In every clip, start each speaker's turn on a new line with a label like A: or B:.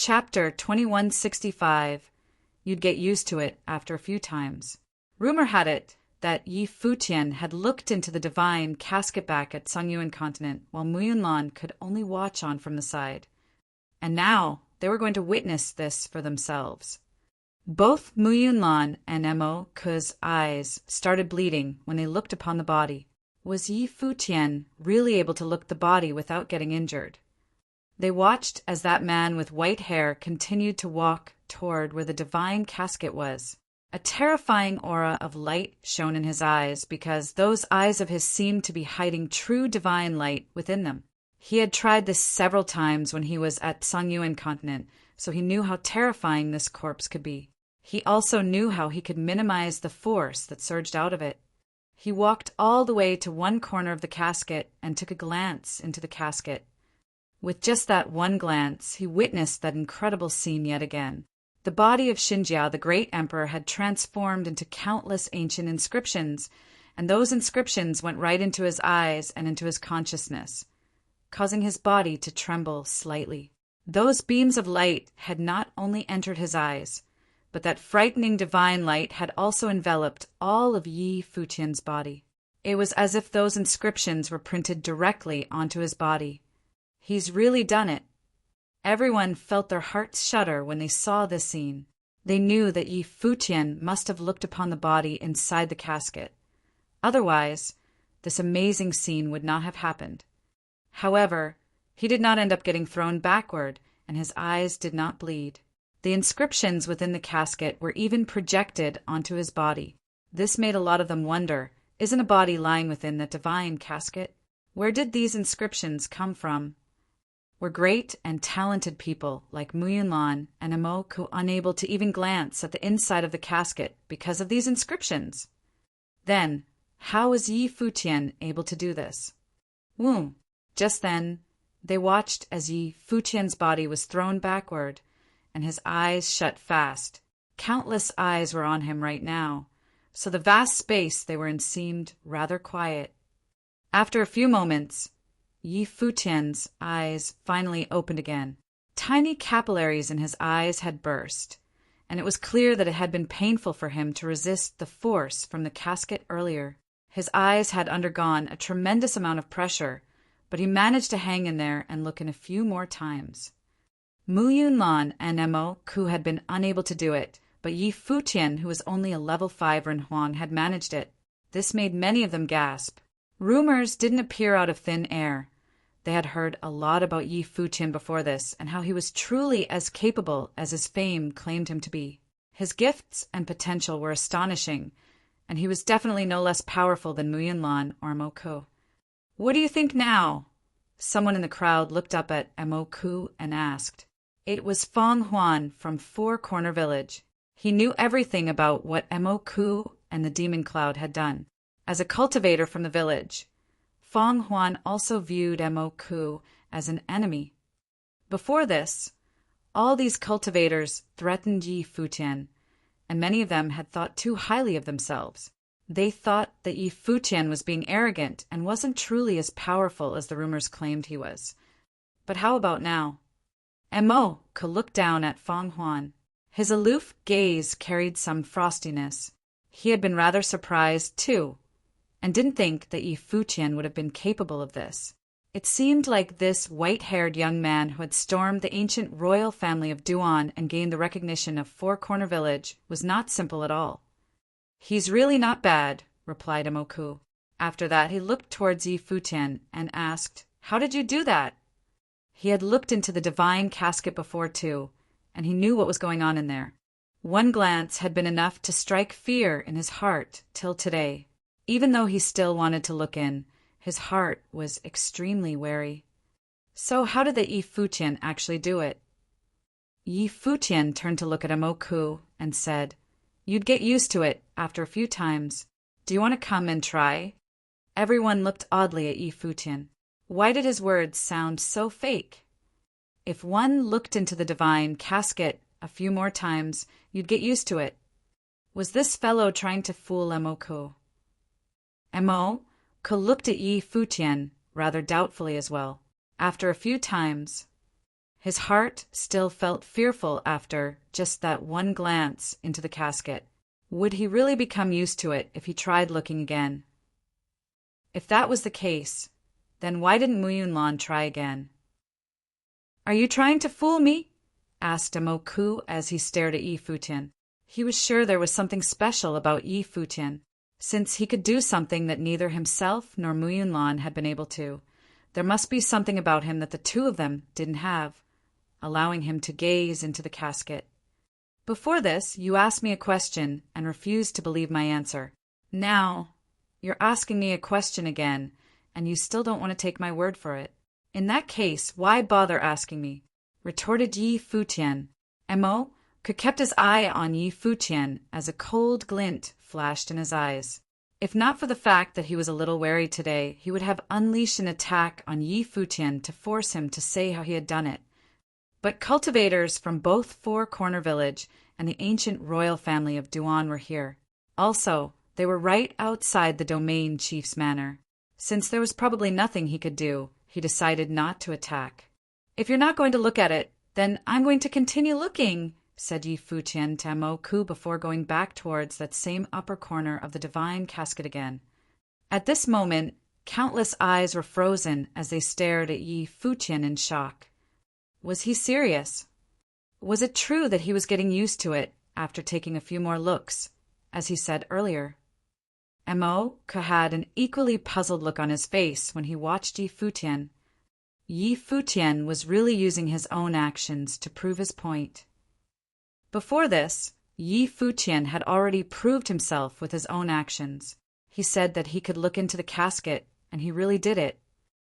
A: Chapter 2165. You'd get used to it after a few times. Rumor had it that Yi Futian had looked into the divine casket back at Songyuan continent while Muyunlan could only watch on from the side. And now they were going to witness this for themselves. Both Muyunlan and Mo Ke's eyes started bleeding when they looked upon the body. Was Yi Futian really able to look the body without getting injured? They watched as that man with white hair continued to walk toward where the divine casket was. A terrifying aura of light shone in his eyes because those eyes of his seemed to be hiding true divine light within them. He had tried this several times when he was at Songyuan continent, so he knew how terrifying this corpse could be. He also knew how he could minimize the force that surged out of it. He walked all the way to one corner of the casket and took a glance into the casket. With just that one glance, he witnessed that incredible scene yet again. The body of Xinjia, the great emperor, had transformed into countless ancient inscriptions, and those inscriptions went right into his eyes and into his consciousness, causing his body to tremble slightly. Those beams of light had not only entered his eyes, but that frightening divine light had also enveloped all of Yi Futian's body. It was as if those inscriptions were printed directly onto his body. He's really done it. Everyone felt their hearts shudder when they saw this scene. They knew that Yi Futian must have looked upon the body inside the casket. Otherwise, this amazing scene would not have happened. However, he did not end up getting thrown backward, and his eyes did not bleed. The inscriptions within the casket were even projected onto his body. This made a lot of them wonder, isn't a body lying within that divine casket? Where did these inscriptions come from? Were great and talented people like Muyunlan and Mo Ke unable to even glance at the inside of the casket because of these inscriptions? Then, how was Yi Futian able to do this? Just then, they watched as Yi Futian's body was thrown backward, and his eyes shut fast. Countless eyes were on him right now, so the vast space they were in seemed rather quiet. After a few moments, Yi Futian's eyes finally opened again. Tiny capillaries in his eyes had burst, and it was clear that it had been painful for him to resist the force from the casket earlier. His eyes had undergone a tremendous amount of pressure, but he managed to hang in there and look in a few more times. Muyunlan and Mo Ke had been unable to do it, but Yi Futian, who was only a level 5 Renhuang, had managed it. This made many of them gasp. Rumors didn't appear out of thin air. They had heard a lot about Yi Futian before this, and how he was truly as capable as his fame claimed him to be. His gifts and potential were astonishing, and he was definitely no less powerful than Muyunlan or Mo Ke. "What do you think now?" Someone in the crowd looked up at Mo Ke and asked. It was Fang Huan from Four Corner Village. He knew everything about what Mo Ke and the Demon Cloud had done. As a cultivator from the village, Fang Huan also viewed Mo Ke as an enemy. Before this, all these cultivators threatened Yi Futian, and many of them had thought too highly of themselves. They thought that Yi Futian was being arrogant and wasn't truly as powerful as the rumors claimed he was. But how about now? Mo Ke looked down at Fang Huan. His aloof gaze carried some frostiness. He had been rather surprised, too, and didn't think that Yi Futian would have been capable of this. It seemed like this white-haired young man who had stormed the ancient royal family of Duan and gained the recognition of Four Corner Village was not simple at all. "He's really not bad," replied Mo Ke. After that, he looked towards Yi Futian and asked, "How did you do that?" He had looked into the divine casket before, too, and he knew what was going on in there. One glance had been enough to strike fear in his heart till today. Even though he still wanted to look in, his heart was extremely wary. So how did the Yi Futian actually do it? Yi Futian turned to look at Mo Ke and said, "You'd get used to it after a few times. Do you want to come and try?" Everyone looked oddly at Yi Futian. Why did his words sound so fake? If one looked into the divine casket a few more times, you'd get used to it. Was this fellow trying to fool Mo Ke? Mo Ke looked at Yi Futian rather doubtfully as well. After a few times, His heart still felt fearful after just that one glance into the casket. Would he really become used to it if he tried looking again? If that was the case, then why didn't Muyunlan try again? "Are you trying to fool me?" asked Ku as he stared at Yi Futian. He was sure there was something special about Yi Futian. Since he could do something that neither himself nor Muyunlan had been able to, there must be something about him that the two of them didn't have, allowing him to gaze into the casket. "Before this, you asked me a question and refused to believe my answer. Now, you're asking me a question again, and you still don't want to take my word for it. In that case, why bother asking me?" retorted Yi Futian. Mo kept his eye on Yi Futian as a cold glint flashed in his eyes. If not for the fact that he was a little wary today, he would have unleashed an attack on Yi Futian to force him to say how he had done it. But cultivators from both Four Corner Village and the ancient royal family of Duan were here. Also, they were right outside the domain chief's manor. Since there was probably nothing he could do, he decided not to attack. "If you're not going to look at it, then I'm going to continue looking," said Yi Futian to Ku before going back towards that same upper corner of the divine casket again. At this moment, countless eyes were frozen as they stared at Yi Futian in shock. Was he serious? Was it true that he was getting used to it after taking a few more looks, as he said earlier? Ku had an equally puzzled look on his face when he watched Yi Futian. Yi Futian was really using his own actions to prove his point. Before this, Yi Futian had already proved himself with his own actions. He said that he could look into the casket, and he really did it.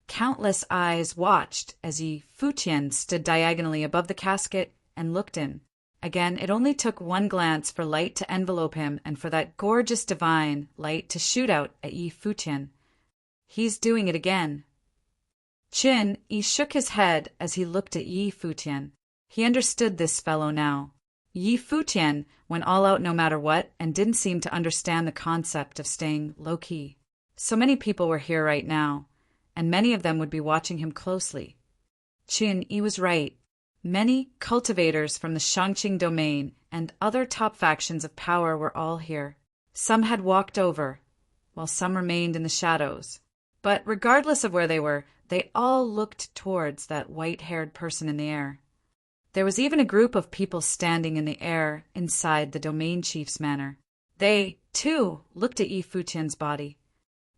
A: Countless eyes watched as Yi Futian stood diagonally above the casket and looked in. Again, it only took one glance for light to envelope him and for that gorgeous divine light to shoot out at Yi Futian. He's doing it again. He shook his head as he looked at Yi Futian. He understood this fellow now. Yi Futian went all out no matter what and didn't seem to understand the concept of staying low-key. So many people were here right now, and many of them would be watching him closely. He was right. Many cultivators from the Shangqing domain and other top factions of power were all here. Some had walked over, while some remained in the shadows. But regardless of where they were, they all looked towards that white-haired person in the air. There was even a group of people standing in the air inside the domain chief's manor. They, too, looked at Yi Futian's body.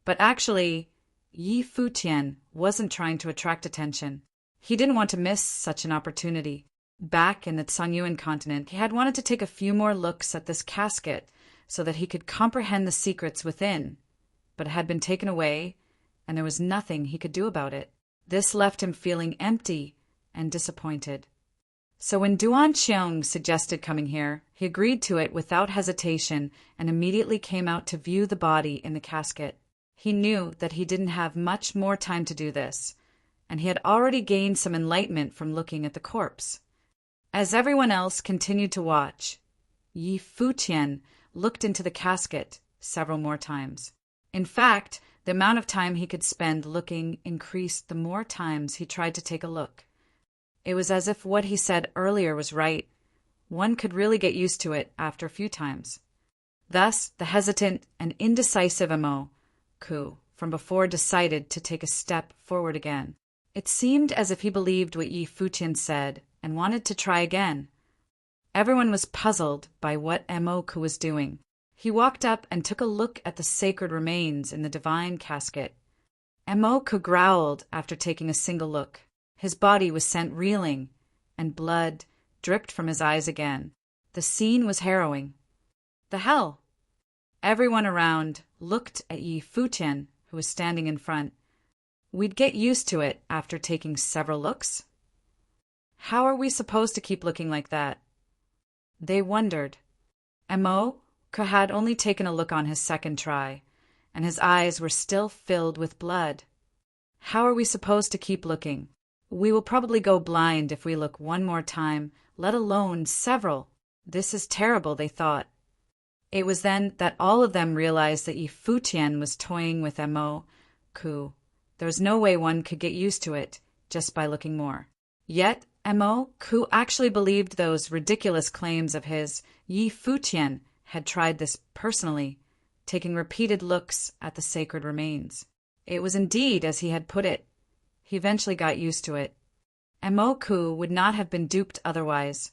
A: But actually, Yi Futian wasn't trying to attract attention. He didn't want to miss such an opportunity. Back in the Songyuan continent, he had wanted to take a few more looks at this casket so that he could comprehend the secrets within, but it had been taken away, and there was nothing he could do about it. This left him feeling empty and disappointed. So when Duan Qiong suggested coming here, he agreed to it without hesitation and immediately came out to view the body in the casket. He knew that he didn't have much more time to do this, and he had already gained some enlightenment from looking at the corpse. As everyone else continued to watch, Yi Futian looked into the casket several more times. In fact, the amount of time he could spend looking increased the more times he tried to take a look. It was as if what he said earlier was right. One could really get used to it after a few times. Thus, the hesitant and indecisive Ku from before decided to take a step forward again. It seemed as if he believed what Yi Futian said and wanted to try again. Everyone was puzzled by what Ku was doing. He walked up and took a look at the sacred remains in the divine casket. Ku growled after taking a single look. His body was sent reeling, and blood dripped from his eyes again. The scene was harrowing. The hell? Everyone around looked at Yi Futian, who was standing in front. We'd get used to it after taking several looks. How are we supposed to keep looking like that? They wondered. Ku had only taken a look on his second try, and his eyes were still filled with blood. How are we supposed to keep looking? We will probably go blind if we look one more time, let alone several. This is terrible, they thought. It was then that all of them realized that Yi Futian was toying with Ku. There was no way one could get used to it just by looking more. Yet, Mo, who actually believed those ridiculous claims of his, Yi Futian had tried this personally, taking repeated looks at the sacred remains. It was indeed as he had put it. He eventually got used to it. Emoku would not have been duped otherwise.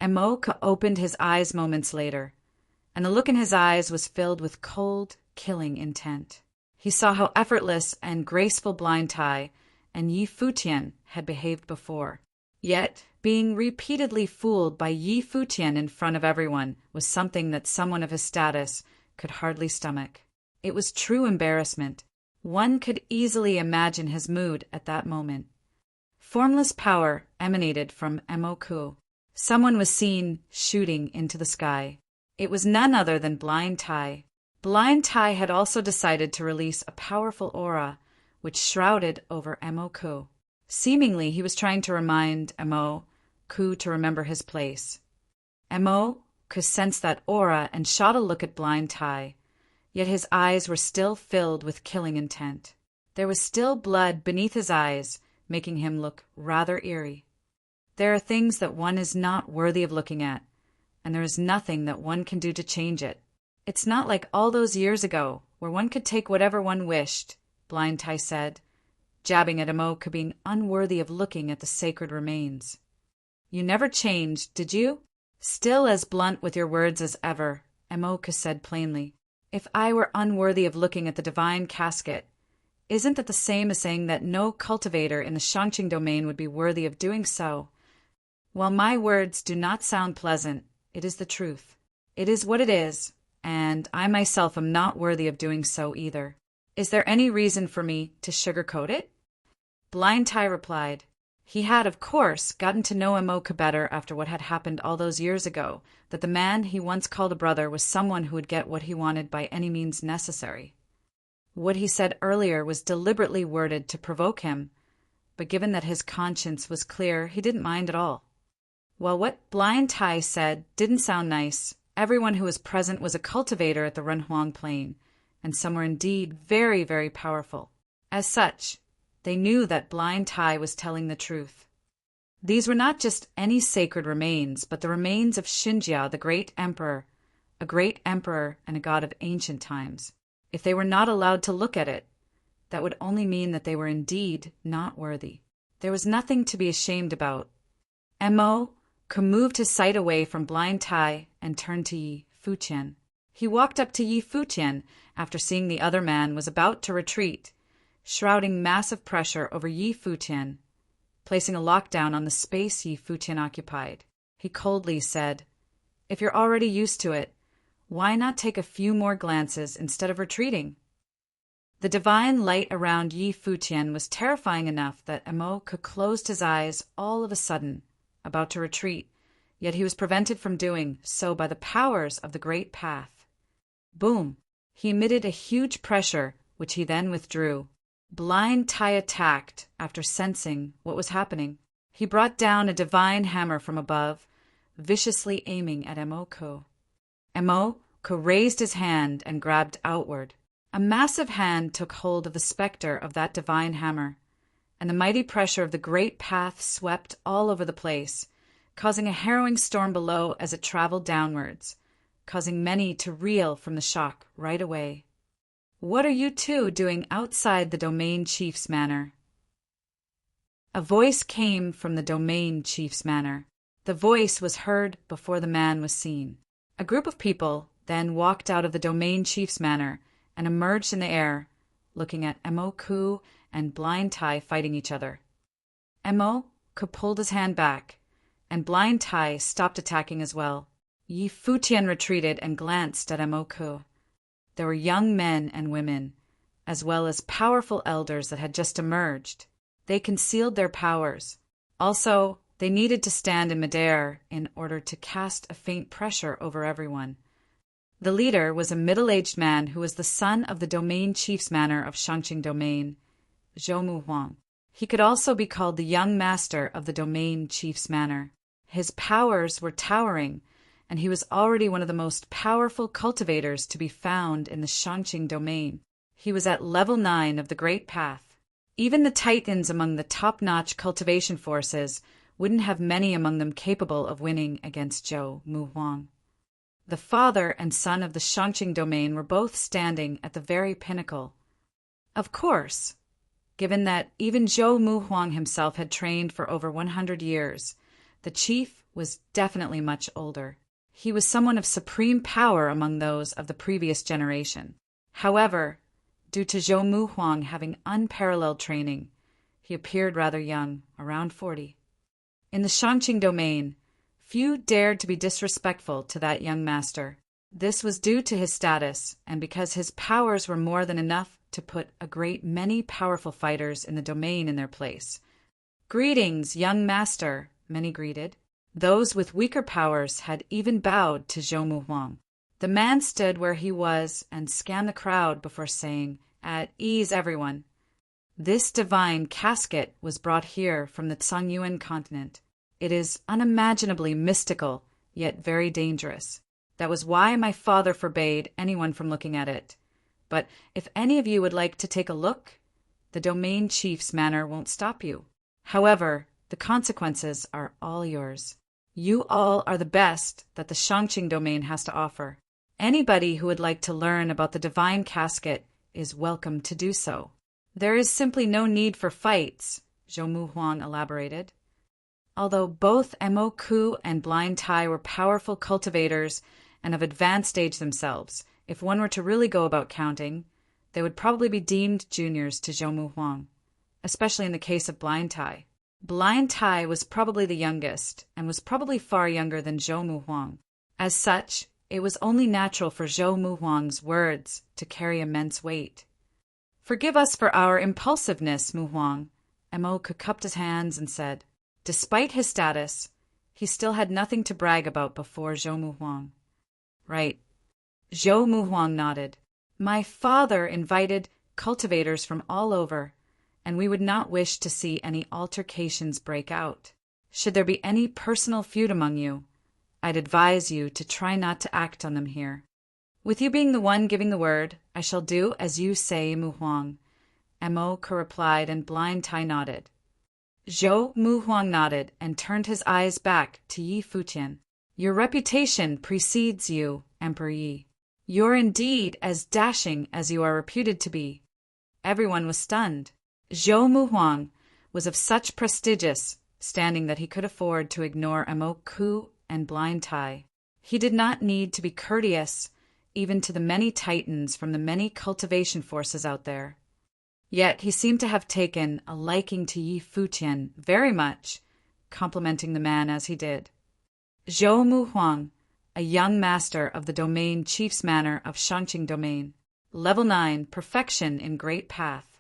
A: Emoku opened his eyes moments later, and the look in his eyes was filled with cold, killing intent. He saw how effortless and graceful Blind Tai and Yi Futian had behaved before. Yet, being repeatedly fooled by Yi Futian in front of everyone was something that someone of his status could hardly stomach. It was true embarrassment. One could easily imagine his mood at that moment. Formless power emanated from Emoku. Someone was seen shooting into the sky. It was none other than Blind Tai. Blind Tai had also decided to release a powerful aura which shrouded over Emoku. Seemingly, he was trying to remind Emoku to remember his place. Emoku sensed that aura and shot a look at Blind Tai, yet his eyes were still filled with killing intent. There was still blood beneath his eyes, making him look rather eerie. There are things that one is not worthy of looking at, and there is nothing that one can do to change it. It's not like all those years ago, where one could take whatever one wished, Blind Tai said, jabbing at Emoku being unworthy of looking at the sacred remains. You never changed, did you? Still as blunt with your words as ever, Emoku said plainly. If I were unworthy of looking at the divine casket, isn't that the same as saying that no cultivator in the Shangqing domain would be worthy of doing so? While my words do not sound pleasant, it is the truth. It is what it is, and I myself am not worthy of doing so either. Is there any reason for me to sugarcoat it? Blind Tai replied. He had, of course, gotten to know Emoku better after what had happened all those years ago, that the man he once called a brother was someone who would get what he wanted by any means necessary. What he said earlier was deliberately worded to provoke him, but given that his conscience was clear, he didn't mind at all. While what Blind Tai said didn't sound nice, everyone who was present was a cultivator at the Renhuang Plain, and some were indeed very, very powerful. As such, they knew that Blind Tai was telling the truth. These were not just any sacred remains, but the remains of Xinjia, the great emperor, a great emperor and a god of ancient times. If they were not allowed to look at it, that would only mean that they were indeed not worthy. There was nothing to be ashamed about. Emoku moved his sight away from Blind Tai and turned to Yi Futian. He walked up to Yi Futian after seeing the other man was about to retreat, shrouding massive pressure over Yi Futian, placing a lockdown on the space Yi Futian occupied. He coldly said, "If you're already used to it, why not take a few more glances instead of retreating?" The divine light around Yi Futian was terrifying enough that Emoku closed his eyes all of a sudden, about to retreat, yet he was prevented from doing so by the powers of the great path. Boom! He emitted a huge pressure, which he then withdrew. Blind Tai attacked after sensing what was happening. He brought down a divine hammer from above, viciously aiming at Emoku. Emoku raised his hand and grabbed outward. A massive hand took hold of the specter of that divine hammer, and the mighty pressure of the great path swept all over the place, causing a harrowing storm below as it traveled downwards, causing many to reel from the shock right away. "What are you two doing outside the domain chief's manor?" A voice came from the domain chief's manor. The voice was heard before the man was seen. A group of people then walked out of the domain chief's manor and emerged in the air, looking at Emoku and Blind Tai fighting each other. Emoku pulled his hand back, and Blind Tai stopped attacking as well. Yi Futian retreated and glanced at Emoku. There were young men and women, as well as powerful elders that had just emerged. They concealed their powers. Also, they needed to stand in midair in order to cast a faint pressure over everyone. The leader was a middle-aged man who was the son of the domain chief's manor of Shangqing Domain, Zhou Huang. He could also be called the young master of the domain chief's manor. His powers were towering, and he was already one of the most powerful cultivators to be found in the Shangqing domain. He was at level 9 of the Great Path. Even the titans among the top-notch cultivation forces wouldn't have many among them capable of winning against Zhou Muhuang. The father and son of the Shangqing domain were both standing at the very pinnacle. Of course, given that even Zhou Muhuang himself had trained for over 100 years, the chief was definitely much older. He was someone of supreme power among those of the previous generation. However, due to Zhou Muhuang having unparalleled training, he appeared rather young, around 40. In the Shangqing domain, few dared to be disrespectful to that young master. This was due to his status, and because his powers were more than enough to put a great many powerful fighters in the domain in their place. "Greetings, young master," many greeted. Those with weaker powers had even bowed to Zhou Muhuang. The man stood where he was and scanned the crowd before saying, "At ease, everyone. This divine casket was brought here from the Songyuan continent. It is unimaginably mystical, yet very dangerous. That was why my father forbade anyone from looking at it. But if any of you would like to take a look, the domain chief's manner won't stop you. However, the consequences are all yours. You all are the best that the Shangqing domain has to offer. Anybody who would like to learn about the divine casket is welcome to do so. There is simply no need for fights," Zhou Muhuang elaborated. Although both Mo Ku and Blind Tai were powerful cultivators and of advanced age themselves, if one were to really go about counting, they would probably be deemed juniors to Zhou Muhuang, especially in the case of Blind Tai. Blind Tai was probably the youngest, and was probably far younger than Zhou Muhuang. As such, it was only natural for Zhou Muhuang's words to carry immense weight. "Forgive us for our impulsiveness, Muhuang," Mo cupped his hands and said. Despite his status, he still had nothing to brag about before Zhou Muhuang. "Right." Zhou Muhuang nodded. "My father invited cultivators from all over, and we would not wish to see any altercations break out. Should there be any personal feud among you, I'd advise you to try not to act on them here. With you being the one giving the word, I shall do as you say, Muhuang," Mo Ku replied, and Blind Tai nodded. Zhou Muhuang nodded and turned his eyes back to Yi Futian. "Your reputation precedes you, Emperor Yi. You're indeed as dashing as you are reputed to be." Everyone was stunned. Zhou Muhuang was of such prestigious standing that he could afford to ignore Mo Ku and Blind Tai. He did not need to be courteous even to the many titans from the many cultivation forces out there. Yet he seemed to have taken a liking to Yi Futian very much, complimenting the man as he did. Zhou Muhuang, a young master of the domain chief's manor of Shangqing domain. Level 9, perfection in great path.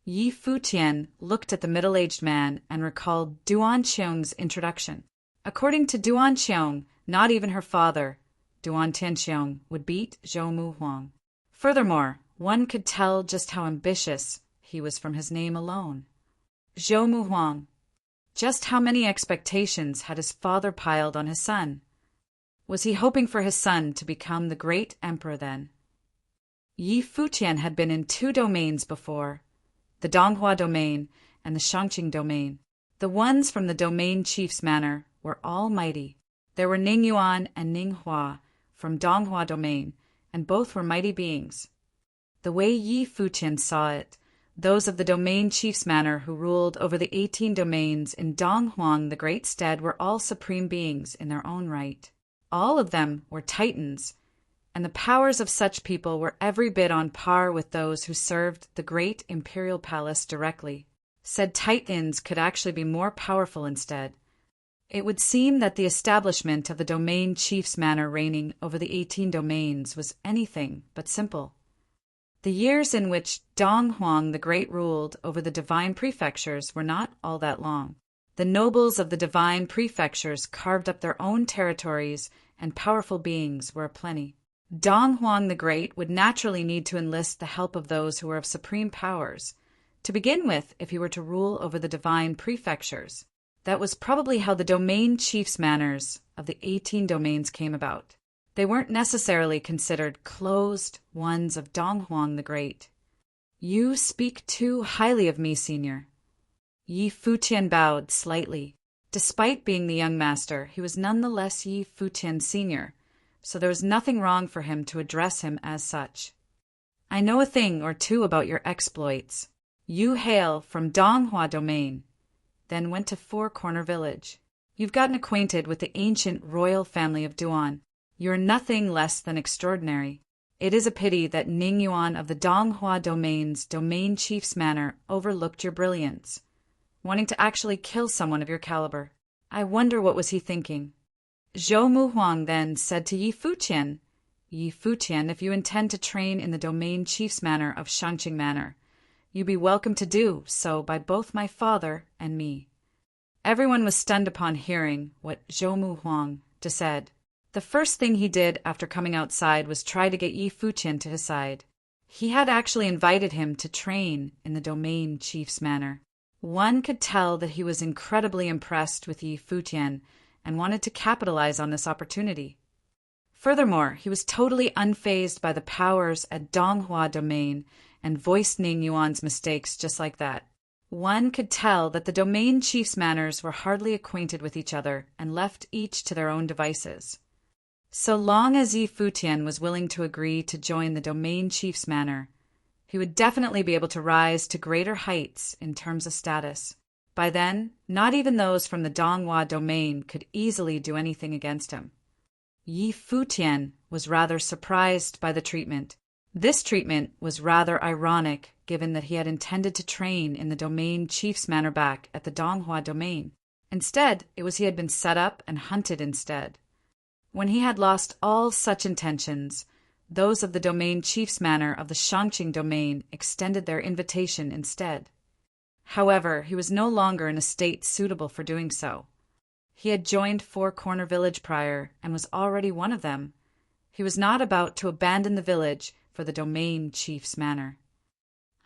A: Yi Futian looked at the middle-aged man and recalled Duan Qiong's introduction. According to Duan Qiong, not even her father, Duan Tianqiong, would beat Zhou Muhuang. Furthermore, one could tell just how ambitious he was from his name alone. Zhou Muhuang. Just how many expectations had his father piled on his son? Was he hoping for his son to become the great emperor then? Yi Futian had been in 2 domains before, the Donghua domain and the Shangqing domain. The ones from the domain chief's manor were all mighty. There were Ning Yuan and Ning Hua from Donghua domain, and both were mighty beings. The way Yi Futian saw it, those of the domain chief's manor who ruled over the 18 domains in Donghuang the Great Stead were all supreme beings in their own right. All of them were titans, and the powers of such people were every bit on par with those who served the great imperial palace directly. Said titans could actually be more powerful instead. It would seem that the establishment of the domain chief's manor reigning over the 18 domains was anything but simple. The years in which Donghuang the Great ruled over the divine prefectures were not all that long. The nobles of the divine prefectures carved up their own territories, and powerful beings were aplenty. Donghuang the Great would naturally need to enlist the help of those who were of supreme powers, to begin with if he were to rule over the divine prefectures. That was probably how the domain chief's manors of the 18 domains came about. They weren't necessarily considered closed ones of Donghuang the Great. "You speak too highly of me, senior." Yi Futian bowed slightly. Despite being the young master, he was nonetheless Yi Futian Sr., so there was nothing wrong for him to address him as such. I know a thing or two about your exploits. You hail from Donghua Domain, then went to Four Corner Village. You've gotten acquainted with the ancient royal family of Duan. You're nothing less than extraordinary. It is a pity that Ning Yuan of the Donghua Domain's domain chief's manor overlooked your brilliance, wanting to actually kill someone of your caliber. I wonder what was he thinking. Zhou Muhuang then said to Yi Futian, Yi Futian, if you intend to train in the domain chief's manor of Shangqing Manor, you be welcome to do so by both my father and me. Everyone was stunned upon hearing what Zhou Muhuang said. The first thing he did after coming outside was try to get Yi Futian to his side. He had actually invited him to train in the domain chief's manor. One could tell that he was incredibly impressed with Yi Futian and wanted to capitalize on this opportunity. Furthermore, he was totally unfazed by the powers at Donghua Domain and voiced Ning Yuan's mistakes just like that. One could tell that the domain chief's manors were hardly acquainted with each other and left each to their own devices. So long as Yi Futian was willing to agree to join the domain chief's manor, he would definitely be able to rise to greater heights in terms of status. By then, not even those from the Donghua Domain could easily do anything against him. Yi Futian was rather surprised by the treatment. This treatment was rather ironic, given that he had intended to train in the domain chief's manor back at the Donghua Domain. Instead, it was he had been set up and hunted instead. When he had lost all such intentions, those of the domain chief's manor of the Shangqing Domain extended their invitation instead. However, he was no longer in a state suitable for doing so. He had joined Four Corner Village prior and was already one of them. He was not about to abandon the village for the domain chief's manor.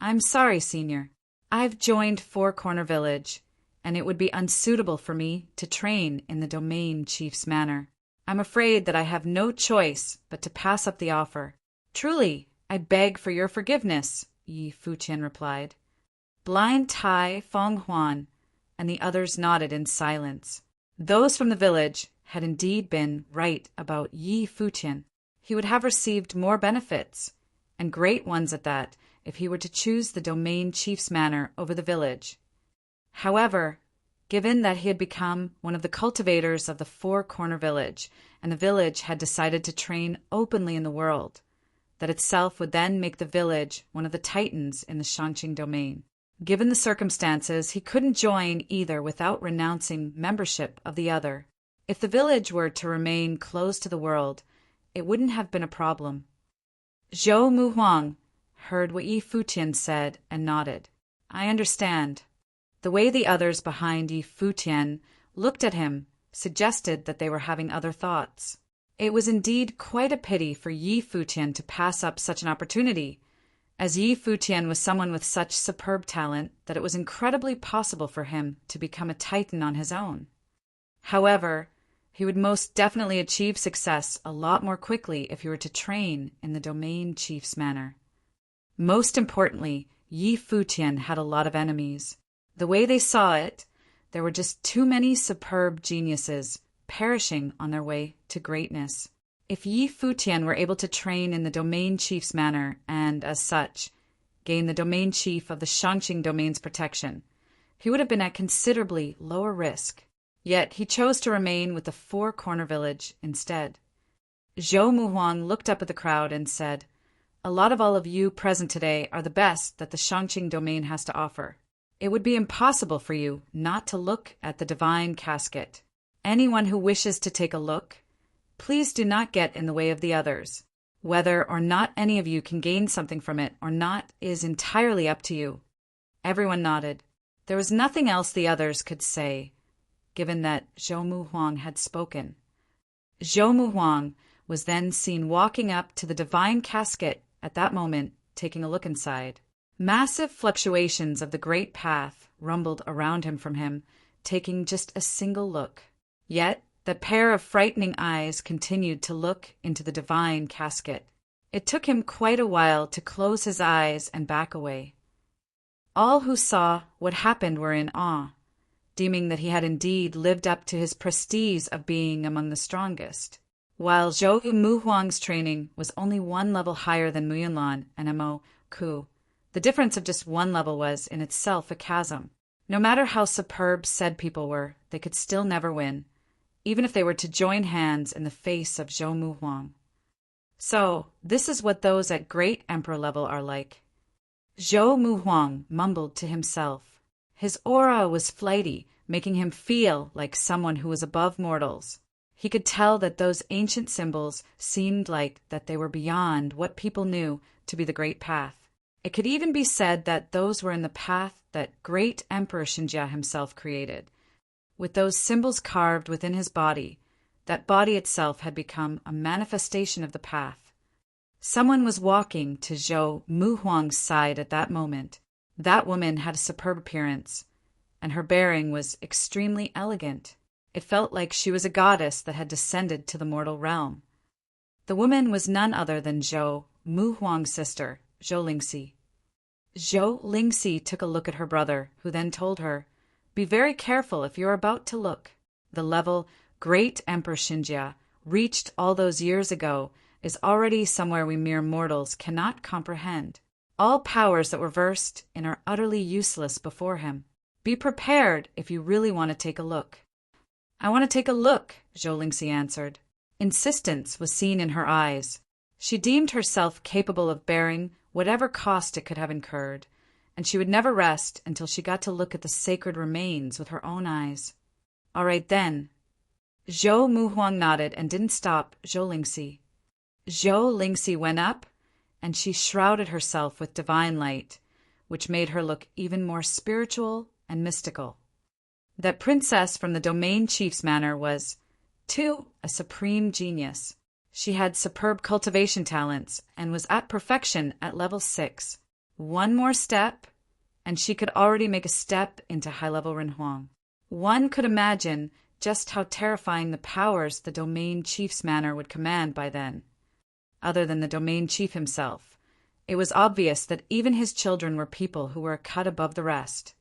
A: I'm sorry, Senior. I've joined Four Corner Village, and it would be unsuitable for me to train in the domain chief's manor. I'm afraid that I have no choice but to pass up the offer. Truly, I beg for your forgiveness, Yi Futian replied. Blind Tai, Feng Huan, and the others nodded in silence. Those from the village had indeed been right about Yi Futian. He would have received more benefits, and great ones at that, if he were to choose the domain chief's manor over the village. However, given that he had become one of the cultivators of the Four Corner Village, and the village had decided to train openly in the world, that itself would then make the village one of the titans in the Shangqing Domain. Given the circumstances, he couldn't join either without renouncing membership of the other. If the village were to remain closed to the world, it wouldn't have been a problem. Zhou Muhuang heard what Yi Futian said and nodded. I understand. The way the others behind Yi Futian looked at him suggested that they were having other thoughts. It was indeed quite a pity for Yi Futian to pass up such an opportunity, as Yi Futian was someone with such superb talent that it was incredibly possible for him to become a titan on his own. However, he would most definitely achieve success a lot more quickly if he were to train in the domain chief's manor. Most importantly, Yi Futian had a lot of enemies. The way they saw it, there were just too many superb geniuses perishing on their way to greatness. If Yi Futian were able to train in the domain chief's manor and, as such, gain the domain chief of the Shangqing Domain's protection, he would have been at considerably lower risk. Yet he chose to remain with the Four Corner Village instead. Zhou Muhuang looked up at the crowd and said, A lot of all of you present today are the best that the Shangqing Domain has to offer. It would be impossible for you not to look at the divine casket. Anyone who wishes to take a look, please do not get in the way of the others. Whether or not any of you can gain something from it or not is entirely up to you. Everyone nodded. There was nothing else the others could say, given that Zhou Muhuang had spoken. Zhou Muhuang was then seen walking up to the divine casket at that moment, taking a look inside. Massive fluctuations of the great path rumbled around him from him, taking just a single look. Yet, the pair of frightening eyes continued to look into the divine casket. It took him quite a while to close his eyes and back away. All who saw what happened were in awe. deeming that he had indeed lived up to his prestige of being among the strongest. While Zhou Muhuang's training was only one level higher than Muyunlan and Mo Ku, the difference of just one level was in itself a chasm. No matter how superb said people were, they could still never win, even if they were to join hands in the face of Zhou Muhuang. So, this is what those at great emperor level are like. Zhou Muhuang mumbled to himself. His aura was flighty, making him feel like someone who was above mortals. He could tell that those ancient symbols seemed like that they were beyond what people knew to be the Great Path. It could even be said that those were in the path that great Emperor Xinjia himself created. With those symbols carved within his body, that body itself had become a manifestation of the path. Someone was walking to Zhou Muhuang's side at that moment. That woman had a superb appearance, and her bearing was extremely elegant. It felt like she was a goddess that had descended to the mortal realm. The woman was none other than Zhou Muhuang's sister, Zhou Lingxi. Zhou Lingxi took a look at her brother, who then told her, "Be very careful if you are about to look. The level Great Emperor Xinjia reached all those years ago is already somewhere we mere mortals cannot comprehend. All powers that were versed in are utterly useless before him. Be prepared if you really want to take a look." "I want to take a look," Zhou Lingxi answered. Insistence was seen in her eyes. She deemed herself capable of bearing whatever cost it could have incurred, and she would never rest until she got to look at the sacred remains with her own eyes. "All right then." Zhou Muhuang nodded and didn't stop Zhou Lingxi. Zhou Lingxi went up, and she shrouded herself with divine light, which made her look even more spiritual and mystical. That princess from the domain chief's manor was, too, a supreme genius. She had superb cultivation talents and was at perfection at level 6. One more step, and she could already make a step into high-level Renhuang. One could imagine just how terrifying the powers the domain chief's manor would command by then. Other than the domain chief himself, it was obvious that even his children were people who were a cut above the rest.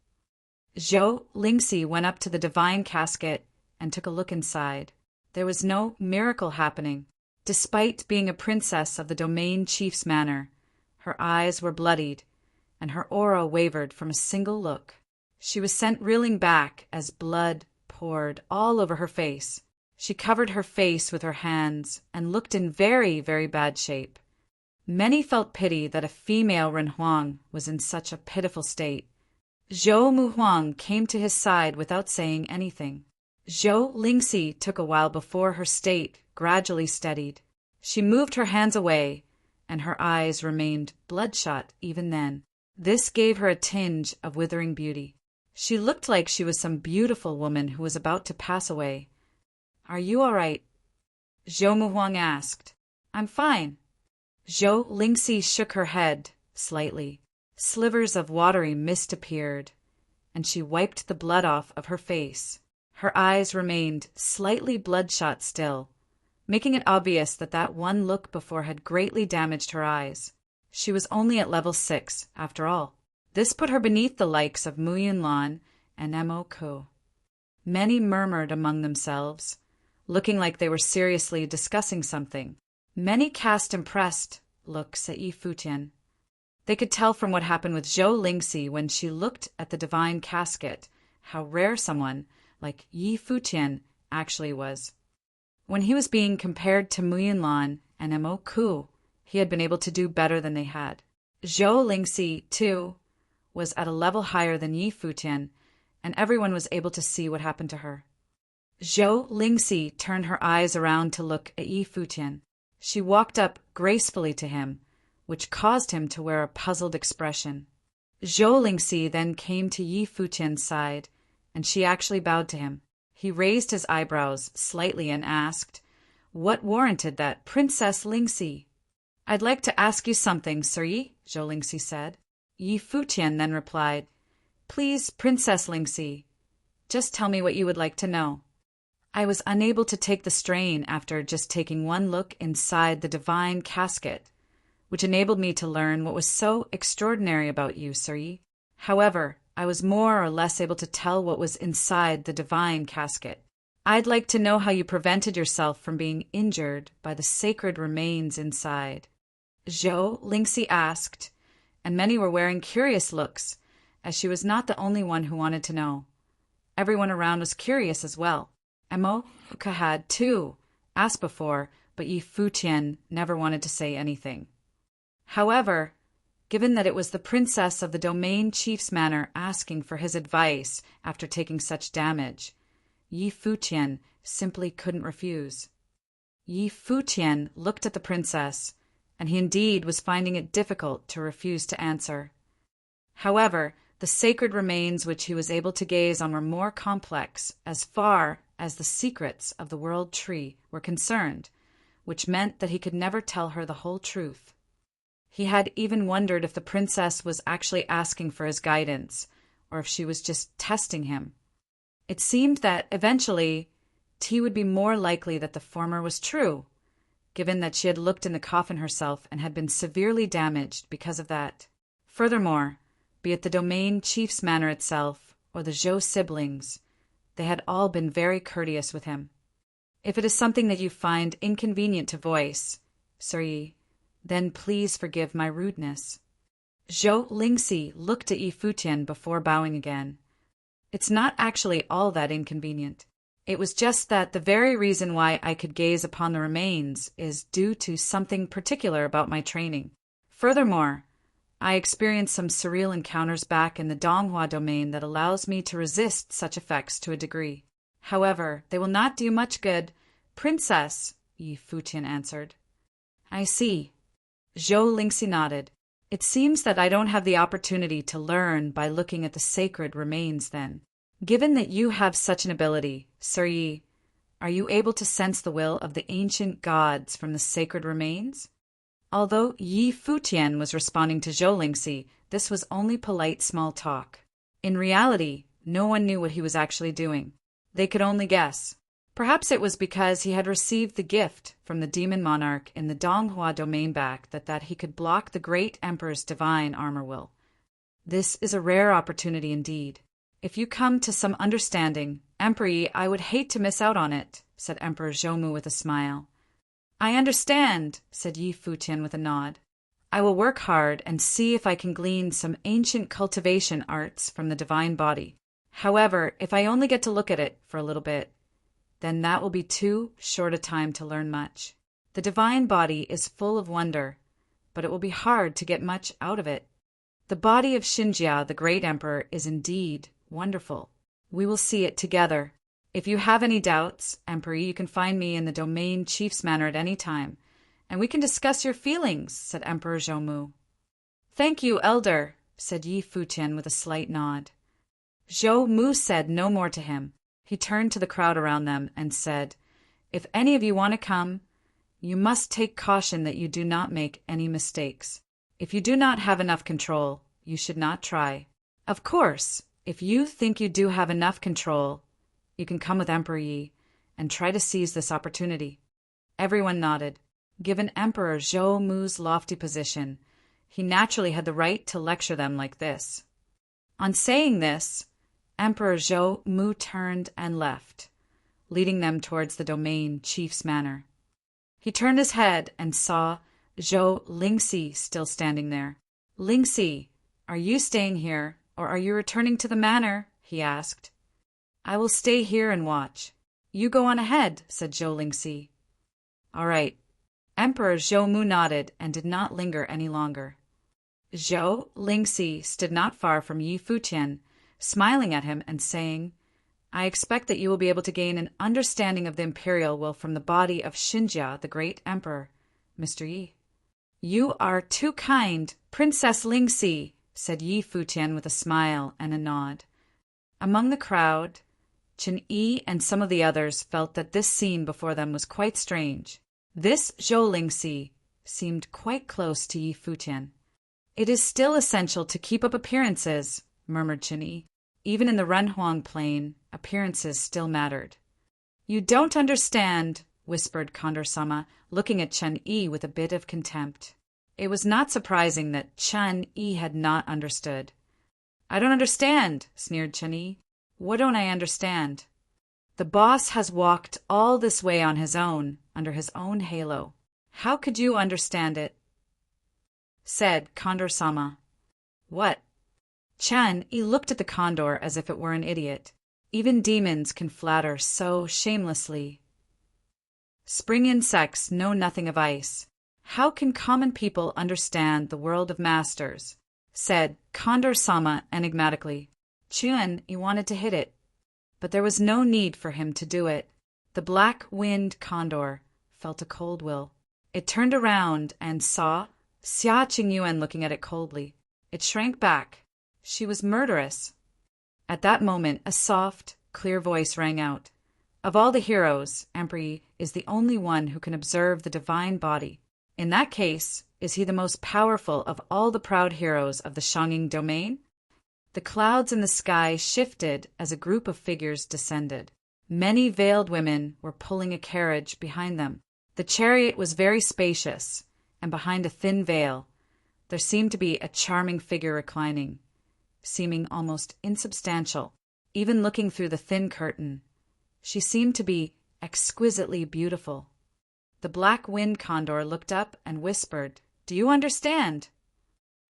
A: Zhou Lingxi went up to the divine casket and took a look inside. There was no miracle happening. Despite being a princess of the domain chief's manor, her eyes were bloodied, and her aura wavered from a single look. She was sent reeling back as blood poured all over her face. She covered her face with her hands and looked in very, very bad shape. Many felt pity that a female Renhuang was in such a pitiful state. Zhou Muhuang came to his side without saying anything. Zhou Lingxi took a while before her state gradually steadied. She moved her hands away, and her eyes remained bloodshot even then. This gave her a tinge of withering beauty. She looked like she was some beautiful woman who was about to pass away. "Are you all right?" Zhou Muhuang asked. "I'm fine." Zhou Lingxi shook her head slightly. Slivers of watery mist appeared, and she wiped the blood off of her face. Her eyes remained slightly bloodshot still, making it obvious that that one look before had greatly damaged her eyes. She was only at level 6, after all. This put her beneath the likes of Muyunlan and Mo Ku. Many murmured among themselves, looking like they were seriously discussing something. Many cast impressed looks at Yi Futian. They could tell from what happened with Zhou Lingxi when she looked at the divine casket how rare someone like Yi Futian actually was. When he was being compared to Muyunlan and Mo Ku, he had been able to do better than they had. Zhou Lingxi, too, was at a level higher than Yi Futian, and everyone was able to see what happened to her. Zhou Lingxi turned her eyes around to look at Yi Futian. She walked up gracefully to him, which caused him to wear a puzzled expression. Zhou Lingxi then came to Yi Futian's side, and she actually bowed to him. He raised his eyebrows slightly and asked, "What warranted that, Princess Lingxi?" "I'd like to ask you something, Sir Yi," Zhou Lingxi said. Yi Futian then replied, "Please, Princess Lingxi, just tell me what you would like to know." I was unable to take the strain after just taking one look inside the divine casket, which enabled me to learn what was so extraordinary about you, Sir Yi. However, I was more or less able to tell what was inside the divine casket. I'd like to know how you prevented yourself from being injured by the sacred remains inside. Zhou Lingxi asked, and many were wearing curious looks, as she was not the only one who wanted to know. Everyone around was curious as well. Emo had, too, asked before, but Yi Futian never wanted to say anything. However, given that it was the princess of the domain chief's manor asking for his advice after taking such damage, Yi Futian simply couldn't refuse. Yi Futian looked at the princess, and he indeed was finding it difficult to refuse to answer. However, the sacred remains which he was able to gaze on were more complex as far as the secrets of the world tree were concerned, which meant that he could never tell her the whole truth. He had even wondered if the princess was actually asking for his guidance, or if she was just testing him. It seemed that, eventually, T would be more likely that the former was true, given that she had looked in the coffin herself and had been severely damaged because of that. Furthermore, be it the domain chief's manor itself or the Zhou siblings, they had all been very courteous with him. If it is something that you find inconvenient to voice, Sir Yi, then please forgive my rudeness. Zhou Lingxi looked at Yi Futian before bowing again. It's not actually all that inconvenient. It was just that the very reason why I could gaze upon the remains is due to something particular about my training. Furthermore, I experienced some surreal encounters back in the Donghua domain that allows me to resist such effects to a degree. However, they will not do much good, Princess, Yi Futian answered. I see. Zhou Lingxi nodded. It seems that I don't have the opportunity to learn by looking at the sacred remains then. Given that you have such an ability, Sir Yi, are you able to sense the will of the ancient gods from the sacred remains? Although Yi Futian was responding to Zhou Lingxi, this was only polite small talk. In reality, no one knew what he was actually doing. They could only guess. Perhaps it was because he had received the gift from the demon monarch in the Donghua domain back that he could block the great emperor's divine armor will. This is a rare opportunity indeed. If you come to some understanding, Emperor Yi, I would hate to miss out on it, said Emperor Zhoumu with a smile. I understand, said Yi Futian with a nod. I will work hard and see if I can glean some ancient cultivation arts from the divine body. However, if I only get to look at it for a little bit, then that will be too short a time to learn much. The divine body is full of wonder, but it will be hard to get much out of it. The body of Xinjia, the great emperor, is indeed wonderful. We will see it together. If you have any doubts, Emperor, you can find me in the domain chief's manor at any time, and we can discuss your feelings, said Emperor Zhoumu. Thank you, Elder, said Yi Futian with a slight nod. Zhoumu said no more to him. He turned to the crowd around them and said, If any of you want to come, you must take caution that you do not make any mistakes. If you do not have enough control, you should not try. Of course, if you think you do have enough control, you can come with Emperor Yi and try to seize this opportunity. Everyone nodded. Given Emperor Zhoumu's lofty position, he naturally had the right to lecture them like this. On saying this, Emperor Zhoumu turned and left, leading them towards the domain chief's manor. He turned his head and saw Zhou Lingxi still standing there. Lingxi, are you staying here, or are you returning to the manor? He asked. I will stay here and watch. You go on ahead, said Zhou Lingxi. All right. Emperor Zhoumu nodded and did not linger any longer. Zhou Lingxi stood not far from Yi Futian, smiling at him and saying, I expect that you will be able to gain an understanding of the imperial will from the body of Xinjia, the great emperor, Mr. Yi. You are too kind, Princess Lingxi, said Yi Futian with a smile and a nod. Among the crowd, Chen Yi and some of the others felt that this scene before them was quite strange. This Zhou Lingxi seemed quite close to Yi Futian. It is still essential to keep up appearances, murmured Chen Yi. Even in the Renhuang plain, appearances still mattered. You don't understand, whispered Condor-sama, looking at Chen Yi with a bit of contempt. It was not surprising that Chen Yi had not understood. I don't understand, sneered Chani. What don't I understand? The boss has walked all this way on his own, under his own halo. How could you understand it? Said Condor-sama. What? Chan-yi looked at the condor as if it were an idiot. Even demons can flatter so shamelessly. Spring insects know nothing of ice. How can common people understand the world of masters? Said Condor-sama enigmatically. Chun-yi wanted to hit it, but there was no need for him to do it. The black-winged condor felt a cold will. It turned around and saw Xia Qingyuan looking at it coldly. It shrank back. She was murderous. At that moment, a soft, clear voice rang out. Of all the heroes, Emperor is the only one who can observe the divine body. In that case, is he the most powerful of all the proud heroes of the Shanging domain? The clouds in the sky shifted as a group of figures descended. Many veiled women were pulling a carriage behind them. The chariot was very spacious, and behind a thin veil, there seemed to be a charming figure reclining, seeming almost insubstantial. Even looking through the thin curtain, she seemed to be exquisitely beautiful. The black-winged condor looked up and whispered, "Do you understand?"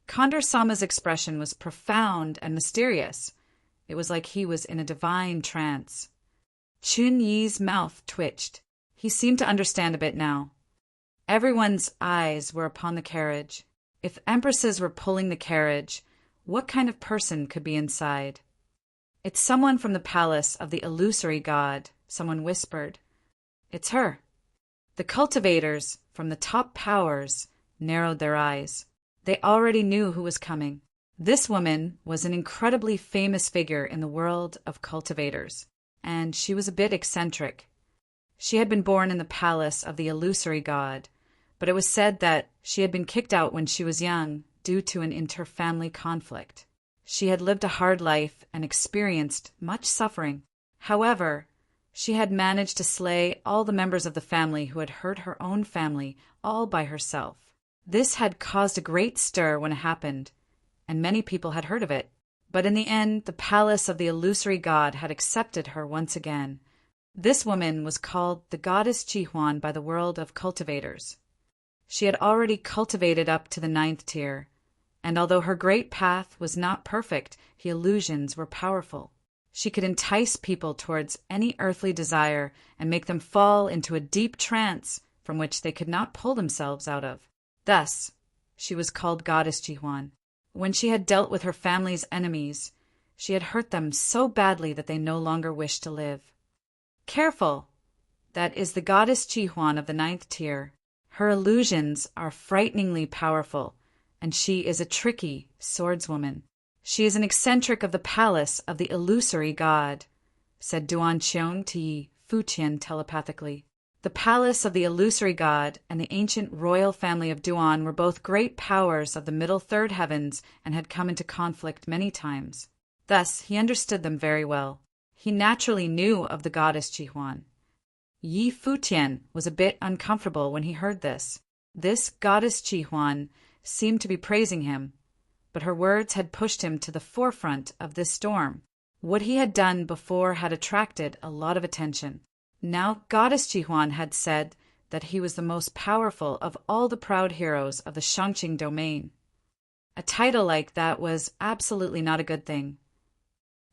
A: Condor-sama's expression was profound and mysterious. It was like he was in a divine trance. Chun-yi's mouth twitched. He seemed to understand a bit now. Everyone's eyes were upon the carriage. If empresses were pulling the carriage, what kind of person could be inside? "It's someone from the palace of the illusory god," someone whispered. "It's her." The cultivators from the top powers narrowed their eyes. They already knew who was coming. This woman was an incredibly famous figure in the world of cultivators, and she was a bit eccentric. She had been born in the palace of the illusory god, but it was said that she had been kicked out when she was young due to an inter-family conflict. She had lived a hard life and experienced much suffering. However, she had managed to slay all the members of the family who had hurt her own family all by herself. This had caused a great stir when it happened, and many people had heard of it. But in the end, the palace of the illusory god had accepted her once again. This woman was called the goddess Chihuan by the world of cultivators. She had already cultivated up to the 9th tier, and although her great path was not perfect, her illusions were powerful. She could entice people towards any earthly desire and make them fall into a deep trance from which they could not pull themselves out of. Thus, she was called Goddess Chihuan. When she had dealt with her family's enemies, she had hurt them so badly that they no longer wished to live. Careful! That is the Goddess Chihuan of the 9th tier. Her illusions are frighteningly powerful, and she is a tricky swordswoman. She is an eccentric of the palace of the illusory god, said Duan Qiong to Yi Futian telepathically. The palace of the illusory god and the ancient royal family of Duan were both great powers of the middle third heavens and had come into conflict many times. Thus, he understood them very well. He naturally knew of the goddess Chihuan. Yi Futian was a bit uncomfortable when he heard this. This goddess Chihuan seemed to be praising him, but her words had pushed him to the forefront of this storm. What he had done before had attracted a lot of attention. Now Goddess Chihuan had said that he was the most powerful of all the proud heroes of the Shangqing domain. A title like that was absolutely not a good thing.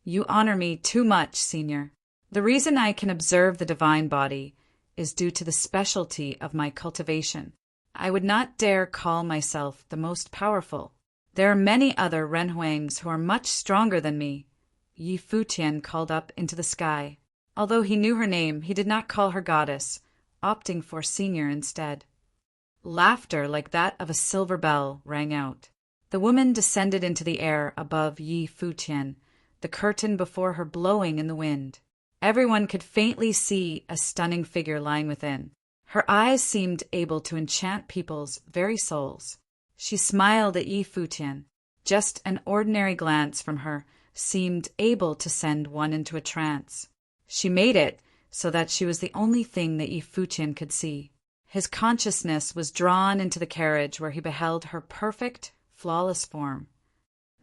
A: "You honor me too much, Senior. The reason I can observe the divine body is due to the specialty of my cultivation. I would not dare call myself the most powerful. There are many other Renhuangs who are much stronger than me," Yi Futian called up into the sky. Although he knew her name, he did not call her goddess, opting for Senior instead. Laughter like that of a silver bell rang out. The woman descended into the air above Yi Futian, the curtain before her blowing in the wind. Everyone could faintly see a stunning figure lying within. Her eyes seemed able to enchant people's very souls. She smiled at Yi Futian. Just an ordinary glance from her seemed able to send one into a trance. She made it so that she was the only thing that Yi Futian could see. His consciousness was drawn into the carriage where he beheld her perfect, flawless form.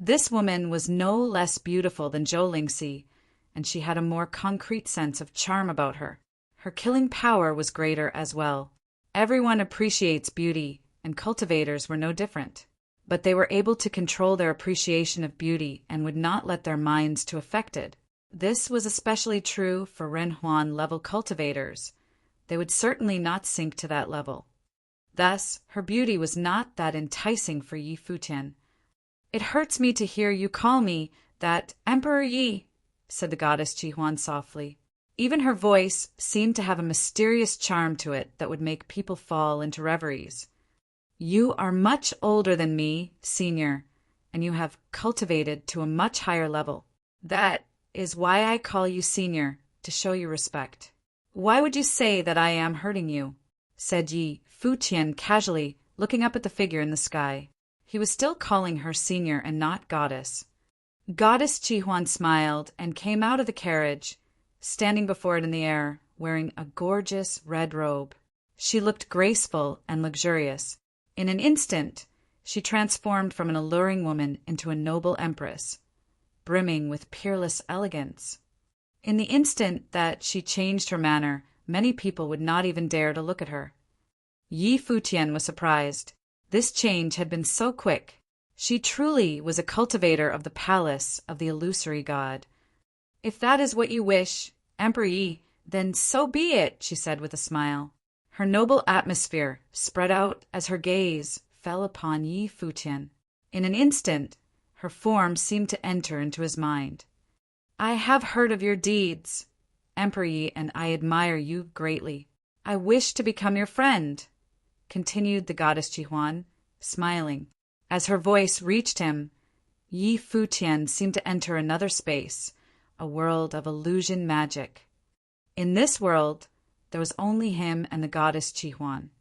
A: This woman was no less beautiful than Zhou Lingxi, and she had a more concrete sense of charm about her. Her killing power was greater as well. Everyone appreciates beauty, and cultivators were no different. But they were able to control their appreciation of beauty and would not let their minds to affect it. This was especially true for Renhuan level cultivators. They would certainly not sink to that level. Thus, her beauty was not that enticing for Yi Futian. "It hurts me to hear you call me that, Emperor Yi," said the goddess Qihuan softly. Even her voice seemed to have a mysterious charm to it that would make people fall into reveries. "You are much older than me, senior, and you have cultivated to a much higher level. That is why I call you senior, to show you respect." "Why would you say that I am hurting you?" said Yi Futian casually, looking up at the figure in the sky. He was still calling her senior and not goddess. Goddess Qihuan smiled and came out of the carriage, standing before it in the air, wearing a gorgeous red robe. She looked graceful and luxurious. In an instant, she transformed from an alluring woman into a noble empress, brimming with peerless elegance. In the instant that she changed her manner, many people would not even dare to look at her. Yi Futian was surprised. This change had been so quick. She truly was a cultivator of the palace of the illusory god. "If that is what you wish, Emperor Yi, then so be it," she said with a smile. Her noble atmosphere spread out as her gaze fell upon Yi Futian. In an instant, her form seemed to enter into his mind. "I have heard of your deeds, Emperor Yi, and I admire you greatly. I wish to become your friend," continued the goddess Qihuan, smiling. As her voice reached him, Yi Futian seemed to enter another space, a world of illusion magic. In this world, there was only him and the goddess Qihuan.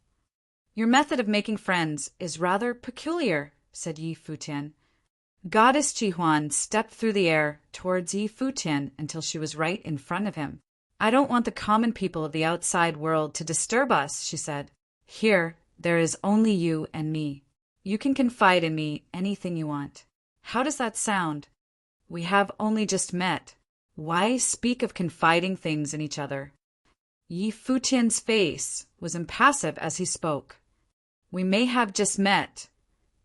A: "Your method of making friends is rather peculiar," said Yi Futian. Goddess Qihuan stepped through the air towards Yi Futian until she was right in front of him. "I don't want the common people of the outside world to disturb us," she said. "Here, there is only you and me. You can confide in me anything you want." "How does that sound? We have only just met. Why speak of confiding things in each other?" Yi Futian's face was impassive as he spoke. "We may have just met,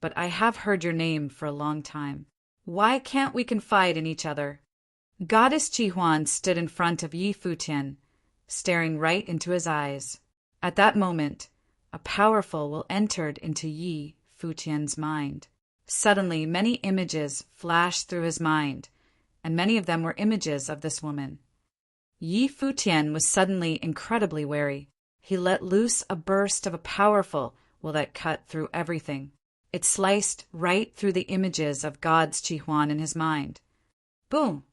A: but I have heard your name for a long time. Why can't we confide in each other?" Goddess Qihuan stood in front of Yi Futian, staring right into his eyes. At that moment, a powerful will entered into Yi Futian's mind. Suddenly, many images flashed through his mind, and many of them were images of this woman. Yi Futian was suddenly incredibly wary. He let loose a burst of a powerful will that cut through everything. It sliced right through the images of gods Qihuan in his mind. Boom!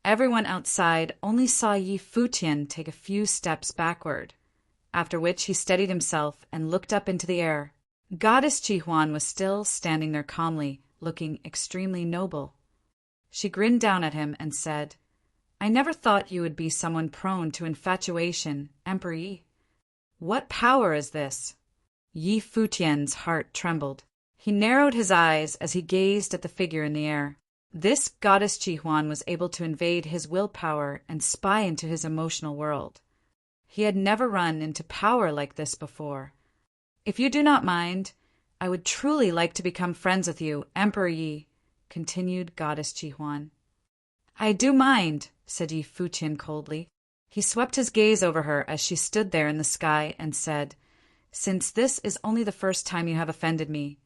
A: Everyone outside only saw Yi Futian take a few steps backward, after which he steadied himself and looked up into the air. Goddess Qihuan was still standing there calmly, looking extremely noble. She grinned down at him and said, "I never thought you would be someone prone to infatuation, Emperor Yi. What power is this?" Yi Futian's heart trembled. He narrowed his eyes as he gazed at the figure in the air. This goddess Qihuan was able to invade his willpower and spy into his emotional world. He had never run into power like this before. "If you do not mind, I would truly like to become friends with you, Emperor Yi," continued goddess Qihuan. "I do mind," said Yi Futian coldly. He swept his gaze over her as she stood there in the sky and said, "Since this is only the first time you have offended me,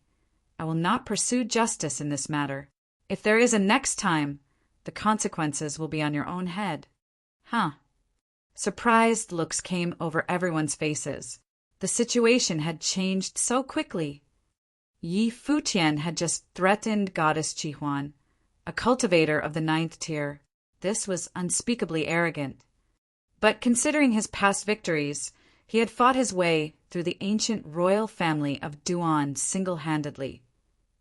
A: I will not pursue justice in this matter. If there is a next time, the consequences will be on your own head." Huh. Surprised looks came over everyone's faces. The situation had changed so quickly. Yi Futian had just threatened goddess Qihuan, a cultivator of the 9th tier. This was unspeakably arrogant. But considering his past victories, he had fought his way through the ancient royal family of Duan single-handedly,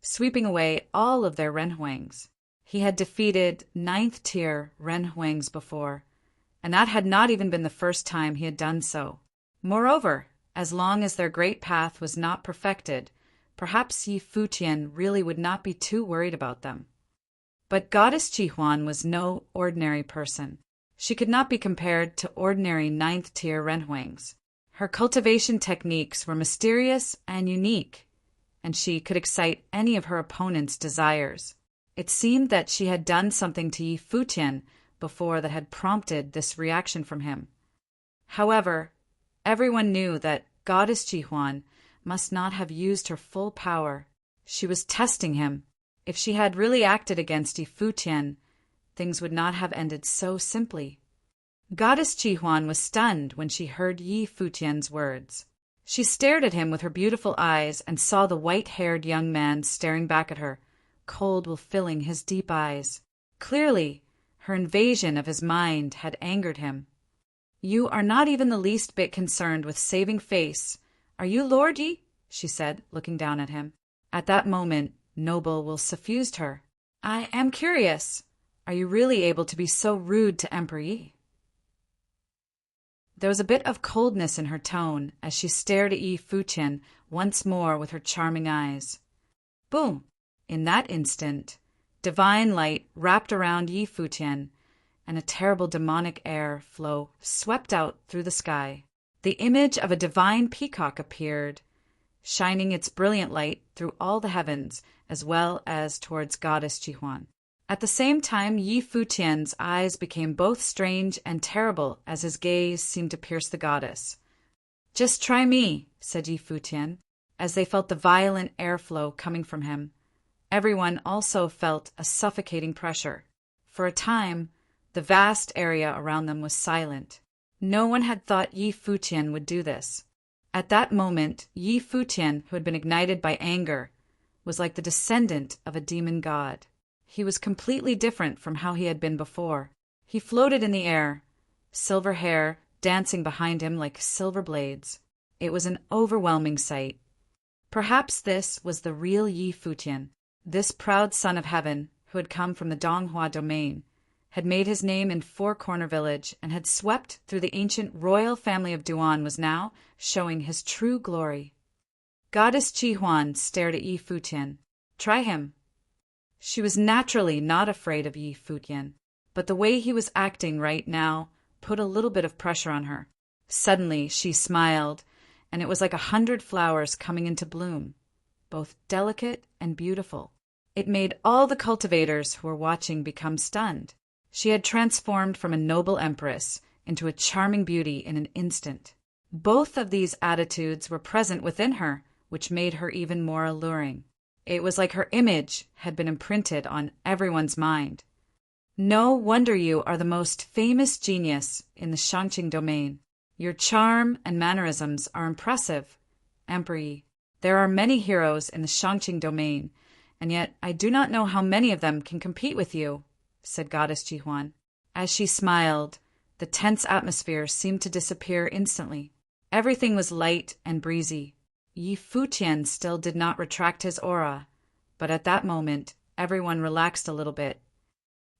A: sweeping away all of their renhuangs. He had defeated 9th tier renhuangs before, and that had not even been the first time he had done so. Moreover, as long as their great path was not perfected, perhaps Yi Futian really would not be too worried about them. But Goddess Chihuan was no ordinary person. She could not be compared to ordinary ninth-tier renhuangs. Her cultivation techniques were mysterious and unique, and she could excite any of her opponent's desires. It seemed that she had done something to Yi Futian before that had prompted this reaction from him. However, everyone knew that Goddess Chihuan must not have used her full power. She was testing him. If she had really acted against Yi Futian, things would not have ended so simply. Goddess Chihuan was stunned when she heard Yi Futian's words. She stared at him with her beautiful eyes and saw the white-haired young man staring back at her, cold will filling his deep eyes. Clearly, her invasion of his mind had angered him. "You are not even the least bit concerned with saving face. Are you Lord Yi?" she said, looking down at him. At that moment, Noble will suffused her. "I am curious. Are you really able to be so rude to Emperor Yi?" There was a bit of coldness in her tone as she stared at Yi Futian once more with her charming eyes. Boom! In that instant, divine light wrapped around Yi Futian, and a terrible demonic air flow swept out through the sky. The image of a divine peacock appeared, shining its brilliant light through all the heavens as well as towards Goddess Chihuan. At the same time, Yi Futian's eyes became both strange and terrible as his gaze seemed to pierce the goddess. "Just try me," said Yi Futian, as they felt the violent airflow coming from him. Everyone also felt a suffocating pressure. For a time, the vast area around them was silent. No one had thought Yi Futian would do this. At that moment, Yi Futian, who had been ignited by anger, was like the descendant of a demon god. He was completely different from how he had been before. He floated in the air, silver hair dancing behind him like silver blades. It was an overwhelming sight. Perhaps this was the real Yi Futian. This proud son of heaven, who had come from the Donghua domain, had made his name in Four Corner Village and had swept through the ancient royal family of Duan, was now showing his true glory. Goddess Chihuan stared at Yi Futian. "Try him." She was naturally not afraid of Yi Futian, but the way he was acting right now put a little bit of pressure on her. Suddenly she smiled, and it was like 100 flowers coming into bloom, both delicate and beautiful. It made all the cultivators who were watching become stunned. She had transformed from a noble empress into a charming beauty in an instant. Both of these attitudes were present within her, which made her even more alluring. It was like her image had been imprinted on everyone's mind. "No wonder you are the most famous genius in the Shangqing domain. Your charm and mannerisms are impressive, Emperor Yi. There are many heroes in the Shangqing domain, and yet I do not know how many of them can compete with you," said Goddess Chihuan. As she smiled, the tense atmosphere seemed to disappear instantly. Everything was light and breezy. Yi Futian still did not retract his aura, but at that moment everyone relaxed a little bit.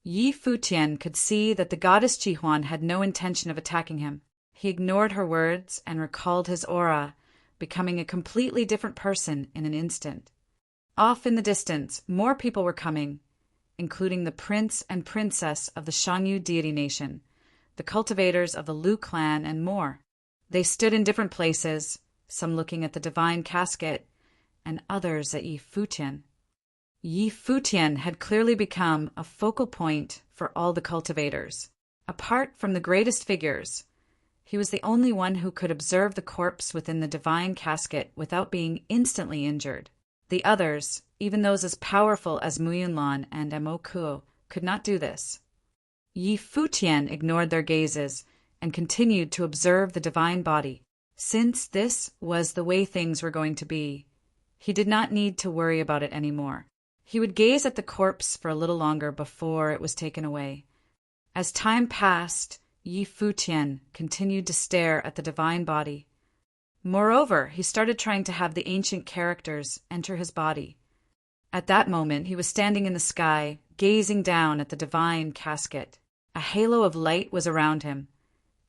A: Yi Futian could see that the Goddess Chihuan had no intention of attacking him. He ignored her words and recalled his aura, becoming a completely different person in an instant. Off in the distance, more people were coming, including the prince and princess of the Shangyu deity nation, the cultivators of the Lu clan, and more. They stood in different places, some looking at the divine casket, and others at Yi Futian. Yi Futian had clearly become a focal point for all the cultivators. Apart from the greatest figures, he was the only one who could observe the corpse within the divine casket without being instantly injured. The others, even those as powerful as Muyunlan and Emokuo, could not do this. Yi Futian ignored their gazes and continued to observe the divine body. Since this was the way things were going to be, he did not need to worry about it anymore. He would gaze at the corpse for a little longer before it was taken away. As time passed, Yi Futian continued to stare at the divine body. Moreover, he started trying to have the ancient characters enter his body. At that moment, he was standing in the sky, gazing down at the divine casket. A halo of light was around him,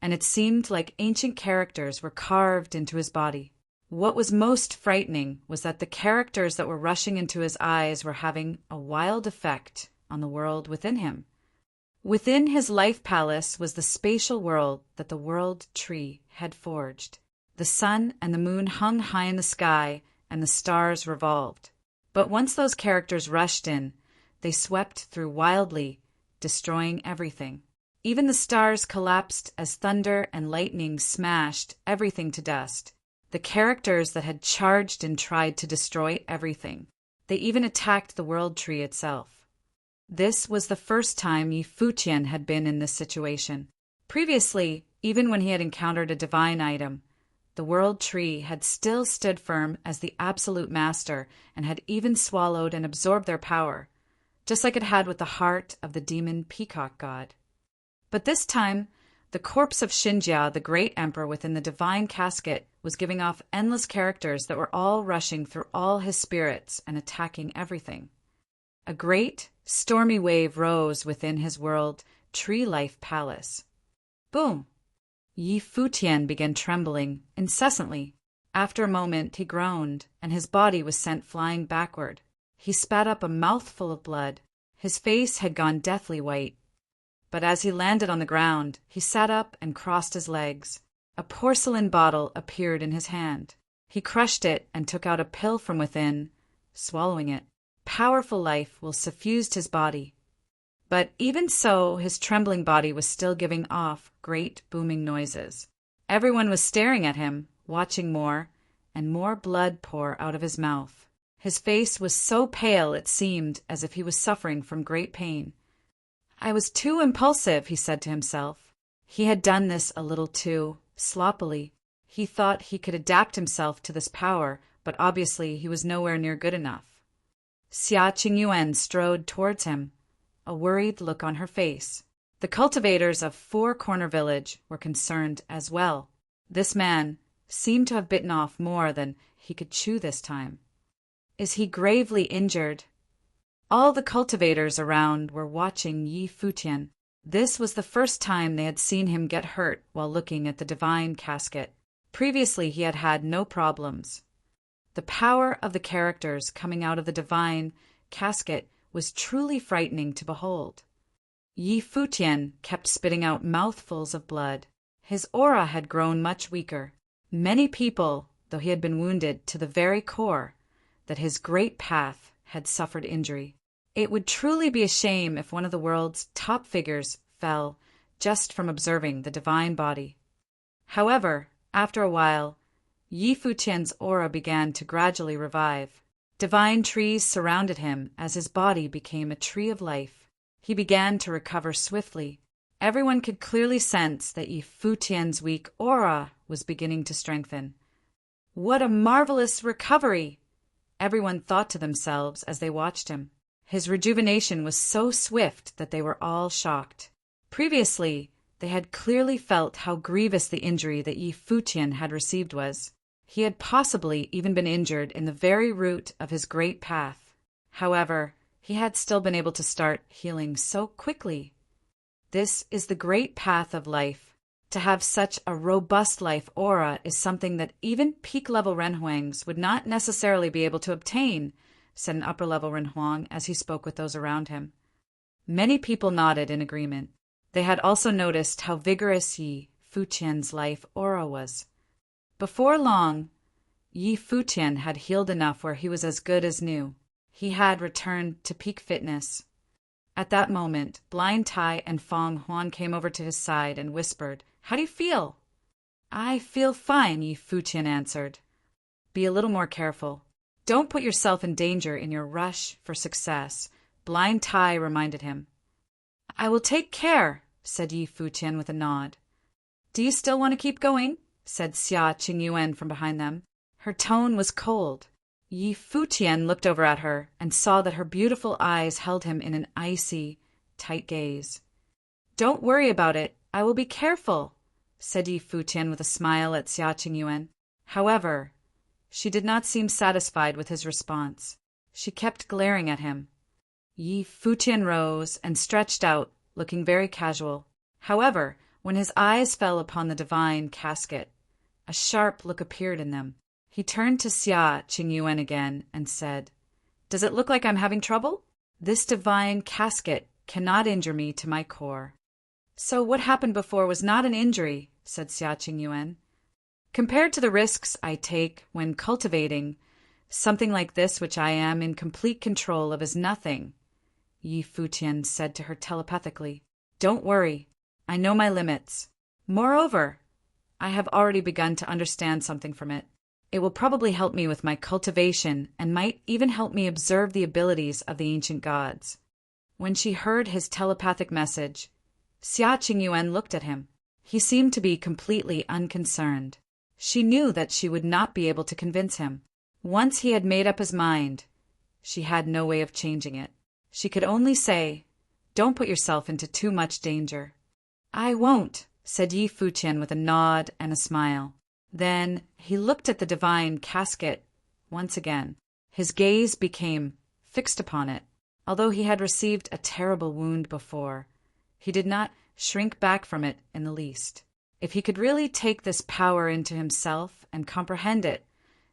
A: and it seemed like ancient characters were carved into his body. What was most frightening was that the characters that were rushing into his eyes were having a wild effect on the world within him. Within his life palace was the spatial world that the world tree had forged. The sun and the moon hung high in the sky, and the stars revolved. But once those characters rushed in, they swept through wildly, destroying everything. Even the stars collapsed as thunder and lightning smashed everything to dust. The characters that had charged and tried to destroy everything. They even attacked the world tree itself. This was the first time Futian had been in this situation. Previously, even when he had encountered a divine item, the world tree had still stood firm as the absolute master and had even swallowed and absorbed their power, just like it had with the heart of the demon peacock god. But this time, the corpse of Xinjia, the great emperor within the divine casket, was giving off endless characters that were all rushing through all his spirits and attacking everything. A great, stormy wave rose within his world tree-life palace. Boom! Futian began trembling incessantly. After a moment, he groaned, and his body was sent flying backward. He spat up a mouthful of blood. His face had gone deathly white. But as he landed on the ground, he sat up and crossed his legs. A porcelain bottle appeared in his hand. He crushed it and took out a pill from within, swallowing it. Powerful life will suffused his body. But even so, his trembling body was still giving off great booming noises. Everyone was staring at him, watching more, and more blood pour out of his mouth. His face was so pale it seemed as if he was suffering from great pain. I was too impulsive, he said to himself. He had done this a little too sloppily. He thought he could adapt himself to this power, but obviously he was nowhere near good enough. Xia Qingyuan strode towards him, a worried look on her face. The cultivators of Four Corner Village were concerned as well. This man seemed to have bitten off more than he could chew this time. Is he gravely injured? All the cultivators around were watching Futian. This was the first time they had seen him get hurt while looking at the divine casket. Previously he had had no problems. The power of the characters coming out of the divine casket was truly frightening to behold. Futian kept spitting out mouthfuls of blood. His aura had grown much weaker. Many people, though he had been wounded to the very core, that his great path had suffered injury. It would truly be a shame if one of the world's top figures fell just from observing the divine body. However, after a while, Futian's aura began to gradually revive. Divine trees surrounded him as his body became a tree of life. He began to recover swiftly. Everyone could clearly sense that Futian's weak aura was beginning to strengthen. What a marvelous recovery! Everyone thought to themselves as they watched him. His rejuvenation was so swift that they were all shocked. Previously, they had clearly felt how grievous the injury that Futian had received was. He had possibly even been injured in the very root of his great path. However, he had still been able to start healing so quickly. This is the great path of life. To have such a robust life aura is something that even peak-level Renhuangs would not necessarily be able to obtain, said an upper-level Renhuang as he spoke with those around him. Many people nodded in agreement. They had also noticed how vigorous Futian's life aura was. Before long, Futian had healed enough where he was as good as new. He had returned to peak fitness. At that moment, Blind Tai and Fong Huan came over to his side and whispered, "How do you feel?" "I feel fine," Futian answered. "Be a little more careful. Don't put yourself in danger in your rush for success," Blind Tai reminded him. "I will take care," said Futian with a nod. "Do you still want to keep going?" said Xia Qingyuan from behind them. Her tone was cold. Futian looked over at her and saw that her beautiful eyes held him in an icy, tight gaze. "Don't worry about it. I will be careful," said Futian with a smile at Xia Qingyuan. However, she did not seem satisfied with his response. She kept glaring at him. Futian rose and stretched out, looking very casual. However, when his eyes fell upon the divine casket, a sharp look appeared in them. He turned to Xia Qingyuan again and said, "Does it look like I'm having trouble?" This divine casket cannot injure me to my core." "So what happened before was not an injury," said Xiaqing Yuan. "Compared to the risks I take when cultivating, something like this which I am in complete control of is nothing," Yi Futian said to her telepathically. "Don't worry. I know my limits. Moreover, I have already begun to understand something from it. It will probably help me with my cultivation and might even help me observe the abilities of the ancient gods." When she heard his telepathic message, Xiaqing Yuan looked at him. He seemed to be completely unconcerned. She knew that she would not be able to convince him. Once he had made up his mind, she had no way of changing it. She could only say, "Don't put yourself into too much danger." "I won't," said Yi Futian with a nod and a smile. Then he looked at the divine casket once again. His gaze became fixed upon it. Although he had received a terrible wound before, he did not shrink back from it in the least. If he could really take this power into himself and comprehend it,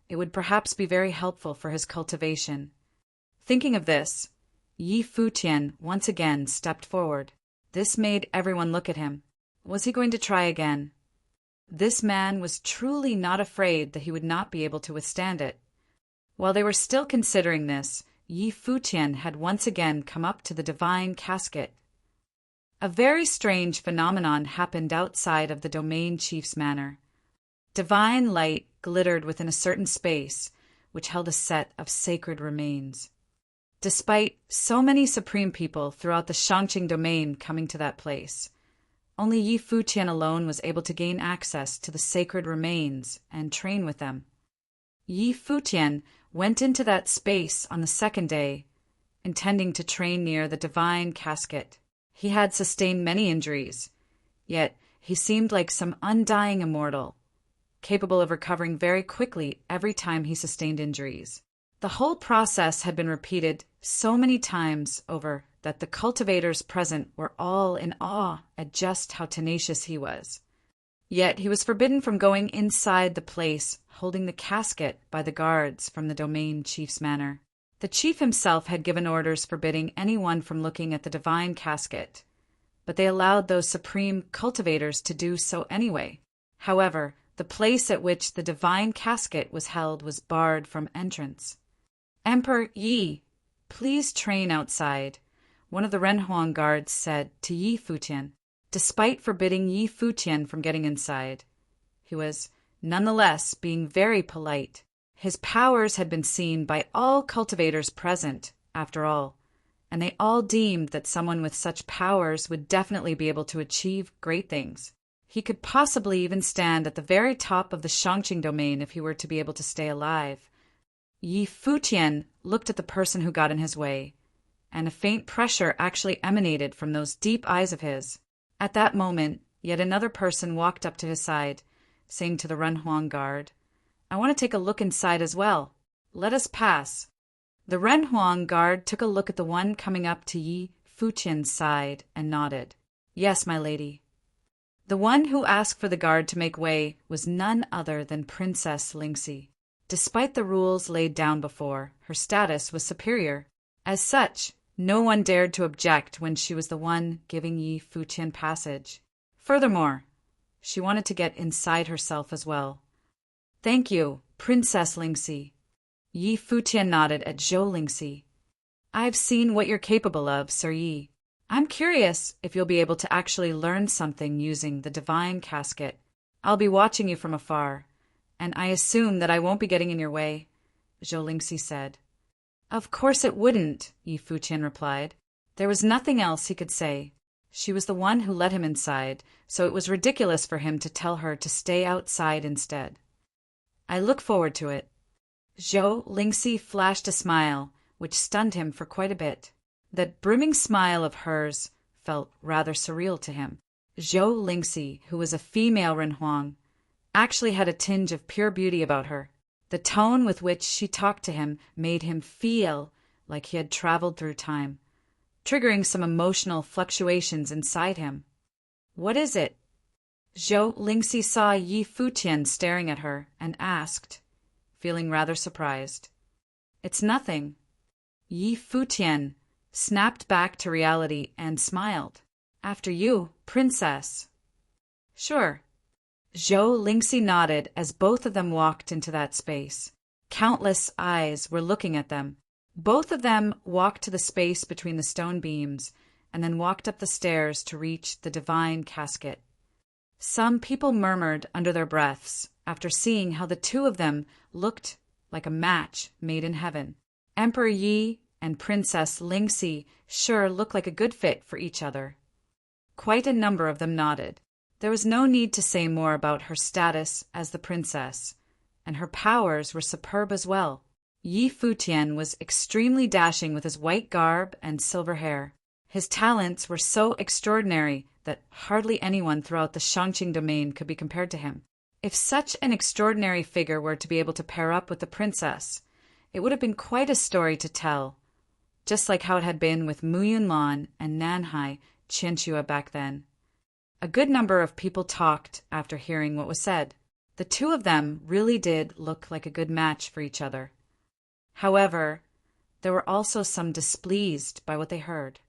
A: it would perhaps be very helpful for his cultivation. Thinking of this, Yi Futian once again stepped forward. This made everyone look at him. Was he going to try again? This man was truly not afraid that he would not be able to withstand it. While they were still considering this, Yi Futian had once again come up to the divine casket. A very strange phenomenon happened outside of the domain chief's manor. Divine light glittered within a certain space, which held a set of sacred remains. Despite so many supreme people throughout the Shangqing domain coming to that place, only Yi Futian alone was able to gain access to the sacred remains and train with them. Yi Futian went into that space on the second day, intending to train near the divine casket. He had sustained many injuries, yet he seemed like some undying immortal, capable of recovering very quickly every time he sustained injuries. The whole process had been repeated so many times over that the cultivators present were all in awe at just how tenacious he was. Yet he was forbidden from going inside the place holding the casket by the guards from the domain chief's manor. The chief himself had given orders forbidding anyone from looking at the divine casket, but they allowed those supreme cultivators to do so anyway. However, the place at which the divine casket was held was barred from entrance. "Emperor Yi, please train outside," one of the Renhuang guards said to Yi Futian. Despite forbidding Yi Futian from getting inside, he was nonetheless being very polite. His powers had been seen by all cultivators present, after all, and they all deemed that someone with such powers would definitely be able to achieve great things. He could possibly even stand at the very top of the Shangqing domain if he were to be able to stay alive. Yi Futian looked at the person who got in his way, and a faint pressure actually emanated from those deep eyes of his. At that moment, yet another person walked up to his side, saying to the Renhuang guard, "I want to take a look inside as well. Let us pass." The Renhuang guard took a look at the one coming up to Yi Futian's side and nodded. "Yes, my lady." The one who asked for the guard to make way was none other than Princess Lingxi. Despite the rules laid down before, her status was superior. As such, no one dared to object when she was the one giving Yi Futian passage. Furthermore, she wanted to get inside herself as well. "Thank you, Princess Lingxi." Yi Futian nodded at Zhou Lingxi. "I've seen what you're capable of, Sir Yi. I'm curious if you'll be able to actually learn something using the divine casket. I'll be watching you from afar, and I assume that I won't be getting in your way," Zhou Lingxi said. "Of course it wouldn't," Yi Futian replied. There was nothing else he could say. She was the one who let him inside, so it was ridiculous for him to tell her to stay outside instead. "I look forward to it." Zhou Lingxi flashed a smile, which stunned him for quite a bit. That brimming smile of hers felt rather surreal to him. Zhou Lingxi, who was a female Renhuang, actually had a tinge of pure beauty about her. The tone with which she talked to him made him feel like he had traveled through time, triggering some emotional fluctuations inside him. "What is it?" Zhou Lingxi saw Yi Futian staring at her and asked, feeling rather surprised. "It's nothing." Yi Futian snapped back to reality and smiled. "After you, princess." "Sure." Zhou Lingxi nodded as both of them walked into that space. Countless eyes were looking at them. Both of them walked to the space between the stone beams and then walked up the stairs to reach the divine casket. Some people murmured under their breaths after seeing how the two of them looked like a match made in heaven. Emperor Yi and Princess Lingxi sure looked like a good fit for each other. Quite a number of them nodded. There was no need to say more about her status as the princess, and her powers were superb as well. Yi Futian was extremely dashing with his white garb and silver hair. His talents were so extraordinary that hardly anyone throughout the Shangqing domain could be compared to him. If such an extraordinary figure were to be able to pair up with the princess, it would have been quite a story to tell, just like how it had been with Mu Yunlan and Nanhai Qianxue back then. A good number of people talked after hearing what was said. The two of them really did look like a good match for each other. However, there were also some displeased by what they heard.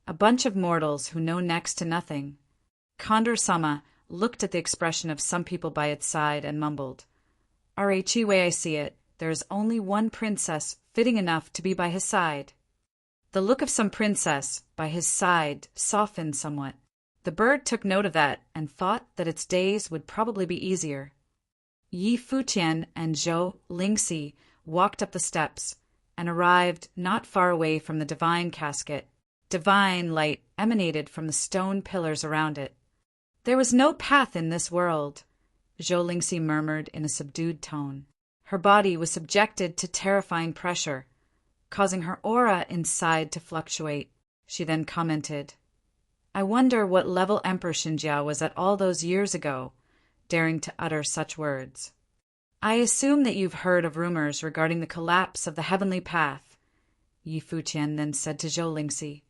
A: A bunch of mortals who know next to nothing. Condor-sama looked at the expression of some people by its side and mumbled, "Archie, way I see it, there is only one princess fitting enough to be by his side." The look of some princess by his side softened somewhat. The bird took note of that and thought that its days would probably be easier. Yi Futian and Zhou Lingxi walked up the steps and arrived not far away from the divine casket. Divine light emanated from the stone pillars around it. "There was no path in this world," Zhou Lingxi murmured in a subdued tone. Her body was subjected to terrifying pressure, causing her aura inside to fluctuate. She then commented, "I wonder what level Emperor Xinjia was at all those years ago, daring to utter such words." "I assume that you've heard of rumors regarding the collapse of the heavenly path," Yi Futian then said to Zhou Lingxi.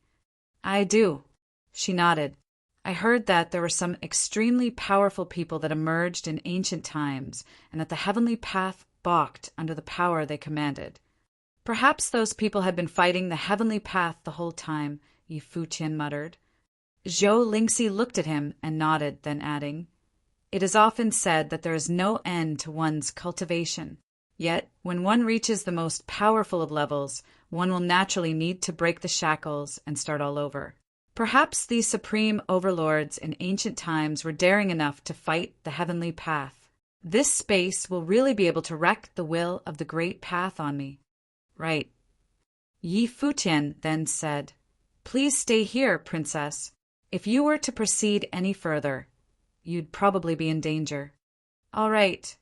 A: "I do." She nodded. "I heard that there were some extremely powerful people that emerged in ancient times, and that the heavenly path balked under the power they commanded. Perhaps those people had been fighting the heavenly path the whole time," Yi Futian muttered. Zhou Lingxi looked at him and nodded, then adding, "It is often said that there is no end to one's cultivation. Yet, when one reaches the most powerful of levels, one will naturally need to break the shackles and start all over. Perhaps these supreme overlords in ancient times were daring enough to fight the heavenly path. This space will really be able to wreak the will of the great path on me." "Right." Yi Futian then said, "Please stay here, princess. If you were to proceed any further, you'd probably be in danger." "All right.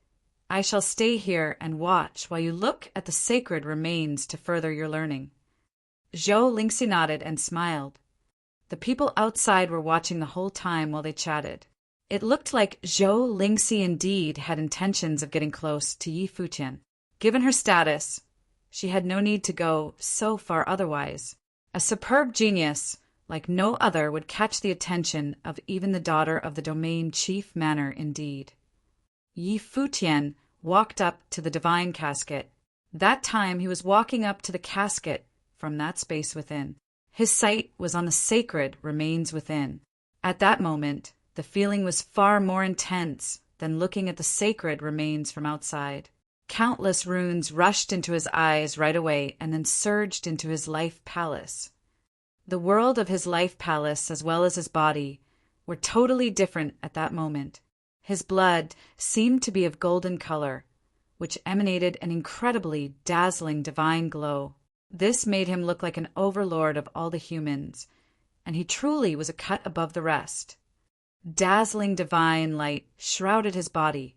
A: I shall stay here and watch while you look at the sacred remains to further your learning." Zhou Lingxi nodded and smiled. The people outside were watching the whole time while they chatted. It looked like Zhou Lingxi indeed had intentions of getting close to Yi Futian. Given her status, she had no need to go so far otherwise. A superb genius like no other would catch the attention of even the daughter of the domain chief manor indeed. Yi Futian walked up to the divine casket. That time he was walking up to the casket from that space within. His sight was on the sacred remains within. At that moment, the feeling was far more intense than looking at the sacred remains from outside. Countless runes rushed into his eyes right away and then surged into his life palace. The world of his life palace, as well as his body, were totally different at that moment. His blood seemed to be of golden color, which emanated an incredibly dazzling divine glow. This made him look like an overlord of all the humans, and he truly was a cut above the rest. Dazzling divine light shrouded his body,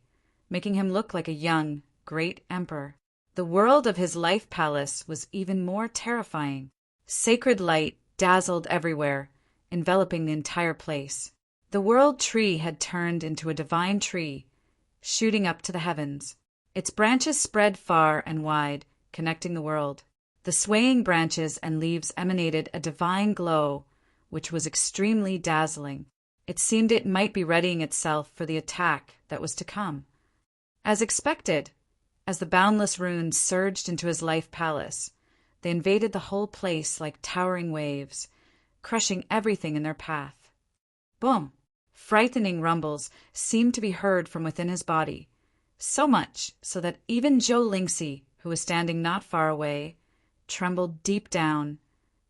A: making him look like a young, great emperor. The world of his life palace was even more terrifying. Sacred light dazzled everywhere, enveloping the entire place. The world tree had turned into a divine tree, shooting up to the heavens. Its branches spread far and wide, connecting the world. The swaying branches and leaves emanated a divine glow, which was extremely dazzling. It seemed it might be readying itself for the attack that was to come. As expected, as the boundless runes surged into his life palace, They invaded the whole place like towering waves, crushing everything in their path. Boom! Frightening rumbles seemed to be heard from within his body, so much so that even Zhou Lingxi, who was standing not far away, trembled deep down,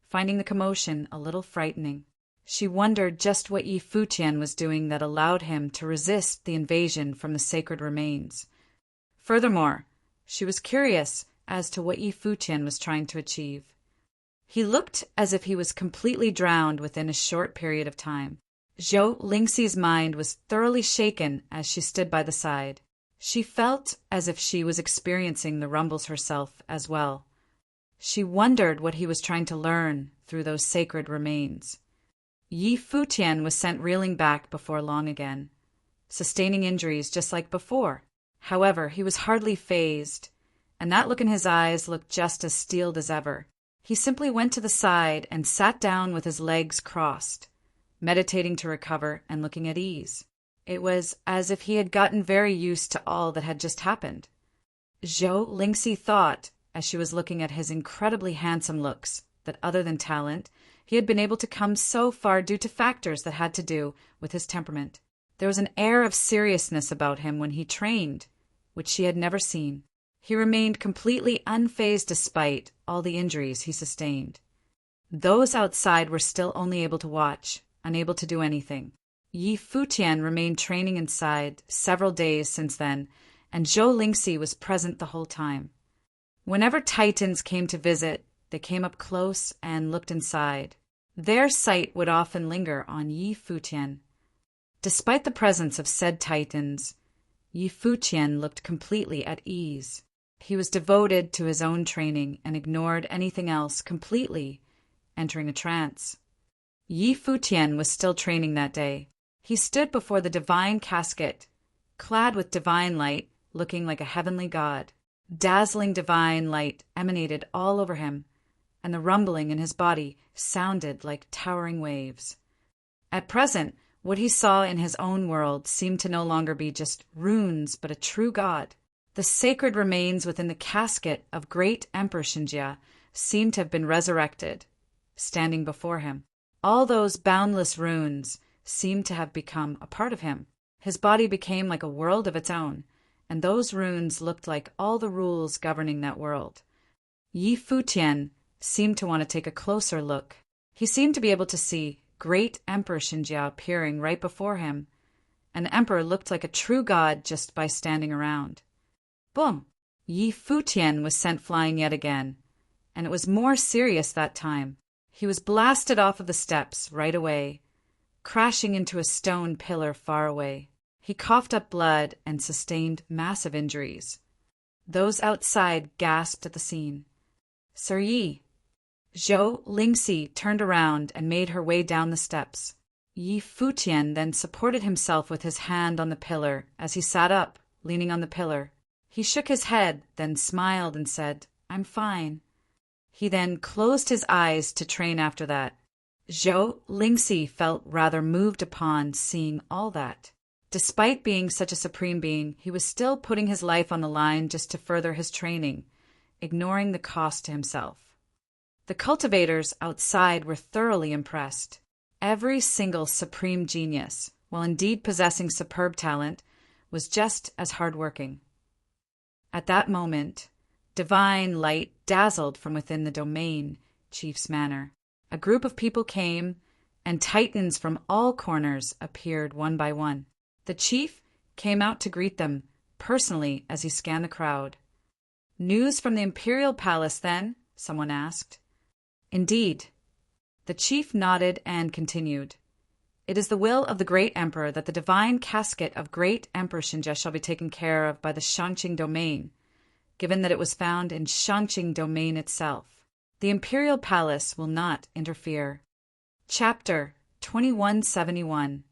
A: finding the commotion a little frightening. She wondered just what Yi Futian was doing that allowed him to resist the invasion from the sacred remains. Furthermore, she was curious as to what Yi Futian was trying to achieve. He looked as if he was completely drowned within a short period of time. Zhou Lingxi's mind was thoroughly shaken as she stood by the side. She felt as if she was experiencing the rumbles herself as well. She wondered what he was trying to learn through those sacred remains. Yi Futian was sent reeling back before long again, sustaining injuries just like before. However, he was hardly fazed, and that look in his eyes looked just as steeled as ever. He simply went to the side and sat down with his legs crossed, meditating to recover and looking at ease. It was as if he had gotten very used to all that had just happened. Zhou Lingxi thought, as she was looking at his incredibly handsome looks, that other than talent, he had been able to come so far due to factors that had to do with his temperament. There was an air of seriousness about him when he trained, which she had never seen. He remained completely unfazed despite all the injuries he sustained. Those outside were still only able to watch, unable to do anything. Yi Futian remained training inside several days since then, and Zhou Lingxi was present the whole time. Whenever Titans came to visit, they came up close and looked inside. Their sight would often linger on Yi Futian. Despite the presence of said Titans, Yi Futian looked completely at ease. He was devoted to his own training and ignored anything else completely, entering a trance. Yi Futian was still training that day. He stood before the divine casket, clad with divine light, looking like a heavenly god. Dazzling divine light emanated all over him, and the rumbling in his body sounded like towering waves. At present, what he saw in his own world seemed to no longer be just runes, but a true god. The sacred remains within the casket of great Emperor Xinjia seemed to have been resurrected, standing before him. All those boundless runes seemed to have become a part of him. His body became like a world of its own, and those runes looked like all the rules governing that world. Yi Futian seemed to want to take a closer look. He seemed to be able to see great Emperor Xinjia appearing right before him. An emperor looked like a true god just by standing around. Boom! Yi Futian was sent flying yet again, and it was more serious that time. He was blasted off of the steps right away, crashing into a stone pillar far away. He coughed up blood and sustained massive injuries. Those outside gasped at the scene. Sir Yi. Zhou Lingxi turned around and made her way down the steps. Yi Futian then supported himself with his hand on the pillar as he sat up, leaning on the pillar. He shook his head, then smiled and said, "I'm fine." He then closed his eyes to train after that. Zhou Lingxi felt rather moved upon seeing all that. Despite being such a supreme being, he was still putting his life on the line just to further his training, ignoring the cost to himself. The cultivators outside were thoroughly impressed. Every single supreme genius, while indeed possessing superb talent, was just as hardworking. At that moment, divine light dazzled from within the domain chief's manor. A group of people came, and titans from all corners appeared one by one. The chief came out to greet them personally as he scanned the crowd. "News from the imperial palace, then?" someone asked. "Indeed." The chief nodded and continued. "It is the will of the great emperor that the divine casket of great Emperor Xinjia shall be taken care of by the Shanqing domain, given that it was found in Shanqing domain itself. The imperial palace will not interfere." Chapter 2171.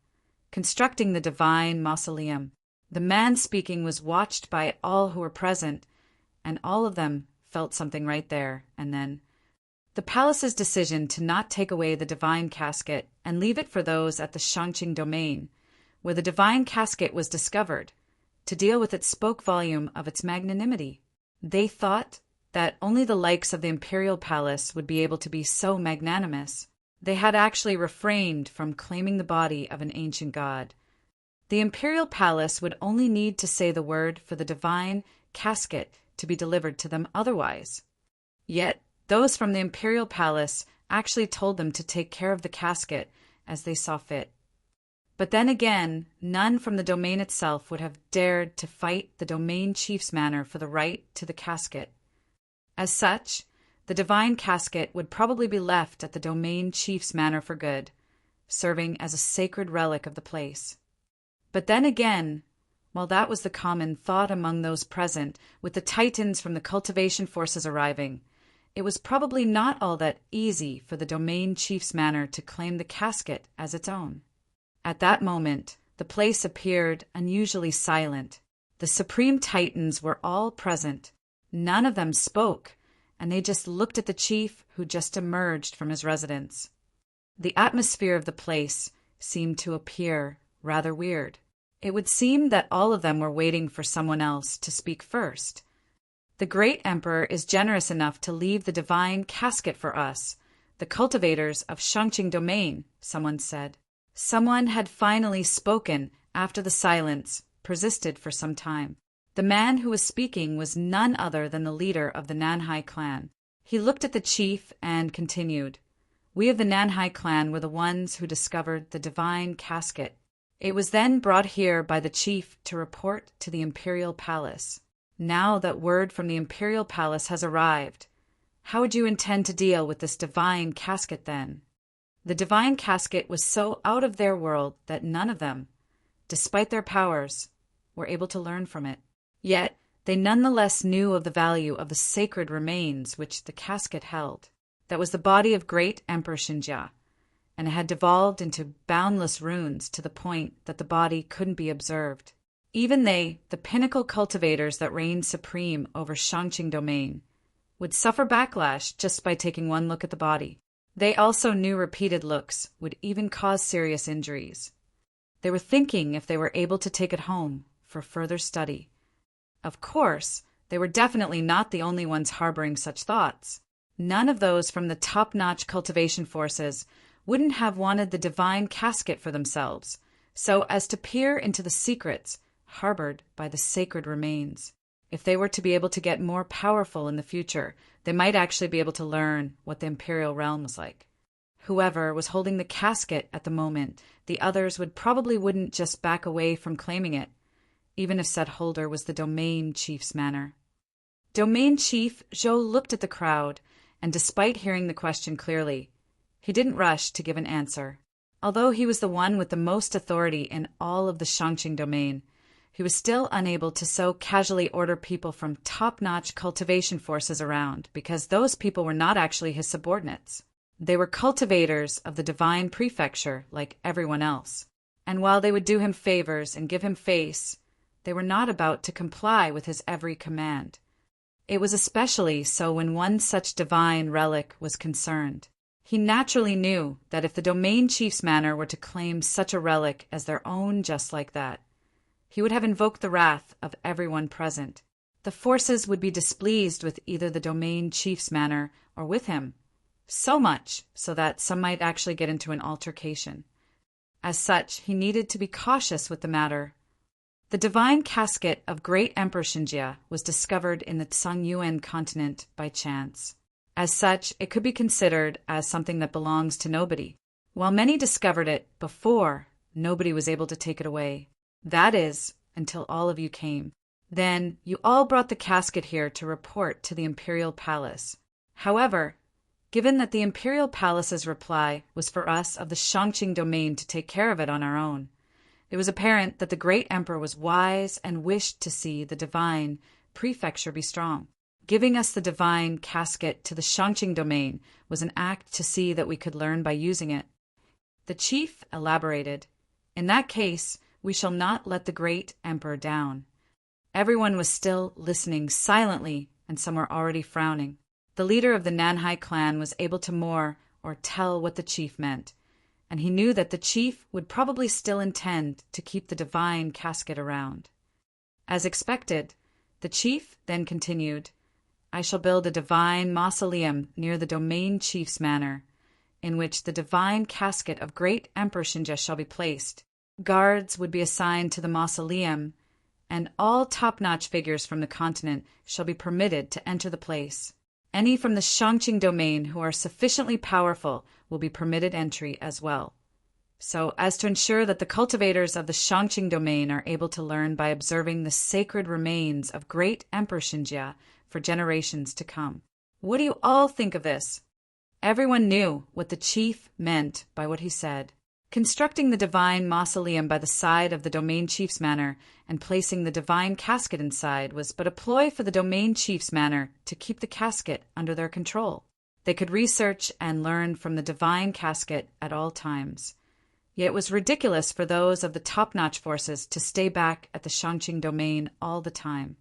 A: Constructing the Divine Mausoleum. The man speaking was watched by all who were present, and all of them felt something right there and then. The palace's decision to not take away the divine casket and leave it for those at the Shanqing domain, where the divine casket was discovered, to deal with it spoke volume of its magnanimity. They thought that only the likes of the imperial palace would be able to be so magnanimous. They had actually refrained from claiming the body of an ancient god. The imperial palace would only need to say the word for the divine casket to be delivered to them otherwise. Yet those from the imperial palace actually told them to take care of the casket as they saw fit. But then again, none from the domain itself would have dared to fight the domain chief's manor for the right to the casket. As such, the divine casket would probably be left at the domain chief's manor for good, serving as a sacred relic of the place. But then again, while that was the common thought among those present, with the titans from the cultivation forces arriving, it was probably not all that easy for the domain chief's manor to claim the casket as its own. At that moment, the place appeared unusually silent. The supreme titans were all present. None of them spoke, and they just looked at the chief who just emerged from his residence. The atmosphere of the place seemed to appear rather weird. It would seem that all of them were waiting for someone else to speak first. The great emperor is generous enough to leave the divine casket for us, the cultivators of Shangqing domain, someone said. Someone had finally spoken after the silence persisted for some time. The man who was speaking was none other than the leader of the Nanhai clan. He looked at the chief and continued, "We of the Nanhai clan were the ones who discovered the divine casket. It was then brought here by the chief to report to the imperial palace. Now that word from the imperial palace has arrived, how would you intend to deal with this divine casket then?" The divine casket was so out of their world that none of them, despite their powers, were able to learn from it. Yet they nonetheless knew of the value of the sacred remains which the casket held. That was the body of great Emperor Xinjia, and it had devolved into boundless runes to the point that the body couldn't be observed. Even they, the pinnacle cultivators that reigned supreme over Shangqing domain, would suffer backlash just by taking one look at the body. They also knew repeated looks would even cause serious injuries. They were thinking if they were able to take it home for further study. Of course, they were definitely not the only ones harboring such thoughts. None of those from the top-notch cultivation forces wouldn't have wanted the divine casket for themselves, so as to peer into the secrets harbored by the sacred remains. If they were to be able to get more powerful in the future, they might actually be able to learn what the imperial realm was like. Whoever was holding the casket at the moment, the others wouldn't just back away from claiming it, even if said holder was the domain chief's manor. Domain chief Zhou looked at the crowd, and despite hearing the question clearly, he didn't rush to give an answer. Although he was the one with the most authority in all of the Shangqing domain, he was still unable to so casually order people from top-notch cultivation forces around, because those people were not actually his subordinates. They were cultivators of the divine prefecture like everyone else. And while they would do him favors and give him face, they were not about to comply with his every command. It was especially so when one such divine relic was concerned. He naturally knew that if the domain chief's manor were to claim such a relic as their own just like that, he would have invoked the wrath of everyone present. The forces would be displeased with either the domain chief's manor or with him, so much so that some might actually get into an altercation. As such, he needed to be cautious with the matter. The divine casket of great Emperor Xinjia was discovered in the Tsangyuan continent by chance. As such, it could be considered as something that belongs to nobody. While many discovered it before, nobody was able to take it away. That is, until all of you came. Then you all brought the casket here to report to the imperial palace. However, given that the imperial palace's reply was for us of the Shangqing domain to take care of it on our own, it was apparent that the great emperor was wise and wished to see the divine prefecture be strong. Giving us the divine casket to the Shangqing domain was an act to see that we could learn by using it. The chief elaborated, "In that case, we shall not let the great emperor down." Everyone was still listening silently, and some were already frowning. The leader of the Nanhai clan was able to tell what the chief meant, and he knew that the chief would probably still intend to keep the divine casket around. As expected, the chief then continued, I shall build a divine mausoleum near the domain chief's manor, in which the divine casket of great Emperor Shinja shall be placed. Guards would be assigned to the mausoleum, and all top-notch figures from the continent shall be permitted to enter the place. Any from the Shangqing domain who are sufficiently powerful will be permitted entry as well, so as to ensure that the cultivators of the Shangqing domain are able to learn by observing the sacred remains of great Emperor Shinja for generations to come. What do you all think of this? Everyone knew what the chief meant by what he said. Constructing the divine mausoleum by the side of the domain chief's manor and placing the divine casket inside was but a ploy for the domain chief's manor to keep the casket under their control. They could research and learn from the divine casket at all times. Yet it was ridiculous for those of the top-notch forces to stay back at the Shangqing domain all the time.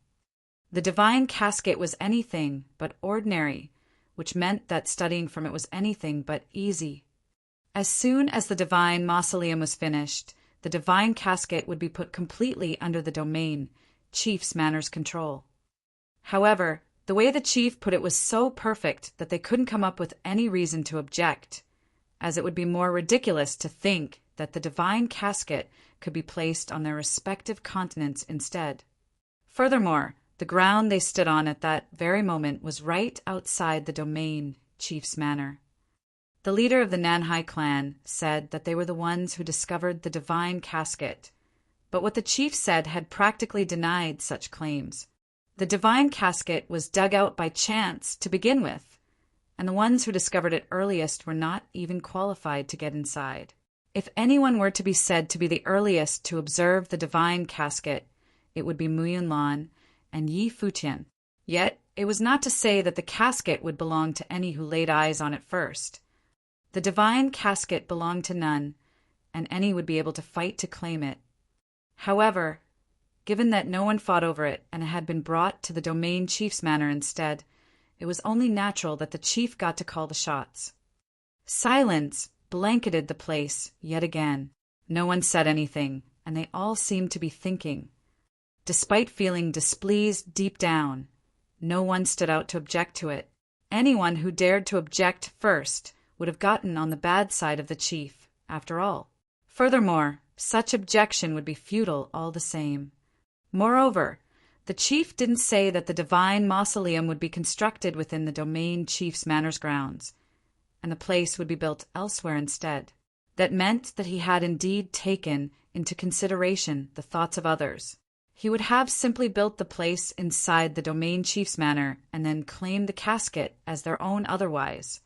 A: The divine casket was anything but ordinary, which meant that studying from it was anything but easy. As soon as the divine mausoleum was finished, the divine casket would be put completely under the domain chief's manor's control. However, the way the chief put it was so perfect that they couldn't come up with any reason to object, as it would be more ridiculous to think that the divine casket could be placed on their respective continents instead. Furthermore, the ground they stood on at that very moment was right outside the domain chief's manor. The leader of the Nanhai clan said that they were the ones who discovered the divine casket, but what the chief said had practically denied such claims. The divine casket was dug out by chance to begin with, and the ones who discovered it earliest were not even qualified to get inside. If anyone were to be said to be the earliest to observe the divine casket, it would be Mu Yunlan and Yi Futian. Yet it was not to say that the casket would belong to any who laid eyes on it first. The divine casket belonged to none, and any would be able to fight to claim it. However, given that no one fought over it and it had been brought to the domain chief's manor instead, it was only natural that the chief got to call the shots. Silence blanketed the place yet again. No one said anything, and they all seemed to be thinking. Despite feeling displeased deep down, no one stood out to object to it. Anyone who dared to object first would have gotten on the bad side of the chief, after all. Furthermore, such objection would be futile all the same. Moreover, the chief didn't say that the divine mausoleum would be constructed within the domain chief's manor's grounds, and the place would be built elsewhere instead. That meant that he had indeed taken into consideration the thoughts of others. He would have simply built the place inside the domain chief's manor and then claimed the casket as their own otherwise.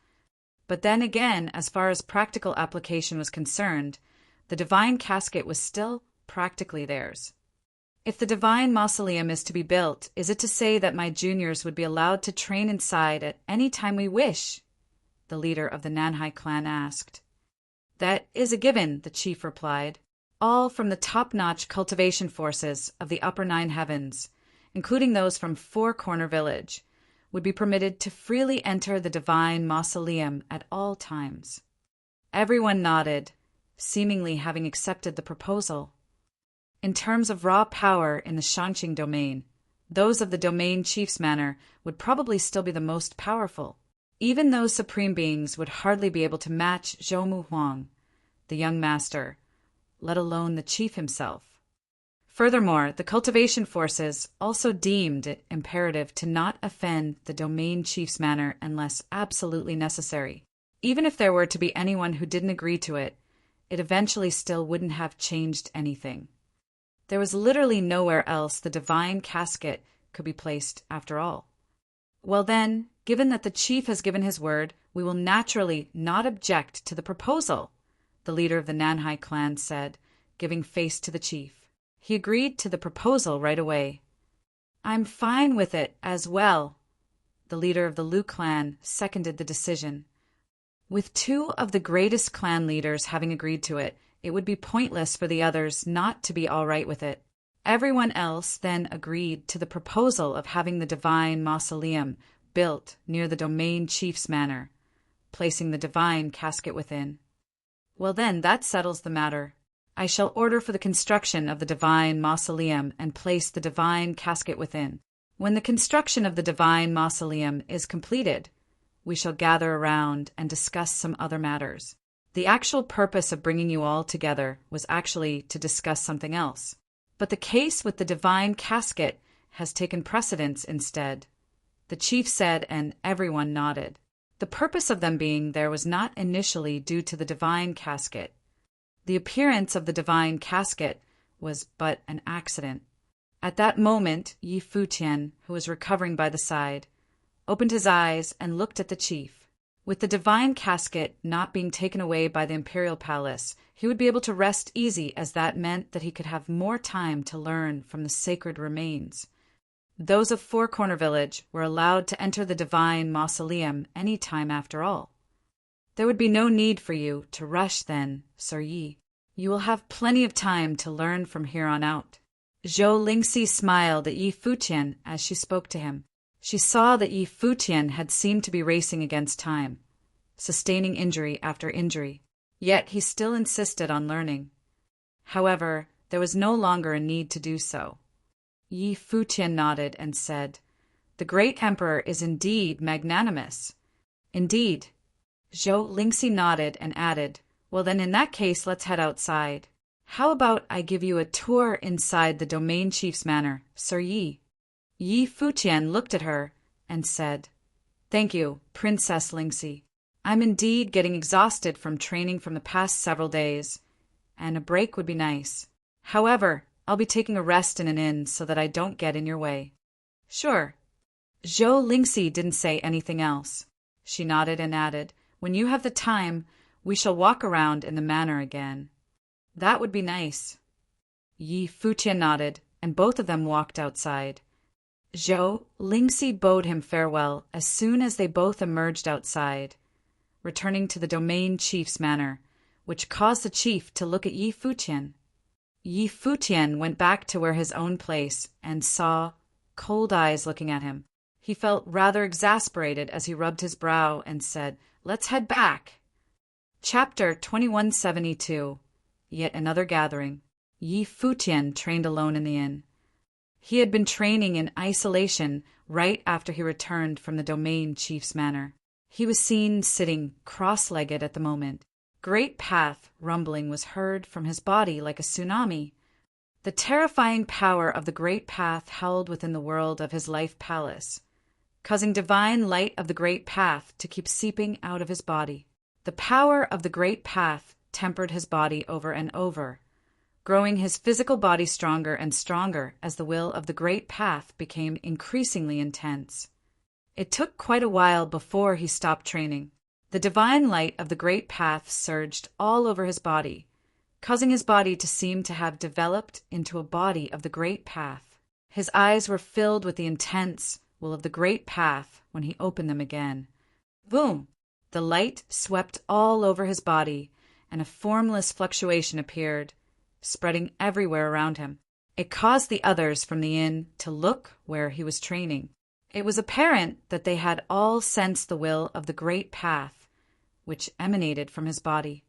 A: But then again, as far as practical application was concerned, the divine casket was still practically theirs. If the divine mausoleum is to be built, is it to say that my juniors would be allowed to train inside at any time we wish? The leader of the Nanhai clan asked. That is a given, the chief replied. All from the top-notch cultivation forces of the upper nine heavens, including those from Four Corner Village, would be permitted to freely enter the divine mausoleum at all times. Everyone nodded, seemingly having accepted the proposal. In terms of raw power in the Shangqing domain, those of the domain chief's manor would probably still be the most powerful. Even those supreme beings would hardly be able to match Zhou Mu Huang, the young master, let alone the chief himself. Furthermore, the cultivation forces also deemed it imperative to not offend the domain chief's manor unless absolutely necessary. Even if there were to be anyone who didn't agree to it, it eventually still wouldn't have changed anything. There was literally nowhere else the divine casket could be placed after all. Well then, given that the chief has given his word, we will naturally not object to the proposal, the leader of the Nanhai clan said, giving face to the chief. He agreed to the proposal right away. I'm fine with it as well. The leader of the Lu clan seconded the decision. With two of the greatest clan leaders having agreed to it, it would be pointless for the others not to be all right with it. Everyone else then agreed to the proposal of having the divine mausoleum built near the domain chief's manor, placing the divine casket within. Well then, that settles the matter. I shall order for the construction of the divine mausoleum and place the divine casket within. When the construction of the divine mausoleum is completed, we shall gather around and discuss some other matters. The actual purpose of bringing you all together was actually to discuss something else. But the case with the divine casket has taken precedence instead, the chief said, and everyone nodded. The purpose of them being there was not initially due to the divine casket. The appearance of the divine casket was but an accident. At that moment, Futian, who was recovering by the side, opened his eyes and looked at the chief. With the divine casket not being taken away by the imperial palace, he would be able to rest easy, as that meant that he could have more time to learn from the sacred remains. Those of Four Corner Village were allowed to enter the divine mausoleum any time after all. There would be no need for you to rush then, Sir Yi. You will have plenty of time to learn from here on out. Zhou Lingxi smiled at Futian as she spoke to him. She saw that Futian had seemed to be racing against time, sustaining injury after injury. Yet he still insisted on learning. However, there was no longer a need to do so. Futian nodded and said, "The great emperor is indeed magnanimous." "Indeed." Zhou Lingxi nodded and added, "Well then, in that case, let's head outside. How about I give you a tour inside the domain chief's manor, Sir Yi?" Futian looked at her and said, "Thank you, Princess Lingxi. I'm indeed getting exhausted from training from the past several days, and a break would be nice. However, I'll be taking a rest in an inn so that I don't get in your way." "Sure." Zhou Lingxi didn't say anything else. She nodded and added, "When you have the time, we shall walk around in the manor again." "That would be nice." Futian nodded, and both of them walked outside. Zhou Lingxi bade him farewell as soon as they both emerged outside, returning to the domain chief's manor, which caused the chief to look at Futian. Futian went back to where his own place and saw cold eyes looking at him. He felt rather exasperated as he rubbed his brow and said, "Let's head back." Chapter 2172. Yet another gathering. Futian trained alone in the inn. He had been training in isolation right after he returned from the domain chief's manor. He was seen sitting cross-legged at the moment. Great path rumbling was heard from his body like a tsunami. The terrifying power of the great path howled within the world of his life palace, causing divine light of the great path to keep seeping out of his body. The power of the great path tempered his body over and over, growing his physical body stronger and stronger as the will of the great path became increasingly intense. It took quite a while before he stopped training. The divine light of the great path surged all over his body, causing his body to seem to have developed into a body of the great path. His eyes were filled with the intense will of the great path when he opened them again. Boom! The light swept all over his body, and a formless fluctuation appeared, spreading everywhere around him. It caused the others from the inn to look where he was training. It was apparent that they had all sensed the will of the great path, which emanated from his body.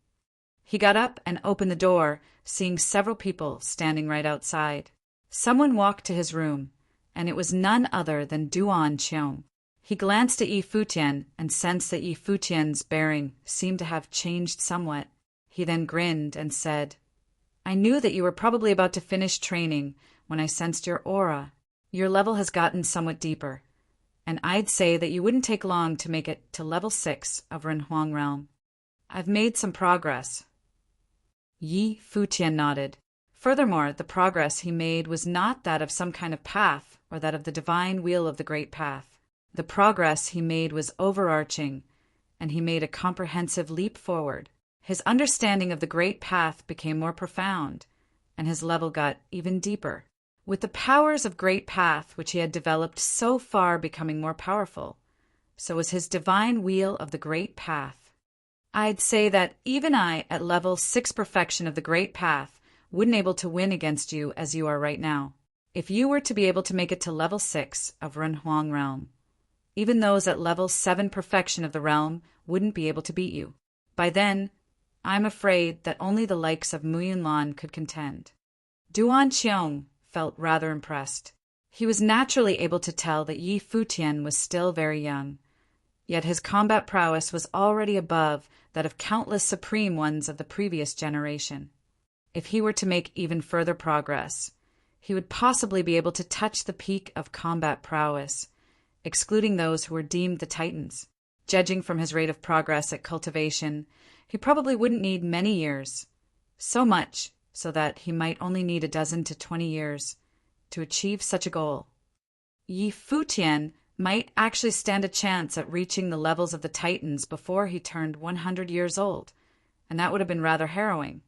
A: He got up and opened the door, seeing several people standing right outside. Someone walked to his room, and it was none other than Duan Qiong. He glanced at Futian and sensed that Futian's bearing seemed to have changed somewhat. He then grinned and said, "I knew that you were probably about to finish training when I sensed your aura. Your level has gotten somewhat deeper, and I'd say that you wouldn't take long to make it to level 6 of Renhuang Realm. I've made some progress." Futian nodded. Furthermore, the progress he made was not that of some kind of path or that of the divine wheel of the great path. The progress he made was overarching, and he made a comprehensive leap forward. His understanding of the great path became more profound, and his level got even deeper. With the powers of great path which he had developed so far becoming more powerful, so was his divine wheel of the great path. I'd say that even I, at level 6 perfection of the great path, wouldn't able to win against you as you are right now. If you were to be able to make it to level 6 of Renhuang Realm, even those at level 7 perfection of the realm wouldn't be able to beat you. By then, I'm afraid that only the likes of Mu Yunlan could contend. Duan Qiong felt rather impressed. He was naturally able to tell that Yi Futian was still very young, yet his combat prowess was already above that of countless supreme ones of the previous generation. If he were to make even further progress, he would possibly be able to touch the peak of combat prowess, excluding those who were deemed the Titans. Judging from his rate of progress at cultivation, he probably wouldn't need many years, so much so that he might only need 12 to 20 years to achieve such a goal. Yi Futian might actually stand a chance at reaching the levels of the Titans before he turned 100 years old, and that would have been rather harrowing.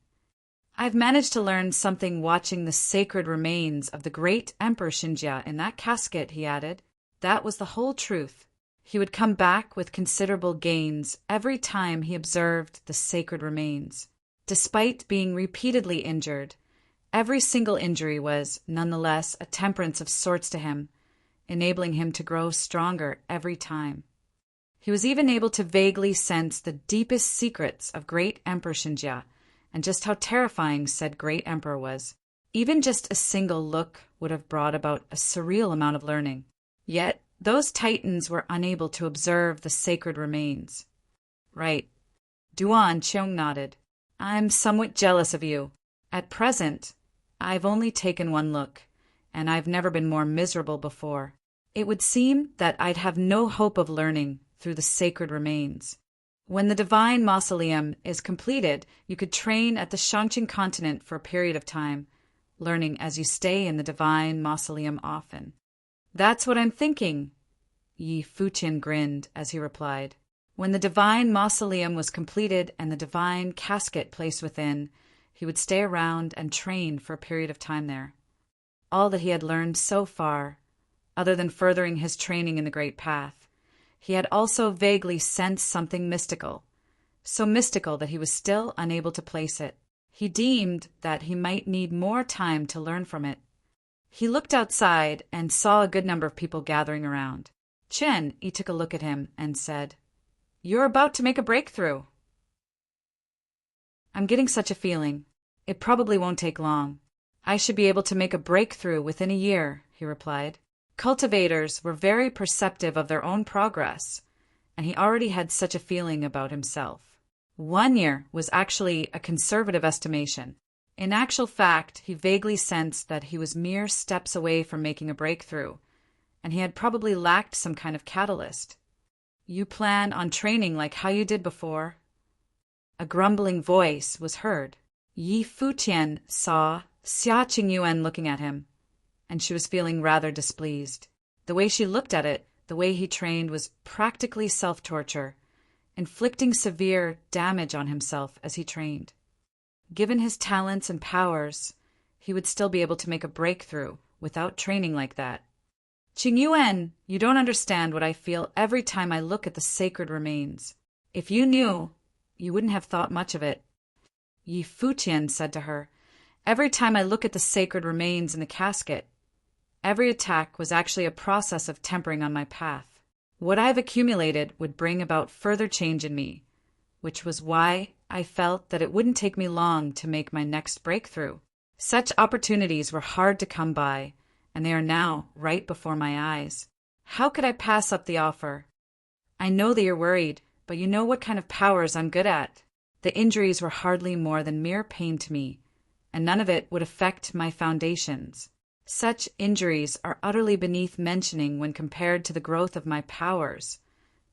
A: I've managed to learn something watching the sacred remains of the great Emperor Xinjia in that casket, he added. That was the whole truth. He would come back with considerable gains every time he observed the sacred remains. Despite being repeatedly injured, every single injury was, nonetheless, a temperance of sorts to him, enabling him to grow stronger every time. He was even able to vaguely sense the deepest secrets of great Emperor Xinjia, and just how terrifying said great emperor was. Even just a single look would have brought about a surreal amount of learning. Yet, those Titans were unable to observe the sacred remains. Right. Duan Cheong nodded. I'm somewhat jealous of you. At present, I've only taken one look, and I've never been more miserable before. It would seem that I'd have no hope of learning through the sacred remains. When the divine mausoleum is completed, you could train at the Shangqing continent for a period of time, learning as you stay in the divine mausoleum often. That's what I'm thinking, Yi Futian grinned as he replied. When the divine mausoleum was completed and the divine casket placed within, he would stay around and train for a period of time there. All that he had learned so far, other than furthering his training in the Great Path, he had also vaguely sensed something mystical, so mystical that he was still unable to place it. He deemed that he might need more time to learn from it. He looked outside and saw a good number of people gathering around. He took a look at him and said, "You're about to make a breakthrough." "I'm getting such a feeling. It probably won't take long. I should be able to make a breakthrough within a year," he replied. Cultivators were very perceptive of their own progress, and he already had such a feeling about himself. 1 year was actually a conservative estimation. In actual fact, he vaguely sensed that he was mere steps away from making a breakthrough, and he had probably lacked some kind of catalyst. "You plan on training like how you did before?" A grumbling voice was heard. Yi Futian saw Xia Qingyuan looking at him, and she was feeling rather displeased. The way she looked at it, the way he trained, was practically self-torture, inflicting severe damage on himself as he trained. Given his talents and powers, he would still be able to make a breakthrough without training like that. "Qingyuan, you don't understand what I feel every time I look at the sacred remains. If you knew, you wouldn't have thought much of it." Yi Futian said to her, "Every time I look at the sacred remains in the casket, every attack was actually a process of tempering on my path. What I've accumulated would bring about further change in me, which was why I felt that it wouldn't take me long to make my next breakthrough. Such opportunities were hard to come by, and they are now right before my eyes. How could I pass up the offer? I know that you're worried, but you know what kind of powers I'm good at. The injuries were hardly more than mere pain to me, and none of it would affect my foundations. Such injuries are utterly beneath mentioning when compared to the growth of my powers.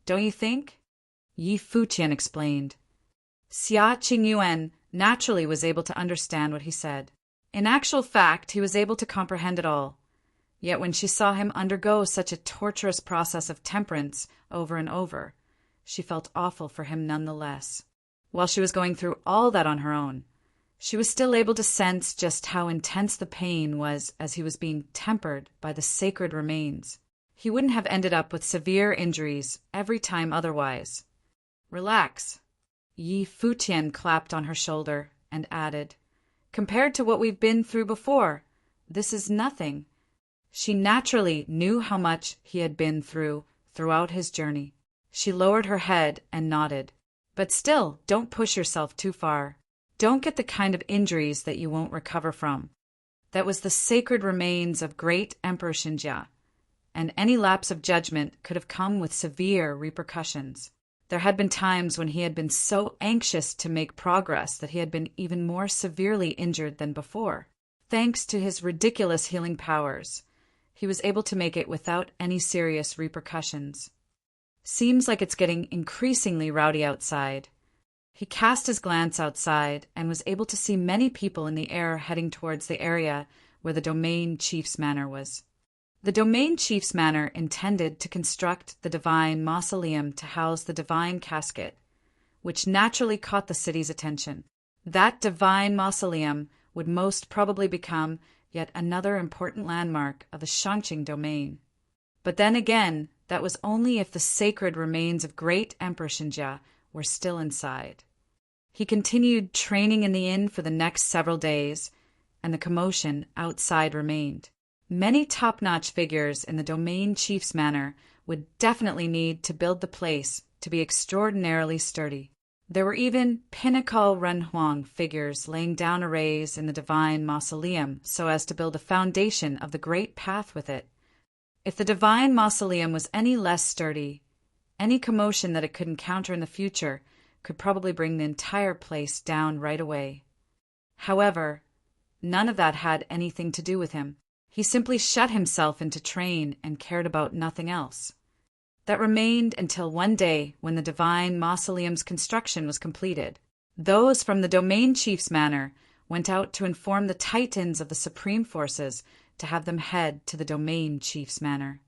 A: Don't you think?" Yi Futian explained. Xia Qingyuan naturally was able to understand what he said. In actual fact, he was able to comprehend it all. Yet when she saw him undergo such a torturous process of temperance over and over, she felt awful for him nonetheless. While she was going through all that on her own, she was still able to sense just how intense the pain was as he was being tempered by the sacred remains. He wouldn't have ended up with severe injuries every time otherwise. "Relax." Yi Futian clapped on her shoulder and added, "Compared to what we've been through before, this is nothing." She naturally knew how much he had been through throughout his journey. She lowered her head and nodded. "But still, don't push yourself too far. Don't get the kind of injuries that you won't recover from. That was the sacred remains of great Emperor Shinjia, and any lapse of judgment could have come with severe repercussions. There had been times when he had been so anxious to make progress that he had been even more severely injured than before. Thanks to his ridiculous healing powers, he was able to make it without any serious repercussions. Seems like it's getting increasingly rowdy outside. He cast his glance outside and was able to see many people in the air heading towards the area where the domain chief's manor was. The domain chief's manor intended to construct the divine mausoleum to house the divine casket, which naturally caught the city's attention. That divine mausoleum would most probably become yet another important landmark of the Shangqing domain. But then again, that was only if the sacred remains of great Emperor Shinjia were still inside. He continued training in the inn for the next several days, and the commotion outside remained. Many top-notch figures in the domain chief's manor would definitely need to build the place to be extraordinarily sturdy. There were even pinnacle Renhuang figures laying down arrays in the divine mausoleum so as to build a foundation of the great path with it. If the divine mausoleum was any less sturdy, any commotion that it could encounter in the future could probably bring the entire place down right away. However, none of that had anything to do with him. He simply shut himself into train and cared about nothing else. That remained until one day when the divine mausoleum's construction was completed. Those from the domain chief's manor went out to inform the titans of the supreme forces to have them head to the domain chief's manor.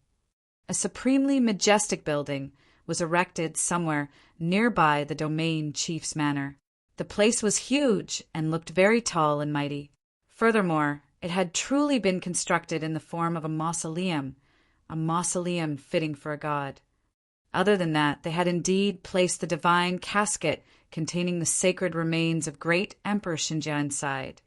A: A supremely majestic building was erected somewhere nearby the domain chief's manor. The place was huge and looked very tall and mighty. Furthermore, it had truly been constructed in the form of a mausoleum fitting for a god. Other than that, they had indeed placed the divine casket containing the sacred remains of great Emperor Shinjia inside,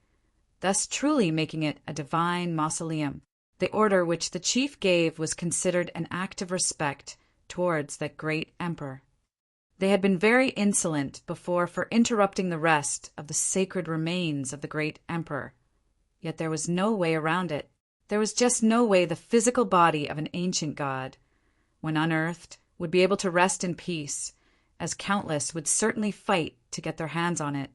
A: thus truly making it a divine mausoleum. The order which the chief gave was considered an act of respect towards that great emperor. They had been very insolent before for interrupting the rest of the sacred remains of the great emperor. Yet there was no way around it. There was just no way the physical body of an ancient god, when unearthed, would be able to rest in peace, as countless would certainly fight to get their hands on it.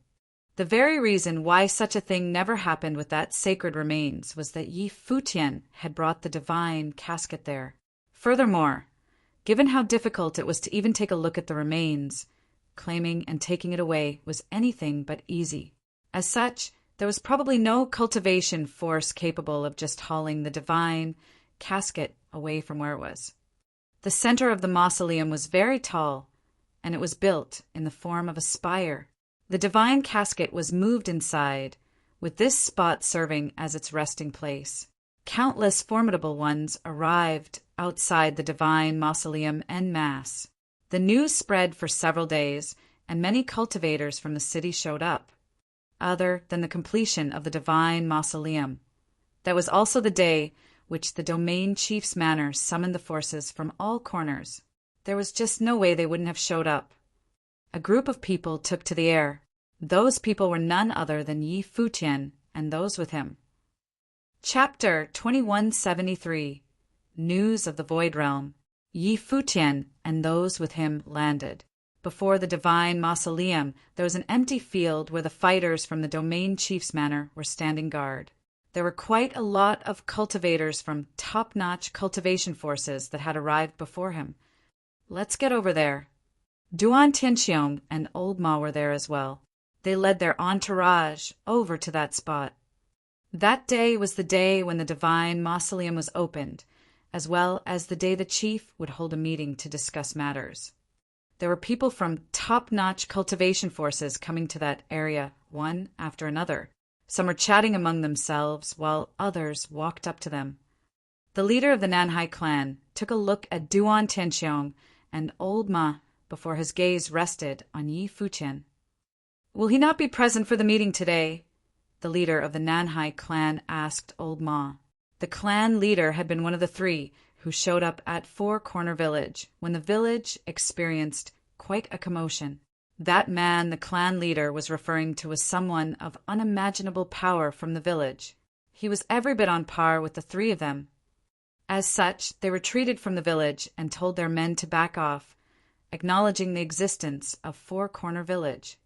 A: The very reason why such a thing never happened with that sacred remains was that Futian had brought the divine casket there. Furthermore, given how difficult it was to even take a look at the remains, claiming and taking it away was anything but easy. As such, there was probably no cultivation force capable of just hauling the divine casket away from where it was. The center of the mausoleum was very tall, and it was built in the form of a spire. The divine casket was moved inside, with this spot serving as its resting place. Countless formidable ones arrived outside the divine mausoleum en masse. The news spread for several days, and many cultivators from the city showed up. Other than the completion of the divine mausoleum, that was also the day which the domain chief's manor summoned the forces from all corners. There was just no way they wouldn't have showed up. A group of people took to the air. Those people were none other than Futian and those with him. Chapter 2173. News of the Void Realm. Futian and those with him landed. Before the divine mausoleum, there was an empty field where the fighters from the domain chief's manor were standing guard. There were quite a lot of cultivators from top-notch cultivation forces that had arrived before him. Let's get over there. Duan Tianxiong and Old Ma were there as well. They led their entourage over to that spot. That day was the day when the divine mausoleum was opened, as well as the day the chief would hold a meeting to discuss matters. There were people from top-notch cultivation forces coming to that area, one after another. Some were chatting among themselves, while others walked up to them. The leader of the Nanhai clan took a look at Duan Tianxiong and Old Ma before his gaze rested on Futian. "Will he not be present for the meeting today?" the leader of the Nanhai clan asked Old Ma. The clan leader had been one of the three who showed up at Four Corner Village when the village experienced quite a commotion. That man the clan leader was referring to was someone of unimaginable power from the village. He was every bit on par with the three of them. As such, they retreated from the village and told their men to back off, acknowledging the existence of Four Corner Village.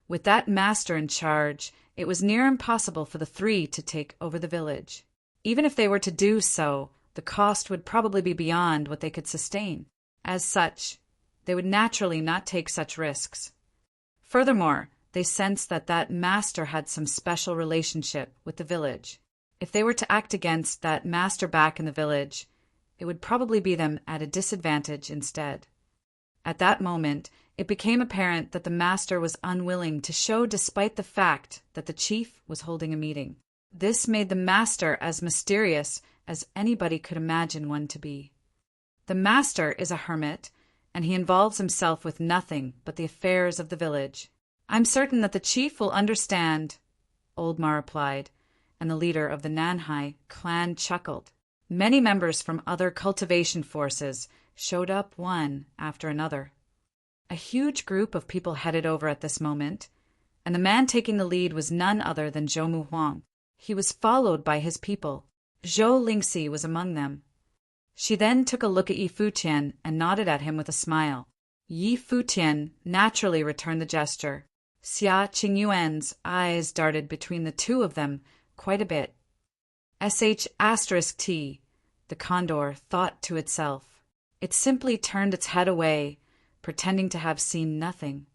A: With that master in charge, it was near impossible for the three to take over the village. Even if they were to do so, the cost would probably be beyond what they could sustain. As such, they would naturally not take such risks. Furthermore, they sensed that that master had some special relationship with the village. If they were to act against that master back in the village, it would probably be them at a disadvantage instead. At that moment, it became apparent that the master was unwilling to show despite the fact that the chief was holding a meeting. This made the master as mysterious as anybody could imagine one to be. The master is a hermit, and he involves himself with nothing but the affairs of the village. I'm certain that the chief will understand, Oldmar replied, and the leader of the Nanhai clan chuckled. Many members from other cultivation forces showed up one after another. A huge group of people headed over at this moment, and the man taking the lead was none other than Zhou Muhuang. He was followed by his people. Zhou Lingxi was among them. She then took a look at Yi Futian and nodded at him with a smile. Yi Futian naturally returned the gesture. Xia Qingyuan's eyes darted between the two of them quite a bit. *T, the condor thought to itself. It simply turned its head away, pretending to have seen nothing.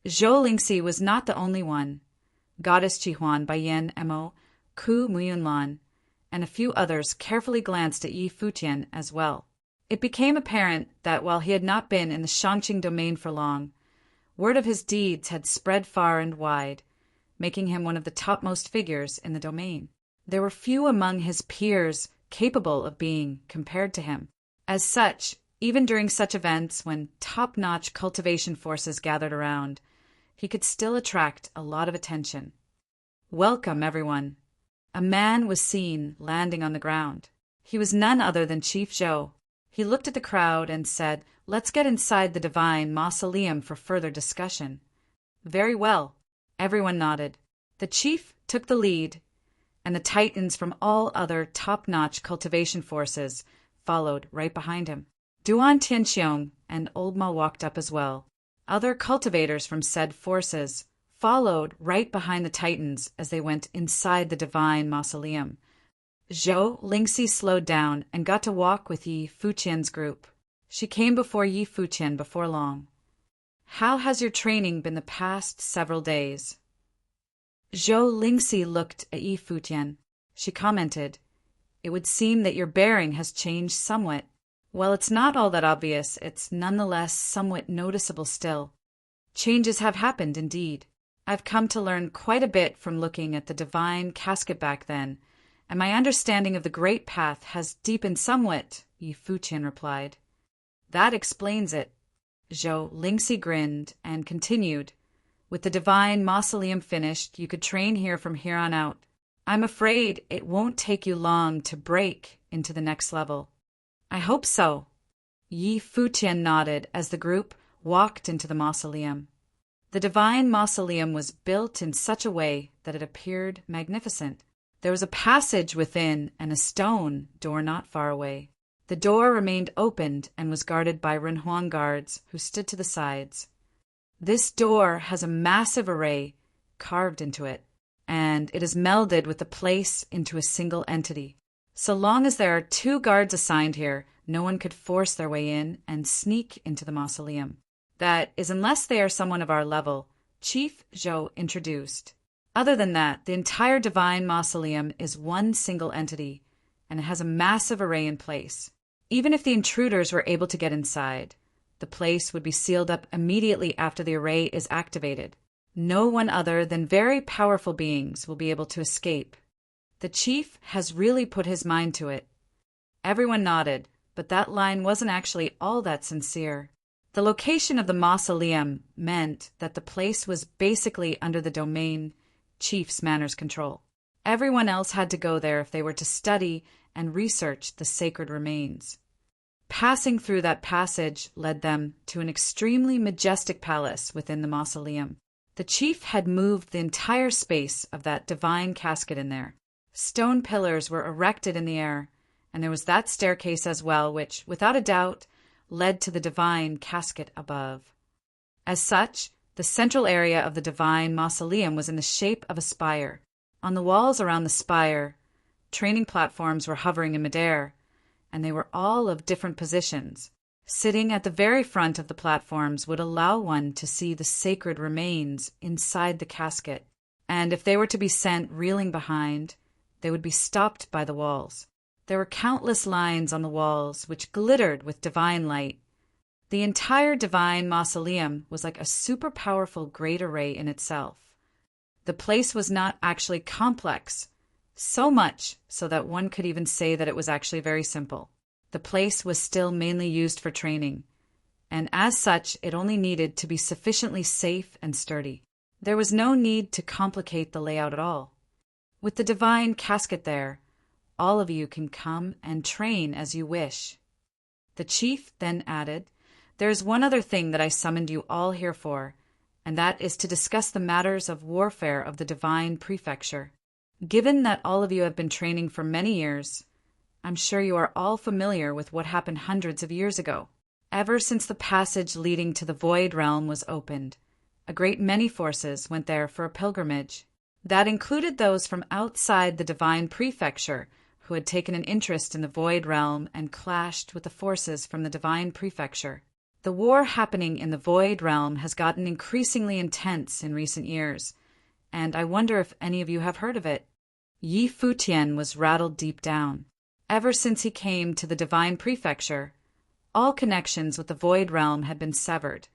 A: Zhou Lingxi was not the only one. Goddess Jihuan by Yan Mo, Ku Muyunlan, and a few others carefully glanced at Yi Futian as well. It became apparent that while he had not been in the Shangqing domain for long, word of his deeds had spread far and wide, making him one of the topmost figures in the domain. There were few among his peers capable of being compared to him. As such, even during such events when top-notch cultivation forces gathered around, he could still attract a lot of attention. Welcome, everyone. A man was seen landing on the ground. He was none other than Chief Zhou. He looked at the crowd and said, "Let's get inside the divine mausoleum for further discussion." Very well. Everyone nodded. The chief took the lead, and the titans from all other top-notch cultivation forces followed right behind him. Duan Tianxiong and Oldma walked up as well. Other cultivators from said forces followed right behind the titans as they went inside the divine mausoleum. Zhou Lingxi slowed down and got to walk with Yi Futian's group. She came before Yi Futian before long. How has your training been the past several days? Zhou Lingxi looked at Yi Futian. She commented, "It would seem that your bearing has changed somewhat. While it's not all that obvious, it's nonetheless somewhat noticeable still. Changes have happened indeed. I've come to learn quite a bit from looking at the divine casket back then, and my understanding of the Great Path has deepened somewhat," Yi Futian replied. "That explains it." Zhou Lingxi grinned and continued, "With the divine mausoleum finished, you could train here from here on out. I'm afraid it won't take you long to break into the next level." "I hope so." Yi Futian nodded as the group walked into the mausoleum. The divine mausoleum was built in such a way that it appeared magnificent. There was a passage within and a stone door not far away. The door remained opened and was guarded by Renhuang guards who stood to the sides. This door has a massive array carved into it, and it is melded with the place into a single entity. So long as there are 2 guards assigned here, no one could force their way in and sneak into the mausoleum. That is, unless they are someone of our level, Chief Zhou introduced. Other than that, the entire divine mausoleum is one single entity, and it has a massive array in place. Even if the intruders were able to get inside, the place would be sealed up immediately after the array is activated. No one other than very powerful beings will be able to escape. The chief has really put his mind to it. Everyone nodded, but that line wasn't actually all that sincere. The location of the mausoleum meant that the place was basically under the domain chief's manners control. Everyone else had to go there if they were to study and research the sacred remains. Passing through that passage led them to an extremely majestic palace within the mausoleum. The chief had moved the entire space of that divine casket in there. Stone pillars were erected in the air, and there was that staircase as well, which, without a doubt, led to the divine casket above. As such, the central area of the divine mausoleum was in the shape of a spire. On the walls around the spire, training platforms were hovering in midair, and they were all of different positions. Sitting at the very front of the platforms would allow one to see the sacred remains inside the casket, and if they were to be sent reeling behind, they would be stopped by the walls. There were countless lines on the walls which glittered with divine light. The entire divine mausoleum was like a super powerful great array in itself. The place was not actually complex, so much so that one could even say that it was actually very simple. The place was still mainly used for training, and as such it only needed to be sufficiently safe and sturdy. There was no need to complicate the layout at all. With the divine casket there, all of you can come and train as you wish. The chief then added, "There is one other thing that I summoned you all here for, and that is to discuss the matters of warfare of the divine prefecture. Given that all of you have been training for many years, I'm sure you are all familiar with what happened hundreds of years ago. Ever since the passage leading to the Void Realm was opened, a great many forces went there for a pilgrimage. That included those from outside the divine prefecture who had taken an interest in the Void Realm and clashed with the forces from the divine prefecture. The war happening in the Void Realm has gotten increasingly intense in recent years, and I wonder if any of you have heard of it." Futian was rattled deep down. Ever since he came to the divine prefecture, all connections with the Void Realm had been severed,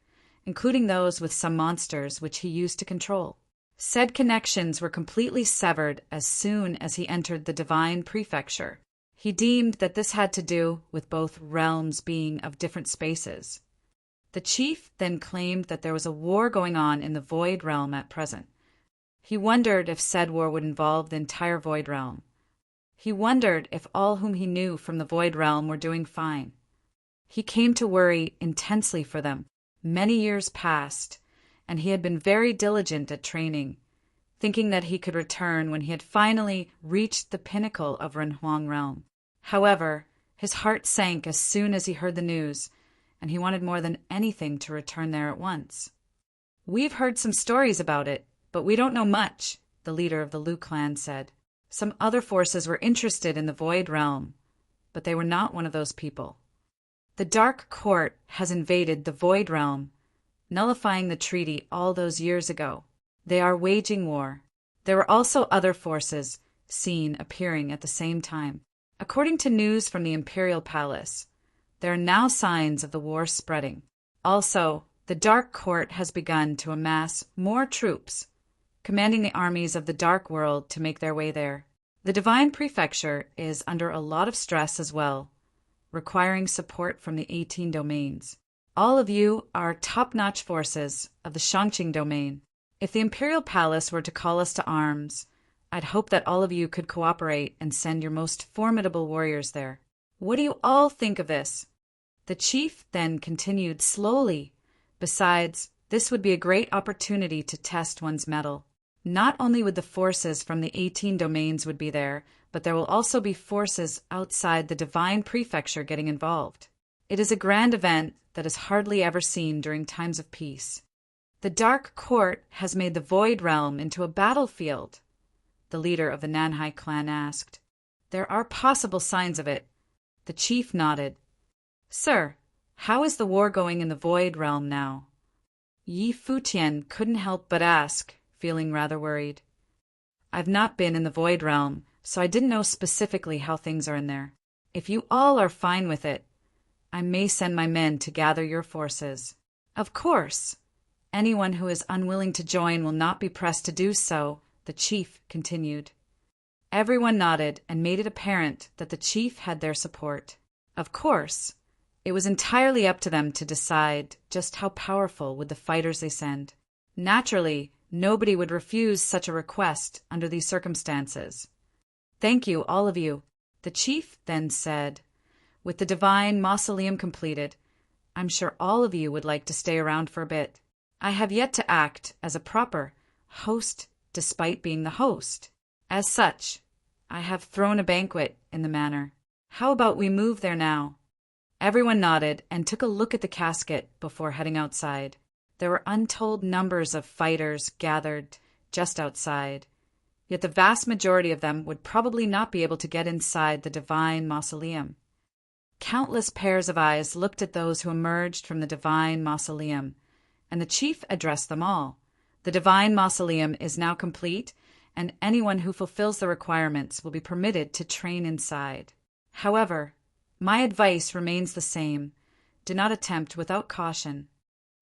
A: including those with some monsters which he used to control. Said connections were completely severed as soon as he entered the divine prefecture. He deemed that this had to do with both realms being of different spaces. The chief then claimed that there was a war going on in the Void Realm at present. He wondered if said war would involve the entire Void Realm. He wondered if all whom he knew from the Void Realm were doing fine. He came to worry intensely for them. Many years passed, and he had been very diligent at training, thinking that he could return when he had finally reached the pinnacle of Renhuang Realm. However, his heart sank as soon as he heard the news, and he wanted more than anything to return there at once. "We've heard some stories about it, but we don't know much," the leader of the Liu clan said. "Some other forces were interested in the Void Realm, but they were not one of those people. The Dark Court has invaded the Void Realm, nullifying the treaty all those years ago. They are waging war. There were also other forces seen appearing at the same time. According to news from the Imperial Palace, there are now signs of the war spreading. Also, the Dark Court has begun to amass more troops, commanding the armies of the Dark World to make their way there. The Divine Prefecture is under a lot of stress as well, requiring support from the 18 domains. All of you are top-notch forces of the Shangqing domain. If the Imperial Palace were to call us to arms, I'd hope that all of you could cooperate and send your most formidable warriors there. What do you all think of this?" The chief then continued slowly. "Besides, this would be a great opportunity to test one's mettle. Not only would the forces from the 18 domains would be there, but there will also be forces outside the Divine Prefecture getting involved. It is a grand event that is hardly ever seen during times of peace. The Dark Court has made the Void Realm into a battlefield," the leader of the Nanhai clan asked. "There are possible signs of it." The chief nodded. "Sir, how is the war going in the Void Realm now?" Futian couldn't help but ask, feeling rather worried. "I've not been in the Void Realm, so I didn't know specifically how things are in there. If you all are fine with it, I may send my men to gather your forces." "Of course. Anyone who is unwilling to join will not be pressed to do so," the chief continued. Everyone nodded and made it apparent that the chief had their support. Of course, it was entirely up to them to decide just how powerful would the fighters they send. Naturally, nobody would refuse such a request under these circumstances. "Thank you, all of you," the chief then said. "With the divine mausoleum completed, I'm sure all of you would like to stay around for a bit. I have yet to act as a proper host despite being the host. As such, I have thrown a banquet in the manor. How about we move there now? Everyone nodded and took a look at the casket before heading outside. There were untold numbers of fighters gathered just outside, yet the vast majority of them would probably not be able to get inside the divine mausoleum. Countless pairs of eyes looked at those who emerged from the divine mausoleum, and the chief addressed them all. The divine mausoleum is now complete, and anyone who fulfills the requirements will be permitted to train inside. However, my advice remains the same. Do not attempt without caution.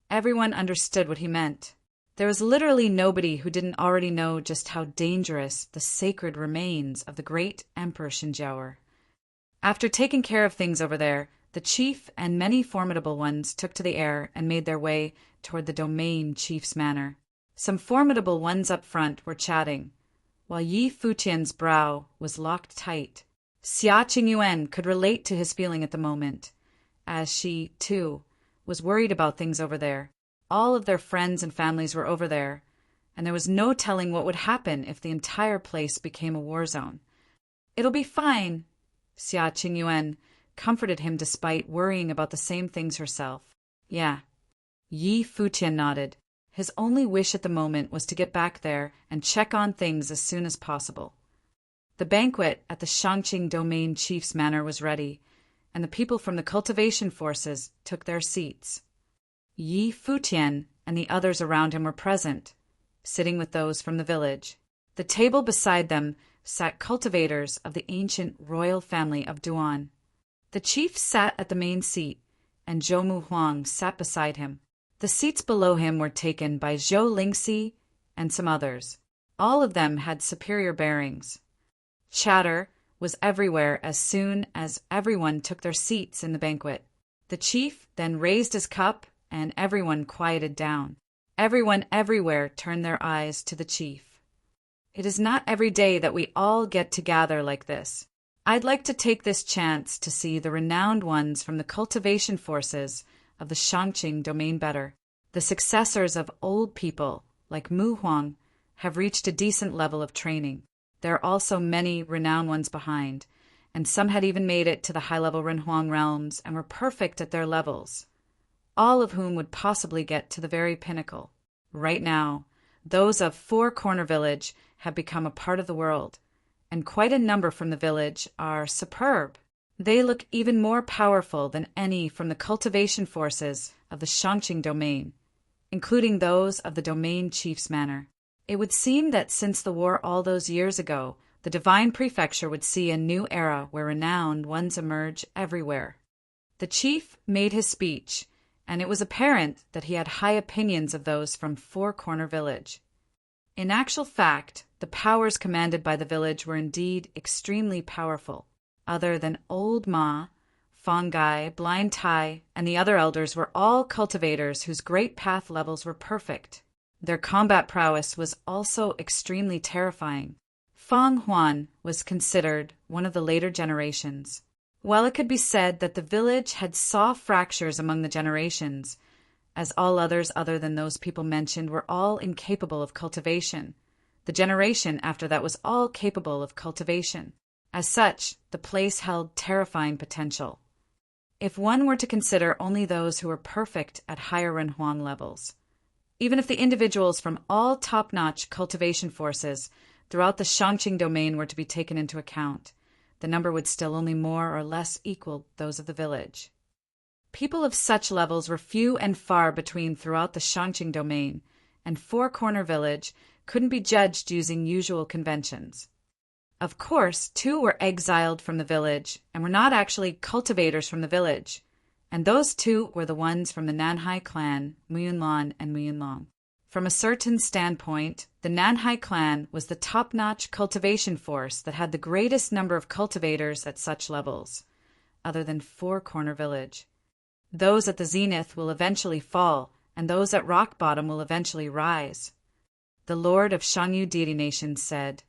A: Everyone understood what he meant. There was literally nobody who didn't already know just how dangerous the sacred remains of the great Emperor Xinjiao were. After taking care of things over there, the chief and many formidable ones took to the air and made their way toward the domain chief's manor. Some formidable ones up front were chatting, while Yi Futian's brow was locked tight. Xia Qingyuan could relate to his feeling at the moment, as she, too, was worried about things over there. All of their friends and families were over there, and there was no telling what would happen if the entire place became a war zone. "It'll be fine," Xia Qingyuan comforted him despite worrying about the same things herself. "Yeah." Yi Futian nodded. His only wish at the moment was to get back there and check on things as soon as possible. The banquet at the Shangqing Domain Chief's manor was ready, and the people from the cultivation forces took their seats. Yi Futian and the others around him were present, sitting with those from the village. The table beside them sat cultivators of the ancient royal family of Duan. The chief sat at the main seat, and Zhou Mu Huang sat beside him. The seats below him were taken by Zhou Lingxi and some others. All of them had superior bearings. Chatter was everywhere as soon as everyone took their seats in the banquet. The chief then raised his cup, and everyone quieted down. Everyone everywhere turned their eyes to the chief. It is not every day that we all get to gather like this. I'd like to take this chance to see the renowned ones from the cultivation forces of the Shangqing domain better. The successors of old people, like Mu Huang, have reached a decent level of training. There are also many renowned ones behind, and some had even made it to the high-level Renhuang realms and were perfect at their levels, all of whom would possibly get to the very pinnacle. Right now, those of Four Corner Village have become a part of the world, and quite a number from the village are superb. They look even more powerful than any from the cultivation forces of the Shangqing domain, including those of the domain chief's manor. It would seem that since the war all those years ago, the divine prefecture would see a new era where renowned ones emerge everywhere. The chief made his speech, and it was apparent that he had high opinions of those from Four Corner Village. In actual fact, the powers commanded by the village were indeed extremely powerful. Other than Old Ma, Fong Gai, Blind Tai, and the other elders were all cultivators whose great path levels were perfect. Their combat prowess was also extremely terrifying. Fang Huan was considered one of the later generations. While it could be said that the village had saw fractures among the generations, as all others other than those people mentioned were all incapable of cultivation, the generation after that was all capable of cultivation. As such, the place held terrifying potential. If one were to consider only those who were perfect at higher Renhuang levels, even if the individuals from all top-notch cultivation forces throughout the Shangqing domain were to be taken into account, the number would still only more or less equal those of the village. People of such levels were few and far between throughout the Shangqing domain, and Four Corner Village couldn't be judged using usual conventions. Of course, 2 were exiled from the village and were not actually cultivators from the village, and those 2 were the ones from the Nanhai clan, Muyunlan and Muyunlong. From a certain standpoint, the Nanhai clan was the top-notch cultivation force that had the greatest number of cultivators at such levels, other than Four Corner Village. Those at the zenith will eventually fall, and those at rock bottom will eventually rise. The Lord of Shangyu Deity Nation said,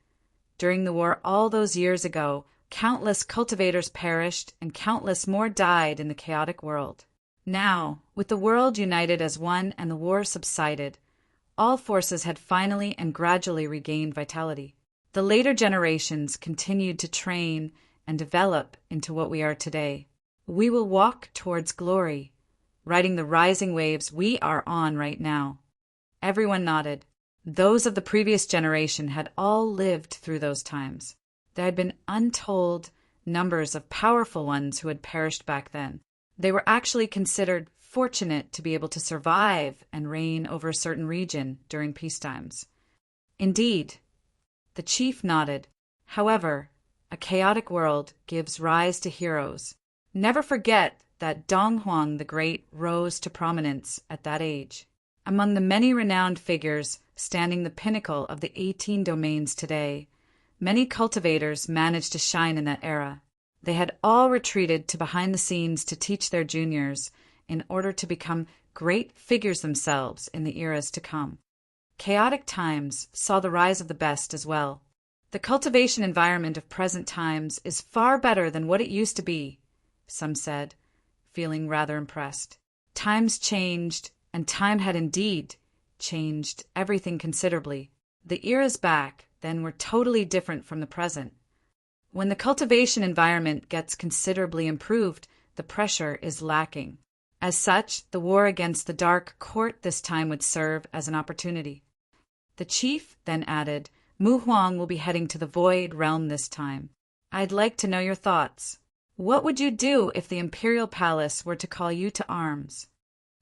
A: "During the war all those years ago, countless cultivators perished and countless more died in the chaotic world. Now, with the world united as one and the war subsided, all forces had finally and gradually regained vitality. The later generations continued to train and develop into what we are today. We will walk towards glory, riding the rising waves we are on right now. Everyone nodded. Those of the previous generation had all lived through those times. There had been untold numbers of powerful ones who had perished back then. They were actually considered fortunate to be able to survive and reign over a certain region during peacetimes. Indeed, the chief nodded. However, a chaotic world gives rise to heroes. Never forget that Dong Huang the Great rose to prominence at that age. Among the many renowned figures standing the pinnacle of the 18 domains today, many cultivators managed to shine in that era. They had all retreated to behind the scenes to teach their juniors in order to become great figures themselves in the eras to come. Chaotic times saw the rise of the best as well. The cultivation environment of present times is far better than what it used to be, some said, feeling rather impressed. Times changed, and time had indeed changed everything considerably. The eras back then were totally different from the present. When the cultivation environment gets considerably improved, the pressure is lacking. As such, the war against the Dark Court this time would serve as an opportunity. The chief then added, Mu Huang will be heading to the Void Realm this time. I'd like to know your thoughts. What would you do if the Imperial Palace were to call you to arms?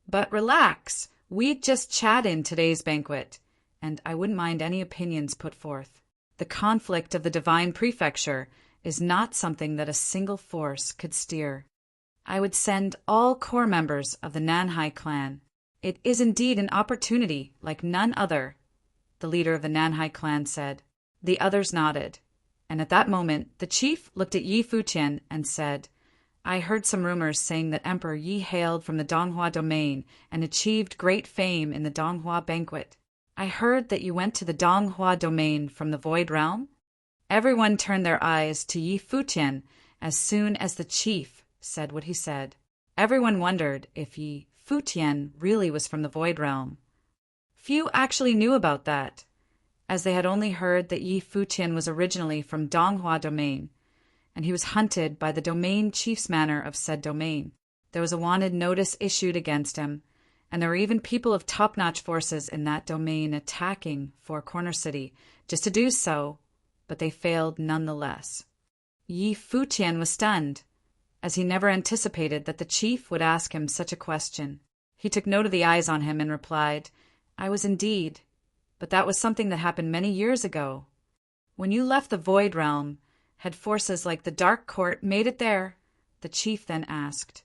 A: But relax, we'd just chat in today's banquet, and I wouldn't mind any opinions put forth. The conflict of the Divine Prefecture is not something that a single force could steer. I would send all core members of the Nanhai clan. It is indeed an opportunity like none other, the leader of the Nanhai clan said. The others nodded, and at that moment the chief looked at Yi Futian and said, I heard some rumors saying that Emperor Yi hailed from the Donghua domain and achieved great fame in the Donghua banquet. I heard that you went to the Donghua domain from the Void Realm? Everyone turned their eyes to Yi Futian as soon as the chief said what he said. Everyone wondered if Yi Futian really was from the Void Realm. Few actually knew about that, as they had only heard that Yi Futian was originally from Donghua domain, and he was hunted by the domain chief's manor of said domain. There was a wanted notice issued against him, and there were even people of top-notch forces in that domain attacking Four Corner City just to do so, but they failed nonetheless. Yi Futian was stunned, as he never anticipated that the chief would ask him such a question. He took note of the eyes on him and replied, I was indeed, but that was something that happened many years ago. When you left the Void Realm, had forces like the Dark Court made it there? The chief then asked.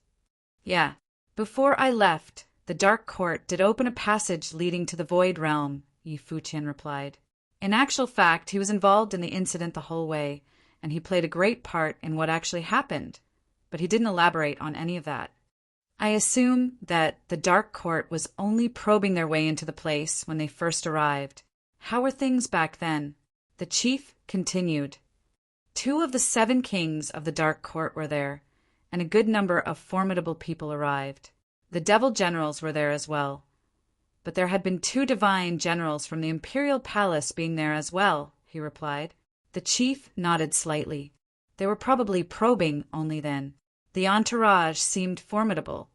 A: Yeah, before I left, the Dark Court did open a passage leading to the Void Realm, Yi Futian replied. In actual fact, he was involved in the incident the whole way, and he played a great part in what actually happened, but he didn't elaborate on any of that. I assume that the Dark Court was only probing their way into the place when they first arrived. How were things back then? The chief continued. 2 of the 7 kings of the Dark Court were there, and a good number of formidable people arrived. The devil generals were there as well. But there had been 2 divine generals from the Imperial Palace being there as well, he replied. The chief nodded slightly. They were probably probing only then. The entourage seemed formidable,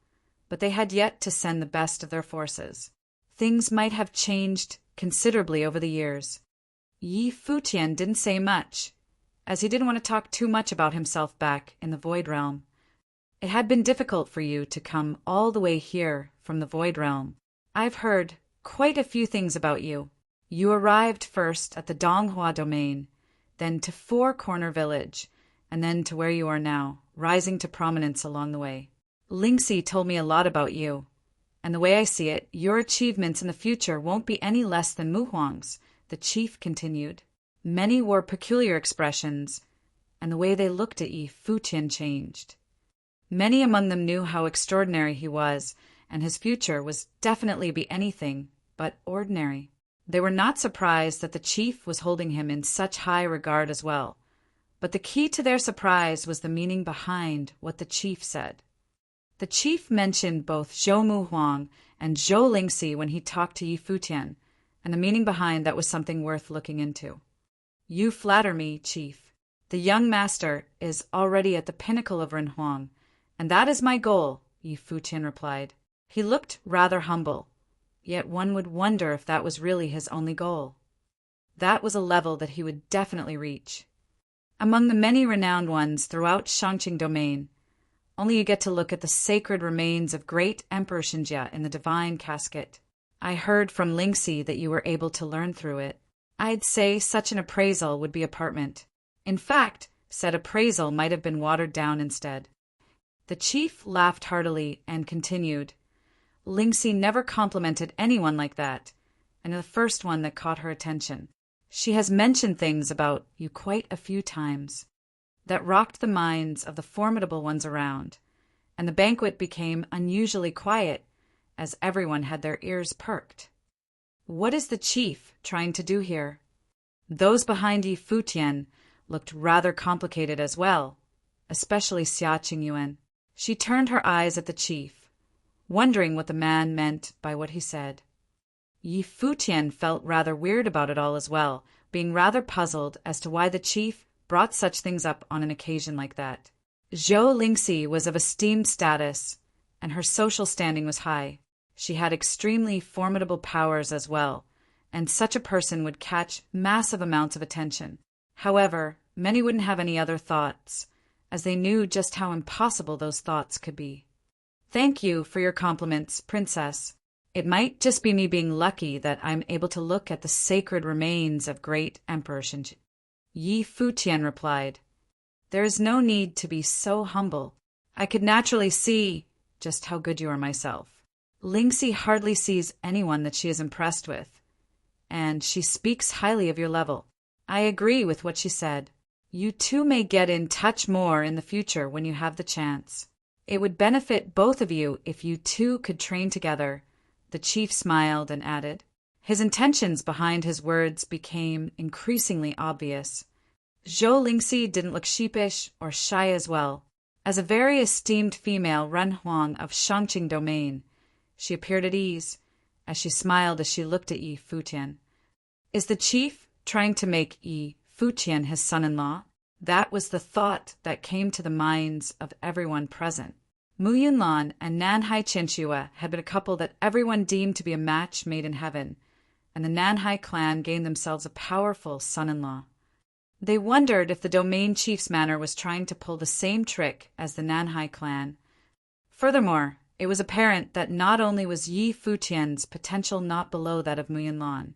A: but they had yet to send the best of their forces. Things might have changed considerably over the years. Yi Futian didn't say much, as he didn't want to talk too much about himself back in the Void Realm. It had been difficult for you to come all the way here from the Void Realm. I've heard quite a few things about you. You arrived first at the Donghua domain, then to Four Corner Village, and then to where you are now, rising to prominence along the way. Lingxi told me a lot about you, and the way I see it, your achievements in the future won't be any less than Mu Huang's, the chief continued. Many wore peculiar expressions, and the way they looked at Yi Futian changed. Many among them knew how extraordinary he was, and his future was definitely to be anything but ordinary. They were not surprised that the chief was holding him in such high regard as well, but the key to their surprise was the meaning behind what the chief said. The chief mentioned both Zhou Mu Huang and Zhou Lingxi when he talked to Yi Futian, and the meaning behind that was something worth looking into. You flatter me, chief. The young master is already at the pinnacle of Renhuang, and that is my goal, Yi Futian replied. He looked rather humble, yet one would wonder if that was really his only goal. That was a level that he would definitely reach. Among the many renowned ones throughout Shangqing domain, only you get to look at the sacred remains of great Emperor Xinjia in the divine casket. I heard from Lingxi that you were able to learn through it. I'd say such an appraisal would be apartment. In fact, said appraisal might have been watered down instead. The chief laughed heartily and continued. Lingxi never complimented anyone like that, and the first one that caught her attention. She has mentioned things about you quite a few times that rocked the minds of the formidable ones around, and the banquet became unusually quiet as everyone had their ears perked. What is the chief trying to do here? Those behind Yi Futian looked rather complicated as well, especially Xia Qingyuan. She turned her eyes at the chief, wondering what the man meant by what he said. Yi Futian felt rather weird about it all as well, being rather puzzled as to why the chief brought such things up on an occasion like that. Zhou Lingxi was of esteemed status, and her social standing was high. She had extremely formidable powers as well, and such a person would catch massive amounts of attention. However, many wouldn't have any other thoughts, as they knew just how impossible those thoughts could be. Thank you for your compliments, Princess. It might just be me being lucky that I'm able to look at the sacred remains of great Emperor Xinjia. Yi Futian replied, There is no need to be so humble. I could naturally see just how good you are myself. Lingxi hardly sees anyone that she is impressed with, and she speaks highly of your level. I agree with what she said. You two may get in touch more in the future when you have the chance. It would benefit both of you if you two could train together. The chief smiled and added. His intentions behind his words became increasingly obvious. Zhou Lingxi didn't look sheepish or shy as well. As a very esteemed female Renhuang of Shangqing domain, she appeared at ease, as she smiled as she looked at Yi Futian. Is the chief trying to make Yi Futian his son-in-law? That was the thought that came to the minds of everyone present. Mu Yunlan and Nanhai Qianxue had been a couple that everyone deemed to be a match made in heaven, and the Nanhai clan gained themselves a powerful son-in-law. They wondered if the domain chief's manor was trying to pull the same trick as the Nanhai clan. Furthermore, it was apparent that not only was Yi Futian's potential not below that of Mu Yunlan,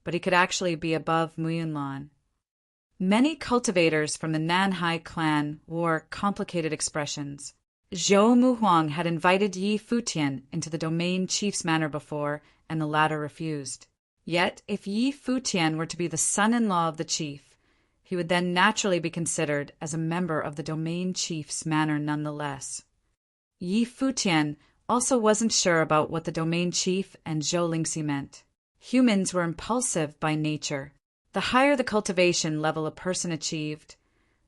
A: but he could actually be above Mu Yunlan. Many cultivators from the Nanhai clan wore complicated expressions. Zhou Muhuang had invited Yi Futian into the domain chief's manor before, and the latter refused. Yet, if Yi Futian were to be the son-in-law of the chief, he would then naturally be considered as a member of the domain chief's manor nonetheless. Yi Futian also wasn't sure about what the domain chief and Zhou Lingxi meant. Humans were impulsive by nature. The higher the cultivation level a person achieved,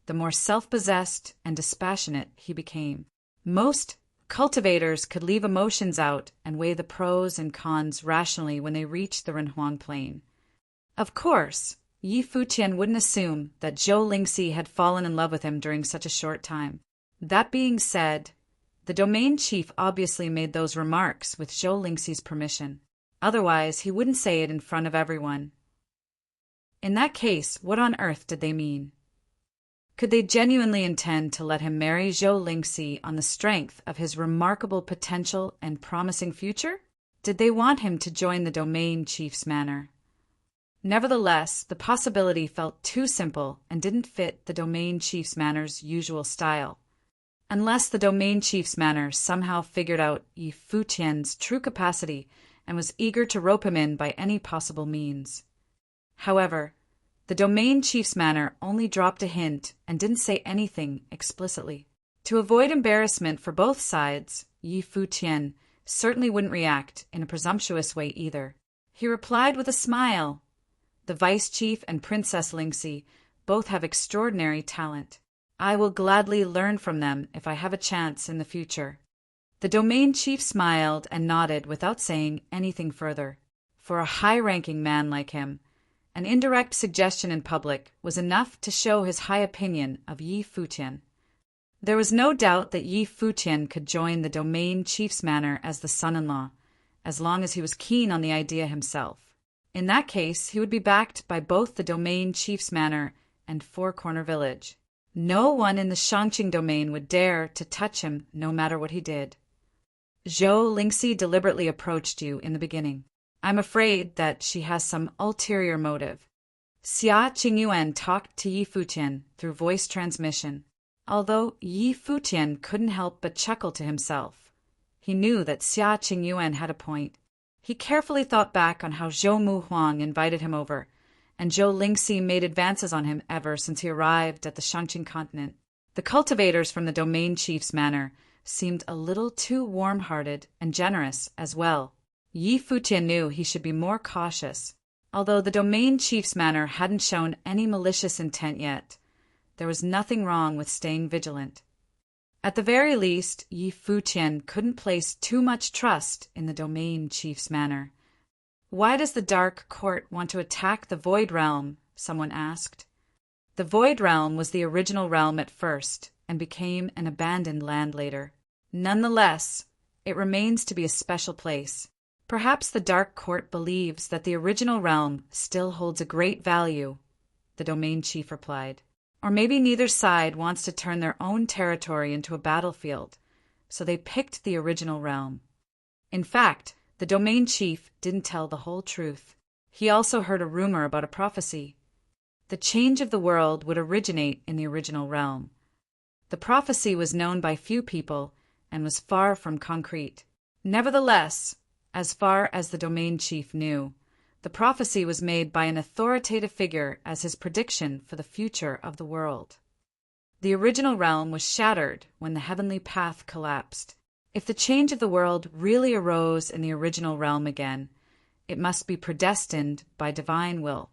A: the more self-possessed and dispassionate he became. Most cultivators could leave emotions out and weigh the pros and cons rationally when they reached the Renhuang plane. Of course, Yi Futian wouldn't assume that Zhou Lingxi had fallen in love with him during such a short time. That being said, the domain chief obviously made those remarks with Zhou Lingxi's permission. Otherwise, he wouldn't say it in front of everyone. In that case, what on earth did they mean? Could they genuinely intend to let him marry Zhou Lingxi on the strength of his remarkable potential and promising future? Did they want him to join the domain chief's manor? Nevertheless, the possibility felt too simple and didn't fit the domain chief's manor's usual style. Unless the domain chief's manor somehow figured out Yi Futian's true capacity and was eager to rope him in by any possible means. However, the domain chief's manor only dropped a hint and didn't say anything explicitly. To avoid embarrassment for both sides, Yi Futian certainly wouldn't react in a presumptuous way either. He replied with a smile. The vice chief and Princess Lingxi both have extraordinary talent. I will gladly learn from them if I have a chance in the future. The domain chief smiled and nodded without saying anything further. For a high-ranking man like him, An indirect suggestion in public was enough to show his high opinion of Yi Futian. There was no doubt that Yi Futian could join the domain chief's manor as the son-in-law, as long as he was keen on the idea himself. In that case, he would be backed by both the domain chief's manor and Four Corner Village. No one in the Shangqing domain would dare to touch him no matter what he did. Zhou Lingxi deliberately approached you in the beginning. I'm afraid that she has some ulterior motive. Xia Qingyuan talked to Yi Futian through voice transmission, although Yi Futian couldn't help but chuckle to himself. He knew that Xia Qingyuan had a point. He carefully thought back on how Zhou Muhuang invited him over, and Zhou Lingxi made advances on him ever since he arrived at the Shangqing continent. The cultivators from the domain chief's manor seemed a little too warm-hearted and generous as well. Yi Futian knew he should be more cautious. Although the domain chief's manor hadn't shown any malicious intent yet, there was nothing wrong with staying vigilant. At the very least, Yi Futian couldn't place too much trust in the domain chief's manor. Why does the Dark Court want to attack the Void Realm? Someone asked. The Void Realm was the original realm at first and became an abandoned land later. Nonetheless, it remains to be a special place. Perhaps the Dark Court believes that the original realm still holds a great value, the domain chief replied. Or maybe neither side wants to turn their own territory into a battlefield, so they picked the original realm. In fact, the domain chief didn't tell the whole truth. He also heard a rumor about a prophecy. The change of the world would originate in the original realm. The prophecy was known by few people and was far from concrete. Nevertheless, as far as the domain chief knew, the prophecy was made by an authoritative figure as his prediction for the future of the world. The original realm was shattered when the heavenly path collapsed. If the change of the world really arose in the original realm again, it must be predestined by divine will.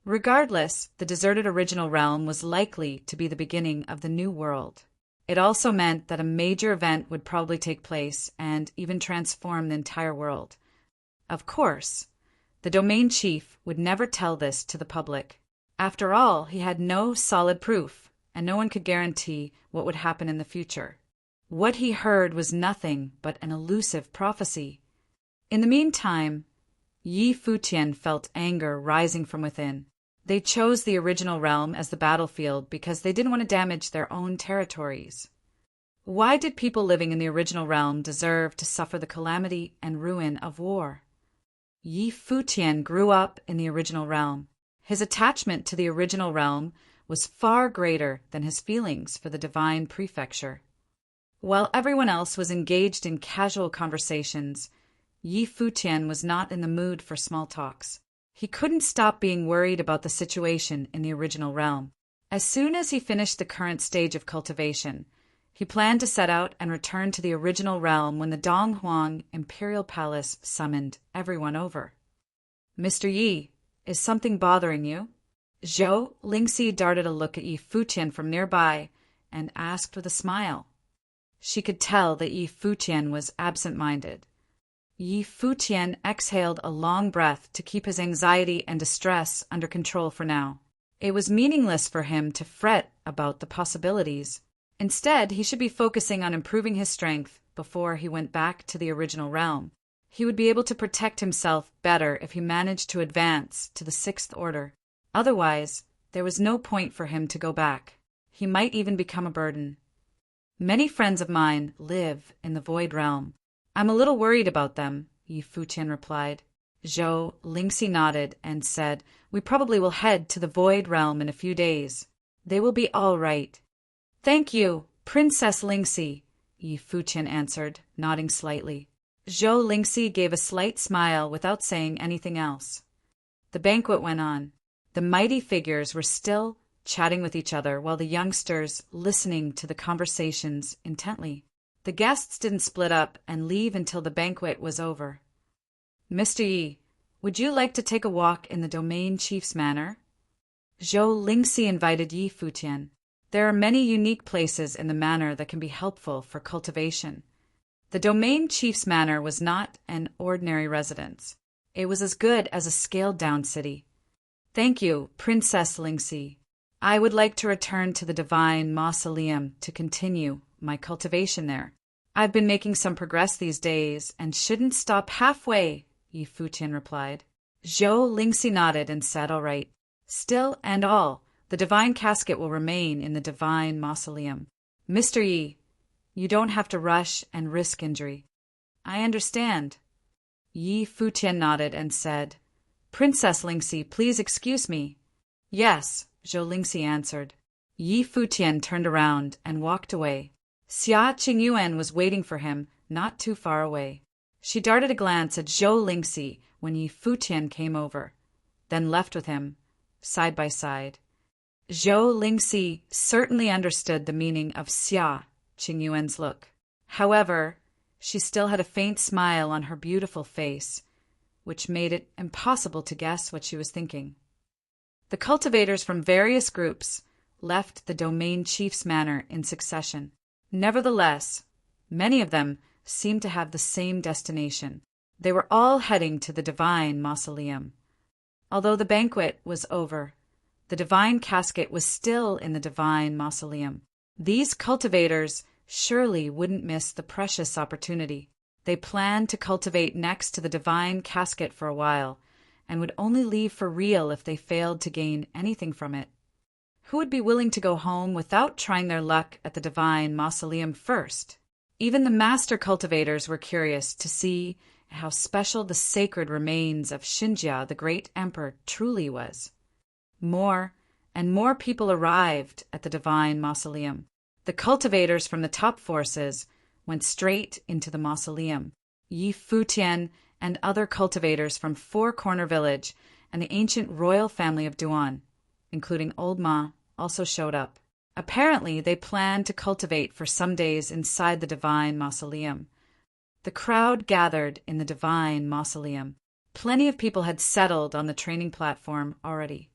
A: Regardless, the deserted original realm was likely to be the beginning of the new world. It also meant that a major event would probably take place and even transform the entire world. Of course, the domain chief would never tell this to the public. After all, he had no solid proof, and no one could guarantee what would happen in the future. What he heard was nothing but an elusive prophecy. In the meantime, Yi Futian felt anger rising from within. They chose the original realm as the battlefield because they didn't want to damage their own territories. Why did people living in the original realm deserve to suffer the calamity and ruin of war? Yi Futian grew up in the original realm. His attachment to the original realm was far greater than his feelings for the divine prefecture. While everyone else was engaged in casual conversations, Yi Futian was not in the mood for small talks. He couldn't stop being worried about the situation in the original realm. As soon as he finished the current stage of cultivation, he planned to set out and return to the original realm when the Donghuang Imperial Palace summoned everyone over. Mr. Yi, is something bothering you? Zhou Lingxi darted a look at Yi Futian from nearby and asked with a smile. She could tell that Yi Futian was absent-minded. Yi Futian exhaled a long breath to keep his anxiety and distress under control for now. It was meaningless for him to fret about the possibilities. Instead, he should be focusing on improving his strength before he went back to the original realm. He would be able to protect himself better if he managed to advance to the Sixth Order. Otherwise, there was no point for him to go back. He might even become a burden. Many friends of mine live in the Void Realm. I'm a little worried about them, Yi Futian replied. Zhou Lingxi nodded and said, We probably will head to the Void Realm in a few days. They will be all right. Thank you, Princess Lingxi, Yi Futian answered, nodding slightly. Zhou Lingxi gave a slight smile without saying anything else. The banquet went on. The mighty figures were still chatting with each other while the youngsters listening to the conversations intently. The guests didn't split up and leave until the banquet was over. Mr. Yi, would you like to take a walk in the domain chief's manor? Zhou Lingxi invited Yi Futian. There are many unique places in the manor that can be helpful for cultivation. The domain chief's manor was not an ordinary residence. It was as good as a scaled-down city. Thank you, Princess Lingxi. I would like to return to the Divine Mausoleum to continue my cultivation there. I've been making some progress these days and shouldn't stop halfway, Yi Futian replied. Zhou Lingxi nodded and said all right. Still and all, the divine casket will remain in the Divine Mausoleum. Mr. Yi, you don't have to rush and risk injury. I understand. Yi Futian nodded and said, Princess Lingxi, please excuse me. Yes, Zhou Lingxi answered. Yi Futian turned around and walked away. Xia Qingyuan was waiting for him, not too far away. She darted a glance at Zhou Lingxi when Yi Futian came over, then left with him, side by side. Zhou Lingxi certainly understood the meaning of Xia Qingyuan's look. However, she still had a faint smile on her beautiful face, which made it impossible to guess what she was thinking. The cultivators from various groups left the domain chief's manor in succession. Nevertheless, many of them seemed to have the same destination. They were all heading to the Divine Mausoleum. Although the banquet was over, the divine casket was still in the Divine Mausoleum. These cultivators surely wouldn't miss the precious opportunity. They planned to cultivate next to the divine casket for a while, and would only leave for real if they failed to gain anything from it. Who would be willing to go home without trying their luck at the Divine Mausoleum first? Even the master cultivators were curious to see how special the sacred remains of Xinjia, the great emperor, truly was. More and more people arrived at the Divine Mausoleum. The cultivators from the top forces went straight into the mausoleum. Yi Futian and other cultivators from Four Corner Village and the ancient royal family of Duan, including Old Ma, also showed up. Apparently, they planned to cultivate for some days inside the Divine Mausoleum. The crowd gathered in the Divine Mausoleum. Plenty of people had settled on the training platform already.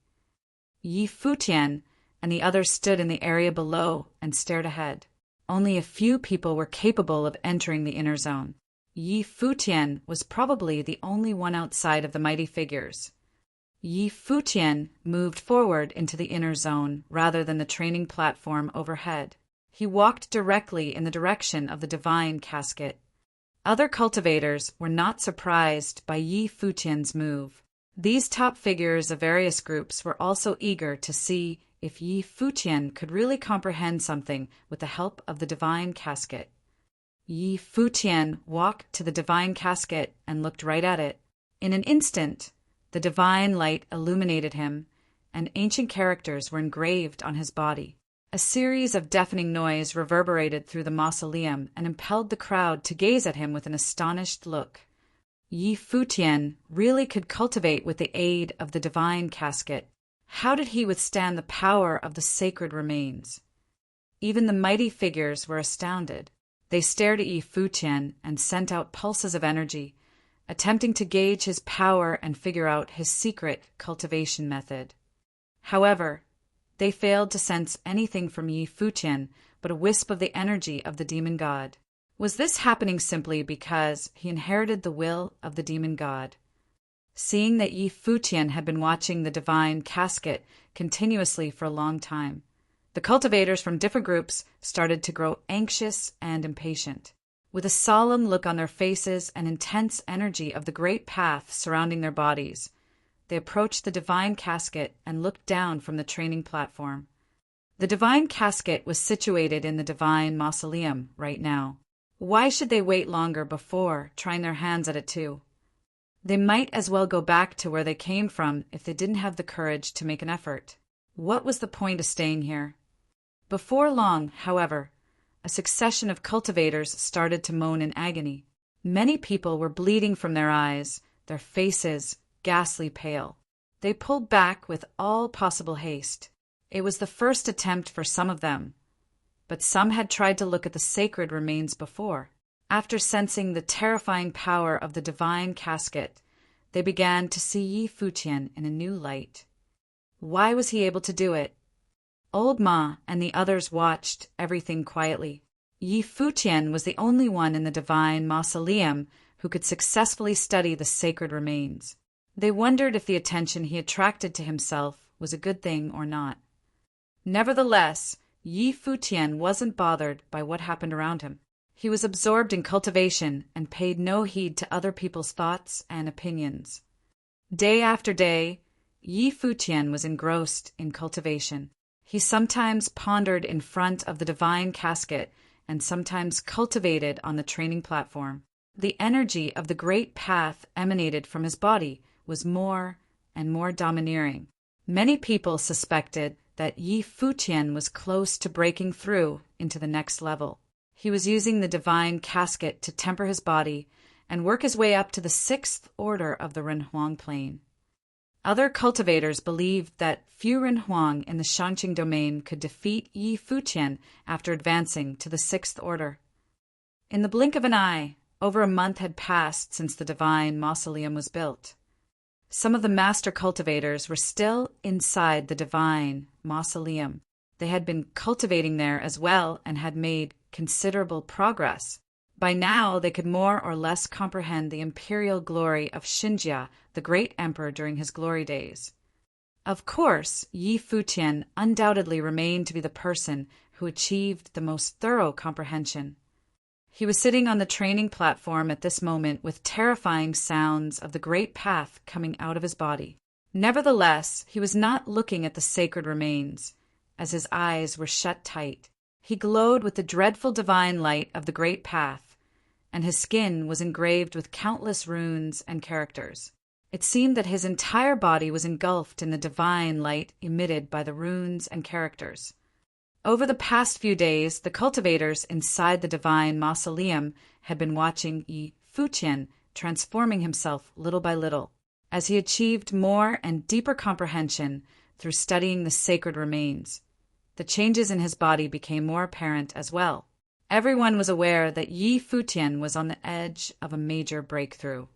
A: Yi Futian and the others stood in the area below and stared ahead. Only a few people were capable of entering the inner zone. Yi Futian was probably the only one outside of the mighty figures. Yi Futian moved forward into the inner zone rather than the training platform overhead. He walked directly in the direction of the divine casket. Other cultivators were not surprised by Yi Futian's move. These top figures of various groups were also eager to see if Yi Futian could really comprehend something with the help of the divine casket. Yi Futian walked to the divine casket and looked right at it. In an instant, the divine light illuminated him, and ancient characters were engraved on his body. A series of deafening noise reverberated through the mausoleum and impelled the crowd to gaze at him with an astonished look. Yi Futian really could cultivate with the aid of the divine casket. How did he withstand the power of the sacred remains? Even the mighty figures were astounded. They stared at Yi Futian and sent out pulses of energy, attempting to gauge his power and figure out his secret cultivation method. However, they failed to sense anything from Yi Futian but a wisp of the energy of the demon god. Was this happening simply because he inherited the will of the demon god? Seeing that Yi Futian had been watching the divine casket continuously for a long time, the cultivators from different groups started to grow anxious and impatient. With a solemn look on their faces and intense energy of the great path surrounding their bodies, they approached the divine casket and looked down from the training platform. The divine casket was situated in the divine mausoleum right now. Why should they wait longer before trying their hands at it too? They might as well go back to where they came from if they didn't have the courage to make an effort. What was the point of staying here? Before long, however, a succession of cultivators started to moan in agony. Many people were bleeding from their eyes, their faces ghastly pale. They pulled back with all possible haste. It was the first attempt for some of them, but some had tried to look at the sacred remains before. After sensing the terrifying power of the divine casket, they began to see Yi Futian in a new light. Why was he able to do it? Old Ma and the others watched everything quietly. Yi Futian was the only one in the divine mausoleum who could successfully study the sacred remains. They wondered if the attention he attracted to himself was a good thing or not. Nevertheless, Yi Futian wasn't bothered by what happened around him. He was absorbed in cultivation and paid no heed to other people's thoughts and opinions. Day after day, Yi Futian was engrossed in cultivation. He sometimes pondered in front of the divine casket and sometimes cultivated on the training platform. The energy of the great path emanated from his body was more and more domineering. Many people suspected that Yi Futian was close to breaking through into the next level. He was using the divine casket to temper his body and work his way up to the 6th order of the Renhuang plane. Other cultivators believed that few Renhuang in the Shangqing domain could defeat Yi Futian after advancing to the 6th order. In the blink of an eye, over a month had passed since the divine mausoleum was built. Some of the master cultivators were still inside the divine mausoleum. They had been cultivating there as well and had made considerable progress. By now, they could more or less comprehend the imperial glory of Xinjia, the great emperor during his glory days. Of course, Yi Futian undoubtedly remained to be the person who achieved the most thorough comprehension. He was sitting on the training platform at this moment with terrifying sounds of the great path coming out of his body. Nevertheless, he was not looking at the sacred remains, as his eyes were shut tight. He glowed with the dreadful divine light of the great path, and his skin was engraved with countless runes and characters. It seemed that his entire body was engulfed in the divine light emitted by the runes and characters. Over the past few days, the cultivators inside the divine mausoleum had been watching Yi Futian transforming himself little by little, as he achieved more and deeper comprehension through studying the sacred remains. The changes in his body became more apparent as well. Everyone was aware that Yi Futian was on the edge of a major breakthrough.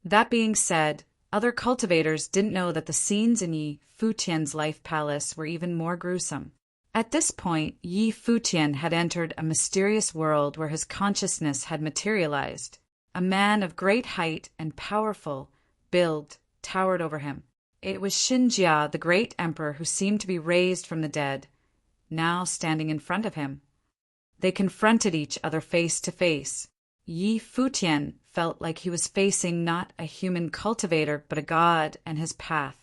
A: That being said, other cultivators didn't know that the scenes in Yi Futian's life palace were even more gruesome. At this point, Yi Futian had entered a mysterious world where his consciousness had materialized. A man of great height and powerful build towered over him. It was Xinjia, the great emperor who seemed to be raised from the dead, now standing in front of him. They confronted each other face to face. Yi Futian felt like he was facing not a human cultivator, but a god and his path.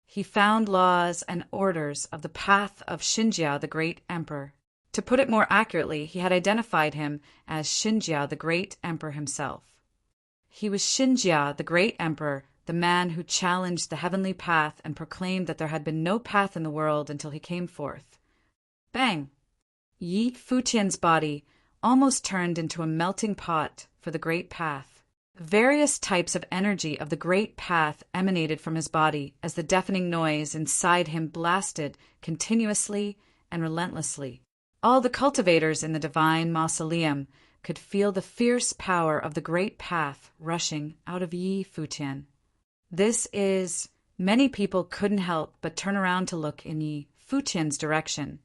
A: He found laws and orders of the path of Xinjia, the great emperor. To put it more accurately, he had identified him as Xinjia, the great emperor himself. He was Xinjia, the great emperor, the man who challenged the heavenly path and proclaimed that there had been no path in the world until he came forth. Bang! Yi Futian's body almost turned into a melting pot for the great path. Various types of energy of the great path emanated from his body as the deafening noise inside him blasted continuously and relentlessly. All the cultivators in the divine mausoleum could feel the fierce power of the great path rushing out of Yi Futian. Many people couldn't help but turn around to look in Yi Futian's direction,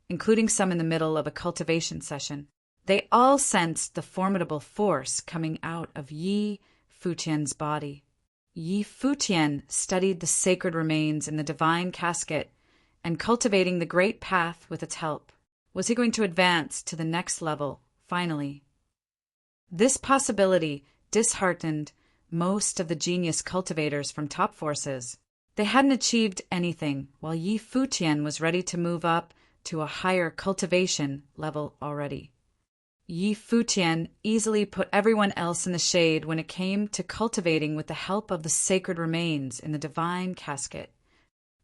A: including some in the middle of a cultivation session. They all sensed the formidable force coming out of Yi Futian's body. Yi Futian studied the sacred remains in the divine casket and cultivating the great path with its help. Was he going to advance to the next level, finally? This possibility disheartened most of the genius cultivators from top forces. They hadn't achieved anything, while Yi Futian was ready to move up to a higher cultivation level already. Yi Futian easily put everyone else in the shade when it came to cultivating with the help of the sacred remains in the divine casket.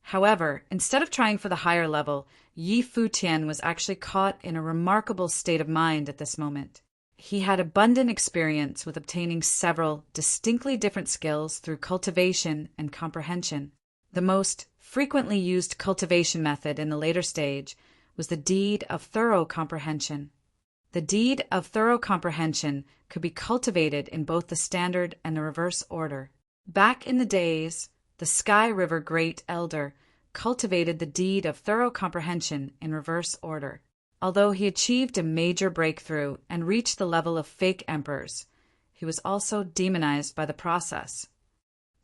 A: However, instead of trying for the higher level, Yi Futian was actually caught in a remarkable state of mind at this moment. He had abundant experience with obtaining several distinctly different skills through cultivation and comprehension. The most frequently used cultivation method in the later stage was the deed of thorough comprehension. The deed of thorough comprehension could be cultivated in both the standard and the reverse order. Back in the days, the Sky River Great Elder cultivated the deed of thorough comprehension in reverse order. Although he achieved a major breakthrough and reached the level of fake emperors, he was also demonized by the process.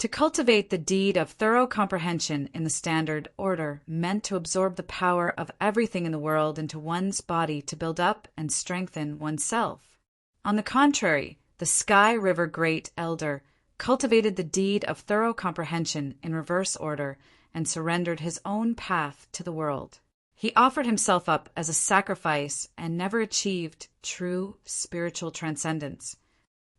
A: To cultivate the deed of thorough comprehension in the standard order meant to absorb the power of everything in the world into one's body to build up and strengthen oneself. On the contrary, the Sky River Great Elder cultivated the deed of thorough comprehension in reverse order and surrendered his own path to the world. He offered himself up as a sacrifice and never achieved true spiritual transcendence.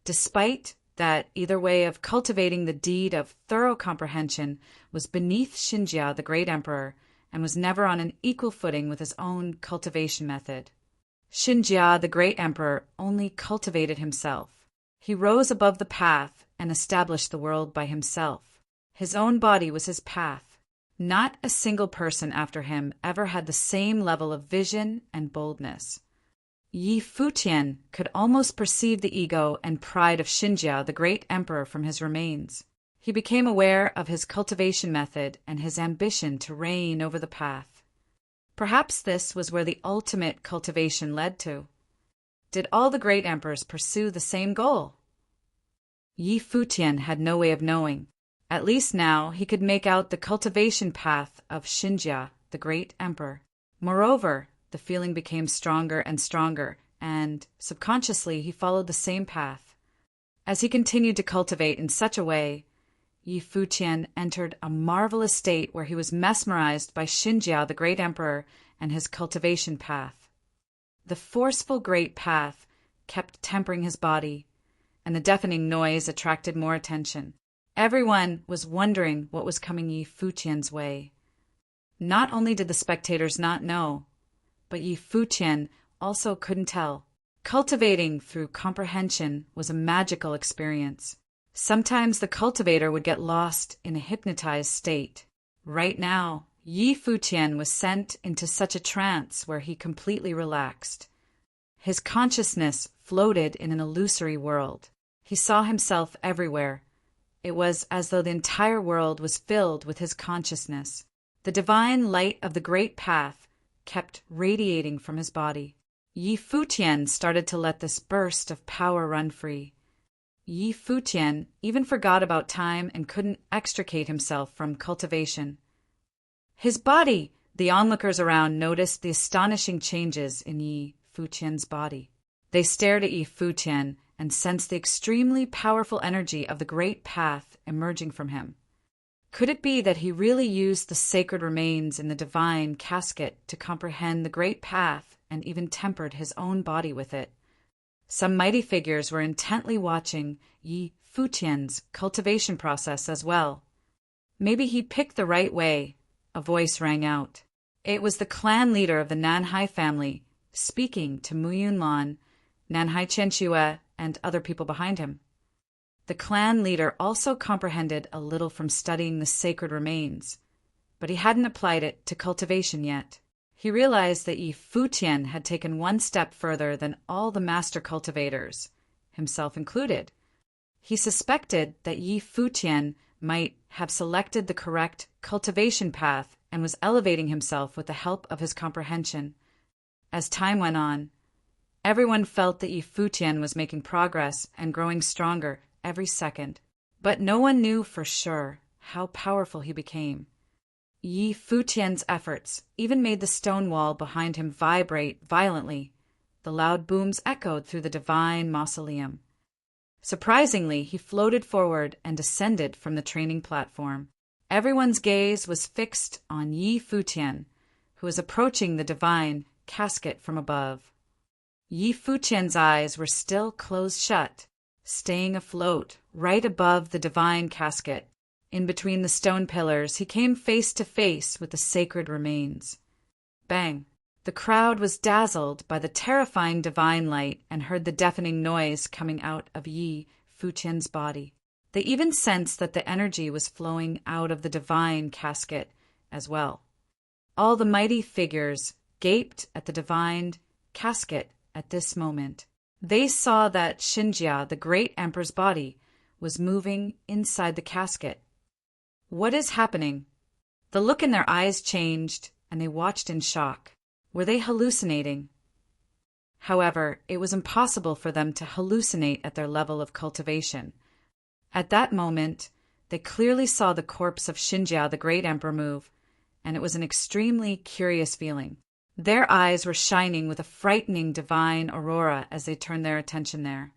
A: Despite that either way of cultivating the deed of thorough comprehension was beneath Xinjia, the great emperor, and was never on an equal footing with his own cultivation method. Xinjia, the great emperor, only cultivated himself. He rose above the path and established the world by himself. His own body was his path. Not a single person after him ever had the same level of vision and boldness. Yi Futian could almost perceive the ego and pride of Xinjia, the great emperor, from his remains. He became aware of his cultivation method and his ambition to reign over the path. Perhaps this was where the ultimate cultivation led to. Did all the great emperors pursue the same goal? Yi Futian had no way of knowing. At least now he could make out the cultivation path of Xinjia, the great emperor. Moreover, the feeling became stronger and stronger, and, subconsciously, he followed the same path. As he continued to cultivate in such a way, Yi Futian entered a marvelous state where he was mesmerized by Xinjia, the great emperor, and his cultivation path. The forceful great path kept tempering his body, and the deafening noise attracted more attention. Everyone was wondering what was coming Yi Futian's way. Not only did the spectators not know, but Yi Futian also couldn't tell. Cultivating through comprehension was a magical experience. Sometimes the cultivator would get lost in a hypnotized state. Right now, Yi Futian was sent into such a trance where he completely relaxed. His consciousness floated in an illusory world. He saw himself everywhere. It was as though the entire world was filled with his consciousness. The divine light of the great path kept radiating from his body. Yi Futian started to let this burst of power run free. Yi Futian even forgot about time and couldn't extricate himself from cultivation. His body! The onlookers around noticed the astonishing changes in Yi Futian's body. They stared at Yi Futian and sensed the extremely powerful energy of the great path emerging from him. Could it be that he really used the sacred remains in the divine casket to comprehend the great path and even tempered his own body with it? Some mighty figures were intently watching Yi Futian's cultivation process as well. Maybe he picked the right way, a voice rang out. It was the clan leader of the Nanhai family, speaking to Mu Yunlan, Nanhai Chenxue, and other people behind him. The clan leader also comprehended a little from studying the sacred remains, but he hadn't applied it to cultivation yet. He realized that Yi Futian had taken one step further than all the master cultivators, himself included. He suspected that Yi Futian might have selected the correct cultivation path and was elevating himself with the help of his comprehension. As time went on, everyone felt that Yi Futian was making progress and growing stronger every second, but no one knew for sure how powerful he became. Yi Futian's efforts even made the stone wall behind him vibrate violently. The loud booms echoed through the divine mausoleum. Surprisingly, he floated forward and descended from the training platform. Everyone's gaze was fixed on Yi Futian, who was approaching the divine casket from above. Yi Futian's eyes were still closed shut, staying afloat right above the divine casket. In between the stone pillars, he came face to face with the sacred remains. Bang! The crowd was dazzled by the terrifying divine light and heard the deafening noise coming out of Yi Futian's body. They even sensed that the energy was flowing out of the divine casket as well. All the mighty figures gaped at the divine casket at this moment. They saw that Xinjia, the great emperor's body, was moving inside the casket. What is happening? The look in their eyes changed, and they watched in shock. Were they hallucinating? However, it was impossible for them to hallucinate at their level of cultivation. At that moment, They clearly saw the corpse of Xinjia, the great emperor, move, and it was an extremely curious feeling. Their eyes were shining with a frightening divine aurora as they turned their attention there.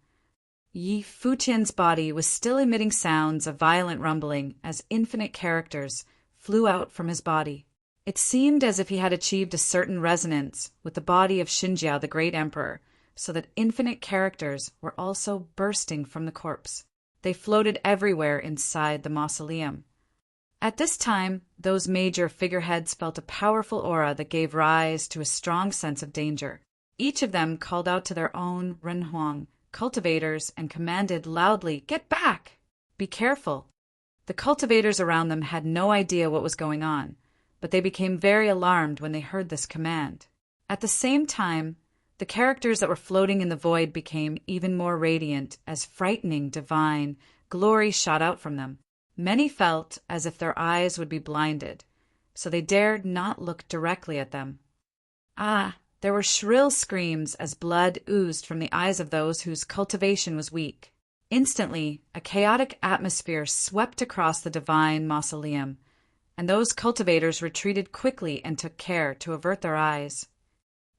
A: Yi Futian's body was still emitting sounds of violent rumbling as infinite characters flew out from his body. It seemed as if he had achieved a certain resonance with the body of Xinjia, the great emperor, so that infinite characters were also bursting from the corpse. They floated everywhere inside the mausoleum. At this time, those major figureheads felt a powerful aura that gave rise to a strong sense of danger. Each of them called out to their own Renhuang cultivators and commanded loudly, "Get back! Be careful!" The cultivators around them had no idea what was going on, but they became very alarmed when they heard this command. At the same time, the characters that were floating in the void became even more radiant as frightening divine glory shot out from them. Many felt as if their eyes would be blinded, so they dared not look directly at them. There were shrill screams as blood oozed from the eyes of those whose cultivation was weak. Instantly, a chaotic atmosphere swept across the divine mausoleum, and those cultivators retreated quickly and took care to avert their eyes.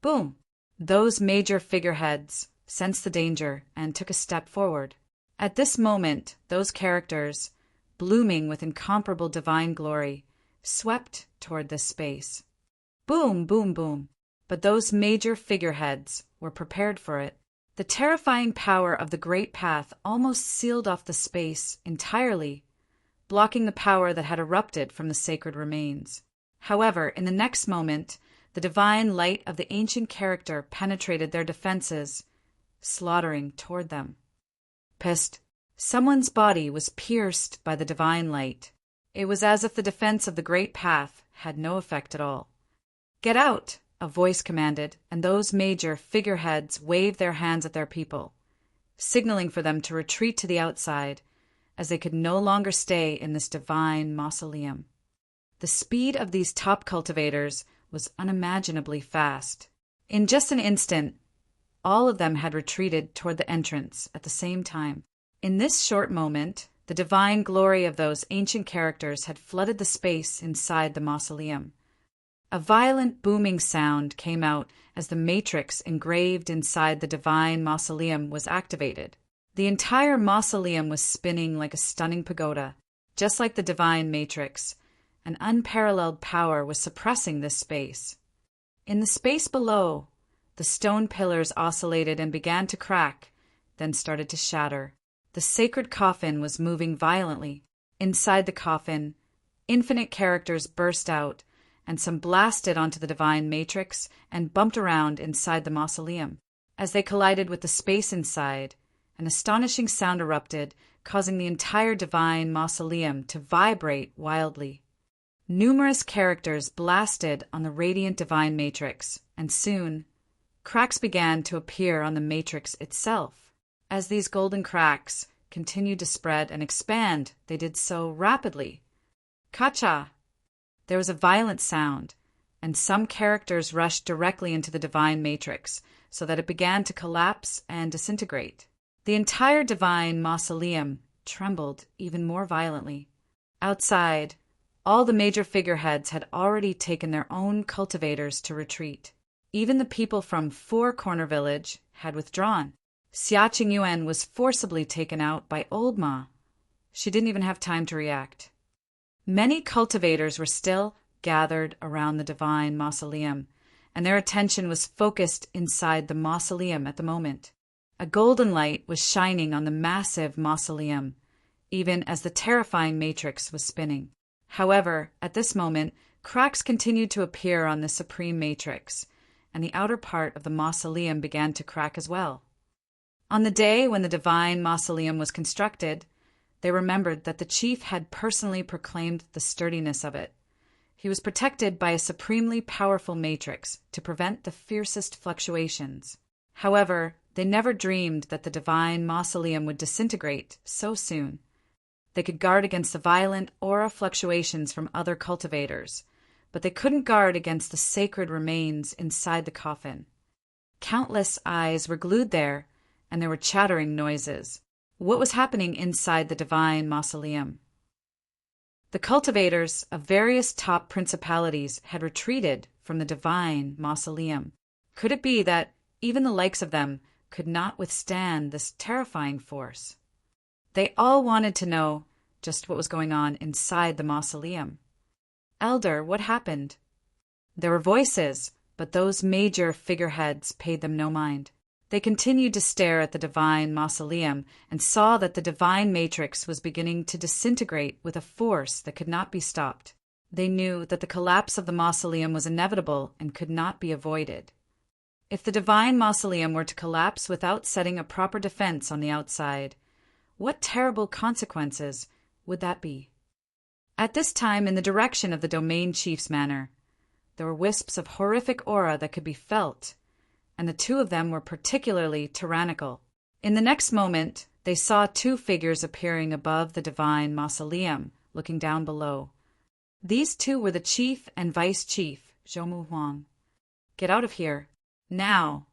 A: Boom! Those major figureheads sensed the danger and took a step forward. At this moment, those characters, blooming with incomparable divine glory, swept toward this space. Boom, boom, boom! But those major figureheads were prepared for it. The terrifying power of the great path almost sealed off the space entirely, blocking the power that had erupted from the sacred remains. However, in the next moment, the divine light of the ancient character penetrated their defenses, slaughtering toward them. Pest! Someone's body was pierced by the divine light. It was as if the defense of the great path had no effect at all. "Get out!" a voice commanded, and those major figureheads waved their hands at their people, signaling for them to retreat to the outside, as they could no longer stay in this divine mausoleum. The speed of these top cultivators was unimaginably fast. In just an instant, all of them had retreated toward the entrance at the same time. In this short moment, the divine glory of those ancient characters had flooded the space inside the mausoleum. A violent booming sound came out as the matrix engraved inside the divine mausoleum was activated. The entire mausoleum was spinning like a stunning pagoda. Just like the divine matrix, an unparalleled power was suppressing this space. In the space below, the stone pillars oscillated and began to crack, then started to shatter. The sacred coffin was moving violently. Inside the coffin, infinite characters burst out, and some blasted onto the divine matrix and bumped around inside the mausoleum. As they collided with the space inside, an astonishing sound erupted, causing the entire divine mausoleum to vibrate wildly. Numerous characters blasted on the radiant divine matrix, and soon, cracks began to appear on the matrix itself. As these golden cracks continued to spread and expand, they did so rapidly. Kacha! There was a violent sound, and some characters rushed directly into the divine matrix, so that it began to collapse and disintegrate. The entire divine mausoleum trembled even more violently. Outside, all the major figureheads had already taken their own cultivators to retreat. Even the people from Four Corner Village had withdrawn. Xia Qingyuan was forcibly taken out by Old Ma. She didn't even have time to react. Many cultivators were still gathered around the divine mausoleum, and their attention was focused inside the mausoleum at the moment. A golden light was shining on the massive mausoleum, even as the terrifying matrix was spinning. However, at this moment, cracks continued to appear on the supreme matrix, and the outer part of the mausoleum began to crack as well. On the day when the divine mausoleum was constructed, they remembered that the chief had personally proclaimed the sturdiness of it. He was protected by a supremely powerful matrix to prevent the fiercest fluctuations. However, they never dreamed that the divine mausoleum would disintegrate so soon. They could guard against the violent aura fluctuations from other cultivators, but they couldn't guard against the sacred remains inside the coffin. Countless eyes were glued there, and there were chattering noises. What was happening inside the divine mausoleum? The cultivators of various top principalities had retreated from the divine mausoleum. Could it be that even the likes of them could not withstand this terrifying force? They all wanted to know just what was going on inside the mausoleum. Elder, what happened? There were voices, but those major figureheads paid them no mind. They continued to stare at the divine mausoleum and saw that the divine matrix was beginning to disintegrate with a force that could not be stopped. They knew that the collapse of the mausoleum was inevitable and could not be avoided. If the divine mausoleum were to collapse without setting a proper defense on the outside, what terrible consequences would that be? At this time, in the direction of the domain chief's manor, there were wisps of horrific aura that could be felt, and the two of them were particularly tyrannical. In the next moment, they saw two figures appearing above the divine mausoleum, looking down below. These two were the chief and vice chief, Zhou Huang. Get out of here. Now,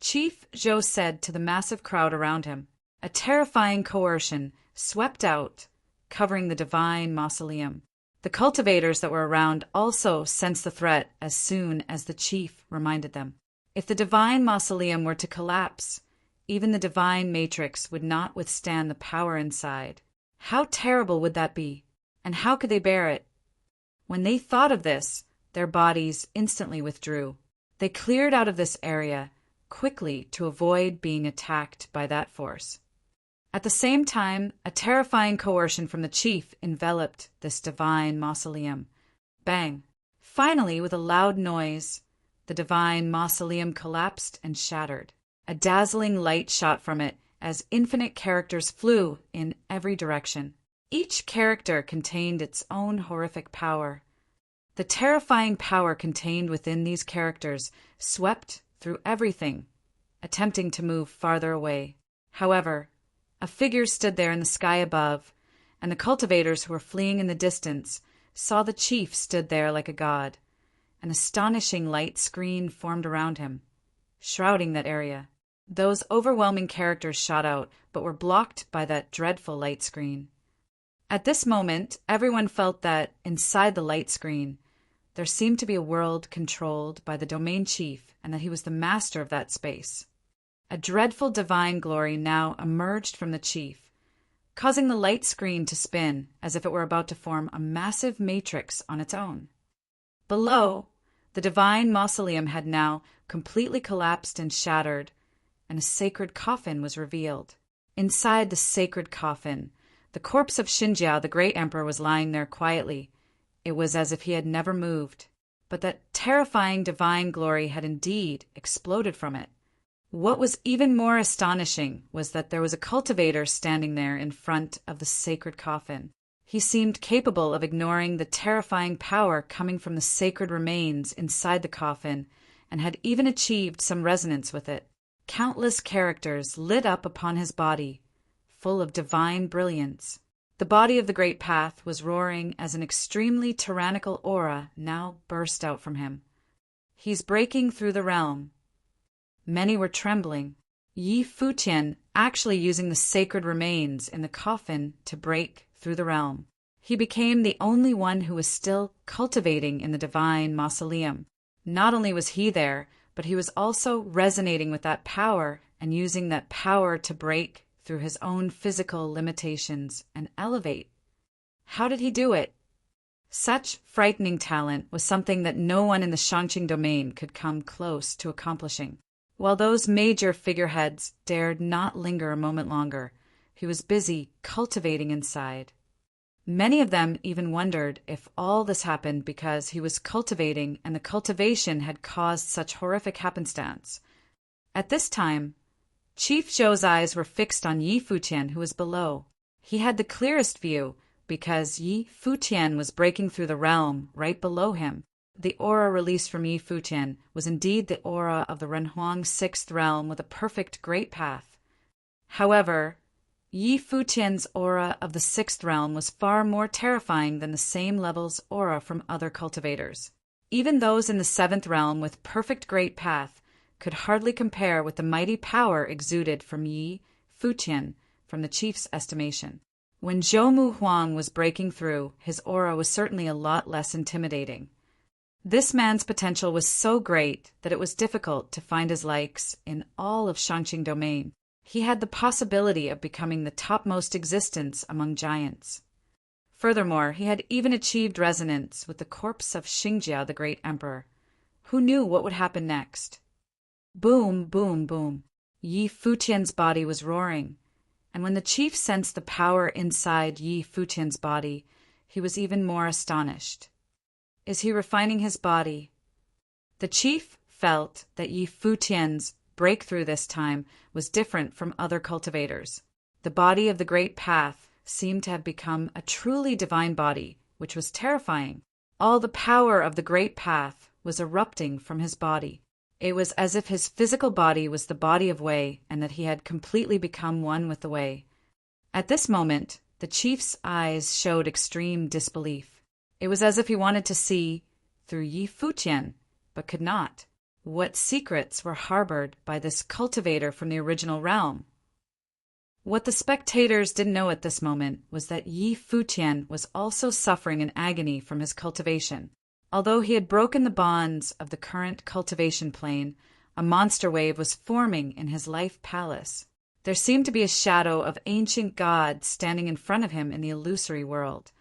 A: Chief Zhou said to the massive crowd around him. A terrifying coercion swept out, covering the divine mausoleum. The cultivators that were around also sensed the threat as soon as the chief reminded them. If the divine mausoleum were to collapse, even the divine matrix would not withstand the power inside. How terrible would that be? And how could they bear it? When they thought of this, their bodies instantly withdrew. They cleared out of this area quickly to avoid being attacked by that force. At the same time, a terrifying coercion from the chief enveloped this divine mausoleum. Bang! Finally, with a loud noise, the divine mausoleum collapsed and shattered. A dazzling light shot from it as infinite characters flew in every direction. Each character contained its own horrific power. The terrifying power contained within these characters swept through everything, attempting to move farther away. However, a figure stood there in the sky above, and the cultivators who were fleeing in the distance saw the chief stood there like a god. An astonishing light screen formed around him, shrouding that area. Those overwhelming characters shot out, but were blocked by that dreadful light screen. At this moment, everyone felt that, inside the light screen, there seemed to be a world controlled by the domain chief, and that he was the master of that space. A dreadful divine glory now emerged from the chief, causing the light screen to spin as if it were about to form a massive matrix on its own. Below, the divine mausoleum had now completely collapsed and shattered, and a sacred coffin was revealed. Inside the sacred coffin, the corpse of Xinjia, the great emperor, was lying there quietly. It was as if he had never moved, but that terrifying divine glory had indeed exploded from it. What was even more astonishing was that there was a cultivator standing there in front of the sacred coffin. He seemed capable of ignoring the terrifying power coming from the sacred remains inside the coffin, and had even achieved some resonance with it. Countless characters lit up upon his body, full of divine brilliance. The body of the Great Path was roaring as an extremely tyrannical aura now burst out from him. He's breaking through the realm. Many were trembling. Futian actually using the sacred remains in the coffin to break through the realm. He became the only one who was still cultivating in the divine mausoleum. Not only was he there, but he was also resonating with that power and using that power to break through his own physical limitations and elevate. How did he do it? Such frightening talent was something that no one in the Shangqing domain could come close to accomplishing. While those major figureheads dared not linger a moment longer, he was busy cultivating inside. Many of them even wondered if all this happened because he was cultivating and the cultivation had caused such horrific happenstance. At this time, Chief Zhou's eyes were fixed on Futian, who was below. He had the clearest view because Futian was breaking through the realm right below him. The aura released from Futian was indeed the aura of the Renhuang sixth realm with a perfect great path. However, Futian's aura of the sixth realm was far more terrifying than the same level's aura from other cultivators. Even those in the seventh realm with perfect great path could hardly compare with the mighty power exuded from Futian from the chief's estimation. When Zhou Mu Huang was breaking through, his aura was certainly a lot less intimidating. This man's potential was so great that it was difficult to find his likes in all of Shangqing domain. He had the possibility of becoming the topmost existence among giants. Furthermore, he had even achieved resonance with the corpse of Xingjia, the great emperor. Who knew what would happen next? Boom, boom, boom. Yi Futian's body was roaring, and when the chief sensed the power inside Yi Futian's body, he was even more astonished. Is he refining his body? The chief felt that Yi Futian's breakthrough this time was different from other cultivators. The body of the Great Path seemed to have become a truly divine body, which was terrifying. All the power of the Great Path was erupting from his body. It was as if his physical body was the body of Wei and that he had completely become one with the Wei. At this moment, the chief's eyes showed extreme disbelief. It was as if he wanted to see through Yi Futian, but could not. What secrets were harbored by this cultivator from the original realm? What the spectators didn't know at this moment was that Yi Futian was also suffering an agony from his cultivation. Although he had broken the bonds of the current cultivation plane, a monster wave was forming in his life palace. There seemed to be a shadow of ancient gods standing in front of him in the illusory world.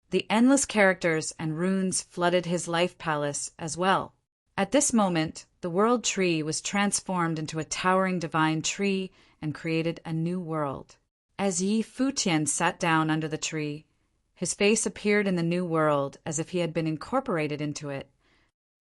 A: The endless characters and runes flooded his life palace as well. At this moment, the world tree was transformed into a towering divine tree and created a new world. As Yi Futian sat down under the tree, his face appeared in the new world as if he had been incorporated into it.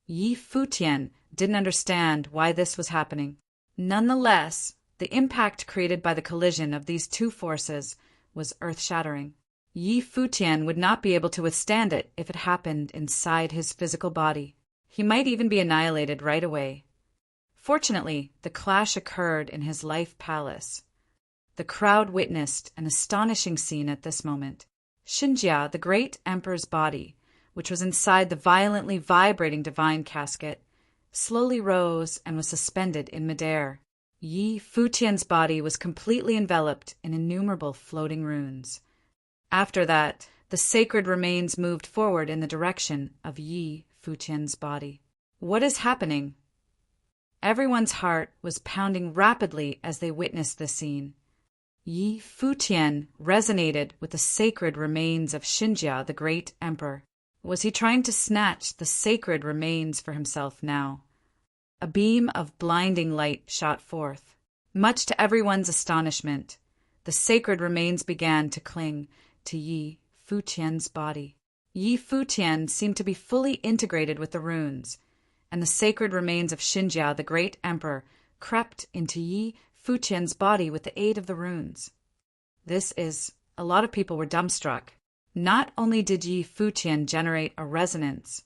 A: Yi Futian didn't understand why this was happening. Nonetheless, the impact created by the collision of these two forces was earth-shattering. Yi Futian would not be able to withstand it if it happened inside his physical body. He might even be annihilated right away. Fortunately, the clash occurred in his life palace. The crowd witnessed an astonishing scene at this moment. Xingjia, the great emperor's body, which was inside the violently vibrating divine casket, slowly rose and was suspended in midair. Yi Futian's body was completely enveloped in innumerable floating runes. After that, the sacred remains moved forward in the direction of Yi Futian's body. What is happening? Everyone's heart was pounding rapidly as they witnessed this scene. Yi Futian resonated with the sacred remains of Xingjia, the great emperor. Was he trying to snatch the sacred remains for himself now? A beam of blinding light shot forth. Much to everyone's astonishment, the sacred remains began to cling to Yi Futian's body. Yi Futian seemed to be fully integrated with the runes, and the sacred remains of Xingjia, the great emperor, crept into Yi Futian's body with the aid of the runes. A lot of people were dumbstruck. Not only did Yi Futian generate a resonance,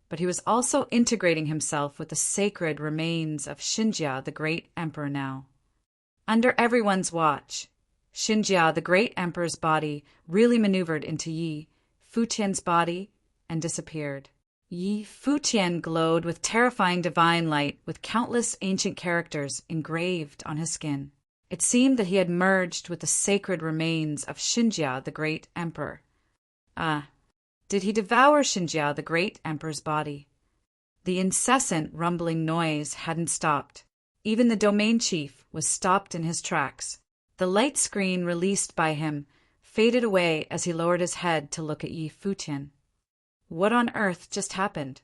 A: but he was also integrating himself with the sacred remains of Xingjia, the great emperor now. Under everyone's watch, Xingjia, the great emperor's body, really maneuvered into Yi Futian's body and disappeared. Yi Futian glowed with terrifying divine light with countless ancient characters engraved on his skin. It seemed that he had merged with the sacred remains of Xingjia, the great emperor. Did he devour Xingjia, the great emperor's body? The incessant rumbling noise hadn't stopped. Even the domain chief was stopped in his tracks. The light screen released by him faded away as he lowered his head to look at Yi Futian. What on earth just happened?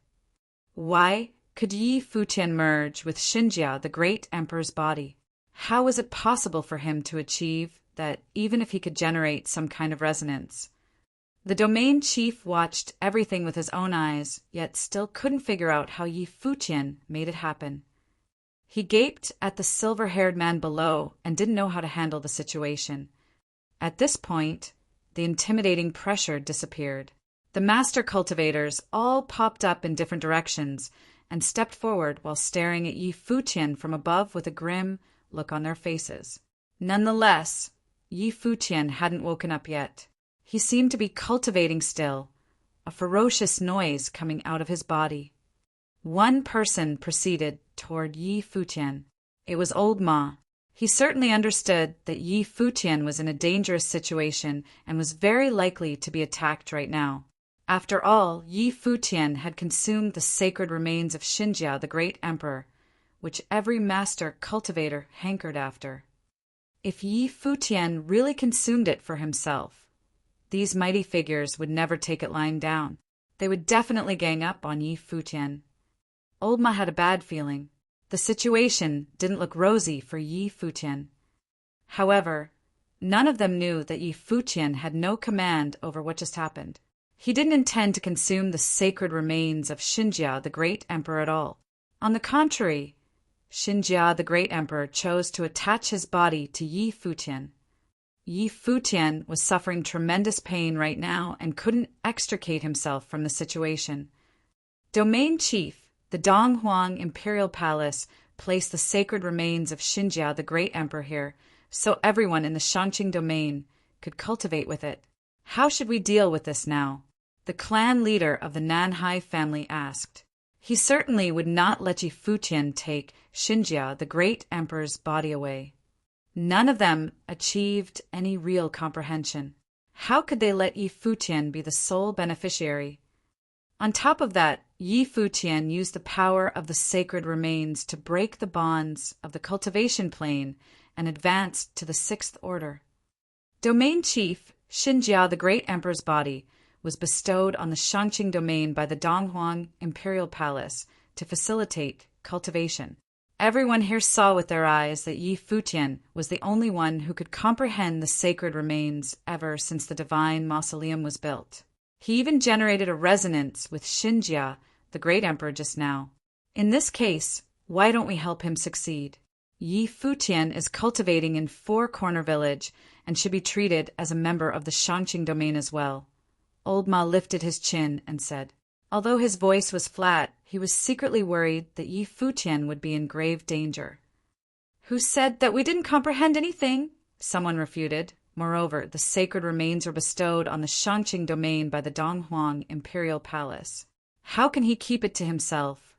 A: Why could Yi Futian merge with Xingjia, the great emperor's body? How was it possible for him to achieve that even if he could generate some kind of resonance? The domain chief watched everything with his own eyes, yet still couldn't figure out how Yi Futian made it happen. He gaped at the silver-haired man below and didn't know how to handle the situation. At this point, the intimidating pressure disappeared. The master cultivators all popped up in different directions and stepped forward while staring at Yi Futian from above with a grim look on their faces. Nonetheless, Yi Futian hadn't woken up yet. He seemed to be cultivating still, a ferocious noise coming out of his body. One person proceeded toward Yi Futian. It was Old Ma. He certainly understood that Yi Futian was in a dangerous situation and was very likely to be attacked right now. After all, Yi Futian had consumed the sacred remains of Xinjia, the great emperor, which every master cultivator hankered after. If Yi Futian really consumed it for himself, these mighty figures would never take it lying down. They would definitely gang up on Yi Futian. Old Ma had a bad feeling. The situation didn't look rosy for Yi Futian. However, none of them knew that Yi Futian had no command over what just happened. He didn't intend to consume the sacred remains of Xinjia, the great emperor, at all. On the contrary, Xinjia, the great emperor, chose to attach his body to Yi Futian. Yi Futian was suffering tremendous pain right now and couldn't extricate himself from the situation. Domain chief, the Donghuang Imperial Palace, placed the sacred remains of Xinjia, the great emperor, here, so everyone in the Shangqing domain could cultivate with it. How should we deal with this now? The clan leader of the Nanhai family asked. He certainly would not let Yi Futian take Xinjia, the great emperor's body away. None of them achieved any real comprehension. How could they let Yi Futian be the sole beneficiary? On top of that, Yi Futian used the power of the sacred remains to break the bonds of the cultivation plane and advance to the sixth order. Domain chief Xinjia, the great emperor's body, was bestowed on the Shangqing domain by the Donghuang Imperial Palace to facilitate cultivation. Everyone here saw with their eyes that Yi Futian was the only one who could comprehend the sacred remains ever since the divine mausoleum was built. He even generated a resonance with Xinjia, the great emperor, just now. In this case, why don't we help him succeed? Yi Futian is cultivating in Four Corner Village and should be treated as a member of the Shangqing domain as well. Old Ma lifted his chin and said. Although his voice was flat, he was secretly worried that Yi Futian would be in grave danger. Who said that we didn't comprehend anything? Someone refuted. Moreover, the sacred remains were bestowed on the Shangqing domain by the Donghuang Imperial Palace. How can he keep it to himself?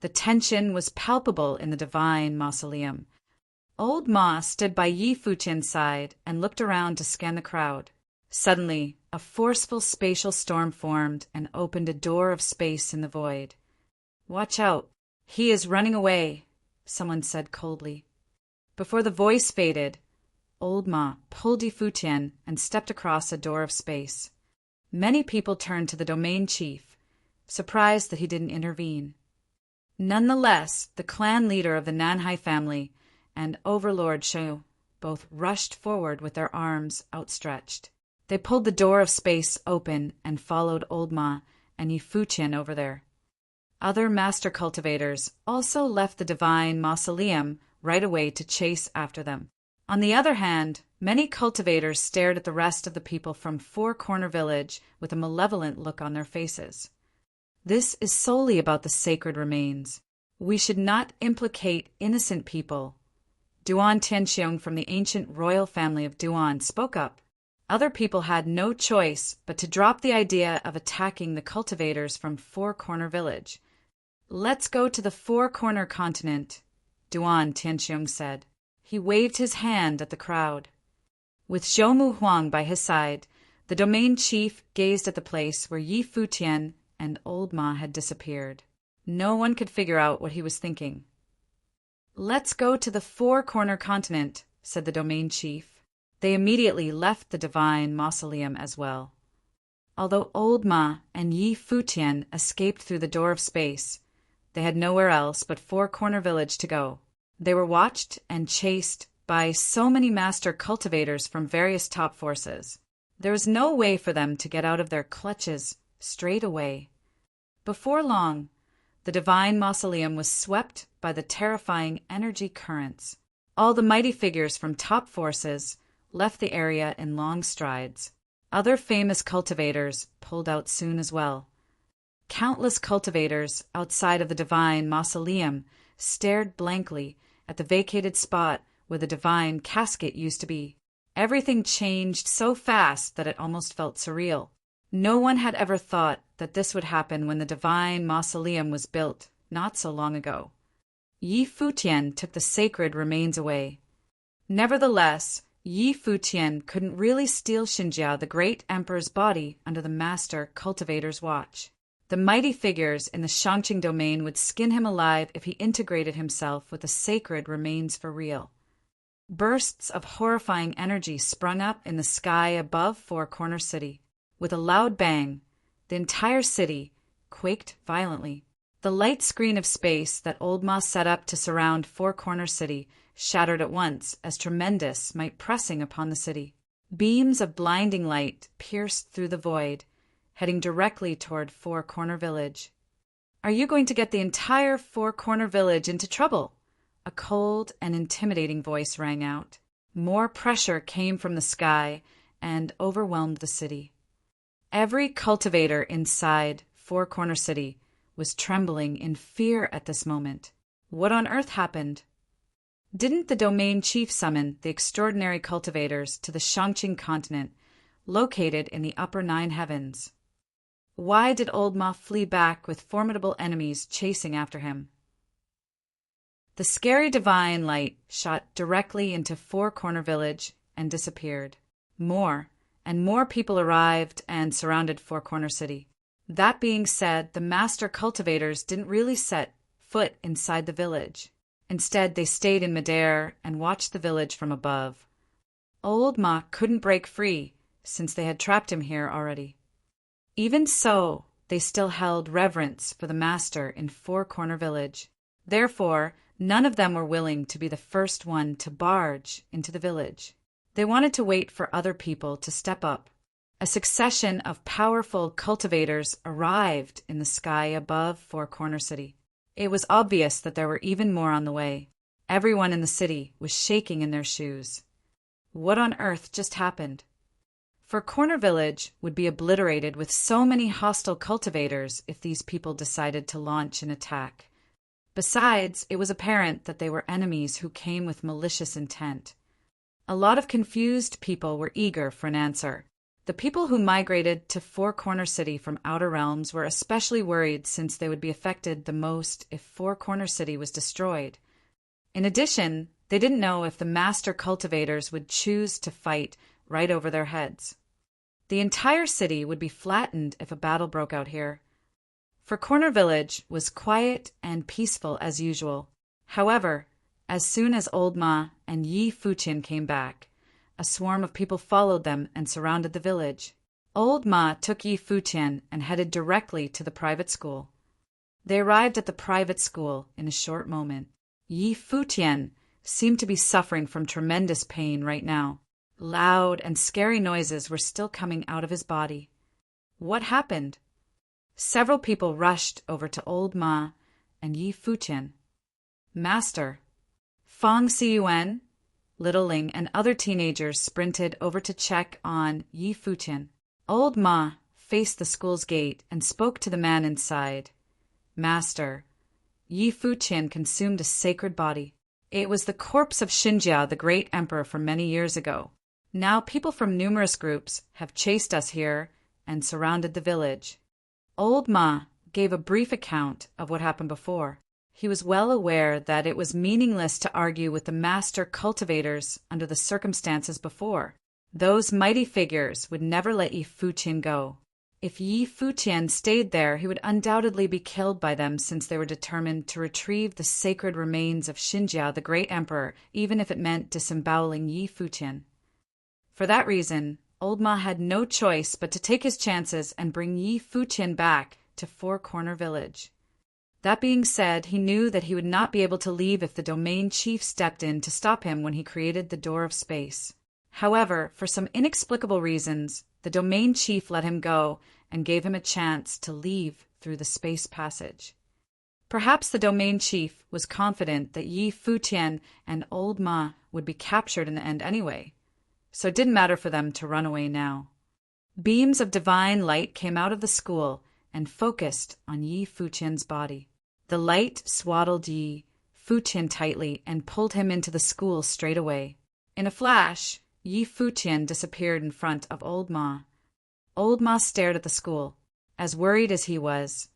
A: The tension was palpable in the divine mausoleum. Old Ma stood by Yi Futian's side and looked around to scan the crowd. Suddenly, a forceful spatial storm formed and opened a door of space in the void. Watch out. He is running away, someone said coldly. Before the voice faded, Old Ma pulled Yi Futian and stepped across a door of space. Many people turned to the domain chief, surprised that he didn't intervene. Nonetheless, the clan leader of the Nanhai family and Overlord Shu both rushed forward with their arms outstretched. They pulled the door of space open and followed Old Ma and Yi Futian over there. Other master cultivators also left the divine mausoleum right away to chase after them. On the other hand, many cultivators stared at the rest of the people from Four Corner Village with a malevolent look on their faces. This is solely about the sacred remains. We should not implicate innocent people. Duan Tianxiong from the ancient royal family of Duan spoke up. Other people had no choice but to drop the idea of attacking the cultivators from Four Corner Village. Let's go to the Four Corner Continent, Duan Tianxiong said. He waved his hand at the crowd. With Zhou Huang by his side, the domain chief gazed at the place where Yi Futian and Old Ma had disappeared. No one could figure out what he was thinking. Let's go to the Four Corner Continent, said the domain chief. They immediately left the divine mausoleum as well. Although Old Ma and Yi Futian escaped through the door of space, they had nowhere else but Four Corner Village to go. They were watched and chased by so many master cultivators from various top forces. There was no way for them to get out of their clutches straight away. Before long, the divine mausoleum was swept by the terrifying energy currents. All the mighty figures from top forces left the area in long strides. Other famous cultivators pulled out soon as well. Countless cultivators outside of the divine mausoleum stared blankly at the vacated spot where the divine casket used to be. Everything changed so fast that it almost felt surreal. No one had ever thought that this would happen when the divine mausoleum was built not so long ago. Yi Futian took the sacred remains away. Nevertheless, Yi Futian couldn't really steal Xinjia, the great emperor's body, under the master cultivator's watch. The mighty figures in the Shangqing domain would skin him alive if he integrated himself with the sacred remains for real. Bursts of horrifying energy sprung up in the sky above Four Corner City. With a loud bang, the entire city quaked violently. The light screen of space that Old Ma set up to surround Four Corner City shattered at once as tremendous might pressing upon the city. Beams of blinding light pierced through the void, heading directly toward Four Corner Village. "Are you going to get the entire Four Corner Village into trouble?" A cold and intimidating voice rang out. More pressure came from the sky and overwhelmed the city. Every cultivator inside Four Corner City was trembling in fear at this moment. What on earth happened? Didn't the domain chief summon the extraordinary cultivators to the Shangqing continent, located in the upper 9 heavens? Why did Old Ma flee back with formidable enemies chasing after him? The scary divine light shot directly into Four Corner Village and disappeared. More and more people arrived and surrounded Four Corner City. That being said, the master cultivators didn't really set foot inside the village. Instead, they stayed in midair and watched the village from above. Old Ma couldn't break free, since they had trapped him here already. Even so, they still held reverence for the master in Four Corner Village. Therefore, none of them were willing to be the first one to barge into the village. They wanted to wait for other people to step up. A succession of powerful cultivators arrived in the sky above Four Corner City. It was obvious that there were even more on the way. Everyone in the city was shaking in their shoes. What on earth just happened? Four Corner Village would be obliterated with so many hostile cultivators if these people decided to launch an attack. Besides, it was apparent that they were enemies who came with malicious intent. A lot of confused people were eager for an answer. The people who migrated to Four Corner City from outer realms were especially worried since they would be affected the most if Four Corner City was destroyed. In addition, they didn't know if the master cultivators would choose to fight right over their heads. The entire city would be flattened if a battle broke out here. Four Corner Village was quiet and peaceful as usual. However, as soon as Old Ma and Yi Futian came back, a swarm of people followed them and surrounded the village. Old Ma took Yi Futian and headed directly to the private school. They arrived at the private school in a short moment. Yi Futian seemed to be suffering from tremendous pain right now. Loud and scary noises were still coming out of his body. What happened? Several people rushed over to Old Ma and Yi Futian. "Master." Fang Xiyuan, Little Ling, and other teenagers sprinted over to check on Yi Futian. Old Ma faced the school's gate and spoke to the man inside. "Master, Yi Futian consumed a sacred body. It was the corpse of Xinjia, the great emperor from many years ago. Now people from numerous groups have chased us here and surrounded the village." Old Ma gave a brief account of what happened before. He was well aware that it was meaningless to argue with the master cultivators under the circumstances before. Those mighty figures would never let Yi Futian go. If Yi Futian stayed there, he would undoubtedly be killed by them since they were determined to retrieve the sacred remains of Xinjia, the great emperor, even if it meant disemboweling Yi Futian. For that reason, Old Ma had no choice but to take his chances and bring Yi Futian back to Four Corner Village. That being said, he knew that he would not be able to leave if the domain chief stepped in to stop him when he created the Door of Space. However, for some inexplicable reasons, the domain chief let him go and gave him a chance to leave through the space passage. Perhaps the domain chief was confident that Yi Futian and Old Ma would be captured in the end anyway, so it didn't matter for them to run away now. Beams of divine light came out of the school and focused on Yi Futian's body. The light swaddled Yi Futian tightly and pulled him into the school straight away. In a flash, Yi Futian disappeared in front of Old Ma. Old Ma stared at the school. As worried as he was,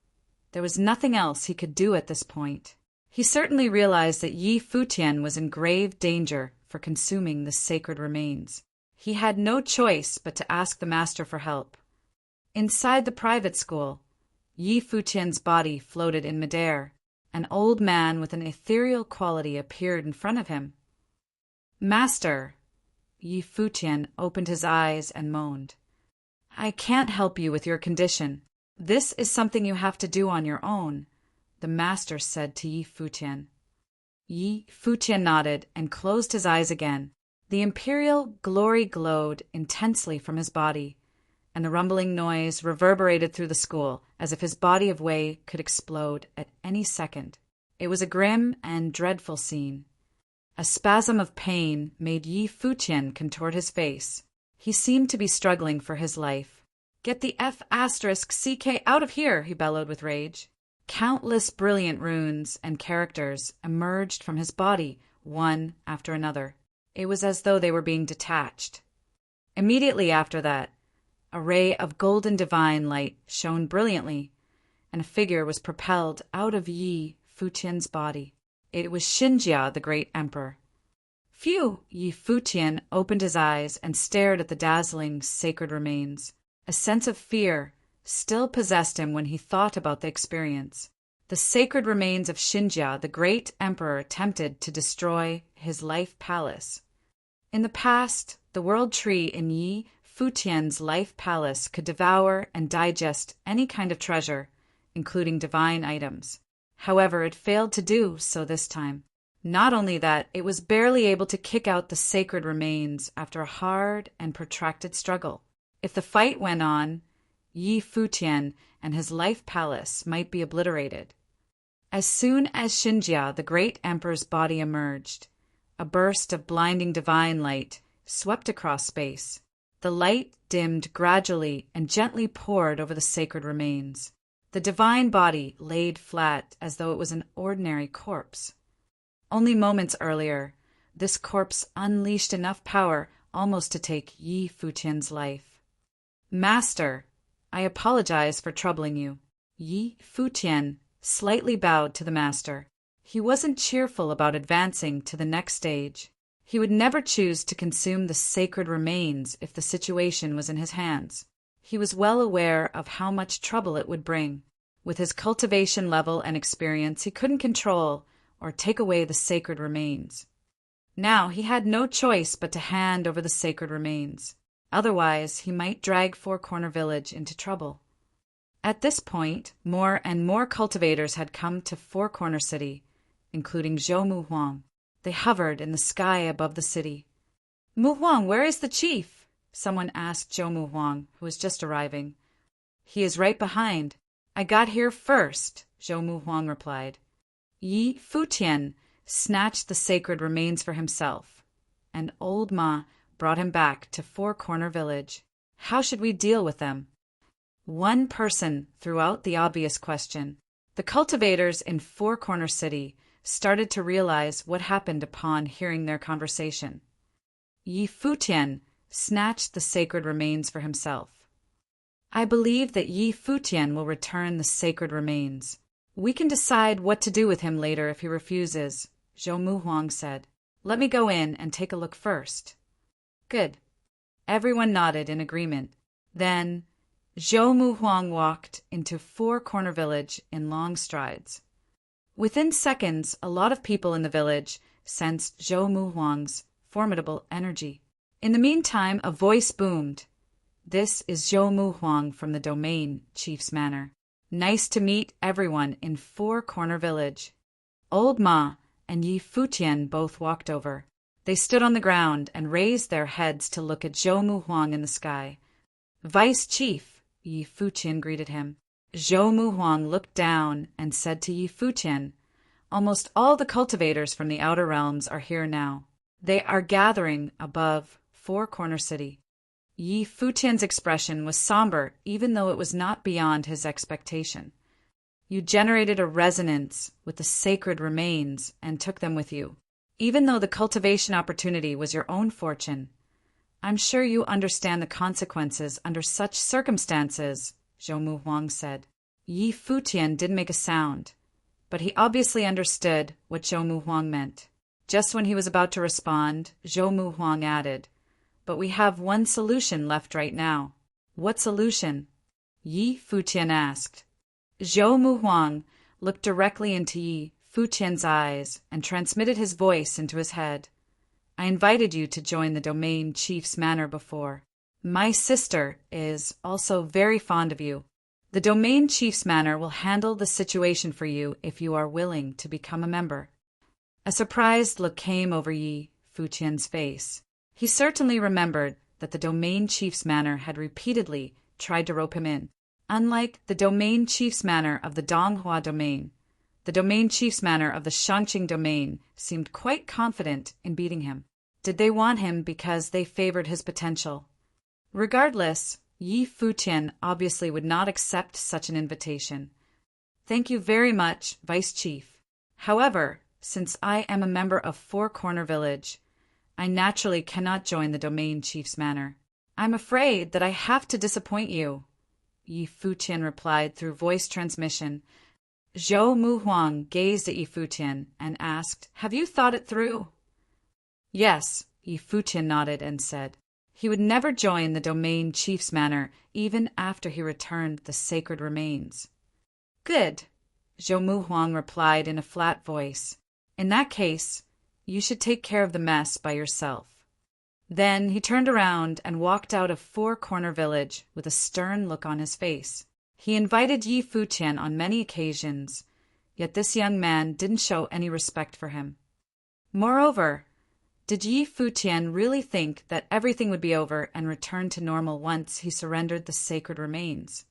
A: there was nothing else he could do at this point. He certainly realized that Yi Futian was in grave danger for consuming the sacred remains. He had no choice but to ask the master for help. Inside the private school, Yi Futian's body floated in midair. An old man with an ethereal quality appeared in front of him. "Master," Yi Futian opened his eyes and moaned. "I can't help you with your condition. This is something you have to do on your own," the master said to Yi Futian. Yi Futian nodded and closed his eyes again. The imperial glory glowed intensely from his body, and the rumbling noise reverberated through the school as if his body of Wei could explode at any second. It was a grim and dreadful scene. A spasm of pain made Yi Futian contort his face. He seemed to be struggling for his life. "Get the F***CK out of here," he bellowed with rage. Countless brilliant runes and characters emerged from his body, one after another. It was as though they were being detached. Immediately after that, a ray of golden divine light shone brilliantly, and a figure was propelled out of Yi Futian's body. It was Xinjia, the great emperor. "Phew!" Yi Futian opened his eyes and stared at the dazzling sacred remains. A sense of fear still possessed him when he thought about the experience. The sacred remains of Xinjia, the great emperor, attempted to destroy his life palace. In the past, the world tree in Yi Futian's life palace could devour and digest any kind of treasure, including divine items. However, it failed to do so this time. Not only that, it was barely able to kick out the sacred remains after a hard and protracted struggle. If the fight went on, Yi Futian and his life palace might be obliterated. As soon as Xinjia, the great emperor's body emerged, a burst of blinding divine light swept across space. The light dimmed gradually and gently poured over the sacred remains. The divine body laid flat as though it was an ordinary corpse. Only moments earlier, this corpse unleashed enough power almost to take Yi Futian's life. "Master, I apologize for troubling you." Yi Futian slightly bowed to the master. He wasn't cheerful about advancing to the next stage. He would never choose to consume the sacred remains if the situation was in his hands. He was well aware of how much trouble it would bring. With his cultivation level and experience, he couldn't control or take away the sacred remains. Now he had no choice but to hand over the sacred remains. Otherwise, he might drag Four Corner Village into trouble. At this point, more and more cultivators had come to Four Corner City, including Zhou Muhuang. They hovered in the sky above the city. "Muhuang, where is the chief?" someone asked Zhou Muhuang, who was just arriving. "He is right behind. I got here first," Zhou Muhuang replied. Yi Futian snatched the sacred remains for himself, and old Ma brought him back to Four Corner Village. How should we deal with them? One person threw out the obvious question. The cultivators in Four Corner City started to realize what happened upon hearing their conversation. Yi Futian snatched the sacred remains for himself. "I believe that Yi Futian will return the sacred remains. We can decide what to do with him later if he refuses," Zhou Muhuang said. "Let me go in and take a look first." "Good." Everyone nodded in agreement. Then Zhou Muhuang walked into Four Corner Village in long strides. Within seconds, a lot of people in the village sensed Zhou Muhuang's formidable energy. In the meantime, a voice boomed. "This is Zhou Muhuang from the Domain Chief's Manor. Nice to meet everyone in Four Corner Village." Old Ma and Yi Futian both walked over. They stood on the ground and raised their heads to look at Zhou Muhuang in the sky. "Vice Chief," Yi Futian greeted him. Zhou Muhuang looked down and said to Yi Futian, "Almost all the cultivators from the Outer Realms are here now. They are gathering above Four Corner City." Yi Futian's expression was somber, even though it was not beyond his expectation. "You generated a resonance with the sacred remains and took them with you. Even though the cultivation opportunity was your own fortune, I'm sure you understand the consequences under such circumstances," Zhou Muhuang said. Yi Futian didn't make a sound, but he obviously understood what Zhou Muhuang meant. Just when he was about to respond, Zhou Mu Huang added, "But we have one solution left right now." "What solution?" Yi Futian asked. Zhou Mu Huang looked directly into Yi Futian's eyes and transmitted his voice into his head. "I invited you to join the domain chief's manor before. My sister is also very fond of you. The domain chief's manor will handle the situation for you if you are willing to become a member." A surprised look came over Yi Futian's face. He certainly remembered that the domain chief's manor had repeatedly tried to rope him in. Unlike the domain chief's manor of the Donghua domain, the domain chief's manor of the Shangqing domain seemed quite confident in beating him. Did they want him because they favored his potential? Regardless, Yi Futian obviously would not accept such an invitation. "Thank you very much, Vice Chief. However, since I am a member of Four Corner Village, I naturally cannot join the domain chief's manor. I'm afraid that I have to disappoint you," Yi Futian replied through voice transmission. Zhou Mu Huang gazed at Yi Futian and asked, "Have you thought it through?" "Yes," Yi Futian nodded and said. He would never join the domain chief's manor even after he returned the sacred remains. "Good," Zhou Mu Huang replied in a flat voice. "In that case, you should take care of the mess by yourself." Then he turned around and walked out of Four Corner Village with a stern look on his face. He invited Yi Futian on many occasions, yet this young man didn't show any respect for him. Moreover, did Yi Futian really think that everything would be over and return to normal once he surrendered the sacred remains?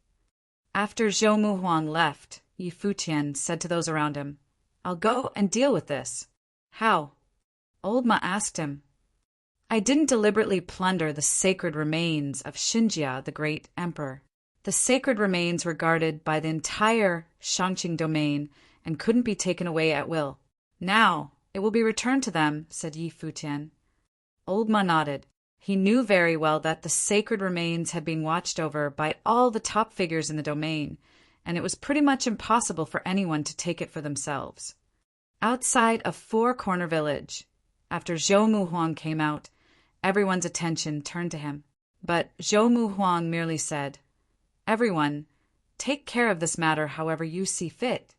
A: After Zhou Mu Huang left, Yi Futian said to those around him, "I'll go and deal with this." "How?" Old Ma asked him. "I didn't deliberately plunder the sacred remains of Xinjia, the great emperor. The sacred remains were guarded by the entire Shangqing domain and couldn't be taken away at will. Now it will be returned to them," said Yi Futian. Old Ma nodded. He knew very well that the sacred remains had been watched over by all the top figures in the domain, and it was pretty much impossible for anyone to take it for themselves. Outside of Four Corner Village, after Zhou Mu Huang came out, everyone's attention turned to him. But Zhou Mu Huang merely said, "Everyone, take care of this matter however you see fit."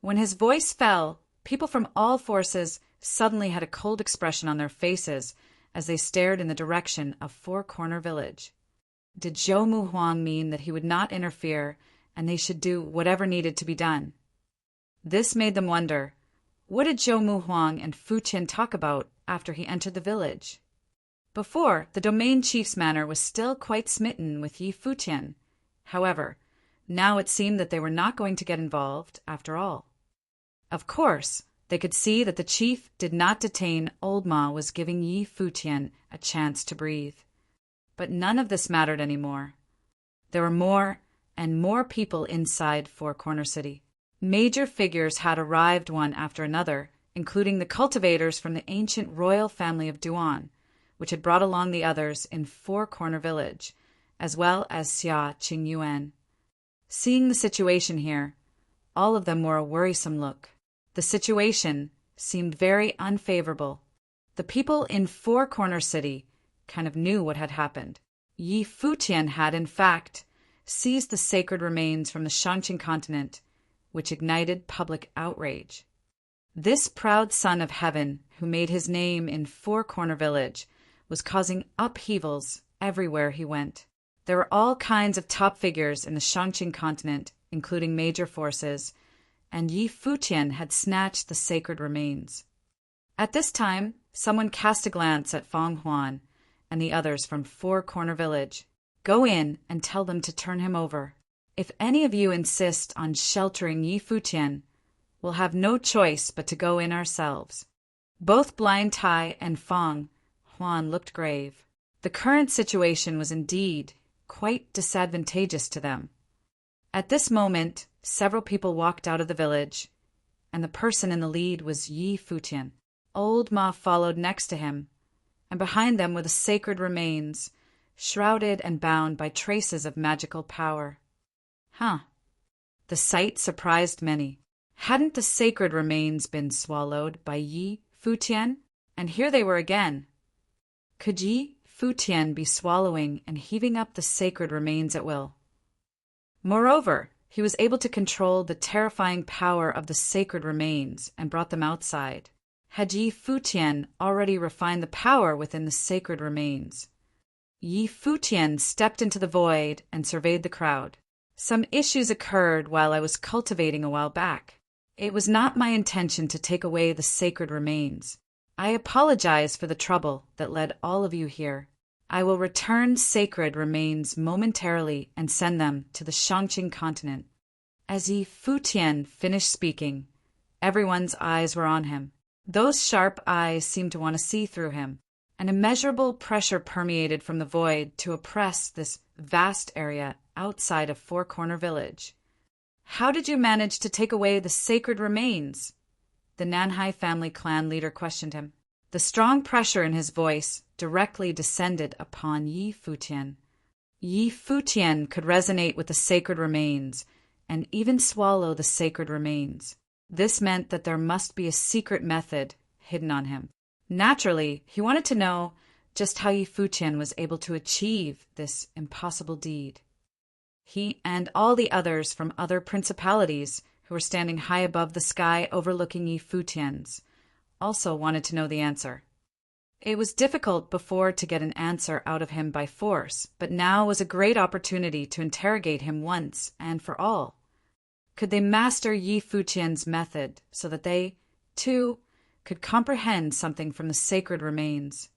A: When his voice fell, people from all forces suddenly had a cold expression on their faces as they stared in the direction of Four Corner Village. Did Zhou Mu Huang mean that he would not interfere and they should do whatever needed to be done? This made them wonder, what did Zhou Mu Huang and Futian talk about after he entered the village? Before, the domain chief's manor was still quite smitten with Yi Futian. However, now it seemed that they were not going to get involved after all. Of course, they could see that the chief did not detain Old Ma was giving Yi Futian a chance to breathe. But none of this mattered anymore. There were more and more people inside Four Corner City. Major figures had arrived one after another, including the cultivators from the ancient royal family of Duan, which had brought along the others in Four Corner Village, as well as Xia Qingyuan. Seeing the situation here, all of them wore a worrisome look. The situation seemed very unfavorable. The people in Four Corner City kind of knew what had happened. Yi Futian had, in fact, seized the sacred remains from the Shangqing continent, which ignited public outrage. This proud son of heaven, who made his name in Four Corner Village, was causing upheavals everywhere he went. There were all kinds of top figures in the Shangqing continent, including major forces, and Yi Futian had snatched the sacred remains. At this time, someone cast a glance at Fang Huan and the others from Four Corner Village. "Go in and tell them to turn him over. If any of you insist on sheltering Yi Futian, we'll have no choice but to go in ourselves." Both Blind Tai and Fang Huan looked grave. The current situation was indeed quite disadvantageous to them. At this moment, several people walked out of the village, and the person in the lead was Yi Futian. Old Ma followed next to him, and behind them were the sacred remains, shrouded and bound by traces of magical power. The sight surprised many. Hadn't the sacred remains been swallowed by Yi Futian? And here they were again. Could Yi Futian be swallowing and heaving up the sacred remains at will? Moreover, he was able to control the terrifying power of the sacred remains and brought them outside. Had Yi Futian already refined the power within the sacred remains? Yi Futian stepped into the void and surveyed the crowd. Some issues occurred while I was cultivating a while back. It was not my intention to take away the sacred remains. I apologize for the trouble that led all of you here. I will return sacred remains momentarily and send them to the Shangqing continent. As Yi Futian finished speaking, everyone's eyes were on him. Those sharp eyes seemed to want to see through him. An immeasurable pressure permeated from the void to oppress this vast area outside of Four Corner Village. How did you manage to take away the sacred remains? The Nanhai family clan leader questioned him. The strong pressure in his voice directly descended upon Yi Futian. Yi Futian could resonate with the sacred remains and even swallow the sacred remains. This meant that there must be a secret method hidden on him. Naturally, he wanted to know just how Yi Futian was able to achieve this impossible deed. He and all the others from other principalities who were standing high above the sky overlooking Yi Futian's also wanted to know the answer. It was difficult before to get an answer out of him by force, but now was a great opportunity to interrogate him once and for all. Could they master Yi Futian's method so that they, too, could comprehend something from the sacred remains?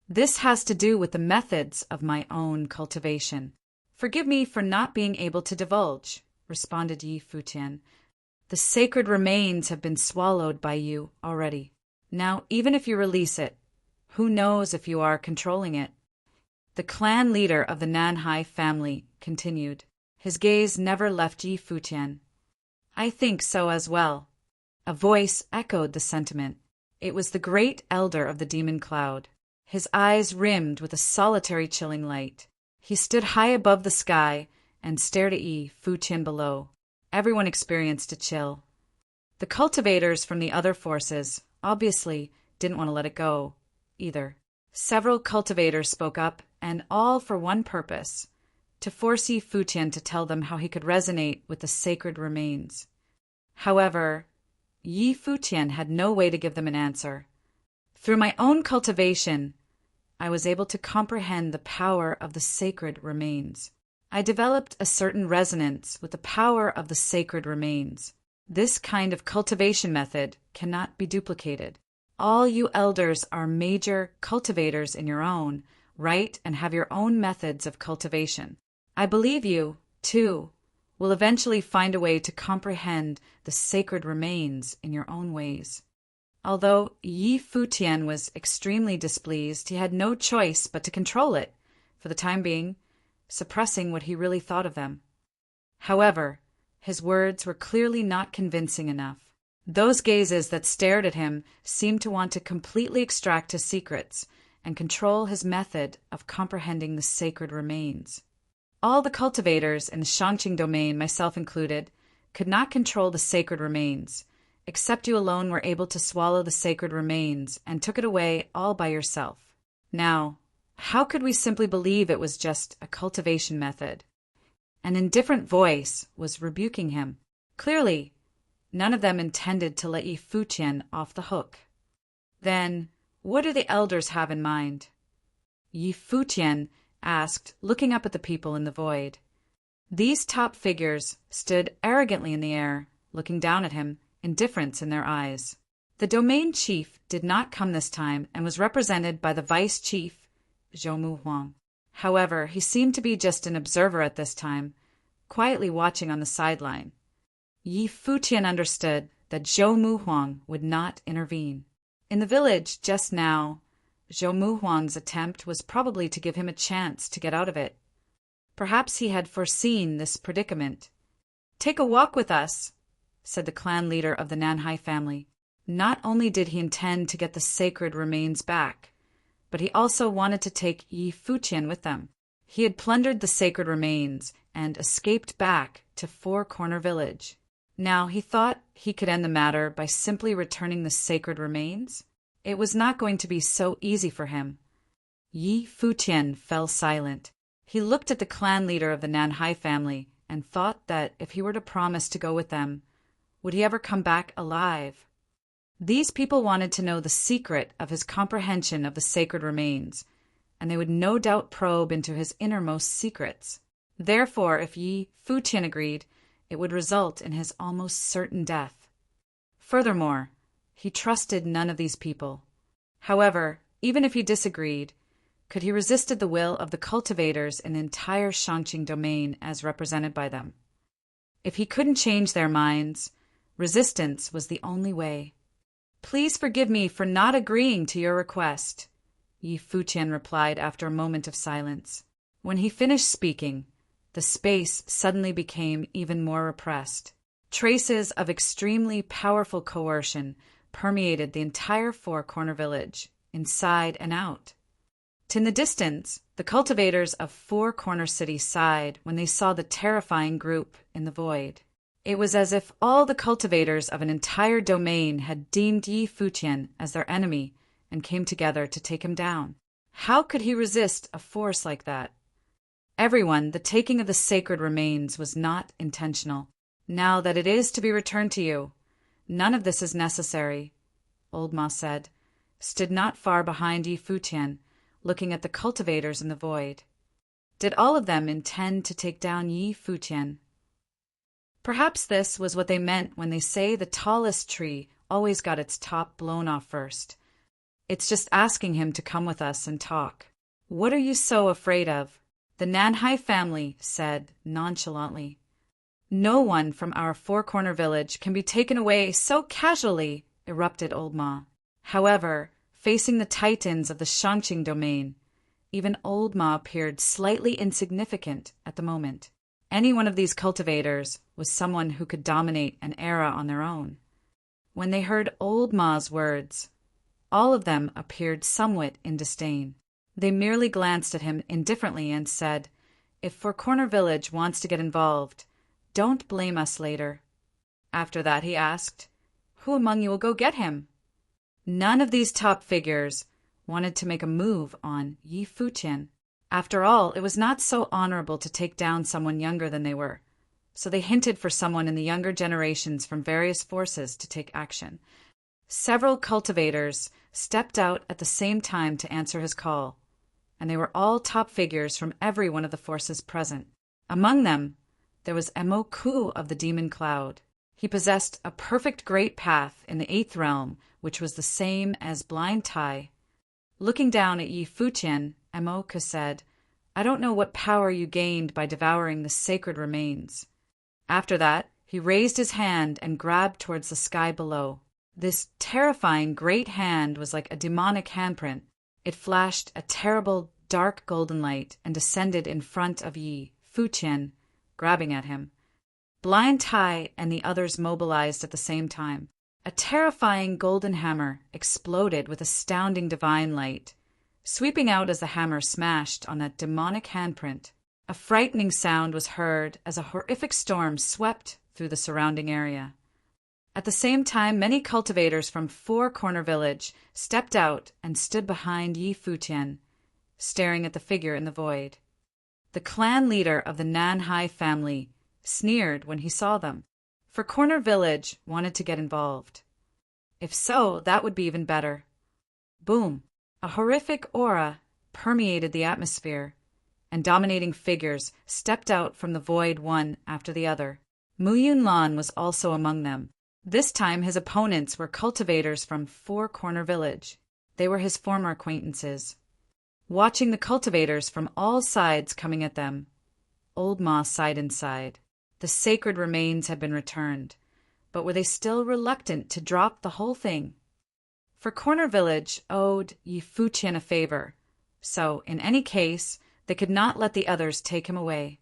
A: This has to do with the methods of my own cultivation. Forgive me for not being able to divulge, responded Yi Futian. The sacred remains have been swallowed by you already. Now, even if you release it, who knows if you are controlling it? The clan leader of the Nanhai family continued. His gaze never left Yi Futian. I think so as well. A voice echoed the sentiment. It was the great elder of the demon cloud. His eyes rimmed with a solitary chilling light. He stood high above the sky and stared at Yi Futian below. Everyone experienced a chill. The cultivators from the other forces obviously didn't want to let it go, either. Several cultivators spoke up, and all for one purpose, to force Yi Futian to tell them how he could resonate with the sacred remains. However, Yi Futian had no way to give them an answer. Through my own cultivation, I was able to comprehend the power of the sacred remains. I developed a certain resonance with the power of the sacred remains. This kind of cultivation method cannot be duplicated. All you elders are major cultivators in your own right and have your own methods of cultivation. I believe you, too, will eventually find a way to comprehend the sacred remains in your own ways. Although Yi Futian was extremely displeased, he had no choice but to control it, for the time being, suppressing what he really thought of them. However, his words were clearly not convincing enough. Those gazes that stared at him seemed to want to completely extract his secrets and control his method of comprehending the sacred remains. All the cultivators in the Shangqing domain, myself included, could not control the sacred remains, except you alone were able to swallow the sacred remains and took it away all by yourself. Now, how could we simply believe it was just a cultivation method? An indifferent voice was rebuking him. Clearly, none of them intended to let Yi Futian off the hook. Then, what do the elders have in mind? Yi Futian asked, looking up at the people in the void. These top figures stood arrogantly in the air, looking down at him, indifference in their eyes. The domain chief did not come this time and was represented by the vice chief, Zhou Huang. However, he seemed to be just an observer at this time, quietly watching on the sideline. Yi Futian understood that Zhou Huang would not intervene. In the village just now, Zhou Huang's attempt was probably to give him a chance to get out of it. Perhaps he had foreseen this predicament. "Take a walk with us," said the clan leader of the Nanhai family. Not only did he intend to get the sacred remains back, but he also wanted to take Yi Futian with them. He had plundered the sacred remains and escaped back to Four Corner Village. Now he thought he could end the matter by simply returning the sacred remains. It was not going to be so easy for him. Yi Futian fell silent. He looked at the clan leader of the Nanhai family and thought that if he were to promise to go with them, would he ever come back alive? These people wanted to know the secret of his comprehension of the sacred remains, and they would no doubt probe into his innermost secrets. Therefore, if Yi Futian agreed, it would result in his almost certain death. Furthermore, he trusted none of these people. However, even if he disagreed, could he resist the will of the cultivators in the entire Shangqing domain as represented by them? If he couldn't change their minds, resistance was the only way. "Please forgive me for not agreeing to your request," Yi Futian replied after a moment of silence. When he finished speaking, the space suddenly became even more repressed. Traces of extremely powerful coercion permeated the entire four-corner village, inside and out. In the distance, the cultivators of Four Corner City sighed when they saw the terrifying group in the void. It was as if all the cultivators of an entire domain had deemed Yi Futian as their enemy and came together to take him down. How could he resist a force like that? Everyone, the taking of the sacred remains was not intentional. "Now that it is to be returned to you, none of this is necessary," Old Ma said, stood not far behind Yi Futian, looking at the cultivators in the void. Did all of them intend to take down Yi Futian? Perhaps this was what they meant when they say the tallest tree always got its top blown off first. It's just asking him to come with us and talk. "What are you so afraid of?" the Nanhai family said nonchalantly. "No one from our four-corner village can be taken away so casually," erupted Old Ma. However, facing the titans of the Shangqing domain, even Old Ma appeared slightly insignificant at the moment. Any one of these cultivators was someone who could dominate an era on their own. When they heard Old Ma's words, all of them appeared somewhat in disdain. They merely glanced at him indifferently and said, "If Four Corner Village wants to get involved, don't blame us later." After that he asked, "Who among you will go get him?" None of these top figures wanted to make a move on Yi Futian. After all, it was not so honorable to take down someone younger than they were, so they hinted for someone in the younger generations from various forces to take action. Several cultivators stepped out at the same time to answer his call, and they were all top figures from every one of the forces present. Among them, there was Emo Ku of the Demon Cloud. He possessed a perfect great path in the 8th realm, which was the same as Blind Tai. Looking down at Yi Futian, Emo Ku said, "I don't know what power you gained by devouring the sacred remains." After that, he raised his hand and grabbed towards the sky below. This terrifying great hand was like a demonic handprint. It flashed a terrible, dark golden light and descended in front of Yi Futian, grabbing at him. Blind Tai and the others mobilized at the same time. A terrifying golden hammer exploded with astounding divine light, sweeping out as the hammer smashed on that demonic handprint. A frightening sound was heard as a horrific storm swept through the surrounding area. At the same time, many cultivators from Four Corner Village stepped out and stood behind Yi Futian, staring at the figure in the void. The clan leader of the Nanhai family sneered when he saw them. For Corner Village wanted to get involved. If so, that would be even better. Boom! A horrific aura permeated the atmosphere, and dominating figures stepped out from the void one after the other. Mu Yunlan was also among them. This time his opponents were cultivators from Four Corner Village. They were his former acquaintances. Watching the cultivators from all sides coming at them, Old Ma sighed inside. The sacred remains had been returned, but were they still reluctant to drop the whole thing? For Corner Village owed Yi Futian a favor, so in any case they could not let the others take him away.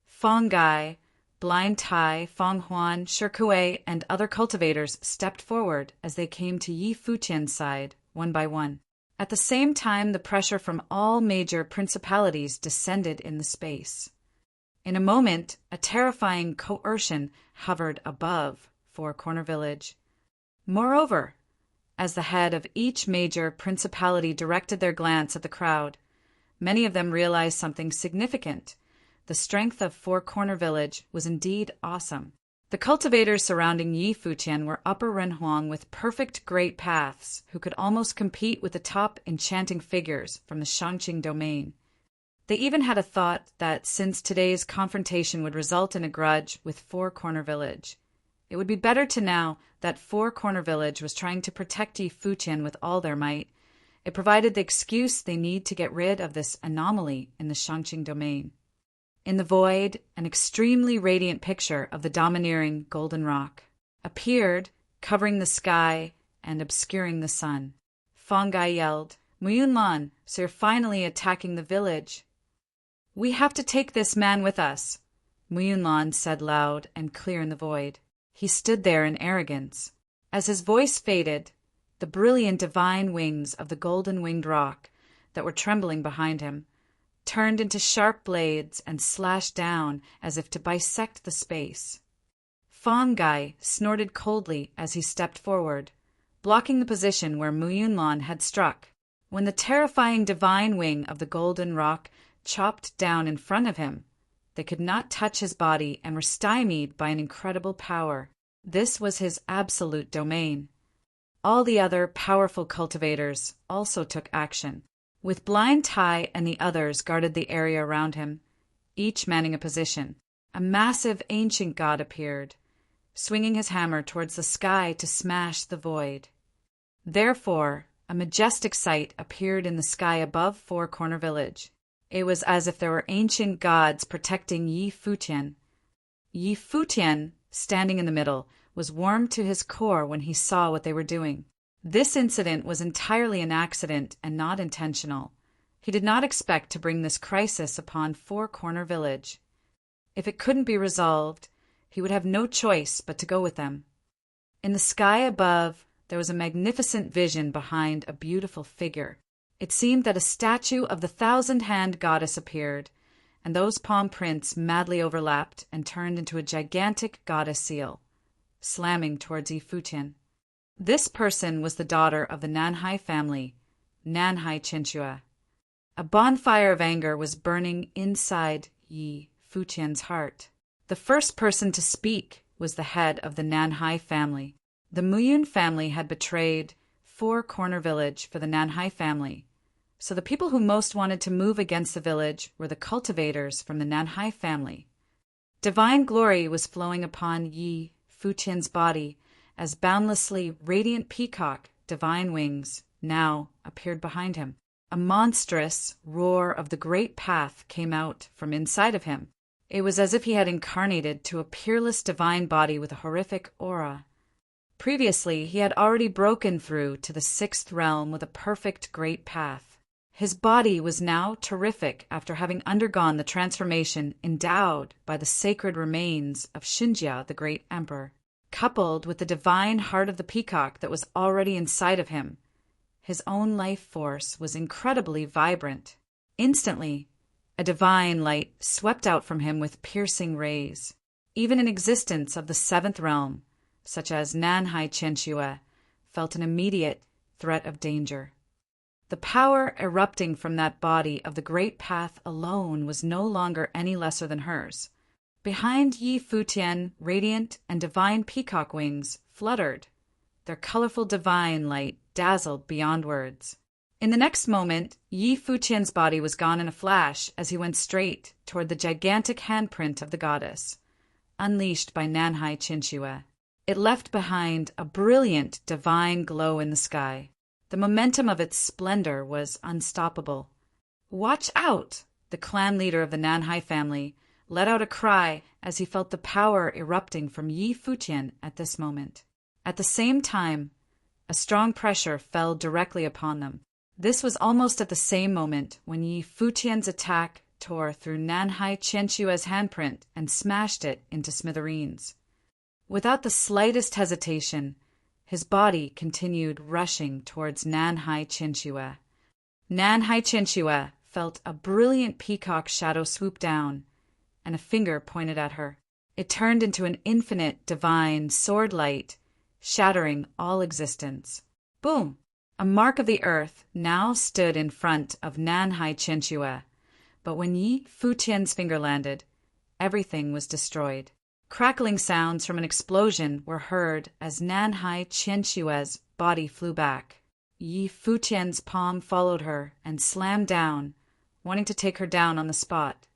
A: Fong Gai, Blind Tai, Fong Huan, Shirkue, and other cultivators stepped forward as they came to Yi Futian's side, one by one. At the same time, the pressure from all major principalities descended in the space. In a moment, a terrifying coercion hovered above Four Corner Village. Moreover, As the head of each major principality directed their glance at the crowd, many of them realized something significant. The strength of Four Corner Village was indeed awesome. The cultivators surrounding Yi Futian were upper Renhuang with perfect great paths who could almost compete with the top enchanting figures from the Shangqing domain. They even had a thought that since today's confrontation would result in a grudge with Four Corner Village, it would be better to know that Four Corner Village was trying to protect Yi Futian with all their might. It provided the excuse they need to get rid of this anomaly in the Shangqing domain. In the void, an extremely radiant picture of the domineering golden rock appeared, covering the sky and obscuring the sun. Fangai yelled, "Muyunlan, so you're finally attacking the village." "We have to take this man with us," Muyunlan said loud and clear in the void. He stood there in arrogance. As his voice faded, the brilliant divine wings of the golden-winged rock that were trembling behind him turned into sharp blades and slashed down as if to bisect the space. Fangai snorted coldly as he stepped forward, blocking the position where Muyunlan had struck. When the terrifying divine wing of the golden rock chopped down in front of him, they could not touch his body and were stymied by an incredible power. This was his absolute domain. All the other powerful cultivators also took action. With Blind Tai and the others guarded the area around him, each manning a position. A massive ancient god appeared, swinging his hammer towards the sky to smash the void. Therefore, a majestic sight appeared in the sky above Four Corner Village. It was as if there were ancient gods protecting Yi Futian. Yi Futian, standing in the middle, was warmed to his core when he saw what they were doing. This incident was entirely an accident and not intentional. He did not expect to bring this crisis upon Four Corner Village. If it couldn't be resolved, he would have no choice but to go with them. In the sky above, there was a magnificent vision behind a beautiful figure. It seemed that a statue of the thousand-hand goddess appeared, and those palm prints madly overlapped and turned into a gigantic goddess seal, slamming towards Yi Futian. This person was the daughter of the Nanhai family, Nanhai Chenxue. A bonfire of anger was burning inside Yi Futian's heart. The first person to speak was the head of the Nanhai family. The Muyun family had betrayed Four Corner Village for the Nanhai family, so the people who most wanted to move against the village were the cultivators from the Nanhai family. Divine glory was flowing upon Yi Futian's body as boundlessly radiant peacock divine wings now appeared behind him. A monstrous roar of the great path came out from inside of him. It was as if he had incarnated to a peerless divine body with a horrific aura. Previously, he had already broken through to the sixth realm with a perfect great path. His body was now terrific after having undergone the transformation endowed by the sacred remains of Xinjia, the great emperor. Coupled with the divine heart of the peacock that was already inside of him, his own life force was incredibly vibrant. Instantly, a divine light swept out from him with piercing rays. Even an existence of the seventh realm, such as Nanhai Chenxue, felt an immediate threat of danger. The power erupting from that body of the great path alone was no longer any lesser than hers. Behind Yi Futian, radiant and divine peacock wings fluttered. Their colorful divine light dazzled beyond words. In the next moment, Yi Futian's body was gone in a flash as he went straight toward the gigantic handprint of the goddess, unleashed by Nanhai Chenxue. It left behind a brilliant divine glow in the sky. The momentum of its splendor was unstoppable. "Watch out!" The clan leader of the Nanhai family let out a cry as he felt the power erupting from Yi Futian at this moment. At the same time, a strong pressure fell directly upon them. This was almost at the same moment when Yi Futian's attack tore through Nanhai Chenxue's handprint and smashed it into smithereens. Without the slightest hesitation, his body continued rushing towards Nanhai Chenxue. Nanhai Chenxue felt a brilliant peacock shadow swoop down, and a finger pointed at her. It turned into an infinite, divine sword light, shattering all existence. Boom! A mark of the earth now stood in front of Nanhai Qianxue, but when Yi Futian's finger landed, everything was destroyed. Crackling sounds from an explosion were heard as Nanhai Qianxue's body flew back. Yi Futian's palm followed her and slammed down, wanting to take her down on the spot.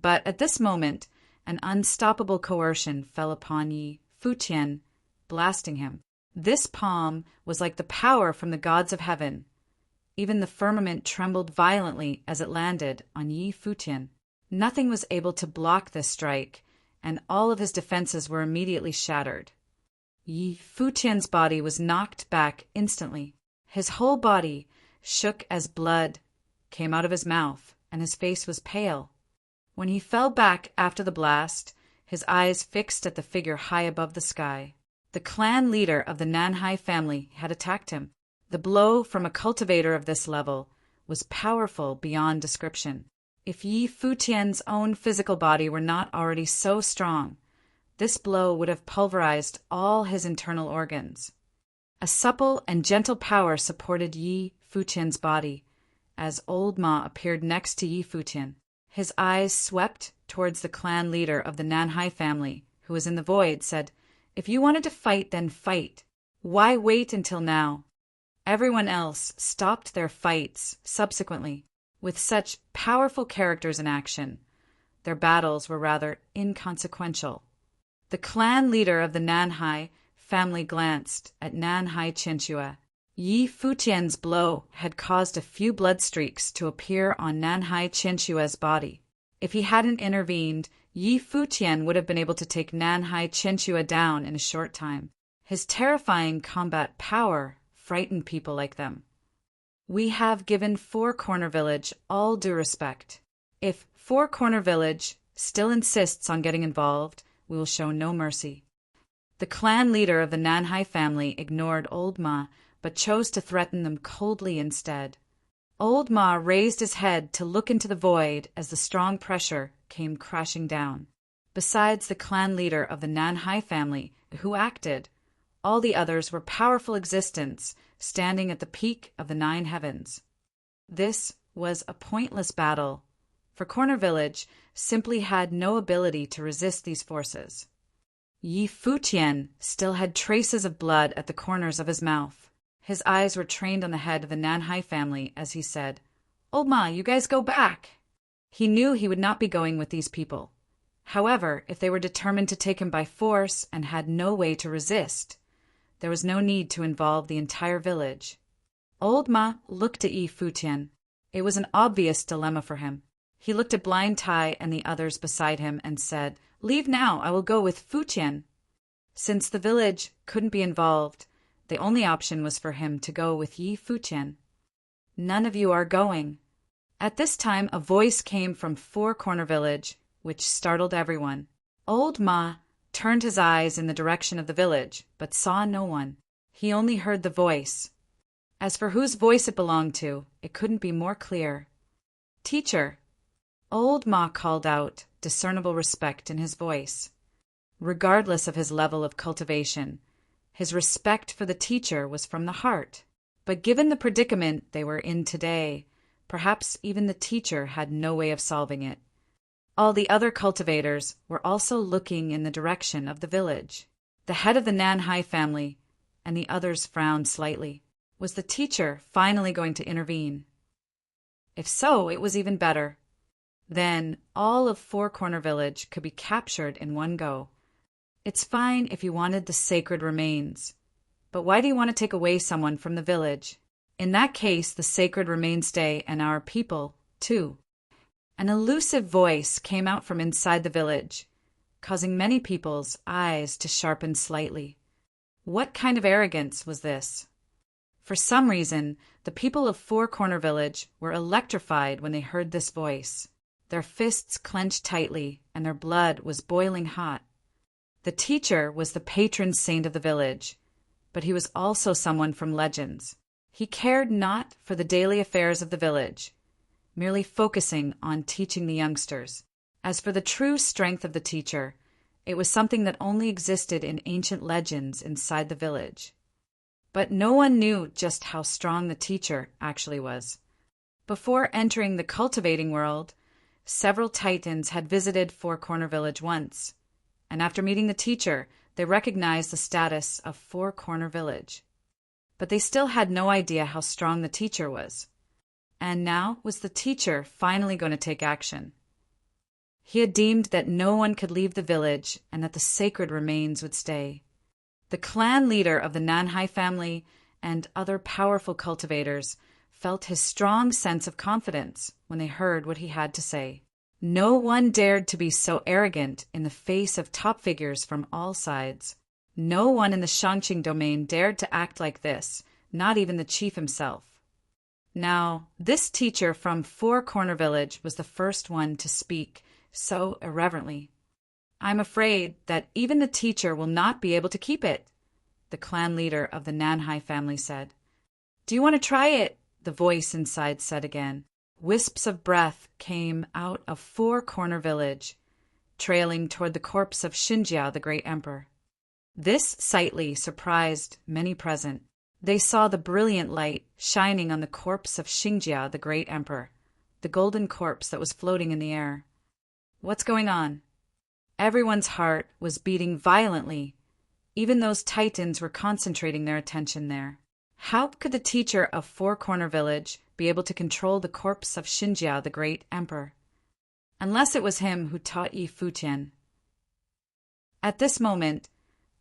A: But at this moment, an unstoppable coercion fell upon Yi Futian, blasting him. This palm was like the power from the gods of heaven. Even the firmament trembled violently as it landed on Yi Futian. Nothing was able to block this strike, and all of his defenses were immediately shattered. Yi Futian's body was knocked back instantly. His whole body shook as blood came out of his mouth, and his face was pale. When he fell back after the blast, his eyes fixed at the figure high above the sky. The clan leader of the Nanhai family had attacked him. The blow from a cultivator of this level was powerful beyond description. If Yi Futian's own physical body were not already so strong, this blow would have pulverized all his internal organs. A supple and gentle power supported Yi Futian's body as Old Ma appeared next to Yi Futian. His eyes swept towards the clan leader of the Nanhai family, who was in the void, said, "If you wanted to fight, then fight. Why wait until now?" Everyone else stopped their fights subsequently. With such powerful characters in action, their battles were rather inconsequential. The clan leader of the Nanhai family glanced at Nanhai Qianxue. Yi Futian's blow had caused a few blood streaks to appear on Nanhai Qianxue's body. If he hadn't intervened, Yi Futian would have been able to take Nanhai Qianxue down in a short time. His terrifying combat power frightened people like them. We have given Four Corner Village all due respect. If Four Corner Village still insists on getting involved, we will show no mercy. The clan leader of the Nanhai family ignored Old Ma, but chose to threaten them coldly instead. Old Ma raised his head to look into the void as the strong pressure came crashing down. Besides the clan leader of the Nanhai family, who acted, all the others were powerful existents standing at the peak of the 9 heavens. This was a pointless battle, for Corner Village simply had no ability to resist these forces. Yi Futian still had traces of blood at the corners of his mouth. His eyes were trained on the head of the Nanhai family as he said, "Old Ma, you guys go back." He knew he would not be going with these people. However, if they were determined to take him by force and had no way to resist, there was no need to involve the entire village. Old Ma looked at Yi Futian. It was an obvious dilemma for him. He looked at Blind Tai and the others beside him and said, "Leave now, I will go with Futian." Since the village couldn't be involved, the only option was for him to go with Yi Futian. "None of you are going." At this time, a voice came from Four Corner Village, which startled everyone. Old Ma turned his eyes in the direction of the village, but saw no one. He only heard the voice. As for whose voice it belonged to, it couldn't be more clear. "Teacher." Old Ma called out, discernible respect in his voice. Regardless of his level of cultivation, his respect for the teacher was from the heart. But given the predicament they were in today, perhaps even the teacher had no way of solving it. All the other cultivators were also looking in the direction of the village. The head of the Nanhai family and the others frowned slightly. Was the teacher finally going to intervene? If so, it was even better. Then all of Four Corner Village could be captured in one go. It's fine if you wanted the sacred remains, but why do you want to take away someone from the village? In that case, the sacred remains stay and our people, too. An elusive voice came out from inside the village, causing many people's eyes to sharpen slightly. What kind of arrogance was this? For some reason, the people of Four Corner Village were electrified when they heard this voice. Their fists clenched tightly, and their blood was boiling hot. The teacher was the patron saint of the village, but he was also someone from legends. He cared not for the daily affairs of the village, merely focusing on teaching the youngsters. As for the true strength of the teacher, it was something that only existed in ancient legends inside the village. But no one knew just how strong the teacher actually was. Before entering the cultivating world, several Titans had visited Four Corner Village once, and after meeting the teacher, they recognized the status of Four Corner Village. But they still had no idea how strong the teacher was. And now was the teacher finally going to take action. He had deemed that no one could leave the village and that the sacred remains would stay. The clan leader of the Nanhai family and other powerful cultivators felt his strong sense of confidence when they heard what he had to say. No one dared to be so arrogant in the face of top figures from all sides. No one in the Shangqing domain dared to act like this, not even the chief himself. Now, this teacher from Four Corner Village was the first one to speak so irreverently. "I'm afraid that even the teacher will not be able to keep it," the clan leader of the Nanhai family said. "Do you want to try it?" the voice inside said again. Wisps of breath came out of Four Corner Village, trailing toward the corpse of Xinjiao, the great emperor. This sightly surprised many present. They saw the brilliant light shining on the corpse of Xinjiao, the great emperor, the golden corpse that was floating in the air. What's going on? Everyone's heart was beating violently. Even those Titans were concentrating their attention there. How could the teacher of Four Corner Village be able to control the corpse of Xinjiao, the great emperor? Unless it was him who taught Yi Futian. At this moment,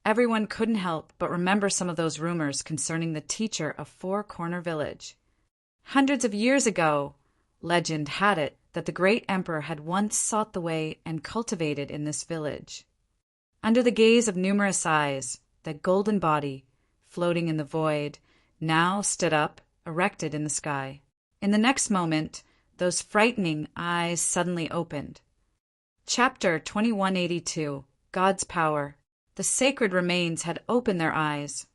A: everyone couldn't help but remember some of those rumors concerning the teacher of Four Corner Village. Hundreds of years ago, legend had it that the great emperor had once sought the way and cultivated in this village. Under the gaze of numerous eyes, that golden body, floating in the void, now stood up, erected in the sky. In the next moment, those frightening eyes suddenly opened. Chapter 2182, God's Power. The sacred remains had opened their eyes.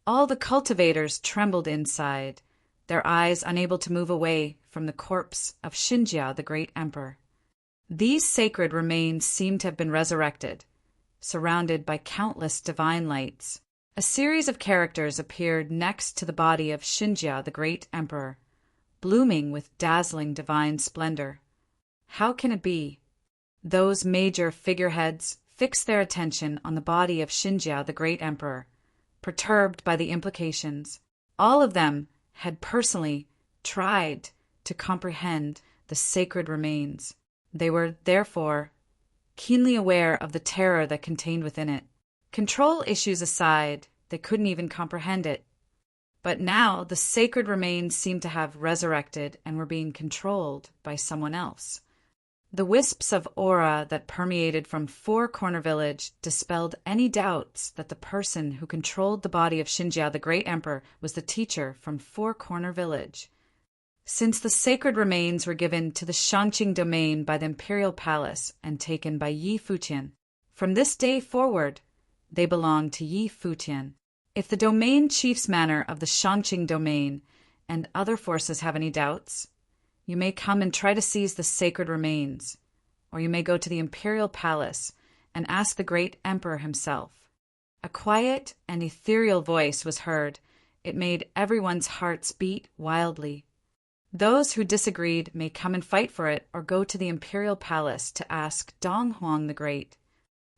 A: All the cultivators trembled inside, their eyes unable to move away from the corpse of Xinjiao, the great emperor. These sacred remains seemed to have been resurrected, surrounded by countless divine lights. A series of characters appeared next to the body of Xinjiao, the great emperor, blooming with dazzling divine splendor. How can it be? Those major figureheads fixed their attention on the body of Xinjiao, the great emperor, perturbed by the implications. All of them had personally tried to comprehend the sacred remains. They were, therefore, keenly aware of the terror that contained within it. Control issues aside, they couldn't even comprehend it. But now the sacred remains seemed to have resurrected and were being controlled by someone else. The wisps of aura that permeated from Four Corner Village dispelled any doubts that the person who controlled the body of Xinjiao, the great emperor, was the teacher from Four Corner Village. Since the sacred remains were given to the Shangqing domain by the imperial palace and taken by Yi Futian, from this day forward, they belonged to Yi Futian. If the domain chief's manor of the Shangqing domain and other forces have any doubts, you may come and try to seize the sacred remains, or you may go to the imperial palace and ask the great emperor himself. A quiet and ethereal voice was heard. It made everyone's hearts beat wildly. Those who disagreed may come and fight for it or go to the imperial palace to ask Dong Huang the Great.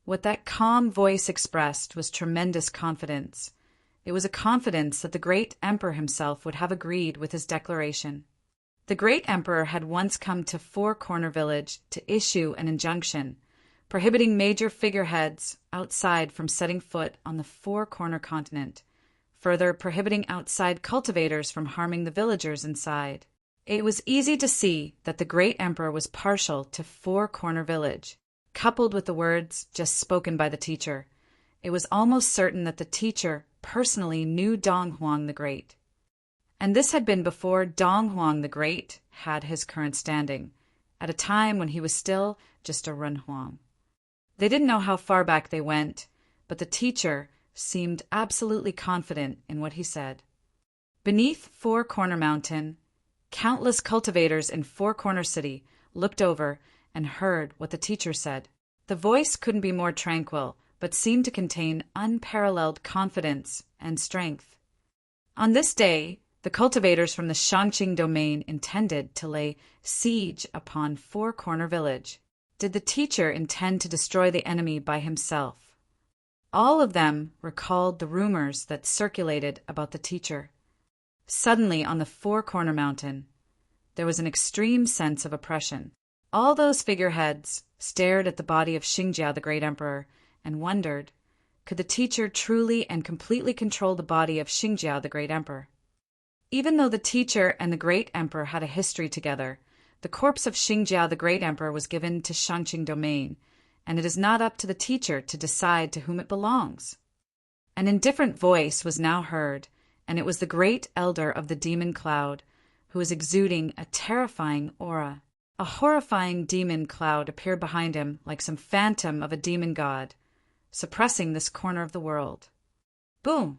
A: What that calm voice expressed was tremendous confidence. It was a confidence that the great emperor himself would have agreed with his declaration. The great emperor had once come to Four Corner Village to issue an injunction, prohibiting major figureheads outside from setting foot on the Four Corner continent, further prohibiting outside cultivators from harming the villagers inside. It was easy to see that the great emperor was partial to Four Corner Village. Coupled with the words just spoken by the teacher, it was almost certain that the teacher personally knew Dong Huang the Great. And this had been before Dong Huang the Great had his current standing, at a time when he was still just a Ren Huang. They didn't know how far back they went, but the teacher seemed absolutely confident in what he said. Beneath Four Corner Mountain, countless cultivators in Four Corner City looked over and heard what the teacher said. The voice couldn't be more tranquil, but seemed to contain unparalleled confidence and strength. On this day, the cultivators from the Shangqing domain intended to lay siege upon Four Corner Village. Did the teacher intend to destroy the enemy by himself? All of them recalled the rumors that circulated about the teacher. Suddenly, on the Four Corner Mountain, there was an extreme sense of oppression. All those figureheads stared at the body of Xingjia, the great emperor, and wondered, could the teacher truly and completely control the body of Xingjia, the great emperor? Even though the teacher and the great emperor had a history together, the corpse of Xingjia, the great emperor, was given to Shangqing domain, and it is not up to the teacher to decide to whom it belongs. An indifferent voice was now heard, and it was the great elder of the demon cloud, who was exuding a terrifying aura. A horrifying demon cloud appeared behind him like some phantom of a demon god, suppressing this corner of the world. Boom!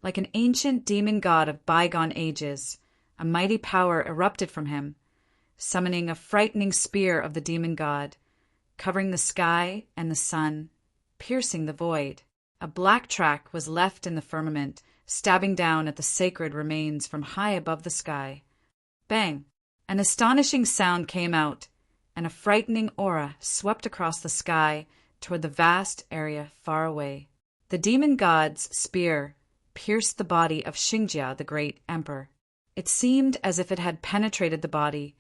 A: Like an ancient demon god of bygone ages, a mighty power erupted from him, summoning a frightening spear of the demon god, covering the sky and the sun, piercing the void. A black track was left in the firmament, stabbing down at the sacred remains from high above the sky. Bang! An astonishing sound came out, and a frightening aura swept across the sky toward the vast area far away. The demon god's spear pierced the body of Xingjia, the great emperor. It seemed as if it had penetrated the body,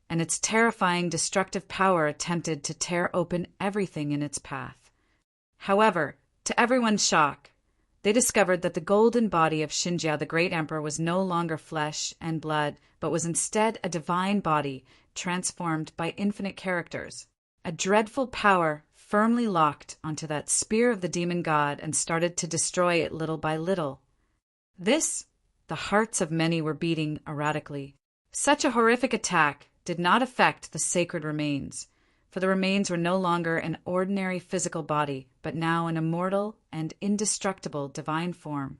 A: and its terrifying destructive power attempted to tear open everything in its path. However, to everyone's shock, they discovered that the golden body of Xingjia, the great emperor, was no longer flesh and blood, but was instead a divine body transformed by infinite characters. A dreadful power firmly locked onto that spear of the demon god and started to destroy it little by little. The hearts of many were beating erratically. Such a horrific attack did not affect the sacred remains, for the remains were no longer an ordinary physical body, but now an immortal and indestructible divine form.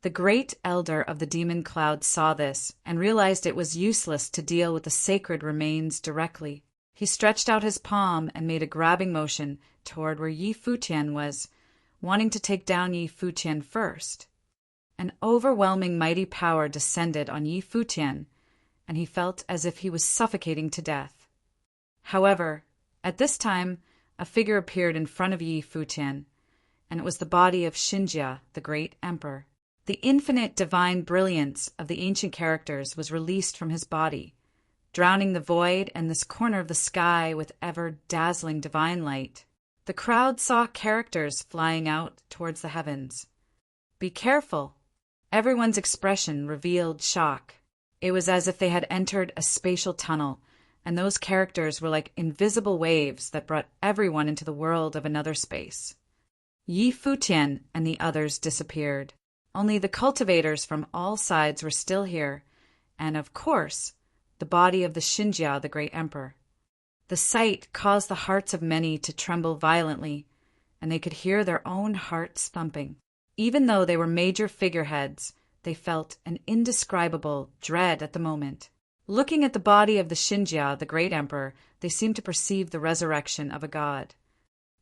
A: The great elder of the demon cloud saw this and realized it was useless to deal with the sacred remains directly. He stretched out his palm and made a grabbing motion toward where Yi Futian was, wanting to take down Yi Futian first. An overwhelming mighty power descended on Yi Futian, and he felt as if he was suffocating to death. However, at this time, a figure appeared in front of Yi Futian, and it was the body of Xingjia, the great emperor. The infinite divine brilliance of the ancient characters was released from his body, drowning the void and this corner of the sky with ever-dazzling divine light. The crowd saw characters flying out towards the heavens. Be careful! Everyone's expression revealed shock. It was as if they had entered a spatial tunnel, and those characters were like invisible waves that brought everyone into the world of another space. Yi Futian and the others disappeared. Only the cultivators from all sides were still here, and, of course, the body of the Xingjia, the great emperor. The sight caused the hearts of many to tremble violently, and they could hear their own hearts thumping. Even though they were major figureheads, they felt an indescribable dread at the moment. Looking at the body of the Xingjia, the great emperor, they seemed to perceive the resurrection of a god.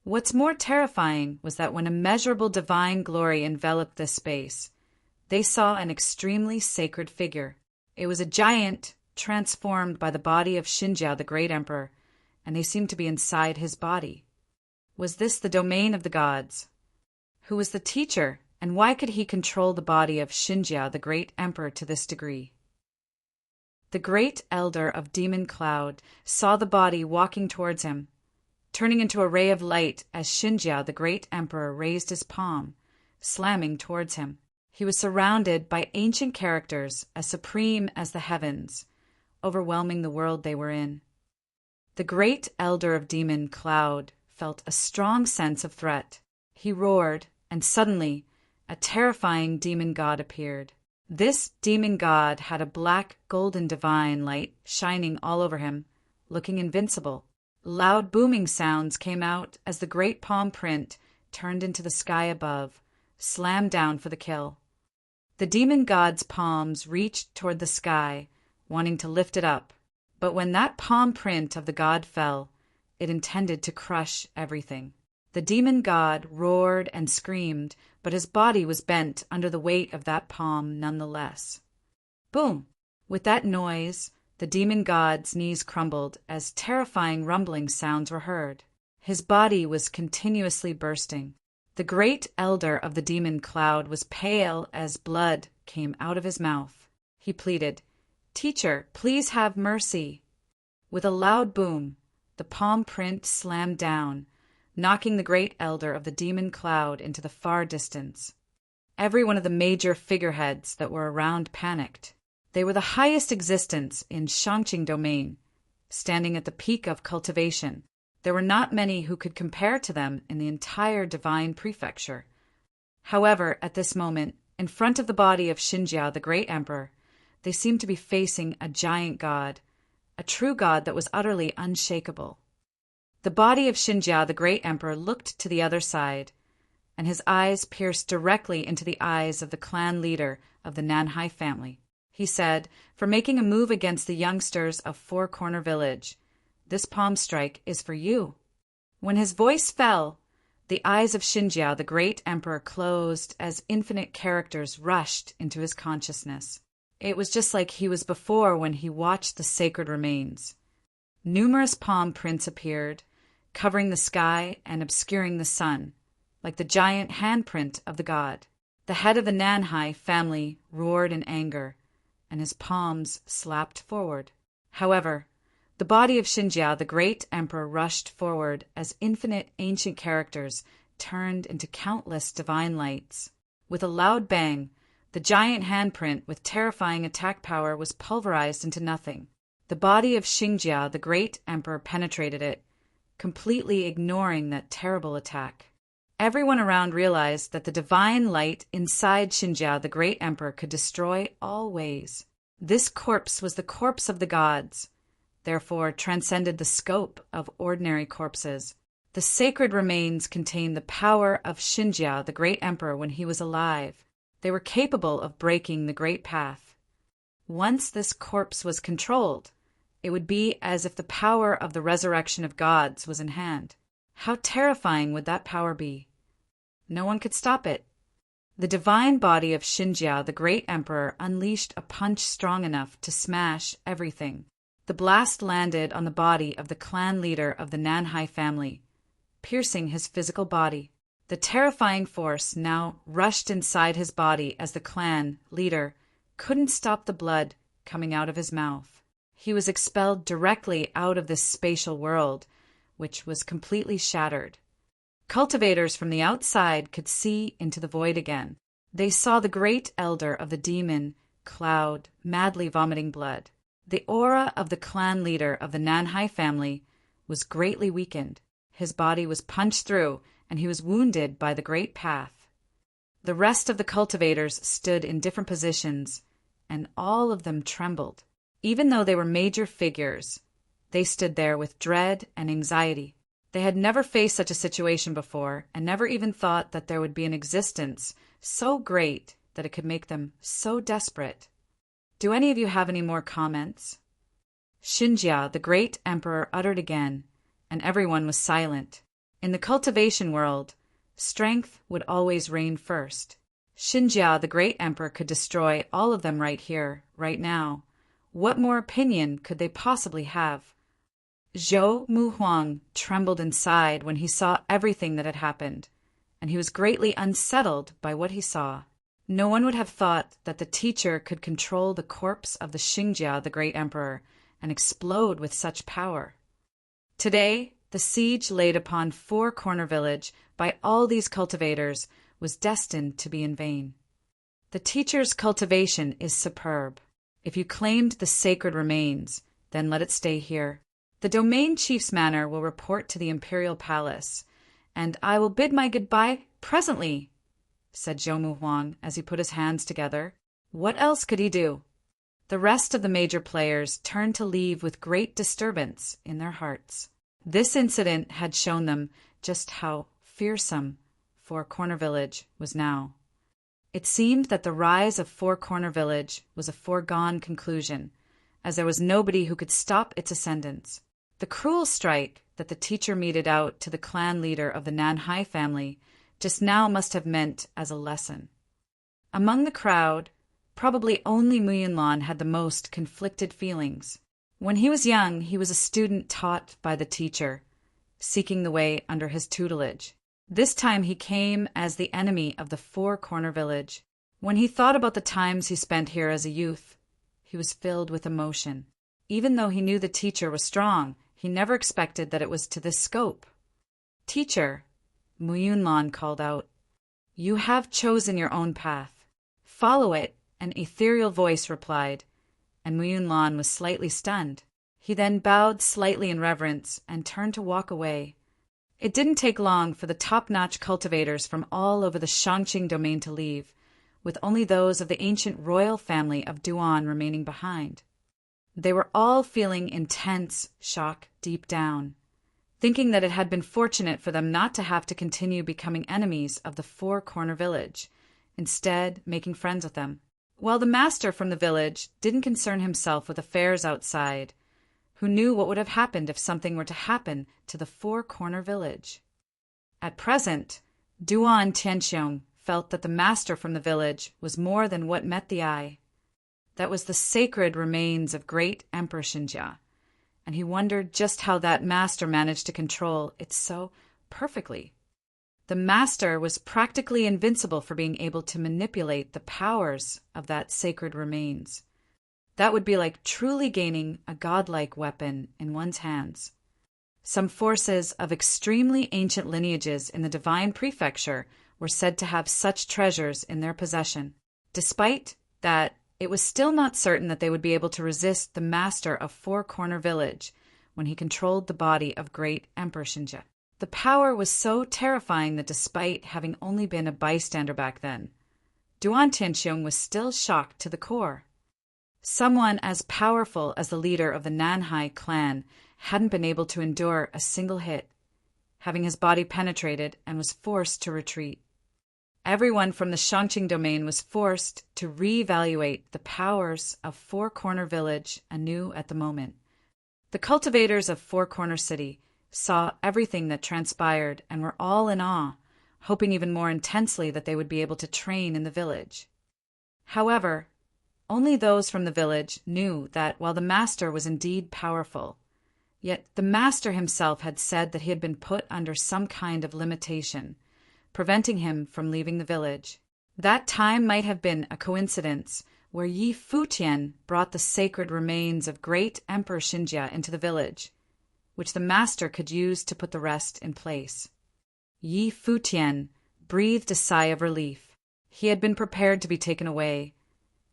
A: What's more terrifying was that when immeasurable divine glory enveloped this space, they saw an extremely sacred figure. It was a giant transformed by the body of Xingjia, the great emperor, and they seemed to be inside his body. Was this the domain of the gods? Who was the teacher, and why could he control the body of Xingjia, the great emperor, to this degree? The great elder of Demon Cloud saw the body walking towards him, turning into a ray of light as Xingjia, the great emperor, raised his palm, slamming towards him. He was surrounded by ancient characters as supreme as the heavens, overwhelming the world they were in. The great elder of Demon Cloud felt a strong sense of threat. He roared, and suddenly a terrifying demon god appeared. This demon god had a black golden divine light shining all over him, looking invincible. Loud booming sounds came out as the great palm print turned into the sky above, slammed down for the kill. The demon god's palms reached toward the sky, wanting to lift it up, but when that palm print of the god fell, it intended to crush everything. The demon god roared and screamed, but his body was bent under the weight of that palm nonetheless. Boom! With that noise, the demon god's knees crumbled as terrifying rumbling sounds were heard. His body was continuously bursting. The great elder of the demon cloud was pale as blood came out of his mouth. He pleaded, "Teacher, please have mercy." With a loud boom, the palm print slammed down, knocking the great elder of the demon cloud into the far distance. Every one of the major figureheads that were around panicked. They were the highest existence in Shangqing domain, standing at the peak of cultivation. There were not many who could compare to them in the entire divine prefecture. However, at this moment, in front of the body of Xinjia, the great emperor, they seemed to be facing a giant god, a true god that was utterly unshakable. The body of Xinjia, the great emperor, looked to the other side, and his eyes pierced directly into the eyes of the clan leader of the Nanhai family. He said, "For making a move against the youngsters of Four Corner Village, this palm strike is for you." When his voice fell, the eyes of Xinjia, the great emperor, closed as infinite characters rushed into his consciousness. It was just like he was before when he watched the sacred remains. Numerous palm prints appeared, covering the sky and obscuring the sun, like the giant handprint of the god. The head of the Nanhai family roared in anger, and his palms slapped forward. However, the body of Xinjia, the great emperor, rushed forward as infinite ancient characters turned into countless divine lights. With a loud bang, the giant handprint with terrifying attack power was pulverized into nothing. The body of Xinjia, the great emperor, penetrated it, completely ignoring that terrible attack. Everyone around realized that the divine light inside Xinjia, the great emperor, could destroy all ways. This corpse was the corpse of the gods, therefore transcended the scope of ordinary corpses. The sacred remains contained the power of Xinjia, the great emperor, when he was alive. They were capable of breaking the great path. Once this corpse was controlled, it would be as if the power of the resurrection of gods was in hand. How terrifying would that power be? No one could stop it. The divine body of Xinjia, the great emperor, unleashed a punch strong enough to smash everything. The blast landed on the body of the clan leader of the Nanhai family, piercing his physical body. The terrifying force now rushed inside his body as the clan leader couldn't stop the blood coming out of his mouth. He was expelled directly out of this spatial world, which was completely shattered. Cultivators from the outside could see into the void again. They saw the great elder of the demon cloud madly vomiting blood. The aura of the clan leader of the Nanhai family was greatly weakened. His body was punched through, and he was wounded by the great path. The rest of the cultivators stood in different positions, and all of them trembled. Even though they were major figures, they stood there with dread and anxiety. They had never faced such a situation before, and never even thought that there would be an existence so great that it could make them so desperate. Do any of you have any more comments? Xinjia, the great emperor, uttered again, and everyone was silent. In the cultivation world, strength would always reign first. Xinjia, the great emperor, could destroy all of them right here, right now. What more opinion could they possibly have? Zhou Muhuang trembled inside when he saw everything that had happened, and he was greatly unsettled by what he saw. No one would have thought that the teacher could control the corpse of the Xinjia, the great emperor, and explode with such power. Today, the siege laid upon Four Corner Village by all these cultivators was destined to be in vain. The teacher's cultivation is superb. If you claimed the sacred remains, then let it stay here. The domain chief's manor will report to the imperial palace, and I will bid my goodbye presently, said Zhou Muhuang as he put his hands together. What else could he do? The rest of the major players turned to leave with great disturbance in their hearts. This incident had shown them just how fearsome Four Corner Village was now. It seemed that the rise of Four Corner Village was a foregone conclusion, as there was nobody who could stop its ascendance. The cruel strike that the teacher meted out to the clan leader of the Nanhai family just now must have meant as a lesson. Among the crowd, probably only Muyunlan had the most conflicted feelings. When he was young, he was a student taught by the teacher, seeking the way under his tutelage. This time he came as the enemy of the four-corner village. When he thought about the times he spent here as a youth, he was filled with emotion. Even though he knew the teacher was strong, he never expected that it was to this scope. "Teacher," Muyunlan called out, "you have chosen your own path. Follow it," an ethereal voice replied, and Muyunlan was slightly stunned. He then bowed slightly in reverence and turned to walk away. It didn't take long for the top-notch cultivators from all over the Shangqing domain to leave, with only those of the ancient royal family of Duan remaining behind. They were all feeling intense shock deep down, thinking that it had been fortunate for them not to have to continue becoming enemies of the four-corner village, instead making friends with them. While the master from the village didn't concern himself with affairs outside, who knew what would have happened if something were to happen to the four-corner village? At present, Duan Tianxiong felt that the master from the village was more than what met the eye. That was the sacred remains of great Emperor Xinjia, and he wondered just how that master managed to control it so perfectly. The master was practically invincible for being able to manipulate the powers of that sacred remains. That would be like truly gaining a godlike weapon in one's hands. Some forces of extremely ancient lineages in the divine prefecture were said to have such treasures in their possession. Despite that, it was still not certain that they would be able to resist the master of Four Corner Village when he controlled the body of great Emperor Xinjia. The power was so terrifying that despite having only been a bystander back then, Duan Tianxiong was still shocked to the core. Someone as powerful as the leader of the Nanhai clan hadn't been able to endure a single hit, having his body penetrated and was forced to retreat. Everyone from the Shangqing domain was forced to reevaluate the powers of Four Corner Village anew at the moment. The cultivators of Four Corner City saw everything that transpired and were all in awe, hoping even more intensely that they would be able to train in the village. However, only those from the village knew that while the master was indeed powerful, yet the master himself had said that he had been put under some kind of limitation, preventing him from leaving the village. That time might have been a coincidence where Futian brought the sacred remains of great Emperor Xinjia into the village, which the master could use to put the rest in place. Futian breathed a sigh of relief. He had been prepared to be taken away,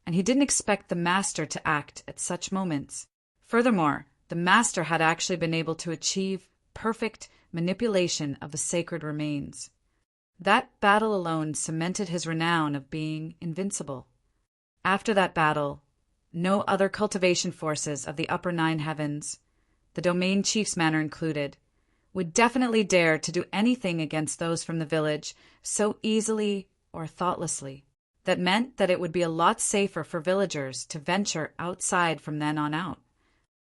A: and he didn't expect the master to act at such moments. Furthermore, the master had actually been able to achieve perfect manipulation of the sacred remains. That battle alone cemented his renown of being invincible. After that battle, no other cultivation forces of the upper nine heavens, the domain chief's manor included, would definitely dare to do anything against those from the village so easily or thoughtlessly. That meant that it would be a lot safer for villagers to venture outside from then on out.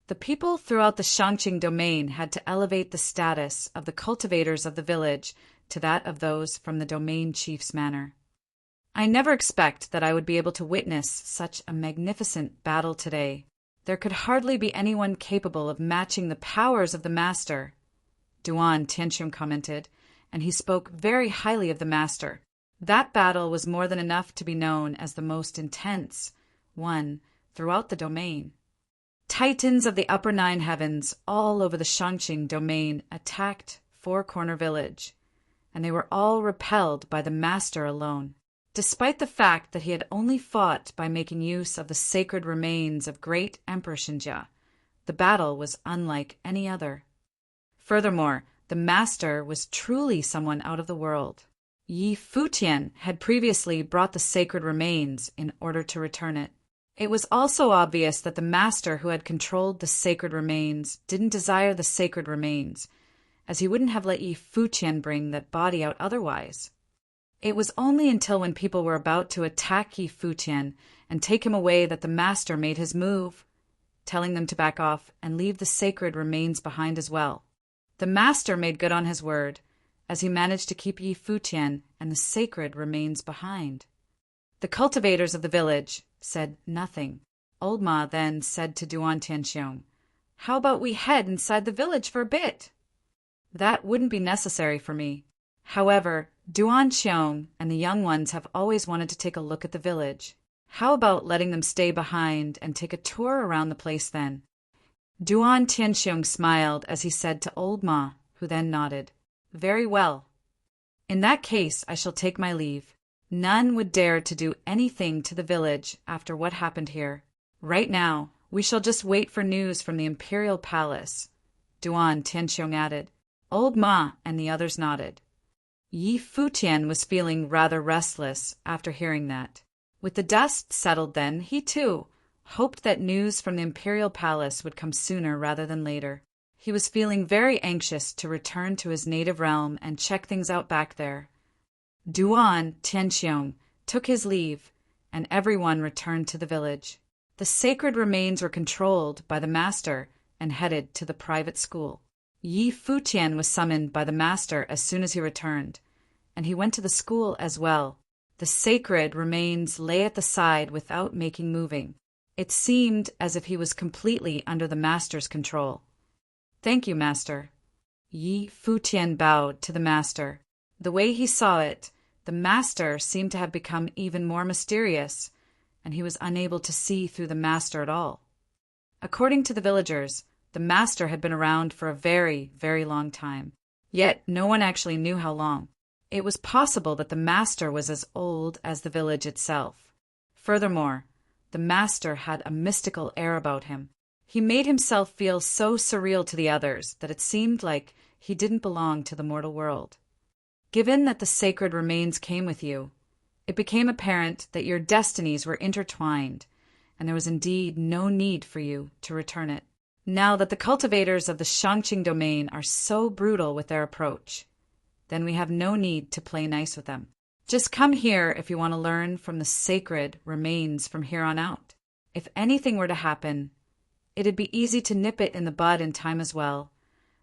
A: The people throughout the Shangqing domain had to elevate the status of the cultivators of the village to that of those from the domain chief's manor. I never expect that I would be able to witness such a magnificent battle today. There could hardly be anyone capable of matching the powers of the master, Duan Tianxiong commented, and he spoke very highly of the master. That battle was more than enough to be known as the most intense one throughout the domain. Titans of the upper nine heavens all over the Shangqing domain attacked Four Corner Village, and they were all repelled by the master alone. Despite the fact that he had only fought by making use of the sacred remains of great Emperor Xinjia, the battle was unlike any other. Furthermore, the master was truly someone out of the world. Futian had previously brought the sacred remains in order to return it. It was also obvious that the master who had controlled the sacred remains didn't desire the sacred remains, as he wouldn't have let Futian bring that body out otherwise. It was only until when people were about to attack Futian and take him away that the master made his move, telling them to back off and leave the sacred remains behind as well. The master made good on his word, as he managed to keep Yi Futian and the sacred remains behind. The cultivators of the village said nothing. Old Ma then said to Duan Tianxiong, "How about we head inside the village for a bit?" "That wouldn't be necessary for me. However, Duan Xiong and the young ones have always wanted to take a look at the village. How about letting them stay behind and take a tour around the place then?" Duan Tianxiong smiled as he said to Old Ma, who then nodded, "Very well. In that case, I shall take my leave. None would dare to do anything to the village after what happened here. Right now, we shall just wait for news from the imperial palace," Duan Tianxiong added. Old Ma and the others nodded. Yi Futian was feeling rather restless after hearing that. With the dust settled then, he too hoped that news from the imperial palace would come sooner rather than later. He was feeling very anxious to return to his native realm and check things out back there. Duan Tianxiong took his leave, and everyone returned to the village. The sacred remains were controlled by the master and headed to the private school. Yi Futian was summoned by the master as soon as he returned, and he went to the school as well. The sacred remains lay at the side without making moving. It seemed as if he was completely under the master's control. "Thank you, master." Yi Futian bowed to the master. The way he saw it, the master seemed to have become even more mysterious, and he was unable to see through the master at all. According to the villagers, the master had been around for a very, very long time. Yet no one actually knew how long. It was possible that the master was as old as the village itself. Furthermore, the master had a mystical air about him. He made himself feel so surreal to the others that it seemed like he didn't belong to the mortal world. Given that the sacred remains came with you, it became apparent that your destinies were intertwined, and there was indeed no need for you to return it. Now that the cultivators of the Shangqing domain are so brutal with their approach, then we have no need to play nice with them. Just come here if you want to learn from the sacred remains from here on out. If anything were to happen, it'd be easy to nip it in the bud in time as well.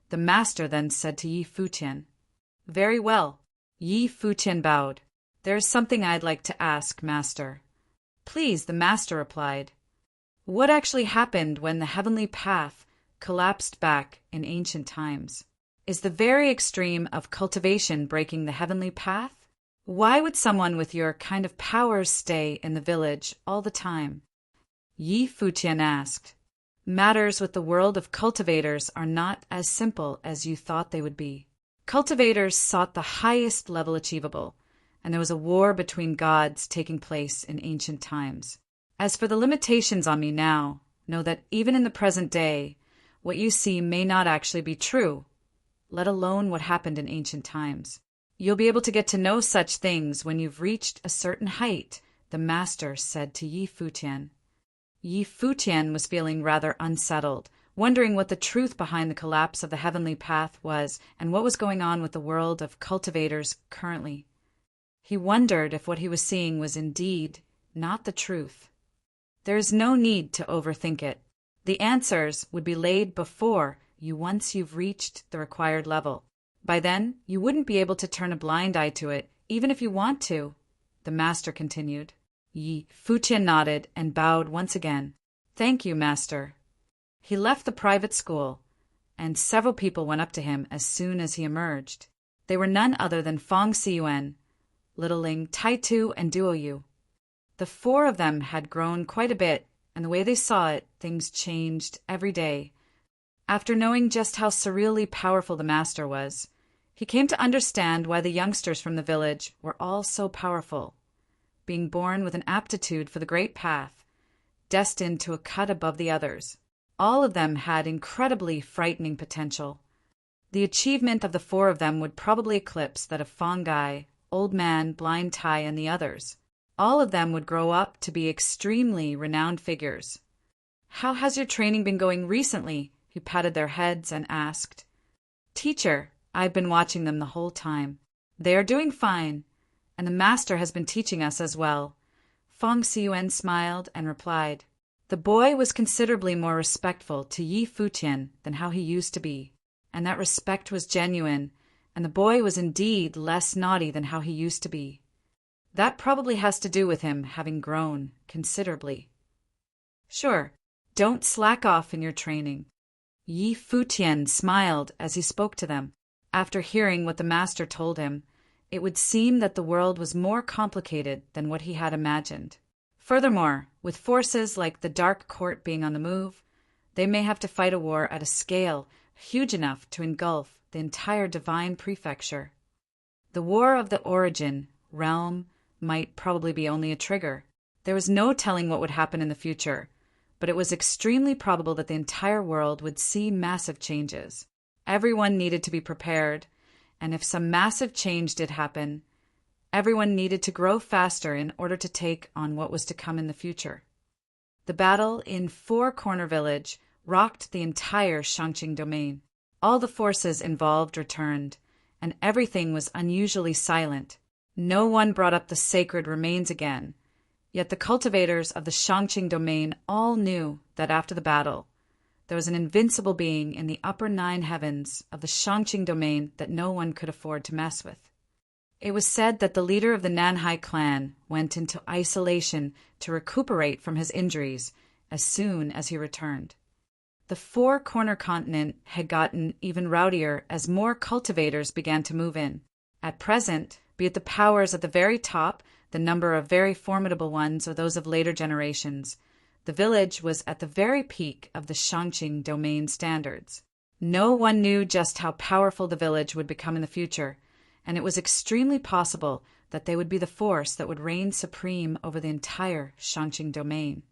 A: The master then said to Yi Futian. "Very well." Yi Futian bowed. "There is something I'd like to ask, master." "Please," the master replied. "What actually happened when the heavenly path collapsed back in ancient times? Is the very extreme of cultivation breaking the heavenly path? Why would someone with your kind of powers stay in the village all the time?" Yi Futian asked. "Matters with the world of cultivators are not as simple as you thought they would be. Cultivators sought the highest level achievable, and there was a war between gods taking place in ancient times. As for the limitations on me now, know that even in the present day, what you see may not actually be true, let alone what happened in ancient times. You'll be able to get to know such things when you've reached a certain height," the master said to Yi Futian. Yi Futian was feeling rather unsettled, wondering what the truth behind the collapse of the heavenly path was and what was going on with the world of cultivators currently. He wondered if what he was seeing was indeed not the truth. There is no need to overthink it. The answers would be laid before you once you've reached the required level. By then, you wouldn't be able to turn a blind eye to it, even if you want to, the master continued. Yi Futian nodded and bowed once again. "Thank you, master." He left the private school, and several people went up to him as soon as he emerged. They were none other than Fong Siyuan, Little Ling, Tai Tu, and Duo Yu. The four of them had grown quite a bit, and the way they saw it, things changed every day. After knowing just how surreally powerful the master was, he came to understand why the youngsters from the village were all so powerful, being born with an aptitude for the great path, destined to a cut above the others. All of them had incredibly frightening potential. The achievement of the four of them would probably eclipse that of Fong Gai, Old Man, Blind Tai, and the others. All of them would grow up to be extremely renowned figures. "How has your training been going recently?" He patted their heads and asked. "Teacher, I've been watching them the whole time. They are doing fine, and the master has been teaching us as well." Fong Siyuan smiled and replied. The boy was considerably more respectful to Yi Futian than how he used to be. and that respect was genuine, and the boy was indeed less naughty than how he used to be. That probably has to do with him having grown considerably. Sure, don't slack off in your training. Yi Futian smiled as he spoke to them. After hearing what the master told him, it would seem that the world was more complicated than what he had imagined. Furthermore, with forces like the Dark Court being on the move, they may have to fight a war at a scale huge enough to engulf the entire divine prefecture. The War of the Origin realm might probably be only a trigger. There was no telling what would happen in the future, but it was extremely probable that the entire world would see massive changes. Everyone needed to be prepared, and if some massive change did happen, everyone needed to grow faster in order to take on what was to come in the future. The battle in Four Corner Village rocked the entire Shangqing domain. All the forces involved returned, and everything was unusually silent. No one brought up the sacred remains again, yet the cultivators of the Shangqing domain all knew that after the battle, there was an invincible being in the upper 9 heavens of the Shangqing domain that no one could afford to mess with. It was said that the leader of the Nanhai clan went into isolation to recuperate from his injuries as soon as he returned. The Four Corner Continent had gotten even rowdier as more cultivators began to move in. At present, be it the powers at the very top, the number of very formidable ones, or those of later generations, the village was at the very peak of the Shangqing domain standards. No one knew just how powerful the village would become in the future, and it was extremely possible that they would be the force that would reign supreme over the entire Shangqing domain.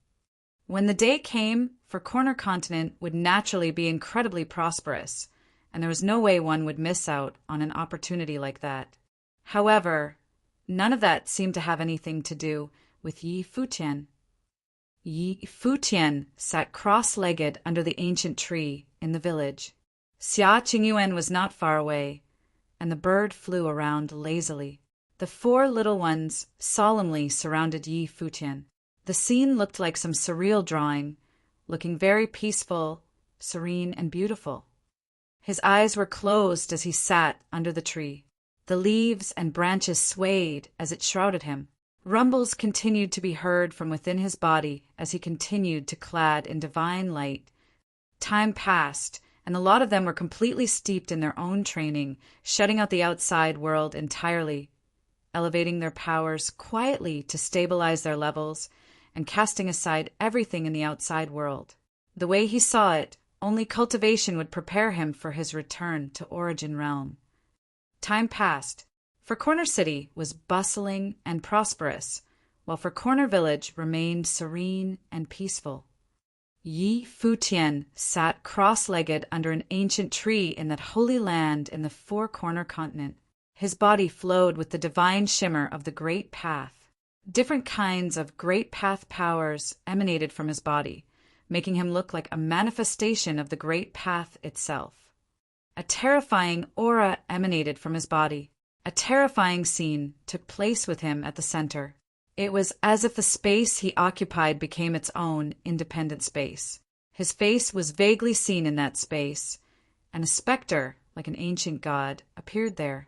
A: When the day came, for Corner Continent would naturally be incredibly prosperous, and there was no way one would miss out on an opportunity like that. However, none of that seemed to have anything to do with Yi Futian. Yi Futian sat cross-legged under the ancient tree in the village. Xia Qingyuan was not far away, and the bird flew around lazily. The 4 little ones solemnly surrounded Yi Futian. The scene looked like some surreal drawing, looking very peaceful, serene, and beautiful. His eyes were closed as he sat under the tree. The leaves and branches swayed as it shrouded him. Rumbles continued to be heard from within his body as he continued to clad in divine light. Time passed, and a lot of them were completely steeped in their own training, shutting out the outside world entirely, elevating their powers quietly to stabilize their levels, and casting aside everything in the outside world. The way he saw it, only cultivation would prepare him for his return to Origin Realm. Time passed, for Corner City was bustling and prosperous, while for Corner Village remained serene and peaceful. Yi Futian sat cross-legged under an ancient tree in that holy land in the Four Corner Continent. His body flowed with the divine shimmer of the Great Path. Different kinds of Great Path powers emanated from his body, making him look like a manifestation of the Great Path itself. A terrifying aura emanated from his body. A terrifying scene took place with him at the center. It was as if the space he occupied became its own independent space. His face was vaguely seen in that space, and a specter, like an ancient god, appeared there.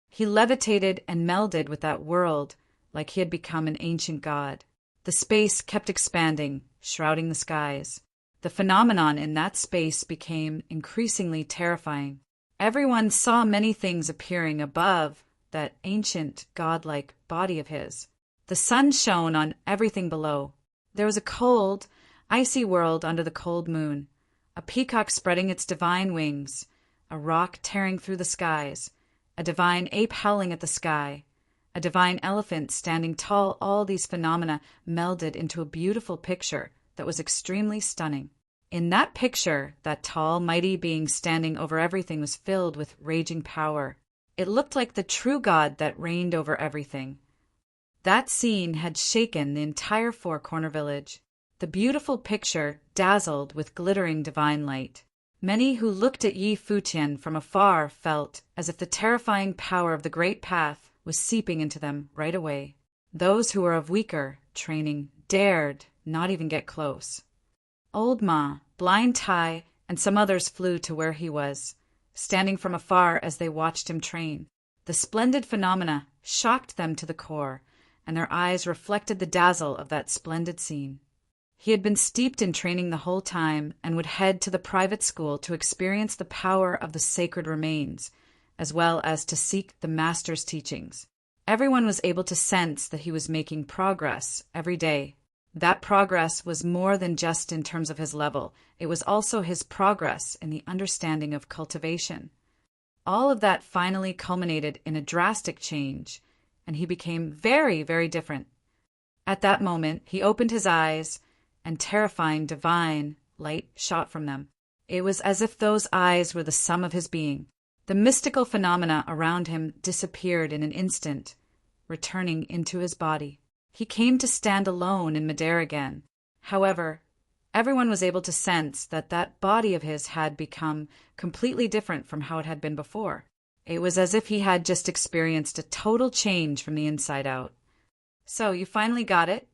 A: He levitated and melded with that world like he had become an ancient god. The space kept expanding, shrouding the skies. The phenomenon in that space became increasingly terrifying. Everyone saw many things appearing above that ancient, godlike body of his. The sun shone on everything below. There was a cold, icy world under the cold moon, a peacock spreading its divine wings, a rock tearing through the skies, a divine ape howling at the sky, a divine elephant standing tall. All these phenomena melded into a beautiful picture that was extremely stunning. In that picture, that tall, mighty being standing over everything was filled with raging power. It looked like the true God that reigned over everything. That scene had shaken the entire Four Corner Village. The beautiful picture dazzled with glittering divine light. Many who looked at Yi Futian from afar felt as if the terrifying power of the Great Path was seeping into them right away. Those who were of weaker training dared not even get close. Old Ma, Blind Tai, and some others flew to where he was, standing from afar as they watched him train. The splendid phenomena shocked them to the core, and their eyes reflected the dazzle of that splendid scene. He had been steeped in training the whole time and would head to the private school to experience the power of the sacred remains, as well as to seek the master's teachings. Everyone was able to sense that he was making progress every day. That progress was more than just in terms of his level. It was also his progress in the understanding of cultivation. All of that finally culminated in a drastic change, and he became very, very different. At that moment, he opened his eyes, and terrifying divine light shot from them. It was as if those eyes were the sum of his being. The mystical phenomena around him disappeared in an instant, returning into his body. He came to stand alone in midair again. However, everyone was able to sense that that body of his had become completely different from how it had been before. It was as if he had just experienced a total change from the inside out. "So, you finally got it?"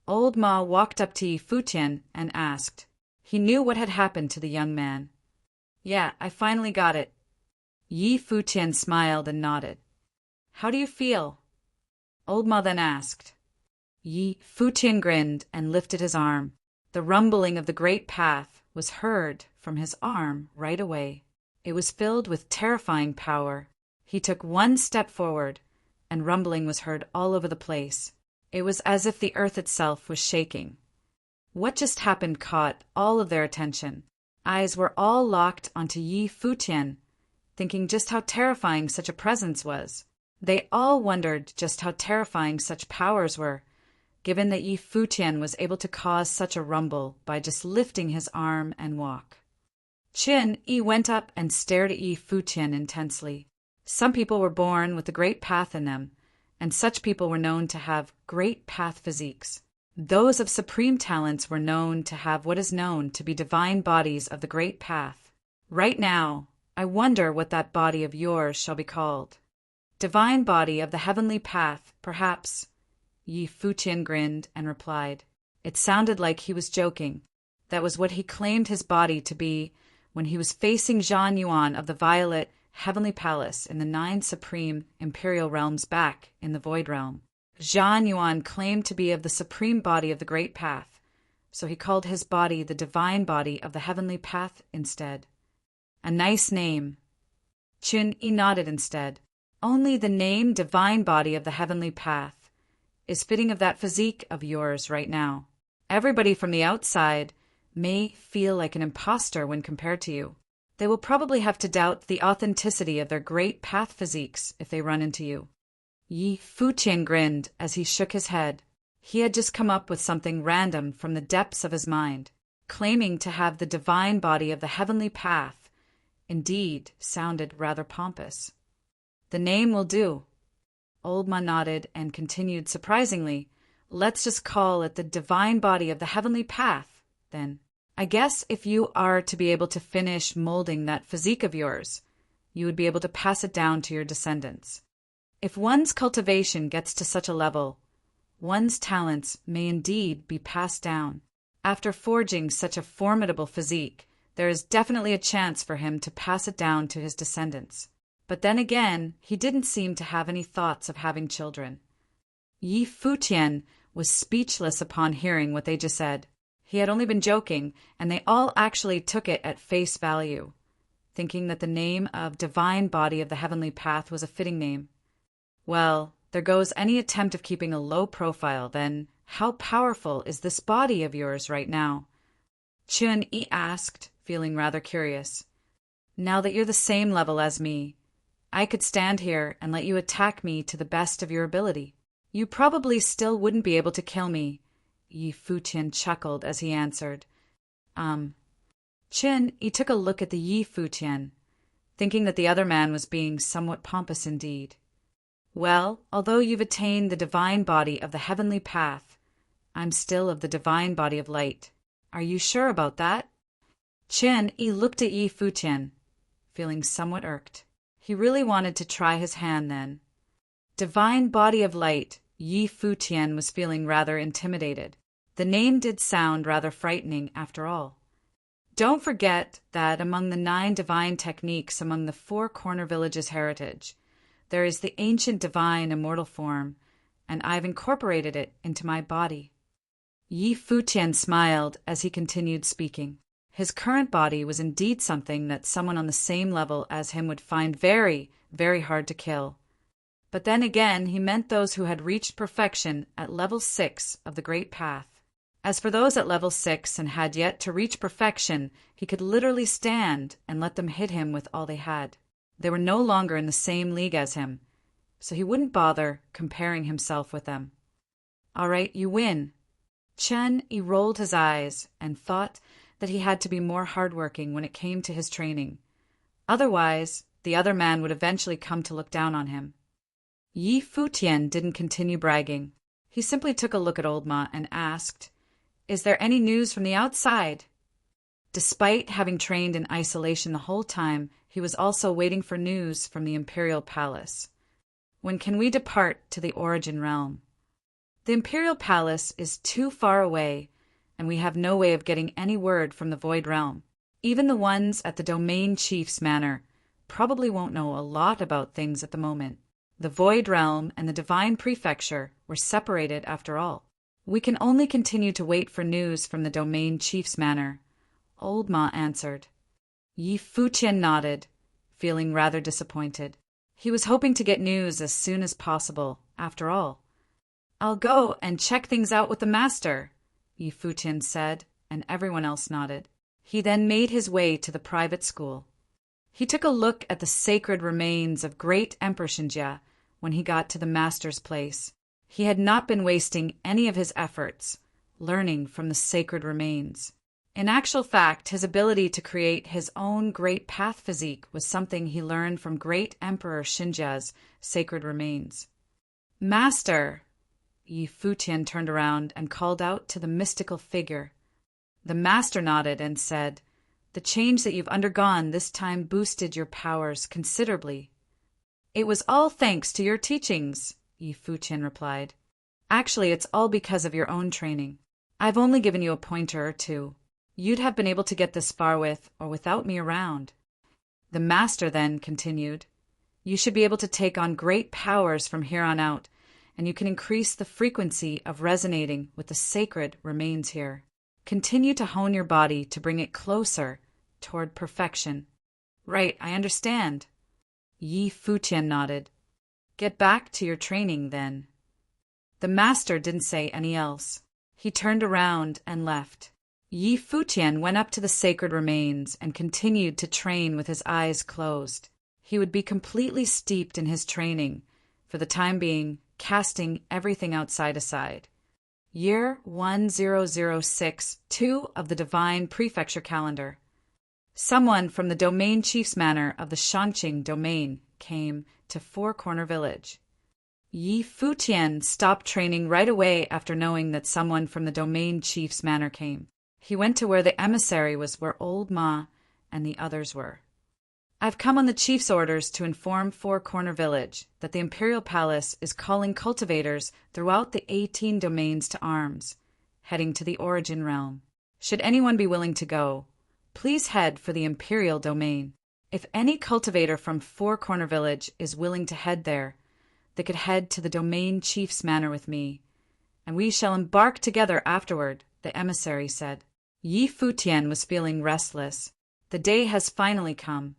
A: Old Ma walked up to Futian and asked. He knew what had happened to the young man. "Yeah, I finally got it." Futian smiled and nodded. "How do you feel?" Old Ma then asked. Futian grinned and lifted his arm. The rumbling of the great path was heard from his arm right away. It was filled with terrifying power. He took one step forward, and rumbling was heard all over the place. It was as if the earth itself was shaking. What just happened caught all of their attention. Eyes were all locked onto Futian, thinking just how terrifying such a presence was. They all wondered just how terrifying such powers were, given that Futian was able to cause such a rumble by just lifting his arm and walk. Yi went up and stared at Futian intensely. Some people were born with the great path in them, and such people were known to have great path physiques. Those of supreme talents were known to have what is known to be divine bodies of the great path. Right now, I wonder what that body of yours shall be called. Divine body of the heavenly path, perhaps. Futian grinned and replied. It sounded like he was joking. That was what he claimed his body to be when he was facing Zhan Yuan of the Violet Heavenly Palace in the 9 supreme imperial realms back in the Void Realm. Zhan Yuan claimed to be of the supreme body of the Great Path, so he called his body the divine body of the Heavenly Path instead. A nice name. Yi nodded instead. Only the name divine body of the Heavenly Path is fitting of that physique of yours right now. Everybody from the outside may feel like an imposter when compared to you. They will probably have to doubt the authenticity of their great path physiques if they run into you. Futian grinned as he shook his head. He had just come up with something random from the depths of his mind, claiming to have the divine body of the heavenly path. Indeed, sounded rather pompous. The name will do. Old Ma nodded and continued surprisingly. Let's just call it the divine body of the heavenly path, then. I guess if you are to be able to finish molding that physique of yours, you would be able to pass it down to your descendants. If one's cultivation gets to such a level, one's talents may indeed be passed down. After forging such a formidable physique, there is definitely a chance for him to pass it down to his descendants. But then again, he didn't seem to have any thoughts of having children. Futian was speechless upon hearing what they just said. He had only been joking, and they all actually took it at face value, thinking that the name of Divine Body of the Heavenly Path was a fitting name. Well, there goes any attempt of keeping a low profile, then how powerful is this body of yours right now? Yi asked, feeling rather curious. Now that you're the same level as me, I could stand here and let you attack me to the best of your ability. You probably still wouldn't be able to kill me. Futian chuckled as he answered. He took a look at the Futian, thinking that the other man was being somewhat pompous indeed. Well, although you've attained the divine body of the heavenly path, I'm still of the divine body of light. Are you sure about that? He looked at Futian, feeling somewhat irked. He really wanted to try his hand then. Divine body of light, Futian was feeling rather intimidated. The name did sound rather frightening after all. Don't forget that among the 9 divine techniques among the 4 corner villages' heritage, there is the ancient divine immortal form, and I've incorporated it into my body. Yi Futian smiled as he continued speaking. His current body was indeed something that someone on the same level as him would find very, very hard to kill. But then again, he meant those who had reached perfection at level 6 of the Great Path. As for those at level 6 and had yet to reach perfection, he could literally stand and let them hit him with all they had. They were no longer in the same league as him, so he wouldn't bother comparing himself with them. All right, you win. Chen rolled his eyes and thought that he had to be more hardworking when it came to his training. Otherwise, the other man would eventually come to look down on him. Yi Futian didn't continue bragging. He simply took a look at Old Ma and asked, "Is there any news from the outside?" Despite having trained in isolation the whole time, he was also waiting for news from the Imperial Palace. When can we depart to the Origin Realm? The Imperial Palace is too far away, and we have no way of getting any word from the Void Realm. Even the ones at the Domain Chief's Manor probably won't know a lot about things at the moment. The Void Realm and the Divine Prefecture were separated after all. We can only continue to wait for news from the Domain Chief's Manor, Old Ma answered. Yi Futian nodded, feeling rather disappointed. He was hoping to get news as soon as possible, after all. "I'll go and check things out with the master," Yi Futian said, and everyone else nodded. He then made his way to the private school. He took a look at the sacred remains of great Emperor Xinjia when he got to the master's place. He had not been wasting any of his efforts learning from the sacred remains. In actual fact, his ability to create his own great path physique was something he learned from great Emperor Xinjia's sacred remains. "Master!" Yi Futian turned around and called out to the mystical figure. The master nodded and said, "The change that you've undergone this time boosted your powers considerably." "It was all thanks to your teachings," Yi Futian replied. "Actually, it's all because of your own training. I've only given you a pointer or 2. You'd have been able to get this far with or without me around." The master then continued, "You should be able to take on great powers from here on out, and you can increase the frequency of resonating with the sacred remains here. Continue to hone your body to bring it closer toward perfection." "Right, I understand." Yi Futian nodded. "Get back to your training, then." The master didn't say any else. He turned around and left. Yi Futian went up to the sacred remains and continued to train with his eyes closed. He would be completely steeped in his training, for the time being, casting everything outside aside. Year 1006-2 of the Divine Prefecture Calendar. Someone from the Domain Chief's Manor of the Shanqing Domain came to Four Corner Village. Yi Futian stopped training right away after knowing that someone from the Domain Chief's Manor came. He went to where the emissary was, where Old Ma and the others were. "I've come on the chief's orders to inform Four Corner Village that the Imperial Palace is calling cultivators throughout the 18 domains to arms, heading to the Origin Realm. Should anyone be willing to go, please head for the Imperial Domain. If any cultivator from Four Corner Village is willing to head there, they could head to the Domain Chief's Manor with me, and we shall embark together afterward," the emissary said. Yi Futian was feeling restless. The day has finally come.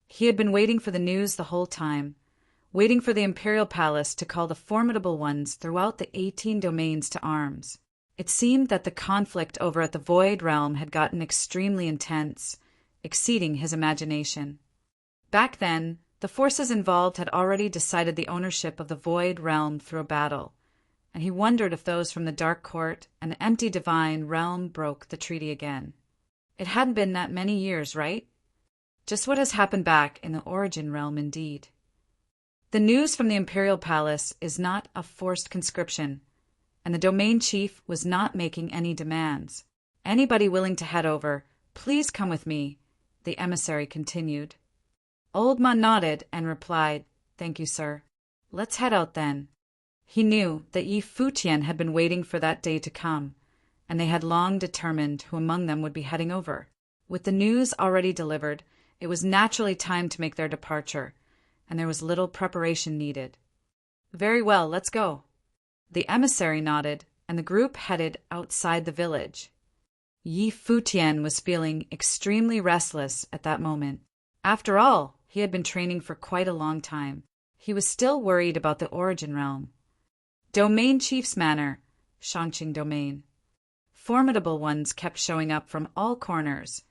A: He had been waiting for the news the whole time, waiting for the Imperial Palace to call the formidable ones throughout the 18 domains to arms. It seemed that the conflict over at the Void Realm had gotten extremely intense, exceeding his imagination. Back then, the forces involved had already decided the ownership of the Void Realm through a battle, and he wondered if those from the Dark Court and the empty Divine Realm broke the treaty again. It hadn't been that many years, right? Just what has happened back in the Origin Realm, indeed. The news from the Imperial Palace is not a forced conscription, and the Domain Chief was not making any demands. Anybody willing to head over, please come with me, the emissary continued. Old Ma nodded and replied, "Thank you, sir. Let's head out then." He knew that Yi Futian had been waiting for that day to come, and they had long determined who among them would be heading over. With the news already delivered, it was naturally time to make their departure, and there was little preparation needed. Very well, let's go. The emissary nodded, and the group headed outside the village. Yi Futian was feeling extremely restless at that moment. After all, he had been training for quite a long time. He was still worried about the origin realm. Domain Chief's Manor, Shangqing Domain. Formidable ones kept showing up from all corners,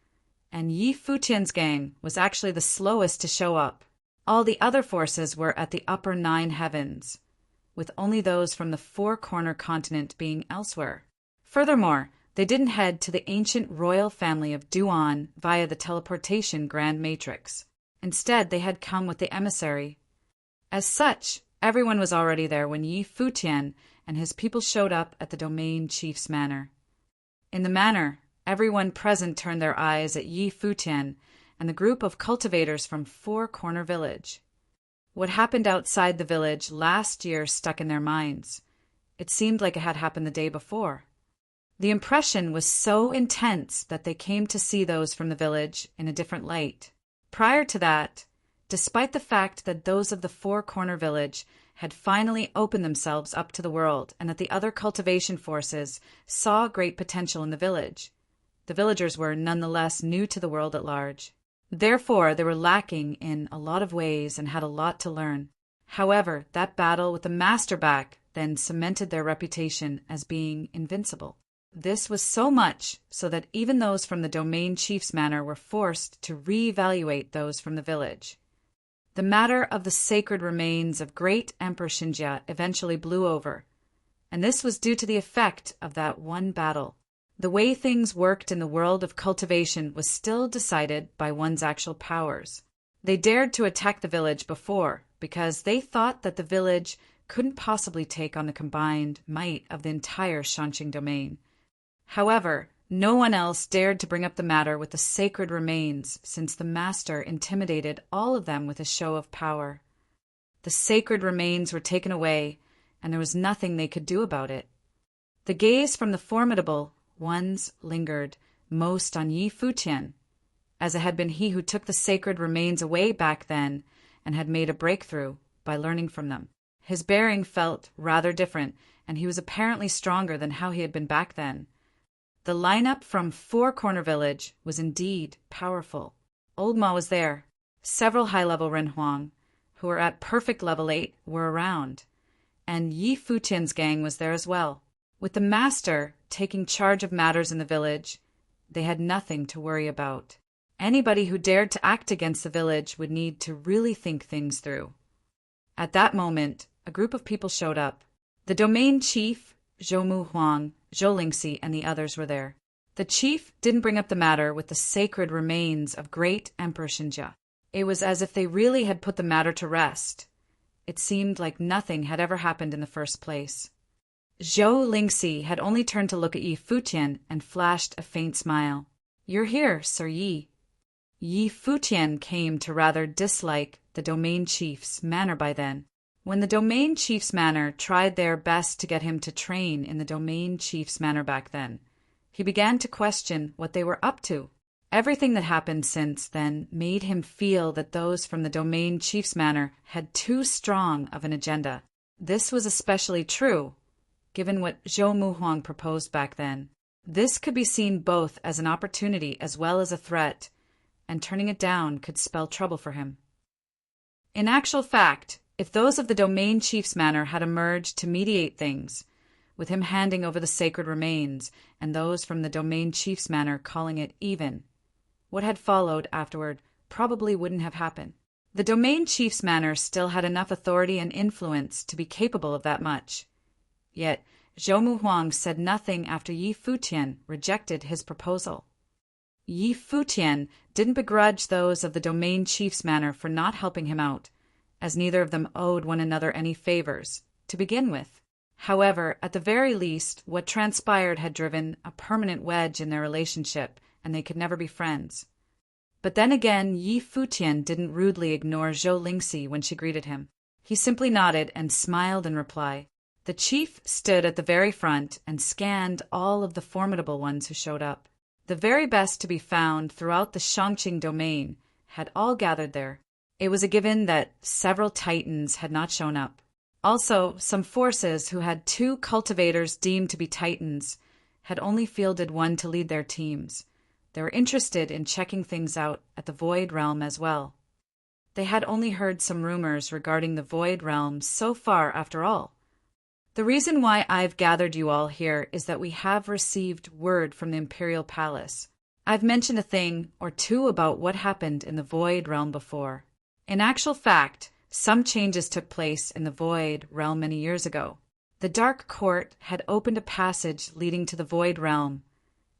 A: and Yi Futian's gang was actually the slowest to show up. All the other forces were at the upper 9 heavens, with only those from the four-corner continent being elsewhere. Furthermore, they didn't head to the ancient royal family of Duan via the teleportation Grand Matrix. Instead, they had come with the emissary. As such, everyone was already there when Yi Futian and his people showed up at the Domain Chief's Manor. In the manor, everyone present turned their eyes at Yi Futian and the group of cultivators from Four Corner Village. What happened outside the village last year stuck in their minds. It seemed like it had happened the day before. The impression was so intense that they came to see those from the village in a different light. Prior to that, despite the fact that those of the Four Corner Village had finally opened themselves up to the world and that the other cultivation forces saw great potential in the village, the villagers were nonetheless new to the world at large. Therefore, they were lacking in a lot of ways and had a lot to learn. However, that battle with the Master back then cemented their reputation as being invincible. This was so much so that even those from the Domain Chief's Manor were forced to re-evaluate those from the village. The matter of the sacred remains of great Emperor Xinjia eventually blew over, and this was due to the effect of that one battle. The way things worked in the world of cultivation was still decided by one's actual powers. They dared to attack the village before because they thought that the village couldn't possibly take on the combined might of the entire Shangqing domain. However, no one else dared to bring up the matter with the sacred remains, since the master intimidated all of them with a show of power. The sacred remains were taken away, and there was nothing they could do about it. The gaze from the formidable ones lingered most on Yi Futian, as it had been he who took the sacred remains away back then and had made a breakthrough by learning from them. His bearing felt rather different, and he was apparently stronger than how he had been back then. The lineup from Four Corner Village was indeed powerful. Old Ma was there. Several high-level Renhuang, who were at perfect level 8, were around. And Yi Futian's gang was there as well. With the master taking charge of matters in the village, they had nothing to worry about. Anybody who dared to act against the village would need to really think things through. At that moment, a group of people showed up. The domain chief, Zhou Mu Huang, Zhou Lingxi, and the others were there. The chief didn't bring up the matter with the sacred remains of great Emperor Xinjia. It was as if they really had put the matter to rest. It seemed like nothing had ever happened in the first place. Zhou Lingxi had only turned to look at Yi Futian and flashed a faint smile. "You're here, Sir Yi." Yi Futian came to rather dislike the domain chief's manner by then. When the Domain Chief's Manor tried their best to get him to train in the Domain Chief's Manor back then, he began to question what they were up to. Everything that happened since then made him feel that those from the Domain Chief's Manor had too strong of an agenda. This was especially true, given what Zhou Muhuang proposed back then. This could be seen both as an opportunity as well as a threat, and turning it down could spell trouble for him. In actual fact, if those of the Domain Chief's Manor had emerged to mediate things, with him handing over the sacred remains and those from the Domain Chief's Manor calling it even, what had followed afterward probably wouldn't have happened. The Domain Chief's Manor still had enough authority and influence to be capable of that much. Yet Zhou Muhuang said nothing after Yi Futian rejected his proposal. Yi Futian didn't begrudge those of the Domain Chief's Manor for not helping him out, as neither of them owed one another any favors, to begin with. However, at the very least, what transpired had driven a permanent wedge in their relationship, and they could never be friends. But then again, Yi Futian didn't rudely ignore Zhou Lingxi when she greeted him. He simply nodded and smiled in reply. The chief stood at the very front and scanned all of the formidable ones who showed up. The very best to be found throughout the Shangqing domain had all gathered there. It was a given that several titans had not shown up. Also, some forces who had 2 cultivators deemed to be titans had only fielded one to lead their teams. They were interested in checking things out at the Void Realm as well. They had only heard some rumors regarding the Void Realm so far after all. The reason why I've gathered you all here is that we have received word from the Imperial Palace. I've mentioned a thing or two about what happened in the Void Realm before. In actual fact, some changes took place in the Void Realm many years ago. The Dark Court had opened a passage leading to the Void Realm,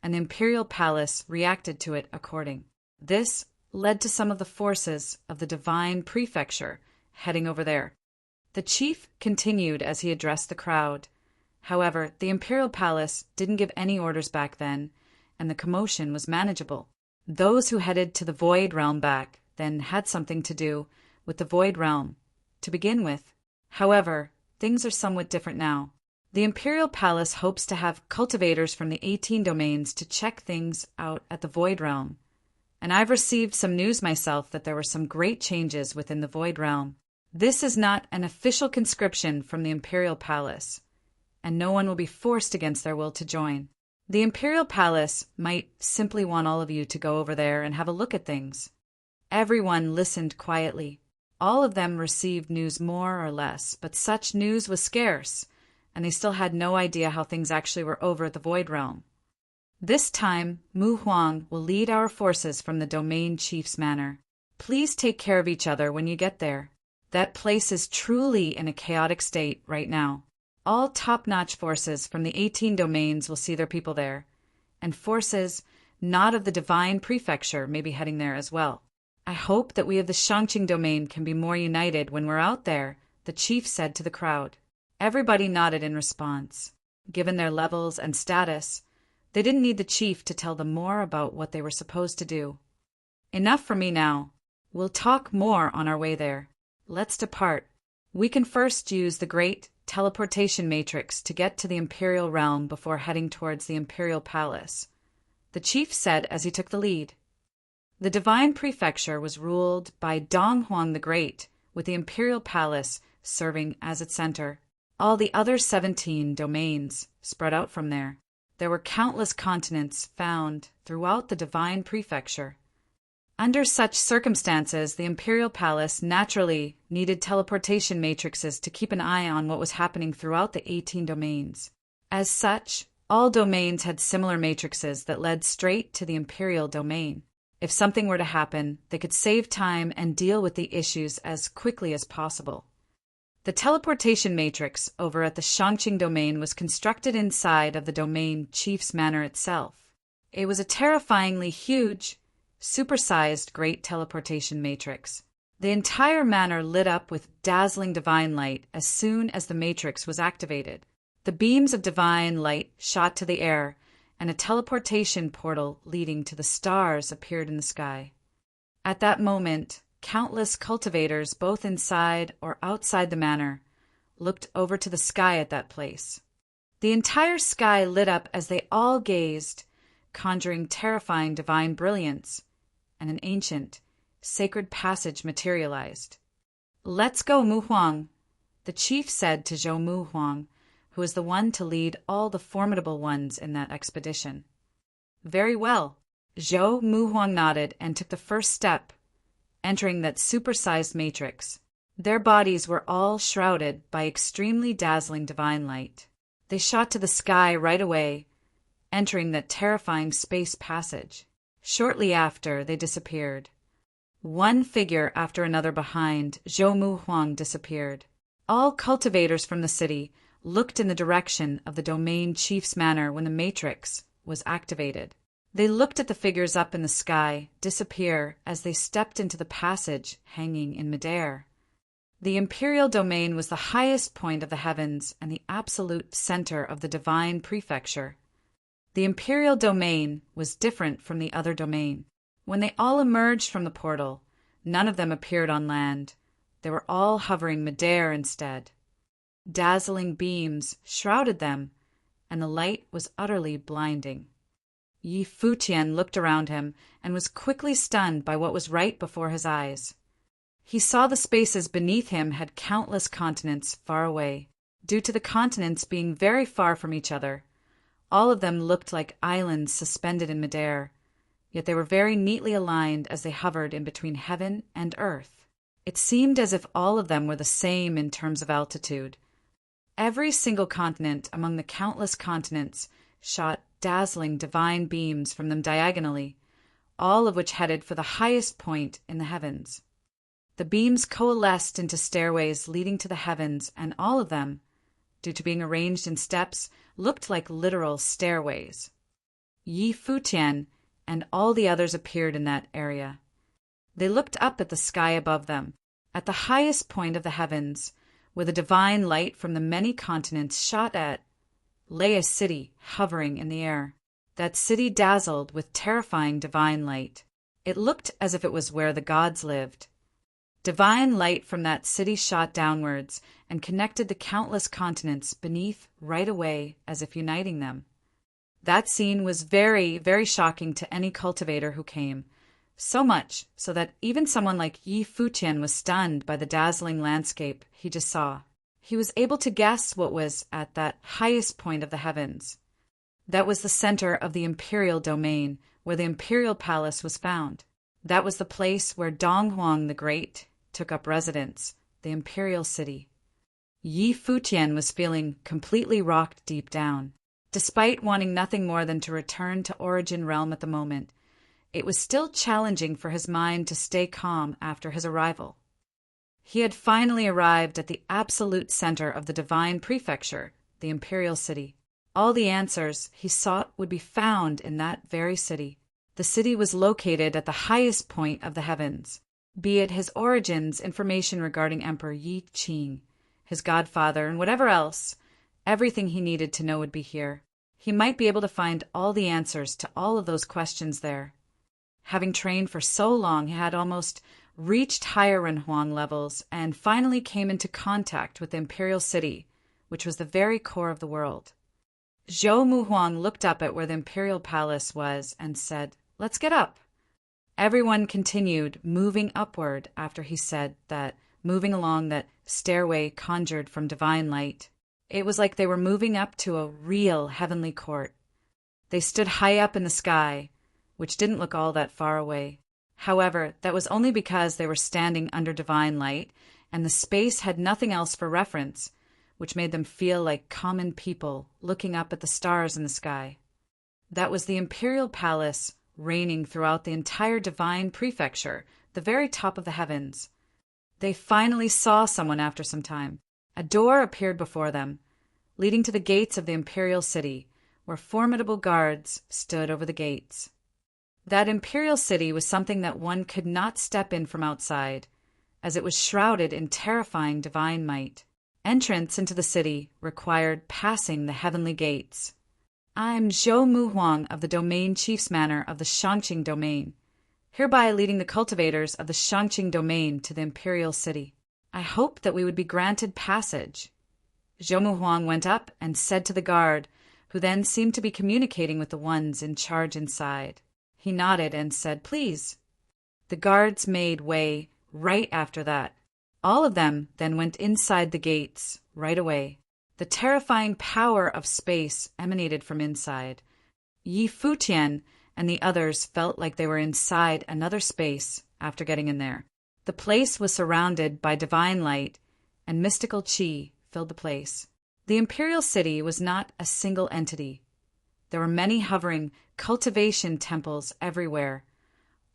A: and the Imperial Palace reacted to it according. This led to some of the forces of the Divine Prefecture heading over there. The chief continued as he addressed the crowd. However, the Imperial Palace didn't give any orders back then, and the commotion was manageable. Those who headed to the Void Realm back then had something to do with the Void Realm to begin with. However, things are somewhat different now. The Imperial Palace hopes to have cultivators from the 18 domains to check things out at the Void Realm. And I've received some news myself that there were some great changes within the Void Realm. This is not an official conscription from the Imperial Palace, and no one will be forced against their will to join. The Imperial Palace might simply want all of you to go over there and have a look at things. Everyone listened quietly. All of them received news more or less, but such news was scarce, and they still had no idea how things actually were over at the Void Realm. This time, Mu Huang will lead our forces from the Domain Chief's manor. Please take care of each other when you get there. That place is truly in a chaotic state right now. All top-notch forces from the 18 domains will see their people there, and forces not of the Divine Prefecture may be heading there as well. I hope that we of the Shangqing domain can be more united when we're out there, the chief said to the crowd. Everybody nodded in response. Given their levels and status, they didn't need the chief to tell them more about what they were supposed to do. Enough for me now. We'll talk more on our way there. Let's depart. We can first use the great teleportation matrix to get to the Imperial Realm before heading towards the Imperial Palace, the chief said as he took the lead. The Divine Prefecture was ruled by Dong Huang the Great, with the Imperial Palace serving as its center. All the other 17 domains spread out from there. There were countless continents found throughout the Divine Prefecture. Under such circumstances, the Imperial Palace naturally needed teleportation matrices to keep an eye on what was happening throughout the 18 domains. As such, all domains had similar matrices that led straight to the Imperial domain. If something were to happen, they could save time and deal with the issues as quickly as possible. The teleportation matrix over at the Shangqing domain was constructed inside of the domain chief's manor itself. It was a terrifyingly huge, supersized great teleportation matrix. The entire manor lit up with dazzling divine light as soon as the matrix was activated. The beams of divine light shot to the air, and a teleportation portal leading to the stars appeared in the sky. At that moment, countless cultivators, both inside or outside the manor, looked over to the sky at that place. The entire sky lit up as they all gazed, conjuring terrifying divine brilliance, and an ancient, sacred passage materialized. "Let's go, Mu Huang," the chief said to Zhou Mu Huang, who was the one to lead all the formidable ones in that expedition. Very well. Zhou Mu Huang nodded and took the first step, entering that supersized matrix. Their bodies were all shrouded by extremely dazzling divine light. They shot to the sky right away, entering that terrifying space passage. Shortly after, they disappeared. One figure after another behind, Zhou Mu Huang disappeared. All cultivators from the city looked in the direction of the domain chief's manor when the matrix was activated. They looked at the figures up in the sky disappear as they stepped into the passage hanging in midair. The imperial domain was the highest point of the heavens and the absolute center of the divine prefecture. The imperial domain was different from the other domain. When they all emerged from the portal, none of them appeared on land. They were all hovering midair instead. Dazzling beams shrouded them, and the light was utterly blinding. Yi Futian looked around him and was quickly stunned by what was right before his eyes. He saw the spaces beneath him had countless continents far away. Due to the continents being very far from each other, all of them looked like islands suspended in midair, yet they were very neatly aligned as they hovered in between heaven and earth. It seemed as if all of them were the same in terms of altitude. Every single continent among the countless continents shot dazzling divine beams from them diagonally, all of which headed for the highest point in the heavens. The beams coalesced into stairways leading to the heavens, and all of them, due to being arranged in steps, looked like literal stairways. Yi Futian and all the others appeared in that area. They looked up at the sky above them. At the highest point of the heavens, where the divine light from the many continents shot at, lay a city hovering in the air. That city dazzled with terrifying divine light. It looked as if it was where the gods lived. Divine light from that city shot downwards and connected the countless continents beneath right away, as if uniting them. That scene was very, very shocking to any cultivator who came, so much so that even someone like Yi Futian was stunned by the dazzling landscape he just saw. He was able to guess what was at that highest point of the heavens. That was the center of the imperial domain, where the imperial palace was found. That was the place where Dong Huang the Great took up residence, the imperial city. Yi Futian was feeling completely rocked deep down. Despite wanting nothing more than to return to Origin Realm at the moment, it was still challenging for his mind to stay calm after his arrival. He had finally arrived at the absolute center of the divine prefecture, the imperial city. All the answers he sought would be found in that very city. The city was located at the highest point of the heavens. Be it his origins, information regarding Emperor Yi Qing, his godfather, and whatever else, everything he needed to know would be here. He might be able to find all the answers to all of those questions there. Having trained for so long, he had almost reached higher Renhuang levels and finally came into contact with the imperial city, which was the very core of the world. Zhou Muhuang looked up at where the imperial palace was and said, "Let's get up." Everyone continued moving upward after he said that, moving along that stairway conjured from divine light. It was like they were moving up to a real heavenly court. They stood high up in the sky, which didn't look all that far away. However, that was only because they were standing under divine light, and the space had nothing else for reference, which made them feel like common people looking up at the stars in the sky. That was the imperial palace reigning throughout the entire divine prefecture, the very top of the heavens. They finally saw someone after some time. A door appeared before them, leading to the gates of the imperial city, where formidable guards stood over the gates. That imperial city was something that one could not step in from outside, as it was shrouded in terrifying divine might. Entrance into the city required passing the heavenly gates. "I'm Zhou Muhuang of the Domain Chief's Manor of the Shangqing Domain, hereby leading the cultivators of the Shangqing Domain to the imperial city. I hope that we would be granted passage." Zhou Muhuang went up and said to the guard, who then seemed to be communicating with the ones in charge inside. He nodded and said, "Please." The guards made way right after that. All of them then went inside the gates right away. The terrifying power of space emanated from inside. Yi Futian and the others felt like they were inside another space after getting in there. The place was surrounded by divine light, and mystical qi filled the place. The imperial city was not a single entity. There were many hovering cultivation temples everywhere,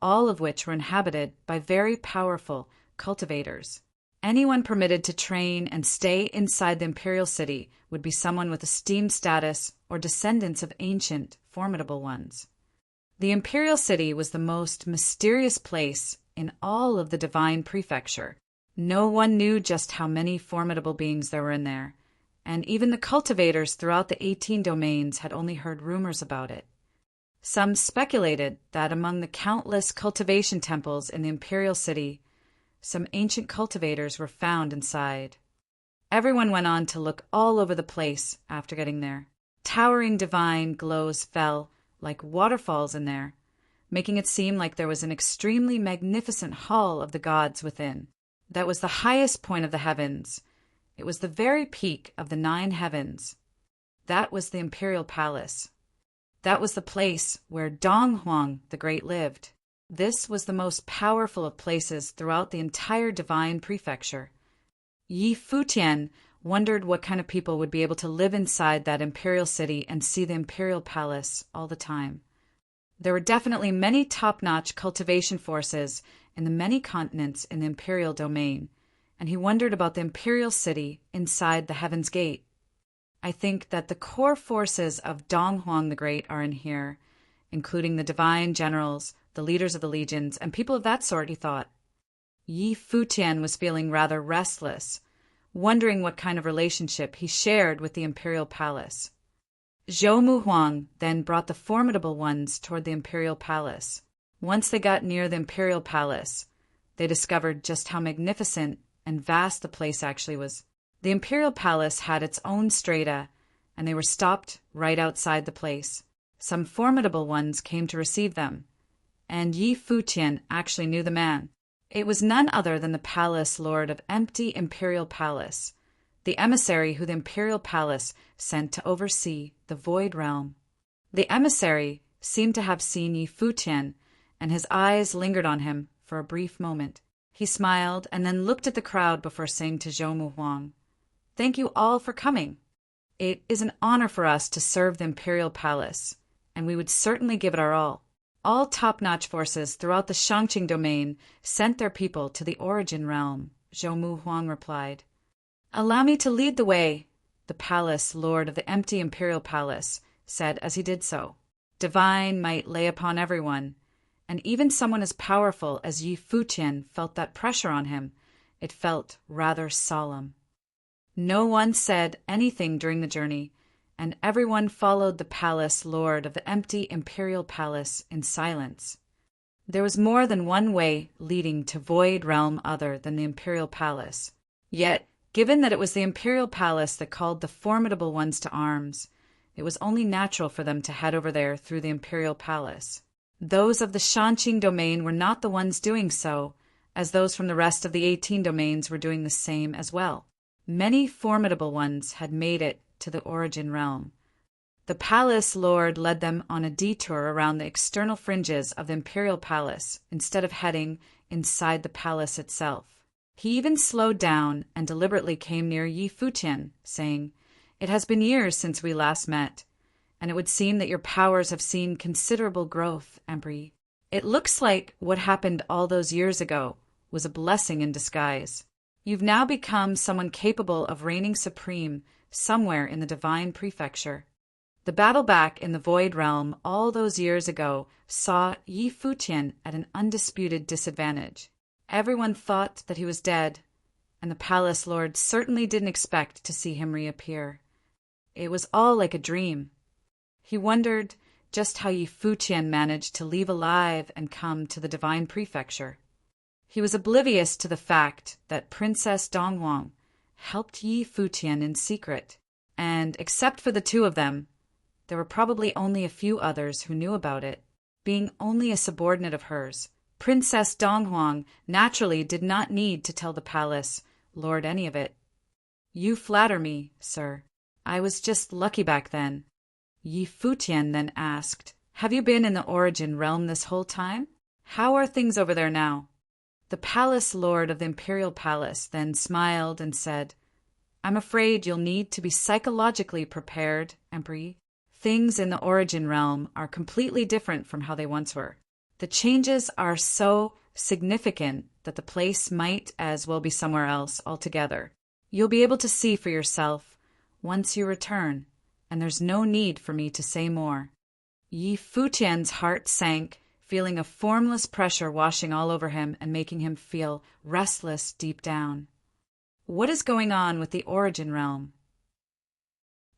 A: all of which were inhabited by very powerful cultivators. Anyone permitted to train and stay inside the imperial city would be someone with esteemed status or descendants of ancient, formidable ones. The imperial city was the most mysterious place in all of the divine prefecture. No one knew just how many formidable beings there were in there, and even the cultivators throughout the 18 domains had only heard rumors about it. Some speculated that among the countless cultivation temples in the imperial city, some ancient cultivators were found inside. Everyone went on to look all over the place after getting there. Towering divine glows fell like waterfalls in there, making it seem like there was an extremely magnificent hall of the gods within. That was the highest point of the heavens. It was the very peak of the 9 heavens. That was the imperial palace. That was the place where Dong Huang the Great lived. This was the most powerful of places throughout the entire divine prefecture. Yi Futian wondered what kind of people would be able to live inside that imperial city and see the imperial palace all the time. There were definitely many top-notch cultivation forces in the many continents in the imperial domain, and he wondered about the imperial city inside the Heaven's Gate. I think that the core forces of Dong Huang the Great are in here, including the divine generals, the leaders of the legions, and people of that sort, he thought. Yi Futian was feeling rather restless, wondering what kind of relationship he shared with the imperial palace. Zhou Mu Huang then brought the formidable ones toward the imperial palace. Once they got near the imperial palace, they discovered just how magnificent and vast the place actually was. The imperial palace had its own strata, and they were stopped right outside the place. Some formidable ones came to receive them, and Yi Futian actually knew the man. It was none other than the palace lord of empty imperial palace, the emissary who the imperial palace sent to oversee the void realm. The emissary seemed to have seen Yi Futian, and his eyes lingered on him for a brief moment. He smiled and then looked at the crowd before saying to Zhou Mu Huang, "Thank you all for coming. It is an honor for us to serve the imperial palace, and we would certainly give it our all." All top-notch forces throughout the Shangqing domain sent their people to the origin realm, Zhou Mu Huang replied. "Allow me to lead the way," the palace lord of the empty imperial palace said as he did so. Divine might lay upon everyone, and even someone as powerful as Yi Futian felt that pressure on him. It felt rather solemn. No one said anything during the journey, and everyone followed the palace lord of the empty imperial palace in silence. There was more than one way leading to void realm other than the imperial palace. Yet, given that it was the imperial palace that called the formidable ones to arms, it was only natural for them to head over there through the imperial palace. Those of the Shangqing domain were not the ones doing so, as those from the rest of the 18 domains were doing the same as well. Many formidable ones had made it to the origin realm. The palace lord led them on a detour around the external fringes of the imperial palace instead of heading inside the palace itself. He even slowed down and deliberately came near Yi Futian, saying, "It has been years since we last met, and it would seem that your powers have seen considerable growth, Emperor. It looks like what happened all those years ago was a blessing in disguise. You've now become someone capable of reigning supreme somewhere in the divine prefecture." The battle back in the void realm all those years ago saw Yi Futian at an undisputed disadvantage. Everyone thought that he was dead, and the palace lord certainly didn't expect to see him reappear. It was all like a dream. He wondered just how Yi Futian managed to leave alive and come to the divine prefecture. He was oblivious to the fact that Princess Donghuang helped Yi Futian in secret, and except for the two of them, there were probably only a few others who knew about it. Being only a subordinate of hers, Princess Donghuang naturally did not need to tell the palace lord any of it. "You flatter me, sir. I was just lucky back then." Yi Futian then asked, "Have you been in the origin realm this whole time? How are things over there now?" The palace lord of the imperial palace then smiled and said, "I'm afraid you'll need to be psychologically prepared, Emperor. Things in the origin realm are completely different from how they once were. The changes are so significant that the place might as well be somewhere else altogether. You'll be able to see for yourself once you return, and there's no need for me to say more." Yi Futian's heart sank, feeling a formless pressure washing all over him and making him feel restless deep down. What is going on with the origin realm?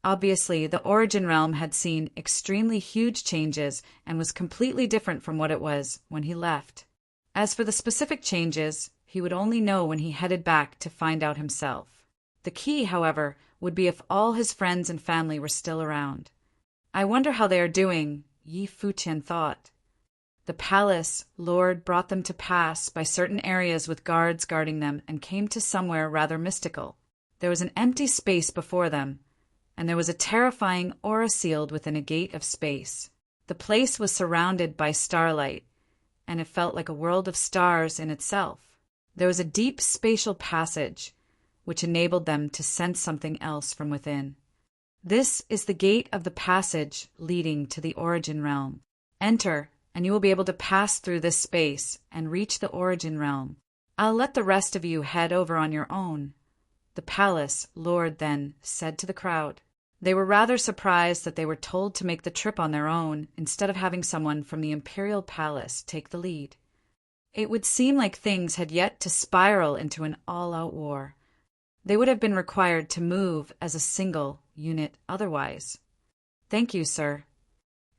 A: Obviously, the origin realm had seen extremely huge changes and was completely different from what it was when he left. As for the specific changes, he would only know when he headed back to find out himself. The key, however, would be if all his friends and family were still around. "I wonder how they are doing," Yi Futian thought. The palace lord brought them to pass by certain areas with guards guarding them and came to somewhere rather mystical. There was an empty space before them, and there was a terrifying aura sealed within a gate of space. The place was surrounded by starlight, and it felt like a world of stars in itself. There was a deep spatial passage, which enabled them to sense something else from within. This is the gate of the passage leading to the origin realm. Enter, and you will be able to pass through this space and reach the origin realm. I'll let the rest of you head over on your own. The palace lord then said to the crowd. They were rather surprised that they were told to make the trip on their own instead of having someone from the imperial palace take the lead. It would seem like things had yet to spiral into an all-out war. They would have been required to move as a single unit otherwise. Thank you, sir.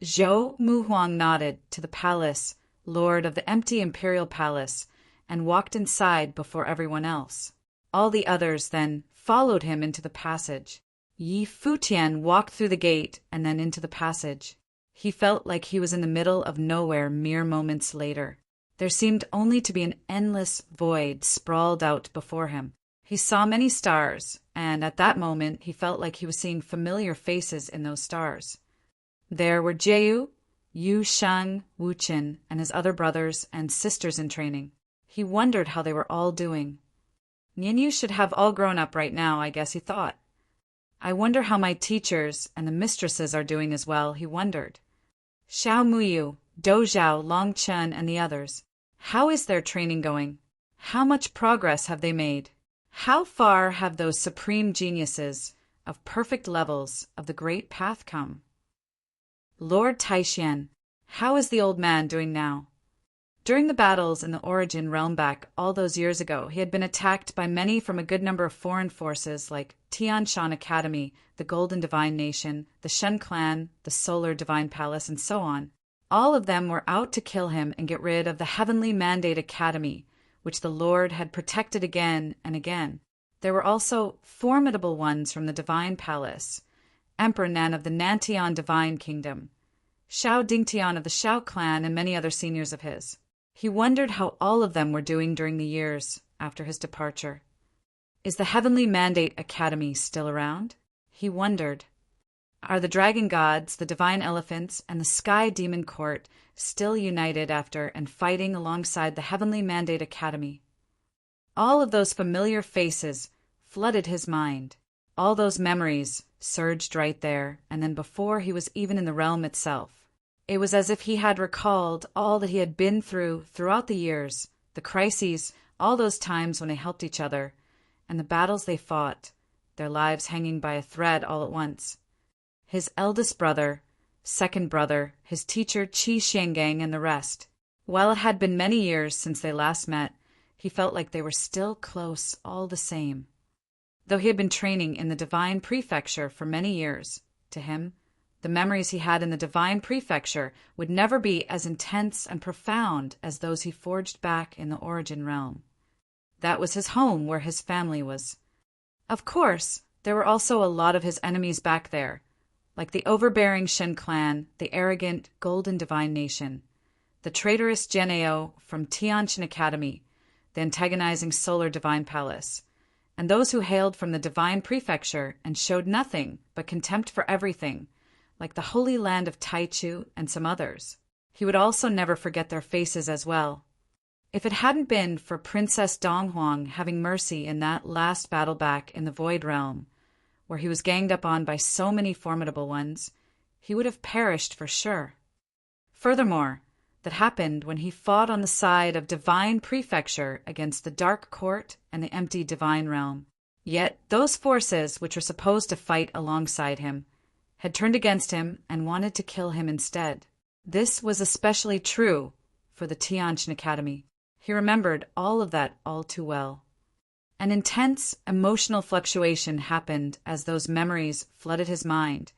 A: Zhou Muhuang nodded to the palace lord of the empty imperial palace and walked inside before everyone else. All the others then followed him into the passage. Yi Futian walked through the gate and then into the passage. He felt like he was in the middle of nowhere mere moments later. There seemed only to be an endless void sprawled out before him. He saw many stars, and at that moment he felt like he was seeing familiar faces in those stars. There were Jieyu, Yu Shang, Wu Qin, and his other brothers and sisters in training. He wondered how they were all doing. Nianyu should have all grown up right now, I guess he thought. I wonder how my teachers and the mistresses are doing as well, he wondered. Xiao Muyu, Dou Zhao, Long Chen, and the others. How is their training going? How much progress have they made? How far have those supreme geniuses of perfect levels of the great path come? Lord Taishan, how is the old man doing now? During the battles in the Origin realm back all those years ago, he had been attacked by many from a good number of foreign forces like Tianshan Academy, the Golden Divine Nation, the Shen Clan, the Solar Divine Palace, and so on. All of them were out to kill him and get rid of the Heavenly Mandate Academy, which the Lord had protected again and again. There were also formidable ones from the Divine Palace, Emperor Nan of the Nantian Divine Kingdom, Xiao Dingtian of the Xiao Clan, and many other seniors of his. He wondered how all of them were doing during the years after his departure. Is the Heavenly Mandate Academy still around? He wondered. Are the Dragon Gods, the Divine Elephants, and the Sky Demon Court still united after and fighting alongside the Heavenly Mandate Academy? All of those familiar faces flooded his mind. All those memories surged right there, and then before he was even in the realm itself. It was as if he had recalled all that he had been through throughout the years, the crises, all those times when they helped each other, and the battles they fought, their lives hanging by a thread all at once. His eldest brother, second brother, his teacher Qi Xiangang, and the rest. While it had been many years since they last met, he felt like they were still close all the same. Though he had been training in the Divine Prefecture for many years, to him, the memories he had in the Divine Prefecture would never be as intense and profound as those he forged back in the Origin realm. That was his home where his family was. Of course, there were also a lot of his enemies back there, like the overbearing Shen Clan, the arrogant Golden Divine Nation, the traitorous Geneo from Tianshan Academy, the antagonizing Solar Divine Palace, and those who hailed from the Divine Prefecture and showed nothing but contempt for everything, like the Holy Land of Taichu and some others. He would also never forget their faces as well. If it hadn't been for Princess Donghuang having mercy in that last battle back in the Void Realm, where he was ganged up on by so many formidable ones, he would have perished for sure. Furthermore, that happened when he fought on the side of Divine Prefecture against the Dark Court and the empty Divine Realm. Yet those forces which were supposed to fight alongside him had turned against him and wanted to kill him instead. This was especially true for the Tianshan Academy. He remembered all of that all too well. An intense emotional fluctuation happened as those memories flooded his mind,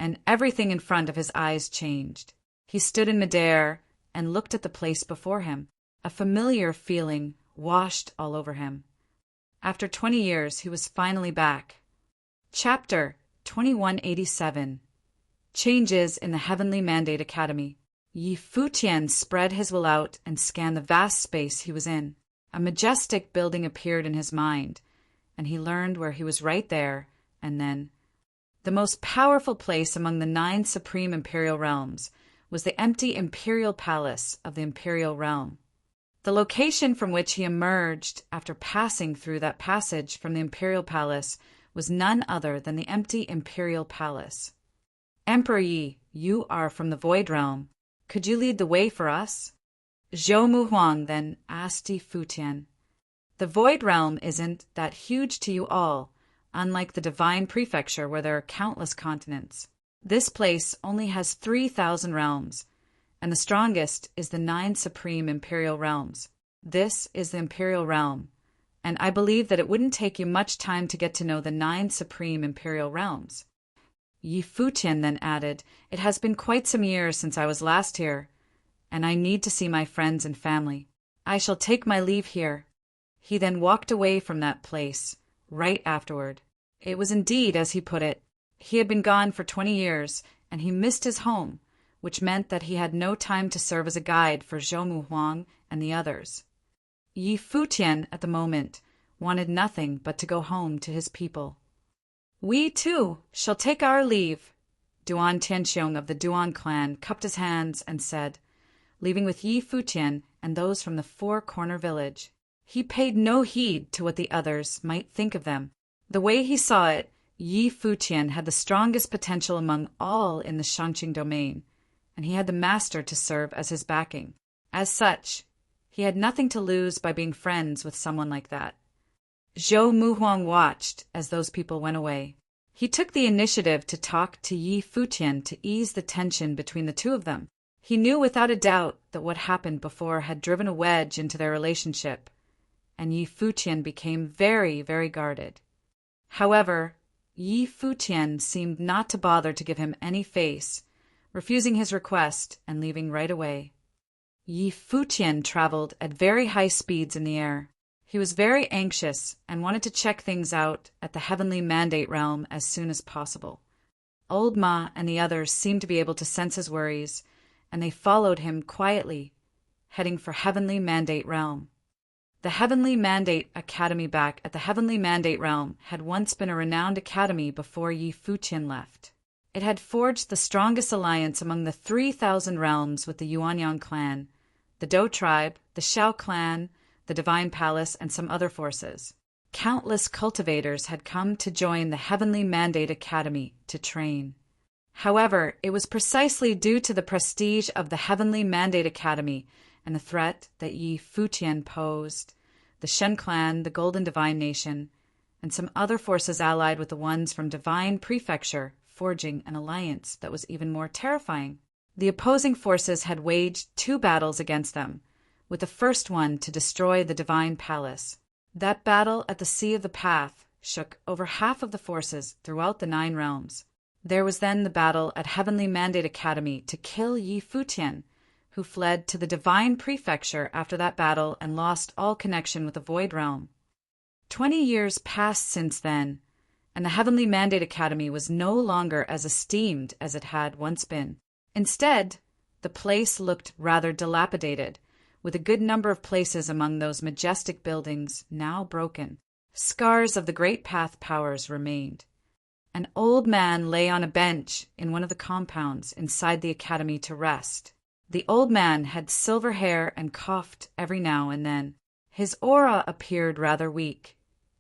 A: and everything in front of his eyes changed. He stood in midair and looked at the place before him. A familiar feeling washed all over him. After 20 years, he was finally back. Chapter 2187. Changes in the Heavenly Mandate Academy. Yi Futian spread his will out and scanned the vast space he was in. A majestic building appeared in his mind, and he learned where he was right there, and then. The most powerful place among the 9 supreme imperial realms was the empty imperial palace of the imperial realm. The location from which he emerged after passing through that passage from the imperial palace was none other than the empty imperial palace. Emperor Yi, you are from the Void Realm. Could you lead the way for us? Zhou Muhuang then asked Yi Futian. The Void Realm isn't that huge to you all, unlike the Divine Prefecture where there are countless continents. This place only has 3,000 realms, and the strongest is the 9 supreme imperial realms. This is the imperial realm, and I believe that it wouldn't take you much time to get to know the 9 supreme imperial realms. Yi Futian then added, It has been quite some years since I was last here, and I need to see my friends and family. I shall take my leave here. He then walked away from that place, right afterward. It was indeed, as he put it, he had been gone for 20 years, and he missed his home, which meant that he had no time to serve as a guide for Zhou Muhuang and the others. Yi Futian, at the moment, wanted nothing but to go home to his people. We, too, shall take our leave. Duan Tianxiong of the Duan clan cupped his hands and said, leaving with Yi Futian and those from the four-corner village. He paid no heed to what the others might think of them. The way he saw it, Yi Futian had the strongest potential among all in the Shangqing domain, and he had the master to serve as his backing. As such, he had nothing to lose by being friends with someone like that. Zhou Muhuang watched as those people went away. He took the initiative to talk to Yi Futian to ease the tension between the two of them. He knew without a doubt that what happened before had driven a wedge into their relationship, and Yi Futian became very, very guarded. However, Yi Futian seemed not to bother to give him any face, refusing his request and leaving right away. Yi Futian traveled at very high speeds in the air. He was very anxious and wanted to check things out at the Heavenly Mandate Realm as soon as possible. Old Ma and the others seemed to be able to sense his worries, and they followed him quietly, heading for Heavenly Mandate Realm. The Heavenly Mandate Academy back at the Heavenly Mandate Realm had once been a renowned academy before Yi Futian left. It had forged the strongest alliance among the 3,000 realms with the Yuanyang clan, the Dou tribe, the Xiao clan, the Divine Palace, and some other forces. Countless cultivators had come to join the Heavenly Mandate Academy to train. However, it was precisely due to the prestige of the Heavenly Mandate Academy and the threat that Yi Futian posed, the Shen clan, the Golden Divine Nation, and some other forces allied with the ones from Divine Prefecture, forging an alliance that was even more terrifying. The opposing forces had waged 2 battles against them, with the first one to destroy the Divine Palace. That battle at the Sea of the Path shook over half of the forces throughout the 9 realms. There was then the battle at Heavenly Mandate Academy to kill Yi Futian, who fled to the Divine Prefecture after that battle and lost all connection with the Void Realm. 20 years passed since then, and the Heavenly Mandate Academy was no longer as esteemed as it had once been. Instead, the place looked rather dilapidated, with a good number of places among those majestic buildings now broken. Scars of the Great Path powers remained. An old man lay on a bench in one of the compounds inside the academy to rest. The old man had silver hair and coughed every now and then. His aura appeared rather weak,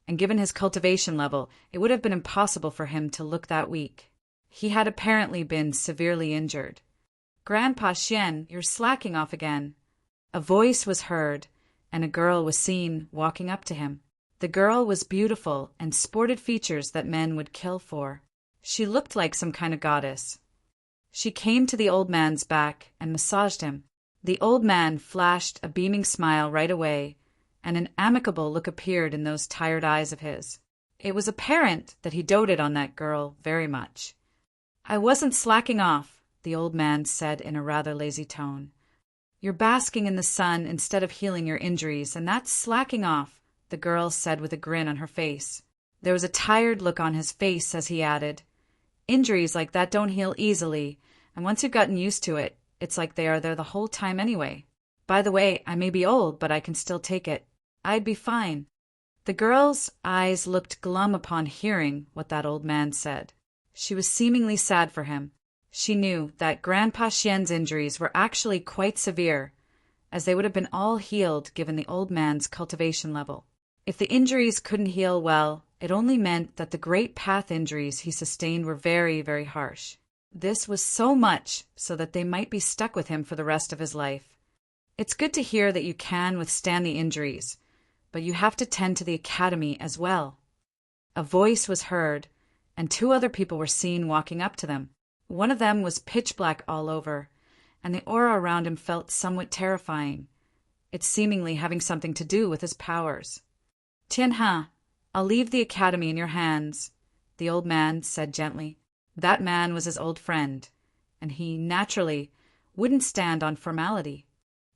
A: and given his cultivation level, it would have been impossible for him to look that weak. He had apparently been severely injured. "Grandpa Xian, you're slacking off again." A voice was heard, and a girl was seen walking up to him. The girl was beautiful and sported features that men would kill for. She looked like some kind of goddess. She came to the old man's back and massaged him. The old man flashed a beaming smile right away, and an amicable look appeared in those tired eyes of his. It was apparent that he doted on that girl very much. "I wasn't slacking off," the old man said in a rather lazy tone. "You're basking in the sun instead of healing your injuries, and that's slacking off," the girl said with a grin on her face. There was a tired look on his face as he added, Injuries like that don't heal easily, and once you've gotten used to it, it's like they are there the whole time anyway. By the way, I may be old, but I can still take it. I'd be fine." The girl's eyes looked glum upon hearing what that old man said. She was seemingly sad for him. She knew that Grandpa Xian's injuries were actually quite severe, as they would have been all healed given the old man's cultivation level. If the injuries couldn't heal well, it only meant that the great path injuries he sustained were very, very harsh. This was so much so that they might be stuck with him for the rest of his life. It's good to hear that you can withstand the injuries, but you have to tend to the academy as well. A voice was heard, and 2 other people were seen walking up to them. One of them was pitch black all over, and the aura around him felt somewhat terrifying, it seemingly having something to do with his powers. "Tianhe, I'll leave the academy in your hands," the old man said gently. That man was his old friend, and he, naturally, wouldn't stand on formality.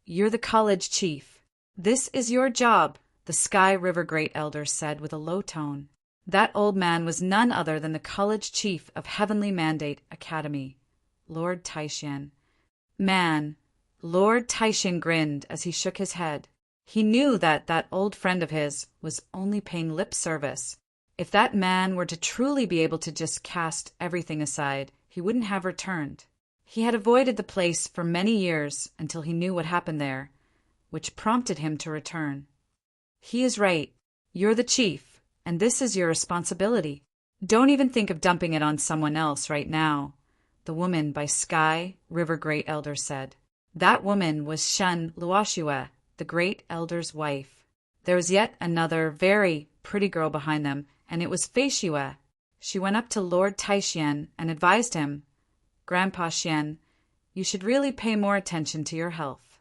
A: "You're the college chief. This is your job," the Sky River Great Elder said with a low tone. That old man was none other than the college chief of Heavenly Mandate Academy, Lord Taixian. Man, Lord Taixian grinned as he shook his head. He knew that old friend of his was only paying lip service. If that man were to truly be able to just cast everything aside, he wouldn't have returned. He had avoided the place for many years until he knew what happened there, which prompted him to return. He is right. You're the chief, and this is your responsibility. Don't even think of dumping it on someone else right now, the woman by Sky River Great Elder said. That woman was Shen Luoxue, the Great Elder's wife. There was yet another very pretty girl behind them, and it was Fei Xue. She went up to Lord Taixian and advised him, "Grandpa Xian, you should really pay more attention to your health."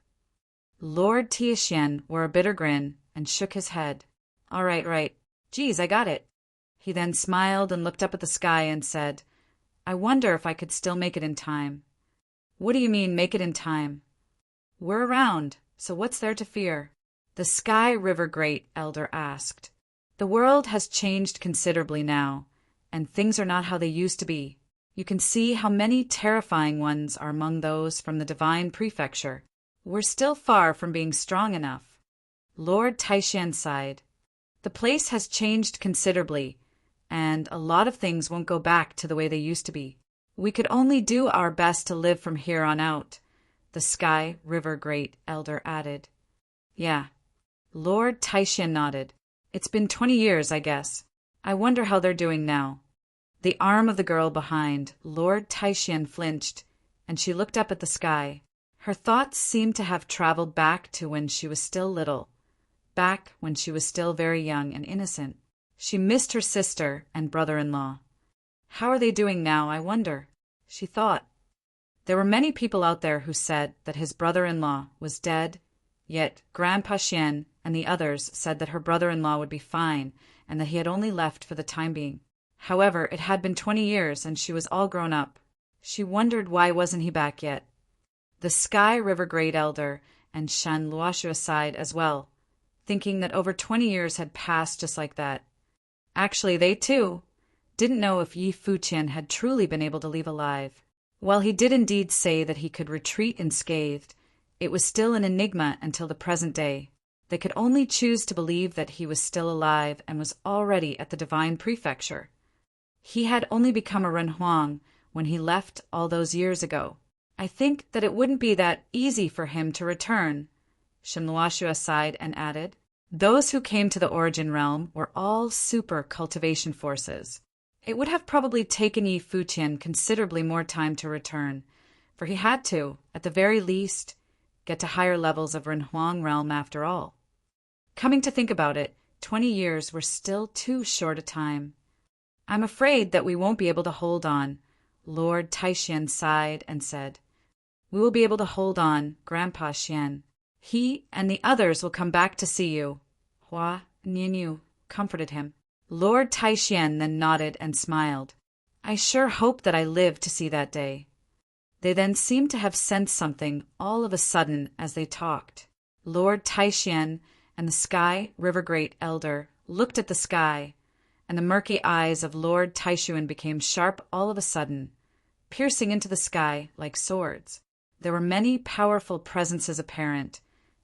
A: Lord Taixian wore a bitter grin and shook his head. "All right, right. Geez, I got it." He then smiled and looked up at the sky and said, "I wonder if I could still make it in time." "What do you mean, make it in time?" "We're around, so what's there to fear?" The Sky River Great Elder asked. "The world has changed considerably now, and things are not how they used to be. You can see how many terrifying ones are among those from the Divine Prefecture. We're still far from being strong enough." Lord Taixian sighed. "The place has changed considerably, and a lot of things won't go back to the way they used to be. We could only do our best to live from here on out," the Sky River Great Elder added. "Yeah." Lord Taixian nodded. "It's been 20 years, I guess. I wonder how they're doing now." The arm of the girl behind Lord Taixian flinched, and she looked up at the sky. Her thoughts seemed to have traveled back to when she was still little, back when she was still very young and innocent. She missed her sister and brother-in-law. How are they doing now, I wonder? She thought. There were many people out there who said that his brother-in-law was dead, yet Grandpa Xian and the others said that her brother-in-law would be fine and that he had only left for the time being. However, it had been 20 years and she was all grown up. She wondered why wasn't he back yet. The Sky River Great Elder and Shen Luoxue sighed as well, thinking that over 20 years had passed just like that. Actually, they too didn't know if Yi Futian had truly been able to leave alive. While he did indeed say that he could retreat unscathed, it was still an enigma until the present day. They could only choose to believe that he was still alive and was already at the Divine Prefecture. He had only become a Renhuang when he left all those years ago. I think that it wouldn't be that easy for him to return, Shen Luoxue sighed and added. Those who came to the Origin Realm were all super cultivation forces. It would have probably taken Yi Futian considerably more time to return, for he had to, at the very least, get to higher levels of Renhuang Realm after all. Coming to think about it, 20 years were still too short a time. I'm afraid that we won't be able to hold on, Lord Taixian sighed and said. We will be able to hold on, Grandpa Xian. He and the others will come back to see you. Hua Nianyu comforted him. Lord Taixian then nodded and smiled. I sure hope that I live to see that day. They then seemed to have sensed something all of a sudden as they talked. Lord Taixian and the Sky River Great Elder looked at the sky, and the murky eyes of Lord Taishuan became sharp all of a sudden, piercing into the sky like swords. There were many powerful presences apparent,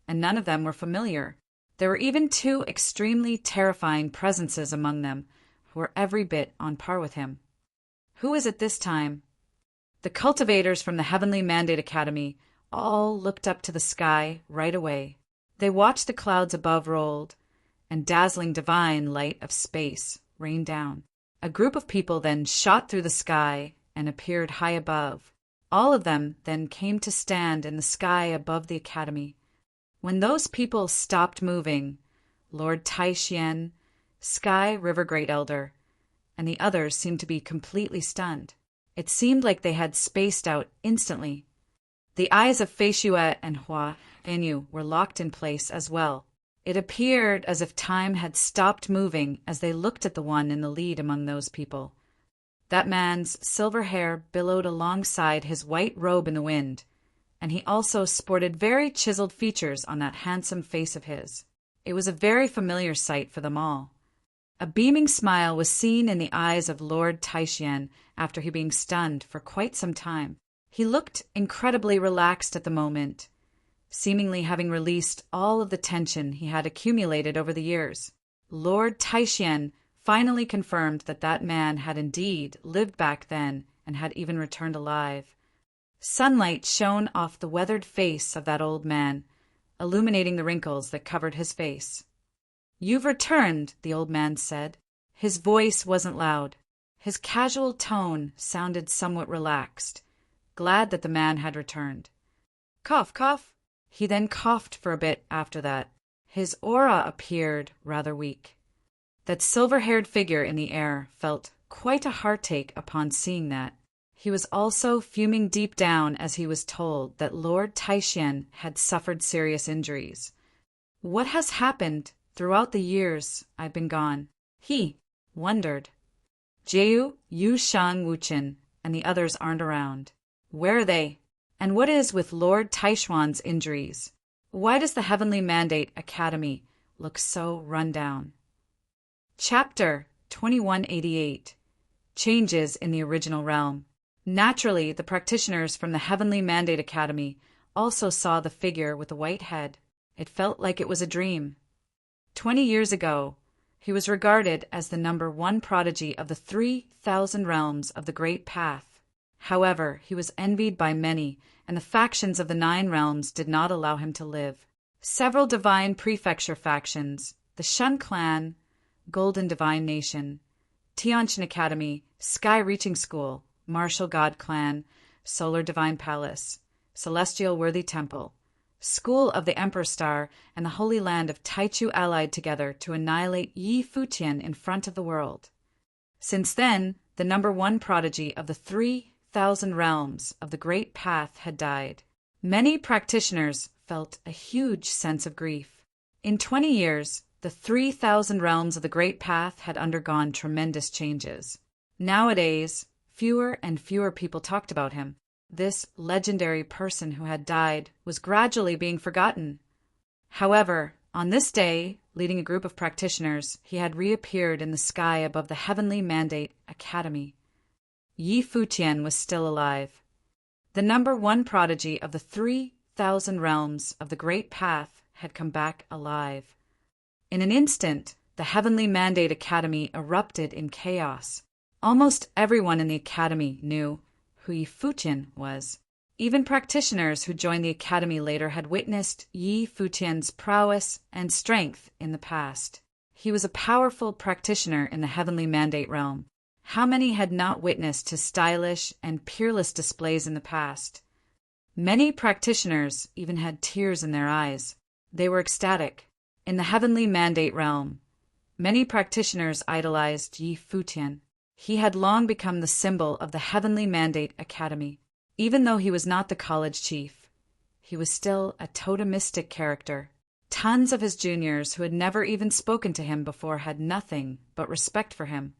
A: and none of them were familiar. There were even two extremely terrifying presences among them, who were every bit on par with him. Who is it this time? The cultivators from the Heavenly Mandate Academy all looked up to the sky right away. They watched the clouds above rolled, and dazzling divine light of space rained down. A group of people then shot through the sky and appeared high above. All of them then came to stand in the sky above the academy. When those people stopped moving, Lord Taishuan, Sky River Great Elder, and the others seemed to be completely stunned. It seemed like they had spaced out instantly. The eyes of Fei Shue and Hua Enyu were locked in place as well. It appeared as if time had stopped moving as they looked at the one in the lead among those people. That man's silver hair billowed alongside his white robe in the wind, and he also sported very chiseled features on that handsome face of his. It was a very familiar sight for them all. A beaming smile was seen in the eyes of Lord Taishuan after he being stunned for quite some time. He looked incredibly relaxed at the moment, seemingly having released all of the tension he had accumulated over the years. Lord Taishuan finally confirmed that that man had indeed lived back then and had even returned alive. Sunlight shone off the weathered face of that old man, illuminating the wrinkles that covered his face. "You've returned," the old man said. His voice wasn't loud. His casual tone sounded somewhat relaxed, glad that the man had returned. "Cough, cough." He then coughed for a bit after that. His aura appeared rather weak. That silver-haired figure in the air felt quite a heartache upon seeing that. He was also fuming deep down as he was told that Lord Taishuan had suffered serious injuries. What has happened throughout the years I've been gone? He wondered. Jiu, Yu Shang Wuchen, and the others aren't around. Where are they? And what is with Lord Taishuan's injuries? Why does the Heavenly Mandate Academy look so run down? Chapter 2188. Changes in the Original Realm. Naturally, the practitioners from the Heavenly Mandate Academy also saw the figure with the white head. It felt like it was a dream. 20 years ago, he was regarded as the number one prodigy of the 3,000 realms of the Great Path. However, he was envied by many, and the factions of the 9 realms did not allow him to live. Several divine prefecture factions, the Shun Clan, Golden Divine Nation, Tianqian Academy, Sky Reaching School, Martial God Clan, Solar Divine Palace, Celestial Worthy Temple, School of the Emperor Star, and the Holy Land of Taichu allied together to annihilate Yi Futian in front of the world. Since then, the number one prodigy of the 3,000 realms of the Great Path had died. Many practitioners felt a huge sense of grief. In 20 years, the 3,000 realms of the Great Path had undergone tremendous changes. Nowadays, fewer and fewer people talked about him. This legendary person who had died was gradually being forgotten. However, on this day, leading a group of practitioners, he had reappeared in the sky above the Heavenly Mandate Academy. Yi Futian was still alive. The number one prodigy of the 3,000 realms of the Great Path had come back alive. In an instant, the Heavenly Mandate Academy erupted in chaos. Almost everyone in the academy knew who Yi Futian was. Even practitioners who joined the academy later had witnessed Yi Futian's prowess and strength in the past. He was a powerful practitioner in the Heavenly Mandate realm. How many had not witnessed his stylish and peerless displays in the past? Many practitioners even had tears in their eyes. They were ecstatic. In the Heavenly Mandate realm, many practitioners idolized Yi Futian. He had long become the symbol of the Heavenly Mandate Academy. Even though he was not the college chief, he was still a totemistic character. Tons of his juniors who had never even spoken to him before had nothing but respect for him.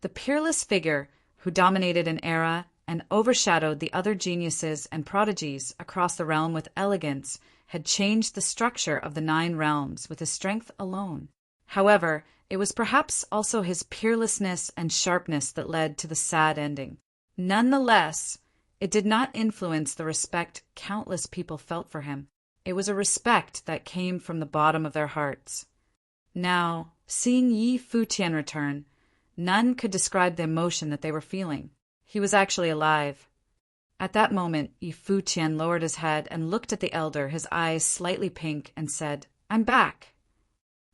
A: The peerless figure who dominated an era and overshadowed the other geniuses and prodigies across the realm with elegance had changed the structure of the 9 realms with his strength alone. However, it was perhaps also his peerlessness and sharpness that led to the sad ending. Nonetheless, it did not influence the respect countless people felt for him. It was a respect that came from the bottom of their hearts. Now, seeing Yi Futian return, none could describe the emotion that they were feeling. He was actually alive. At that moment, Yi Futian lowered his head and looked at the elder, his eyes slightly pink, and said, "I'm back."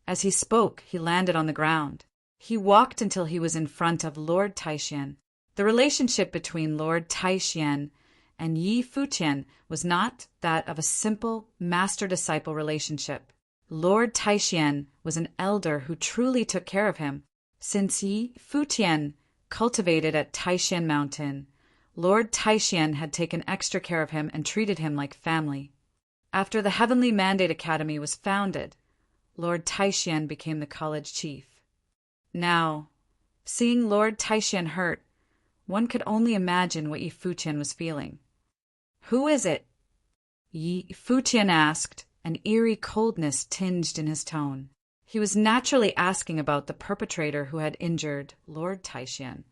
A: As he spoke, he landed on the ground. He walked until he was in front of Lord Taishan. The relationship between Lord Taishan and Yi Futian was not that of a simple master-disciple relationship. Lord Taishan was an elder who truly took care of him. Since Yi Futian cultivated at Taishan Mountain, Lord Taishan had taken extra care of him and treated him like family. After the Heavenly Mandate Academy was founded, Lord Taishan became the college chief. Now, seeing Lord Taishan hurt, one could only imagine what Yi Futian was feeling. "Who is it?" Yi Futian asked, an eerie coldness tinged in his tone. He was naturally asking about the perpetrator who had injured Lord Taishan.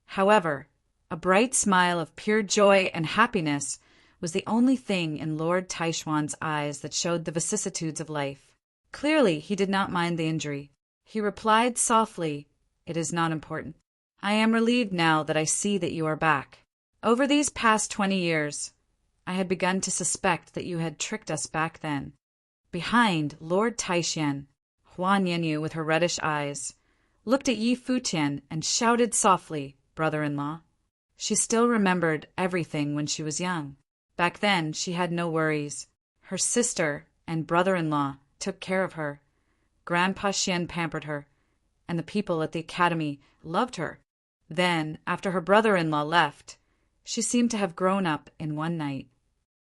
A: However, a bright smile of pure joy and happiness was the only thing in Lord Taishan's eyes that showed the vicissitudes of life. Clearly, he did not mind the injury. He replied softly, "It is not important. I am relieved now that I see that you are back. Over these past 20 years, I had begun to suspect that you had tricked us back then." Behind Lord Taishan, Huan Yanyu, with her reddish eyes, looked at Yi Futian and shouted softly, "Brother-in-law." She still remembered everything when she was young. Back then, she had no worries. Her sister and brother-in-law took care of her. Grandpa Xian pampered her, and the people at the academy loved her. Then, after her brother-in-law left, she seemed to have grown up in one night.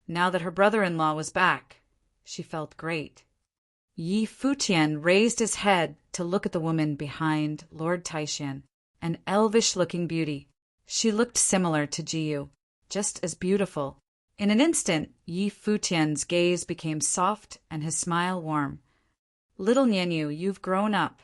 A: Now that her brother-in-law was back, she felt great. Yi Futian raised his head to look at the woman behind Lord Taishan, an elvish-looking beauty. She looked similar to Jiyu, just as beautiful. In an instant, Yi Futian's gaze became soft and his smile warm. "Little Nianyu, you've grown up."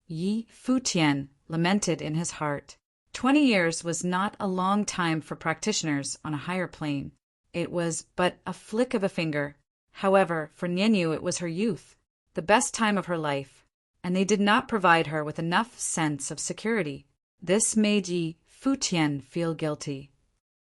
A: Yi Futian lamented in his heart. 20 years was not a long time for practitioners on a higher plane. It was but a flick of a finger. However, for Nianyu it was her youth, the best time of her life, and they did not provide her with enough sense of security. This made Yi Futian feel guilty.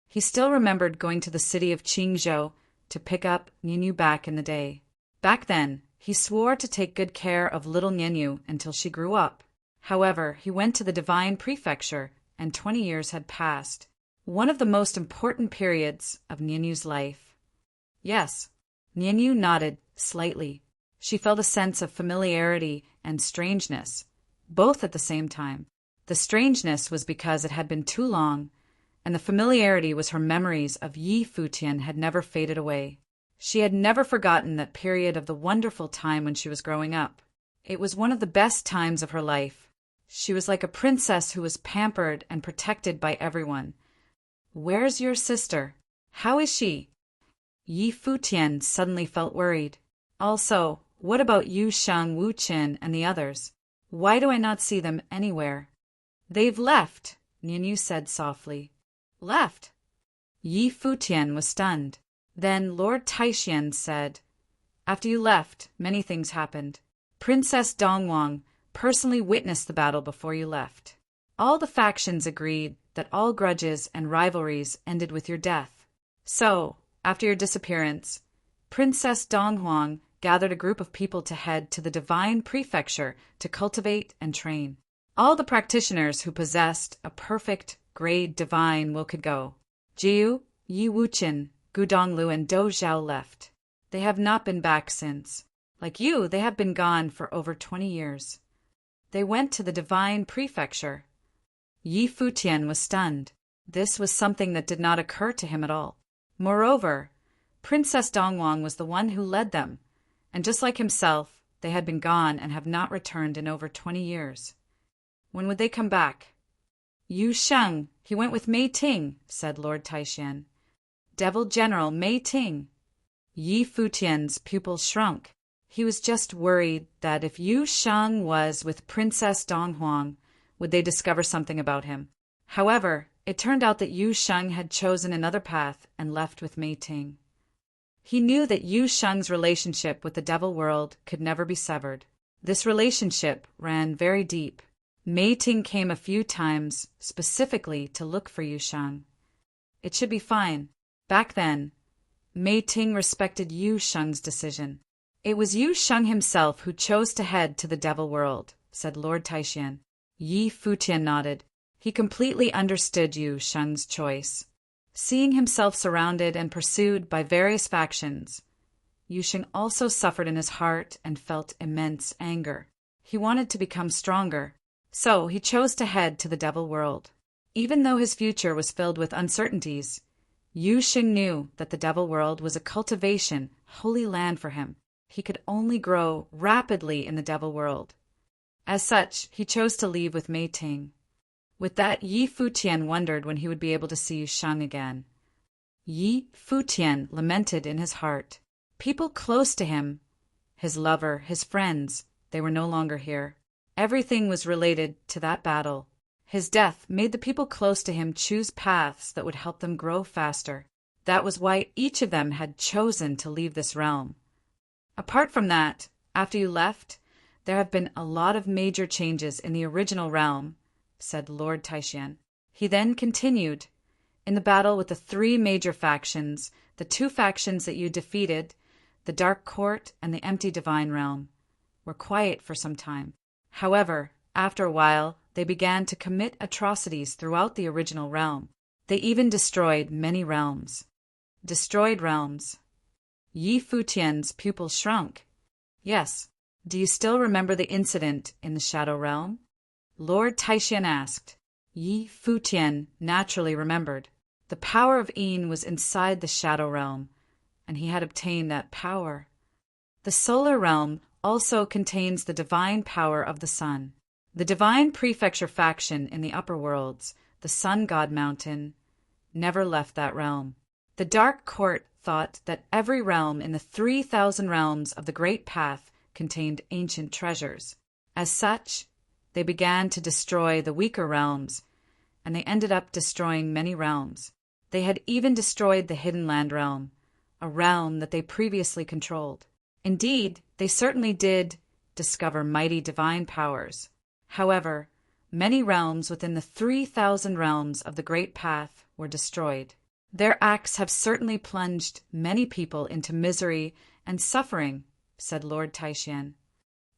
A: He still remembered going to the city of Qingzhou to pick up Nianyu back in the day. Back then, he swore to take good care of little Nianyu until she grew up. However, he went to the Divine Prefecture, and 20 years had passed. One of the most important periods of Nianyu's life. Yes, Nianyu nodded slightly. She felt a sense of familiarity and strangeness, both at the same time. The strangeness was because it had been too long, and the familiarity was her memories of Yi Futian had never faded away. She had never forgotten that period of the wonderful time when she was growing up. It was one of the best times of her life. She was like a princess who was pampered and protected by everyone. "Where's your sister? How is she?" Yi Futian suddenly felt worried. "Also, what about Yu Shang, Wu Qin, and the others? Why do I not see them anywhere?" "They've left," Nianyu said softly. "Left?" Yi Futian was stunned. Then Lord Taishan said, "After you left, many things happened. Princess Dongwang personally witnessed the battle before you left. All the factions agreed that all grudges and rivalries ended with your death. So, after your disappearance, Princess Donghuang gathered a group of people to head to the Divine Prefecture to cultivate and train. All the practitioners who possessed a perfect grade divine will could go. Jiu, Yi Wuqin, Gu Donglu, and Do Zhao left. They have not been back since. Like you, they have been gone for over 20 years. They went to the Divine Prefecture." Yi Futian was stunned. This was something that did not occur to him at all. Moreover, Princess Dongwang was the one who led them, and just like himself, they had been gone and have not returned in over 20 years. When would they come back? "Yu Sheng, he went with Mei Ting," said Lord Taishan. "Devil General Mei Ting." Yi Futian's pupils shrunk. He was just worried that if Yu Sheng was with Princess Donghuang, would they discover something about him. However, it turned out that Yu Sheng had chosen another path and left with Mei Ting. He knew that Yu Sheng's relationship with the devil world could never be severed. This relationship ran very deep. Mei Ting came a few times specifically to look for Yu Sheng. It should be fine. Back then, Mei Ting respected Yu Sheng's decision. It was Yu Sheng himself who chose to head to the devil world, said Lord Taishan. Yi Futian nodded. He completely understood Yu Sheng's choice. Seeing himself surrounded and pursued by various factions, Yu Sheng also suffered in his heart and felt immense anger. He wanted to become stronger, so he chose to head to the devil world. Even though his future was filled with uncertainties, Yu Sheng knew that the devil world was a cultivation, holy land for him. He could only grow rapidly in the devil world. As such, he chose to leave with Mei Ting. With that, Yi Futian wondered when he would be able to see Yu Sheng again. Yi Futian lamented in his heart. People close to him, his lover, his friends, they were no longer here. Everything was related to that battle. His death made the people close to him choose paths that would help them grow faster. That was why each of them had chosen to leave this realm. Apart from that, after you left, there have been a lot of major changes in the original realm, said Lord Taishan. He then continued, in the battle with the 3 major factions, the 2 factions that you defeated, the Dark Court and the Empty Divine Realm, were quiet for some time. However, after a while, they began to commit atrocities throughout the original realm. They even destroyed many realms. Destroyed realms. Yi Futian's pupils shrunk. Yes. Do you still remember the incident in the Shadow Realm? Lord Taishan asked. Yi Futian naturally remembered. The power of Yin was inside the Shadow Realm, and he had obtained that power. The Solar Realm also contains the divine power of the sun. The Divine Prefecture faction in the upper worlds, the Sun God Mountain, never left that realm. The Dark Court thought that every realm in the 3,000 realms of the Great Path contained ancient treasures. As such, they began to destroy the weaker realms, and they ended up destroying many realms. They had even destroyed the Hidden Land realm, a realm that they previously controlled. Indeed, they certainly did discover mighty divine powers. However, many realms within the 3,000 realms of the Great Path were destroyed. Their acts have certainly plunged many people into misery and suffering, said Lord Taishan.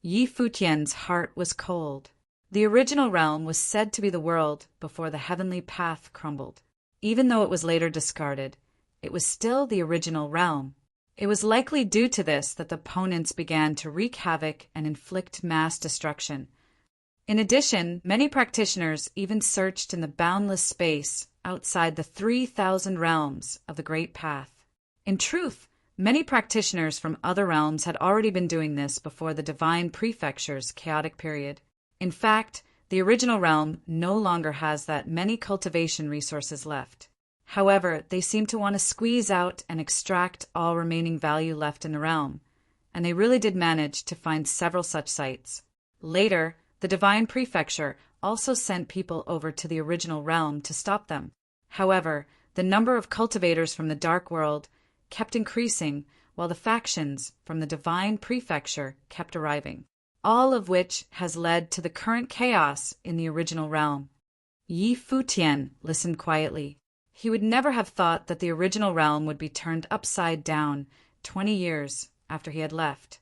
A: Yi Futian's heart was cold. The original realm was said to be the world before the heavenly path crumbled. Even though it was later discarded, it was still the original realm. It was likely due to this that the opponents began to wreak havoc and inflict mass destruction. In addition, many practitioners even searched in the boundless space outside the 3,000 realms of the Great Path. In truth, many practitioners from other realms had already been doing this before the Divine Prefecture's chaotic period. In fact, the original realm no longer has that many cultivation resources left. However, they seem to want to squeeze out and extract all remaining value left in the realm, and they really did manage to find several such sites. Later, the Divine Prefecture also sent people over to the original realm to stop them. However, the number of cultivators from the Dark World kept increasing, while the factions from the Divine Prefecture kept arriving, all of which has led to the current chaos in the original realm. Yi Futian listened quietly. He would never have thought that the original realm would be turned upside down 20 years after he had left.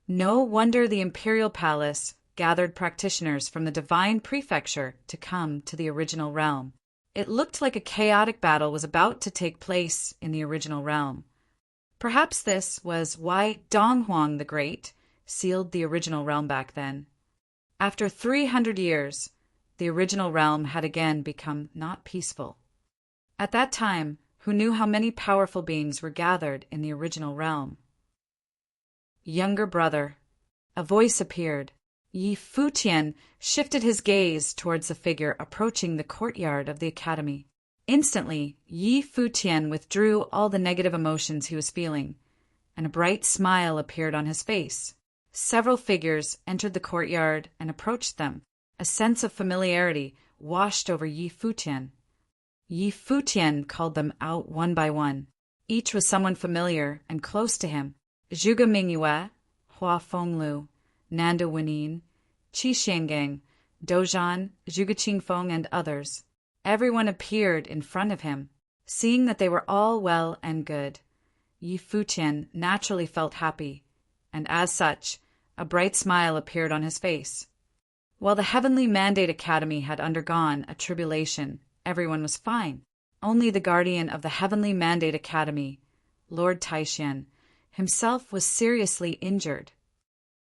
A: No wonder the Imperial Palace gathered practitioners from the Divine Prefecture to come to the original realm. It looked like a chaotic battle was about to take place in the original realm. Perhaps this was why Donghuang the Great sealed the original realm back then. After 300 years, the original realm had again become not peaceful. At that time, who knew how many powerful beings were gathered in the original realm? Younger brother. A voice appeared. Yi Futian shifted his gaze towards the figure approaching the courtyard of the academy. Instantly, Yi Futian withdrew all the negative emotions he was feeling, and a bright smile appeared on his face. Several figures entered the courtyard and approached them. A sense of familiarity washed over Yi Futian. Yi Futian called them out one by one. Each was someone familiar and close to him. Zhuge Mingyue, Hua Fenglu, Nanda Wenin, Qi Xiangang, Dozhan, Zhuge Qingfeng, and others. Everyone appeared in front of him. Seeing that they were all well and good, Yi Futian naturally felt happy, and as such, a bright smile appeared on his face. While the Heavenly Mandate Academy had undergone a tribulation, everyone was fine. Only the guardian of the Heavenly Mandate Academy, Lord Taishan, himself was seriously injured.